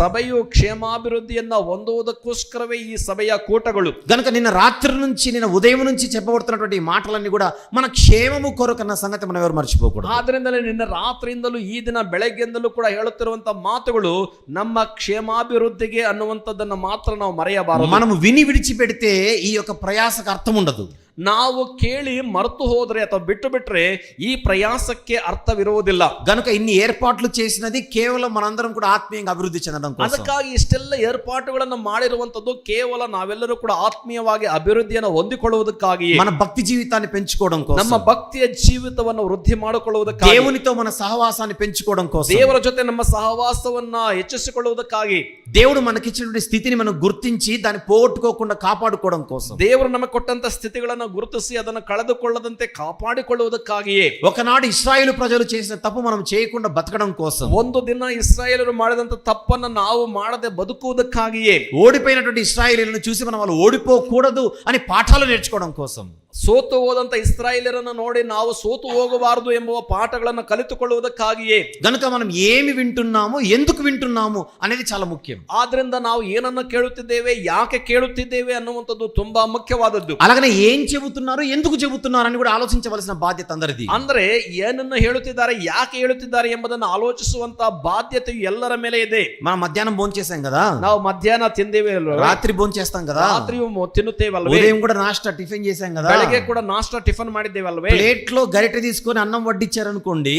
Speaker 2: సభయు క్షేమాభివృద్ధిಯನ್ನ ಹೊಂದುವುದಕ್ಕೋಸ್ಕರವೇ ಈ ಸಭೆಯ ಕೂಟಗಳು.
Speaker 3: గనుక నిన్న రాత్రి నుంచి, నిన్న ఉదయం నుంచి చెప్పబడుతున్నటువంటి మాటలన్నీ కూడా మన క్షేమము కొరకన్న సంగతి మనం ఎవరు మర్చిపోకూడదు.
Speaker 2: ಆದ್ರಿಂದಲೇ ನಿನ್ನ ರಾತ್ರಿಯಿಂದಲೂ ಈ ದಿನ ಬೆಳಗ್ಗೆಯಿಂದಲೂ ಕೂಡ ಹೇಳುತ್ತಿರುವಂತಹ ಮಾತುಗಳು ನಮ್ಮ ಕ್ಷೇಮಾಭಿವೃದ್ಧಿಗೆ ಅನ್ನುವಂಥದ್ದನ್ನ ಮಾತ್ರ ನಾವು ಮರೆಯಬಾರದು.
Speaker 3: మనము విని విడిచిపెడితే ఈ యొక్క ప్రయాసకు అర్థం ఉండదు.
Speaker 2: ನಾವು ಕೇಳಿ ಮರೆತು ಹೋದ್ರೆ ಅಥವಾ ಬಿಟ್ಟು ಬಿಟ್ರೆ ಈ ಪ್ರಯಾಸಕ್ಕೆ ಅರ್ಥವಿರುವುದಿಲ್ಲ.
Speaker 3: గనుక ఇన్ని ఏర్పాట్లు చేసినది కేవలం మనందరం కూడా ఆత్మీయంగా అభివృద్ధి చెందడం కోసం.
Speaker 2: ಅದಕ್ಕಾಗಿ ಇಷ್ಟೆಲ್ಲ ಏರ್ಪಾಟುಗಳನ್ನು ಮಾಡಿರುವಂತದ್ದು ಕೇವಲ ನಾವೆಲ್ಲರೂ ಕೂಡ ಆತ್ಮೀಯವಾಗಿ ಅಭಿವೃದ್ಧಿಯನ್ನು ಹೊಂದಿಕೊಳ್ಳುವುದಕ್ಕಾಗಿ,
Speaker 3: మన భక్తి జీవితాన్ని పెంచుకోవడం కోసం,
Speaker 2: ನಮ್ಮ ಭಕ್ತಿಯ ಜೀವಿತವನ್ನು ವೃದ್ಧಿ ಮಾಡಿಕೊಳ್ಳುವುದಕ್ಕಾಗಿ,
Speaker 3: దేవునితో మన సహవాసాన్ని పెంచుకోవడం కోసం,
Speaker 2: ದೇವರ ಜೊತೆ ನಮ್ಮ ಸಹವಾಸವನ್ನ ಹೆಚ್ಚಿಸಿಕೊಳ್ಳುವುದಕ್ಕಾಗಿ,
Speaker 3: దేవుడు మనకిచ్చినటువంటి స్థితిని మనం గుర్తించి దాన్ని పోగొట్టుకోకుండా కాపాడుకోవడం కోసం.
Speaker 2: ದೇವರು ನಮಗೆ ಕೊಟ್ಟಂತ ಸ್ಥಿತಿಗಳನ್ನು ಗುರುತಿಸಿ ಅದನ್ನು ಕಳೆದುಕೊಳ್ಳದಂತೆ ಕಾಪಾಡಿಕೊಳ್ಳುವುದಕ್ಕಾಗಿಯೇ.
Speaker 3: ఒకనాడు ఇశ్రాయేలు ప్రజలు చేసిన తప్పు మనం చేయకుండా బతకడం కోసం,
Speaker 2: ಒಂದು ದಿನ ಇಸ್ರಾಯೇಲರು ಮಾಡಿದಂತ ತಪ್ಪನ್ನು ನಾವು ಮಾಡದೆ ಬದುಕುವುದಕ್ಕಾಗಿಯೇ,
Speaker 3: ఓడిపోయినటువంటి ఇశ్రాయేలీలను చూసి మనం వాళ్ళు ఓడిపోకూడదు అని పాఠాలు నేర్చుకోవడం కోసం,
Speaker 2: ಸೋತು ಹೋದಂತ ಇಸ್ರಾಯೇಲರನ್ನು ನೋಡಿ ನಾವು ಸೋತು ಹೋಗಬಾರದು ಎಂಬುವ ಪಾಠಗಳನ್ನು ಕಲಿತುಕೊಳ್ಳುವುದಕ್ಕಾಗಿಯೇ.
Speaker 3: గనుక మనం ఏమి వింటున్నాము, ఎందుకు వింటున్నాము అనేది చాలా ముఖ్యం.
Speaker 2: ಆದ್ರಿಂದ ನಾವು ಏನನ್ನ ಕೇಳುತ್ತಿದ್ದೇವೆ, ಯಾಕೆ ಕೇಳುತ್ತಿದ್ದೇವೆ ಅನ್ನುವಂಥದ್ದು ತುಂಬಾ ಮುಖ್ಯವಾದದ್ದು.
Speaker 3: అలాగనే ఏం చెబుతున్నారు, ఎందుకు చెబుతున్నారు అని కూడా ఆలోచించవలసిన బాధ్యత అందరిది.
Speaker 2: ಅಂದ್ರೆ ಏನನ್ನ ಹೇಳುತ್ತಿದ್ದಾರೆ, ಯಾಕೆ ಹೇಳುತ್ತಿದ್ದಾರೆ ಎಂಬುದನ್ನು ಆಲೋಚಿಸುವಂತ ಬಾಧ್ಯತೆಯು ಎಲ್ಲರ ಮೇಲೆ ಇದೆ.
Speaker 3: మనం మధ్యాహ్నం భోంచేసాం కదా,
Speaker 2: ನಾವು ಮಧ್ಯಾಹ್ನ ತಿಂದೇವೆ ಅಲ್ವಾ,
Speaker 3: రాత్రి భోంచేస్తాం కదా,
Speaker 2: ರಾತ್ರಿಯೂ ತಿನ್ನುತ್ತೇವಲ್ವೇ,
Speaker 3: ఉదయం కూడా నాస్టా టిఫిన్ చేసాం కదా,
Speaker 2: ಬೆಳಗ್ಗೆ ಕೂಡ ನಾಷ್ಟಾ ಟಿಫನ್ ಮಾಡಿದ್ದೇವಲ್ವೇ.
Speaker 3: ప్లేట్ లో గరిటె తీసుకొని అన్నం వడ్డించారనుకోండి,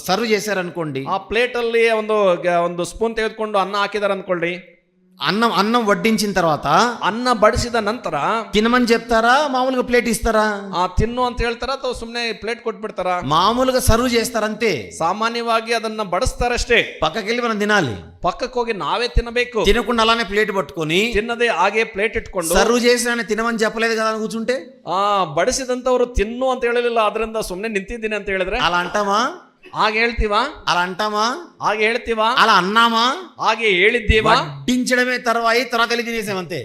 Speaker 3: సర్వ్ చేశారనుకోండి,
Speaker 2: ಆ ಪ್ಲೇಟ್ ಅಲ್ಲಿ ಒಂದು ಸ್ಪೂನ್ ತೆಗೆದುಕೊಂಡು ಅನ್ನ ಹಾಕಿದಾರೆ ಅನ್ಕೊಳ್ಳಿ.
Speaker 3: అన్నం వడ్డించిన తర్వాత
Speaker 2: ಅನ್ನ ಬಡಿಸಿದ ನಂತರ
Speaker 3: తినమని చెప్తారా, మామూలుగా ప్లేట్ ఇస్తారా?
Speaker 2: ತಿನ್ನು ಅಂತ ಹೇಳ್ತಾರ ಅಥವಾ ಸುಮ್ನೆ ಪ್ಲೇಟ್ ಕೊಟ್ಬಿಡ್ತಾರ?
Speaker 3: మామూలుగా సర్వ్ చేస్తారంతే.
Speaker 2: ಸಾಮಾನ್ಯವಾಗಿ ಅದನ್ನ ಬಡಿಸ್ತಾರಷ್ಟೇ.
Speaker 3: పక్కకెళ్ళి మనం తినాలి,
Speaker 2: ಪಕ್ಕಕ್ಕೆ ಹೋಗಿ ನಾವೇ ತಿನ್ನಬೇಕು.
Speaker 3: తినకుండా అలానే ప్లేట్ పట్టుకొని
Speaker 2: ತಿನ್ನದೆ ಹಾಗೆ ಪ್ಲೇಟ್ ಇಟ್ಕೊಂಡು,
Speaker 3: సర్వ్ చేసిన తినమని చెప్పలేదు కదా అని కూర్చుంటే,
Speaker 2: ಬಡಿಸಿದಂತವ್ರು ತಿನ್ನು ಅಂತ ಹೇಳಲಿಲ್ಲ, ಅದರಿಂದ ಸುಮ್ನೆ ನಿಂತಿದ್ದೀನಿ ಅಂತ ಹೇಳಿದ್ರೆ
Speaker 3: అలా అంటామా?
Speaker 2: ಹಾಗೆ ಹೇಳ್ತೀವಾ?
Speaker 3: అలా అంటామా?
Speaker 2: ಹಾಗೆ ಹೇಳ್ತೀವಾ?
Speaker 3: అలా అన్నామా?
Speaker 2: ಹಾಗೆ ಹೇಳಿದ್ದೀವಾ?
Speaker 3: వడ్డించడమే తర్వాత వెళ్ళి తినేసామంతే.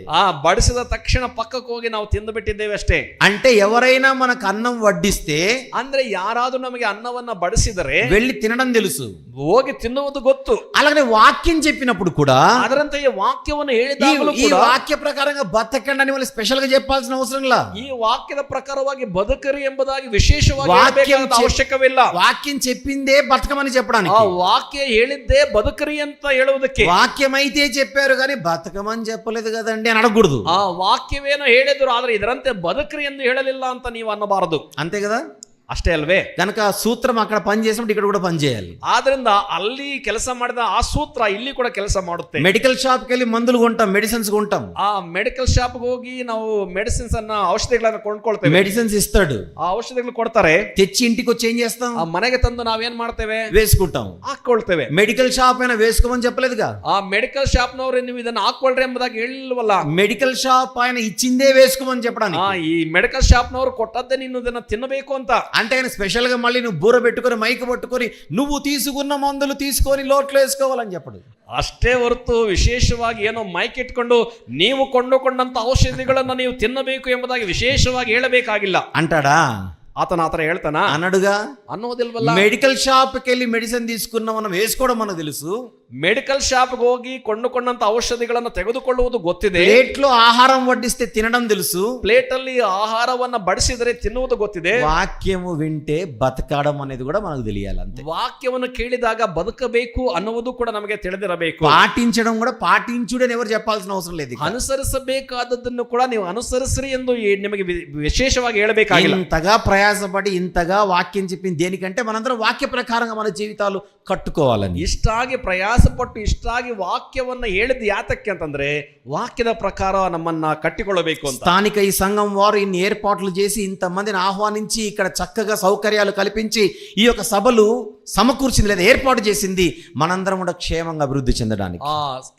Speaker 2: ಬಡಿಸಿದ ತಕ್ಷಣ ಪಕ್ಕಕ್ಕೆ ಹೋಗಿ ನಾವು ತಿಂದು ಬಿಟ್ಟಿದ್ದೇವೆ ಅಷ್ಟೇ.
Speaker 3: అంటే ఎవరైనా మనకు అన్నం వడ్డిస్తే,
Speaker 2: ಅಂದ್ರೆ ಯಾರಾದ್ರೂ ನಮಗೆ ಅನ್ನವನ್ನ ಬಡಿಸಿದರೆ
Speaker 3: వెళ్ళి తినడం తెలుసు,
Speaker 2: ಹೋಗಿ ತಿನ್ನುವುದು ಗೊತ್ತು.
Speaker 3: అలాగే వాక్యం చెప్పినప్పుడు కూడా
Speaker 2: ಅದರಂತೆಯೇ ವಾಕ್ಯವನ್ನು ಹೇಳಿದಾಗಲೂ
Speaker 3: ఈ
Speaker 2: ಕೂಡ
Speaker 3: వాక్య ప్రకారంగా బతకండి అని వాళ్ళు స్పెషల్ గా చెప్పాల్సిన అవసరం ಇಲ್ಲ.
Speaker 2: ಈ ವಾಕ್ಯದ ಪ್ರಕಾರವಾಗಿ ಬದುಕರಿ ಎಂಬುದಾಗಿ ವಿಶೇಷವಾಗಿ
Speaker 3: ವಾಕ್ಯ
Speaker 2: ಹೇಳಬೇಕಾದ ಅವಶ್ಯಕವಿಲ್ಲ.
Speaker 3: వాక్యం చెప్పిందే బతకమని చెప్పడానికి,
Speaker 2: ಆ ವಾಕ್ಯ ಹೇಳಿದ್ದೇ ಬದುಕರಿ ಅಂತ ಹೇಳುವುದಕ್ಕೆ.
Speaker 3: వాక్యం అయితే చెప్పారు కానీ బతకమని చెప్పలేదు కదండి అని అడగకూడదు.
Speaker 2: ಆ ವಾಕ್ಯವೇನೋ ಹೇಳಿದ್ರು, ಆದ್ರೆ ಇದರಂತೆ ಬದುಕರಿ ಎಂದು ಹೇಳಲಿಲ್ಲ ಅಂತ ನೀವು ಅನ್ನಬಾರದು.
Speaker 3: అంతే కదా?
Speaker 2: ಅಷ್ಟೇ ಅಲ್ವೇ?
Speaker 3: కనుక సూత్రం అక్కడ పని చేసినప్పుడు ఇక్కడ కూడా పని చేయాలి.
Speaker 2: ಆದ್ರಿಂದ ಅಲ್ಲಿ ಕೆಲಸ ಮಾಡಿದ ಆ ಸೂತ್ರ ಇಲ್ಲಿ ಕೂಡ ಕೆಲಸ ಮಾಡುತ್ತೆ.
Speaker 3: మెడికల్ షాప్ కి వెళ్ళి మందులు కొంటాం, మెడిసిన్స్ కొంటాం,
Speaker 2: ಆ ಮೆಡಿಕಲ್ ಶಾಪ್ ಹೋಗಿ ನಾವು ಮೆಡಿಸಿನ್ಸ್ ಅನ್ನ, ಔಷಧಿಗಳನ್ನ ಕೊಂಡ್ಕೊಳ್ತೇವೆ.
Speaker 3: మెడిసిన్స్ ఇస్తాడు,
Speaker 2: ಆ ಔಷಧಿಗಳು ಕೊಡ್ತಾರೆ,
Speaker 3: తెచ్చి ఇంటికి వచ్చి ఏం చేస్తాం?
Speaker 2: ಆ ಮನೆಗೆ ತಂದು ನಾವೇನ್ ಮಾಡ್ತೇವೆ?
Speaker 3: వేసుకుంటాం.
Speaker 2: ಹಾಕೊಳ್ತೇವೆ.
Speaker 3: మెడికల్ షాప్ అయినా వేసుకోమని చెప్పలేదుగా.
Speaker 2: ಆ ಮೆಡಿಕಲ್ ಶಾಪ್ ನವರು ನೀವು ಇದನ್ನ ಹಾಕೊಳ್ರಿ ಎಂಬುದಾಗಿ ಹೇಳಿಲ್ವಲ್ಲ.
Speaker 3: మెడికల్ షాప్ ఆయన ఇచ్చిందే వేసుకోమని చెప్పడానికి.
Speaker 2: ಈ ಮೆಡಿಕಲ್ ಶಾಪ್ ನವರು ಕೊಟ್ಟದ್ದೇ ನೀನು ಇದನ್ನ ತಿನ್ನಬೇಕು ಅಂತ.
Speaker 3: అంటే ఆయన స్పెషల్ గా మళ్ళీ నువ్వు బూర పెట్టుకొని మైక్ పట్టుకొని నువ్వు తీసుకున్న మందులు తీసుకొని లోట్లో వేసుకోవాలని చెప్పడు.
Speaker 2: ಅಷ್ಟೇ ಹೊರತು ವಿಶೇಷವಾಗಿ ಏನೋ ಮೈಕ್ ಇಟ್ಕೊಂಡು ನೀವು ಕೊಂಡುಕೊಂಡಂತ ಔಷಧಿಗಳನ್ನ ನೀವು ತಿನ್ನಬೇಕು ಎಂಬುದಾಗಿ ವಿಶೇಷವಾಗಿ ಹೇಳಬೇಕಾಗಿಲ್ಲ.
Speaker 3: అంటాడా?
Speaker 2: ಆತನ ಆತರ ಹೇಳ್ತಾನ?
Speaker 3: అనడుగా?
Speaker 2: ಅನ್ನೋದಿಲ್ವಲ್ಲ.
Speaker 3: మెడికల్ షాప్ కి వెళ్ళి మెడిసిన్ తీసుకున్న మనం వేసుకోవడం మనకు తెలుసు,
Speaker 2: ಮೆಡಿಕಲ್ ಶಾಪ್ ಹೋಗಿ ಕೊಂಡುಕೊಂಡಂತ ಔಷಧಿಗಳನ್ನು ತೆಗೆದುಕೊಳ್ಳುವುದು ಗೊತ್ತಿದೆ,
Speaker 3: ప్లేట్ లో ఆహారం వడ్డిస్తే తినడం తెలుసు,
Speaker 2: ಪ್ಲೇಟ್ ಅಲ್ಲಿ ಆಹಾರವನ್ನ ಬಡಿಸಿದರೆ ತಿನ್ನುವುದು ಗೊತ್ತಿದೆ.
Speaker 3: వాక్యము వింటే బతకడం అనేది కూడా మనకు తెలియాలి. అంతే.
Speaker 2: ವಾಕ್ಯವನ್ನು ಕೇಳಿದಾಗ ಬದುಕಬೇಕು ಅನ್ನುವುದು ಕೂಡ ನಮಗೆ ತಿಳಿದಿರಬೇಕು.
Speaker 3: పాటించడం కూడా పాటించుడు అని ఎవరు చెప్పాల్సిన అవసరం లేదు.
Speaker 2: ಅನುಸರಿಸಬೇಕಾದದ್ದನ್ನು ಕೂಡ ನೀವು ಅನುಸರಿಸ್ರಿ ಎಂದು ನಿಮಗೆ ವಿಶೇಷವಾಗಿ ಹೇಳಬೇಕಾಗಿಲ್ಲ.
Speaker 3: ఇంతగా ప్రయాసపడి ఇంతగా వాక్యం చెప్పింది దేనికంటే మనందరం వాక్య ప్రకారంగా మన జీవితాలు కట్టుకోవాలని.
Speaker 2: ಇಷ್ಟಾಗಿ ಪ್ರಯಾಸಪಟ್ಟು ಇಷ್ಟಾಗಿ ವಾಕ್ಯವನ್ನ ಹೇಳಿದ್ ಯಾತಕ್ಕೆ ಅಂತಂದ್ರೆ ವಾಕ್ಯದ ಪ್ರಕಾರ ನಮ್ಮನ್ನ ಕಟ್ಟಿಕೊಳ್ಳಬೇಕು ಅಂತ.
Speaker 3: స్థానిక ఈ సంఘం వారు ఇన్ని ఏర్పాట్లు చేసి ఇంతమందిని ఆహ్వానించి ఇక్కడ చక్కగా సౌకర్యాలు కల్పించి ఈ యొక్క సభలు సమకూర్చింది లేదా ఏర్పాటు చేసింది మనందరం కూడా క్షేమంగా అభివృద్ధి చెందడానికి.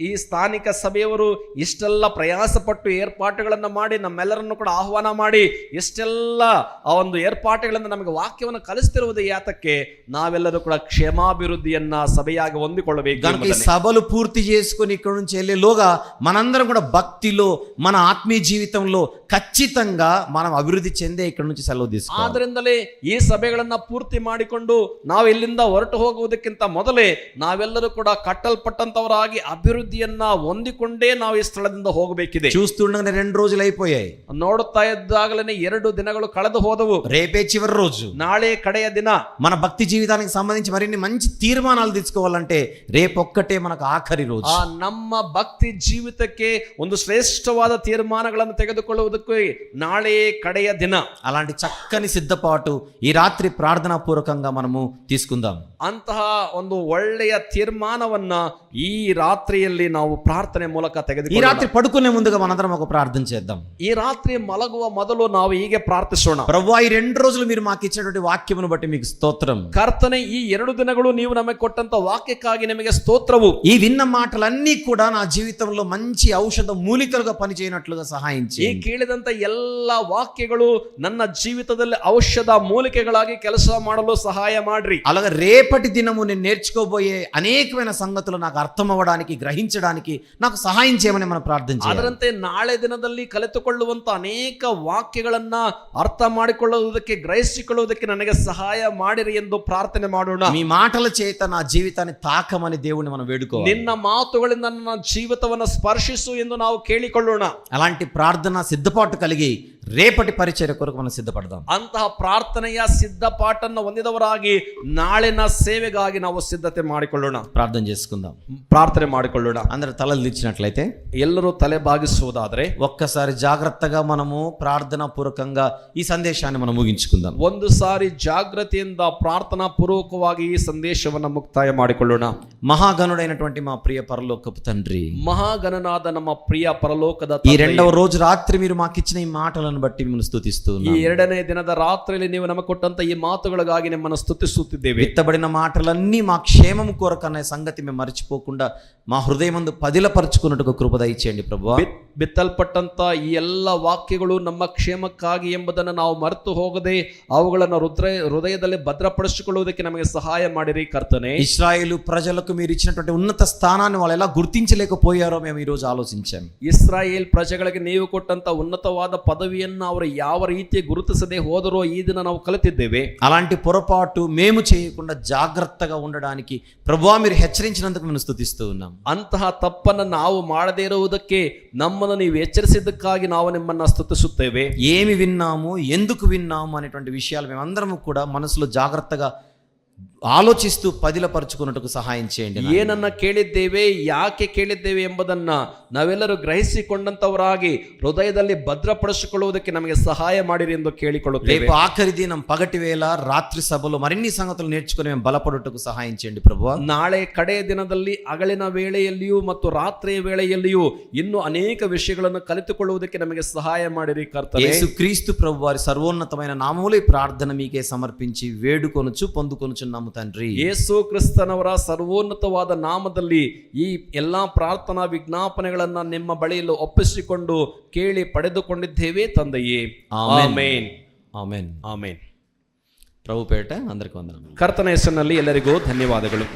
Speaker 2: ಈ ಸ್ಥಾನಿಕ ಸಭೆಯವರು ಇಷ್ಟೆಲ್ಲ ಪ್ರಯಾಸಪಟ್ಟು ಏರ್ಪಾಟುಗಳನ್ನ ಮಾಡಿ ನಮ್ಮೆಲ್ಲರನ್ನು ಕೂಡ ಆಹ್ವಾನ ಮಾಡಿ ಇಷ್ಟೆಲ್ಲ ಆ ಒಂದು ಏರ್ಪಾಟುಗಳಿಂದ ನಮಗೆ ವಾಕ್ಯವನ್ನು ಕಲಿಸ್ತಿರುವುದು ಯಾತಕ್ಕೆ? ನಾವೆಲ್ಲರೂ ಕೂಡ ಕ್ಷೇಮಾಭಿವೃದ್ಧಿಯನ್ನ ಸಭೆಯಾಗಿ ಹೊಂದಿಕೊಳ್ಳಬೇಕು.
Speaker 3: కనుక ఈ సభలు పూర్తి చేసుకుని ఇక్కడ నుంచి వెళ్ళేలోగా మనందరం కూడా భక్తిలో మన ఆత్మీయ జీవితంలో ఖచ్చితంగా మనం అభివృద్ధి చెందే ఇక్కడ నుంచి సెలవు తీసుకోవాలి.
Speaker 2: ಆದ್ರಿಂದಲೇ ಈ ಸಭೆಗಳನ್ನ ಪೂರ್ತಿ ಮಾಡಿಕೊಂಡು ನಾವು ಇಲ್ಲಿಂದ ಹೊರಟು ಹೋಗುವುದಕ್ಕಿಂತ ಮೊದಲೇ ನಾವೆಲ್ಲರೂ ಕೂಡ ಕಟ್ಟಲ್ಪಟ್ಟಂತವರಾಗಿ ಅಭಿವೃದ್ಧಿಯನ್ನ ಹೊಂದಿಕೊಂಡೇ ನಾವು ಈ ಸ್ಥಳದಿಂದ ಹೋಗಬೇಕಿದೆ.
Speaker 3: చూస్తుండగానే 2 రోజులు అయిపోయాయి,
Speaker 2: ನೋಡುತ್ತಾ ಇದ್ದಾಗಲೇ 2 ದಿನಗಳು ಕಳೆದು ಹೋದವು.
Speaker 3: రేపే చివరి రోజు,
Speaker 2: ನಾಳೆ ಕಡೆಯ ದಿನ.
Speaker 3: మన భక్తి జీవితానికి సంబంధించి మరిన్ని మంచి తీర్మానాలు తీసుకోవాలంటే రేపొక్కటే మనకు ఆఖరి రోజు.
Speaker 2: ನಮ್ಮ ಭಕ್ತಿ ಜೀವಿತಕ್ಕೆ ಒಂದು ಶ್ರೇಷ್ಠವಾದ ತೀರ್ಮಾನಗಳನ್ನು ತೆಗೆದುಕೊಳ್ಳುವುದಕ್ಕೆ ನಾಳೆ ಕಡೆಯ ದಿನ.
Speaker 3: అలాంటి చక్కని సిద్ధపాటు ఈ రాత్రి ప్రార్థనా పూర్వకంగా మనము తీసుకుందాం.
Speaker 2: ಅಂತಹ ಒಂದು ಒಳ್ಳೆಯ ತೀರ್ಮಾನವನ್ನ ಈ రాత్రిಯಲ್ಲಿ ನಾವು ప్రార్థನೆ ಮೂಲಕ
Speaker 3: ఈ
Speaker 2: ತೆಗೆದುಕೊಳ್ಳೋಣ.
Speaker 3: రాత్రి పడుకునే ముందుగా మనందరం ఒక ప్రార్థన చేద్దాం.
Speaker 2: ఈ రాత్రి మలగువ మొదలు ನಾವು ಹೀಗೆ ಪ್ರಾರ್ಥಿಸೋಣ.
Speaker 3: ప్రభువా ఈ 2 రోజులు మీరు మాకు ఇచ్చినటువంటి వాక్యమును బట్టి మీకు స్తోత్రం.
Speaker 2: ಕರ್ತನೆ, ಈ 2 ದಿನಗಳು ನೀವು ನಮಗೆ ಕೊಟ್ಟಂತ ವಾಕ್ಯಕ್ಕಾಗಿ ನಿಮಗೆ ಸ್ತೋತ್ರವು.
Speaker 3: ఈ విన్న మాటలన్నీ కూడా నా జీవితంలో మంచి ఔషధ మూలికలుగా పనిచేయనట్లుగా సహాయం
Speaker 2: ಈ
Speaker 3: చేయండి.
Speaker 2: ಕೇಳಿದಂತ ಎಲ್ಲ ವಾಕ್ಯಗಳು ನನ್ನ ಜೀವಿತದಲ್ಲಿ ಔಷಧ ಮೂಲಿಕೆಗಳಾಗಿ ಕೆಲಸ ಮಾಡಲು ಸಹಾಯ ಮಾಡ್ರಿ.
Speaker 3: అలాగే రేపటి దినము నేను నేర్చుకోబోయే అనేకమైన సంగతులు నాకు అర్థం అవ్వడానికి గ్రహించడానికి నాకు సహాయం చేయమని మనం ప్రార్థన చేయాలి.
Speaker 2: ಅದರಂತೆ ನಾಳೆ ದಿನದಲ್ಲಿ ಕಲಿತುಕೊಳ್ಳುವಂತ ಅನೇಕ ವಾಕ್ಯಗಳನ್ನ ಅರ್ಥ ಮಾಡಿಕೊಳ್ಳುವುದಕ್ಕೆ, ಗ್ರಹಿಸಿಕೊಳ್ಳುವುದಕ್ಕೆ ನನಗೆ ಸಹಾಯ ಮಾಡಿರಿ ಎಂದು ಪ್ರಾರ್ಥನೆ ಮಾಡೋಣ.
Speaker 3: మీ మాటల చేత నా జీవితాన్ని తాకమని దేవుణ్ణి మనం వేడుకోవాలి.
Speaker 2: ನಿನ್ನ ಮಾತುಗಳಿಂದ ನನ್ನ ಜೀವಿತವನ್ನು ಸ್ಪರ್ಶಿಸು ಎಂದು ನಾವು ಕೇಳಿಕೊಳ್ಳೋಣ.
Speaker 3: అలాంటి ప్రార్థన సిద్ధపాటు కలిగి రేపటి పరిచర్య కొరకు మనం సిద్ధపడదాం.
Speaker 2: ಅಂತಹ ಪ್ರಾರ್ಥನೆಯ ಸಿದ್ಧಪಾಟನ್ನು ಹೊಂದಿದವರಾಗಿ ನಾಳಿನ ಸೇವೆಗಾಗಿ ನಾವು ಸಿದ್ಧತೆ ಮಾಡಿಕೊಳ್ಳೋಣ,
Speaker 3: ప్రార్థన చేసుకుందాం.
Speaker 2: ಪ್ರಾರ್ಥನೆ ಮಾಡಿಕೊಳ್ಳೋಣ.
Speaker 3: అందరూ తలలు దించినట్లయితే
Speaker 2: ಎಲ್ಲರೂ ತಲೆ ಬಾಗಿಸುವುದಾದ್ರೆ
Speaker 3: ఒక్కసారి జాగ్రత్తగా మనము ప్రార్థనా పూర్వకంగా ఈ సందేశాన్ని మనం ముగించుకుందాం.
Speaker 2: ಒಂದು ಸಾರಿ ಜಾಗೃತಿಯಿಂದ ಪ್ರಾರ್ಥನಾ ಪೂರ್ವಕವಾಗಿ ಈ ಸಂದೇಶವನ್ನು ಮುಕ್ತಾಯ ಮಾಡಿಕೊಳ್ಳೋಣ.
Speaker 3: మహాగణుడైనటువంటి మా ప్రియ పరలోకపు తండ్రి,
Speaker 2: ಮಹಾಗಣನಾದ ನಮ್ಮ ಪ್ರಿಯ ಪರಲೋಕದ
Speaker 3: ఈ
Speaker 2: ತಂದೆಯೇ,
Speaker 3: 2వ రోజు రాత్రి మీరు మాకు ఇచ్చిన ఈ మాటలను బట్టి మిమ్మల్ని స్తుతిస్తూ
Speaker 2: ಈ
Speaker 3: ఉన్నాం.
Speaker 2: 2ನೇ ದಿನದ ರಾತ್ರಿಯಲ್ಲಿ ನೀವು ನಮಗೆ ಕೊಟ್ಟಂತ ಈ ಮಾತುಗಳಿಗಾಗಿ ನಿಮ್ಮನ್ನು ಸ್ತುತಿಸುತ್ತಿದ್ದೇವೆ.
Speaker 3: విత్తబడిన మాటలన్నీ మా క్షేమం కొరకు అనే సంగతి మేము మర్చిపోకుండా మా హృదయమందు పదిలపరుచుకున్నట్టుగా కృప దయచేయండి ప్రభువా.
Speaker 2: ಬಿತ್ತಲ್ಪಟ್ಟಂತ ಈ ಎಲ್ಲ ವಾಕ್ಯಗಳು ನಮ್ಮ ಕ್ಷೇಮಕ್ಕಾಗಿ ಎಂಬುದನ್ನು ನಾವು ಮರೆತು ಹೋಗದೆ ಅವುಗಳನ್ನು ಹೃದಯದಲ್ಲಿ ಭದ್ರಪಡಿಸಿಕೊಳ್ಳುವುದಕ್ಕೆ ನಮಗೆ ಸಹಾಯ ಮಾಡಿರಿ ಕರ್ತನೆ.
Speaker 3: ఇశ్రాయేలు ప్రజలకు మీరు ఇచ్చినటువంటి ఉన్నత స్థానాన్ని వాళ్ళు ఎలా గుర్తించలేకపోయారో మేము ఈ రోజు ఆలోచించాం.
Speaker 2: ಇಸ್ರಾಯೇಲ್ ಪ್ರಜೆಗಳಿಗೆ ನೀವು ಕೊಟ್ಟಂತ ಉನ್ನತವಾದ ಪದವಿಯನ್ನು ಅವರು ಯಾವ ರೀತಿ ಗುರುತಿಸದೆ ಹೋದರೋ ಈ ದಿನ ನಾವು ಕಲಿತಿದ್ದೇವೆ.
Speaker 3: అలాంటి పొరపాటు మేము చేయకుండా జాగ్రత్తగా ఉండడానికి ప్రభువా మీరు హెచ్చరించినందుకు మేము స్తుతిస్తూ ఉన్నాం.
Speaker 2: ಅಂತಹ ತಪ್ಪನ್ನು ನಾವು ಮಾಡದೇ ಇರುವುದಕ್ಕೆ ನಮ್ಮನ್ನು ನೀವು ಎಚ್ಚರಿಸಿದ್ದಕ್ಕಾಗಿ ನಾವು ನಿಮ್ಮನ್ನ ಸ್ತುತಿಸುತ್ತೇವೆ.
Speaker 3: ఏమి విన్నాము, ఎందుకు విన్నాము అనేటువంటి విషయాలు మేమందరము కూడా మనసులో జాగ్రత్తగా ఆలోచిస్తూ పదిలపరుచుకున్నట్టుకు సహాయం చేయండి.
Speaker 2: ಏನನ್ನ ಕೇಳಿದ್ದೇವೆ, ಯಾಕೆ ಕೇಳಿದ್ದೇವೆ ಎಂಬುದನ್ನ ನಾವೆಲ್ಲರೂ ಗ್ರಹಿಸಿಕೊಂಡಂತವರಾಗಿ ಹೃದಯದಲ್ಲಿ ಭದ್ರಪಡಿಸಿಕೊಳ್ಳುವುದಕ್ಕೆ ನಮಗೆ ಸಹಾಯ ಮಾಡಿರಿ ಎಂದು ಕೇಳಿಕೊಳ್ಳುತ್ತೇವೆ.
Speaker 3: రేపు ఆఖరి దినం పగటి వేళ రాత్రి సభలో మరిన్ని సంగతులు నేర్చుకుని మేము బలపడుటకు సహాయం చేయండి ప్రభువా.
Speaker 2: ನಾಳೆ ಕಡೆಯ ದಿನದಲ್ಲಿ ಹಗಲಿನ ವೇಳೆಯಲ್ಲಿಯೂ ಮತ್ತು ರಾತ್ರಿಯ ವೇಳೆಯಲ್ಲಿಯೂ ಇನ್ನೂ ಅನೇಕ ವಿಷಯಗಳನ್ನು ಕಲಿತುಕೊಳ್ಳುವುದಕ್ಕೆ ನಮಗೆ ಸಹಾಯ ಮಾಡಿರಿ ಕರ್ತನೇ.
Speaker 3: యేసుక్రీస్తు ప్రభు వారి సర్వోన్నతమైన నామములో ఈ ప్రార్థన మీకే సమర్పించి వేడుకొనుచు పొందుకొనుచున్నాము తండ్రి.
Speaker 2: ಯೇಸು ಕ್ರಿಸ್ತನವರ ಸರ್ವೋನ್ನತವಾದ ನಾಮದಲ್ಲಿ ಈ ಎಲ್ಲಾ ಪ್ರಾರ್ಥನಾ ವಿಜ್ಞಾಪನೆಗಳನ್ನ ನಿಮ್ಮ ಬಳಿಯಲ್ಲಿ ಒಪ್ಪಿಸಿಕೊಂಡು ಕೇಳಿ ಪಡೆದುಕೊಂಡಿದ್ದೇವೆ ತಂದೆಯೇ. ಆಮೆನ್.
Speaker 3: ఆమేన్.
Speaker 2: ಆಮೆನ್.
Speaker 3: ప్రభు పేరిట అందరికీ వందనాలు.
Speaker 2: ಕರ್ತನ ಹೆಸರಿನಲ್ಲಿ ಎಲ್ಲರಿಗೂ ಧನ್ಯವಾದಗಳು.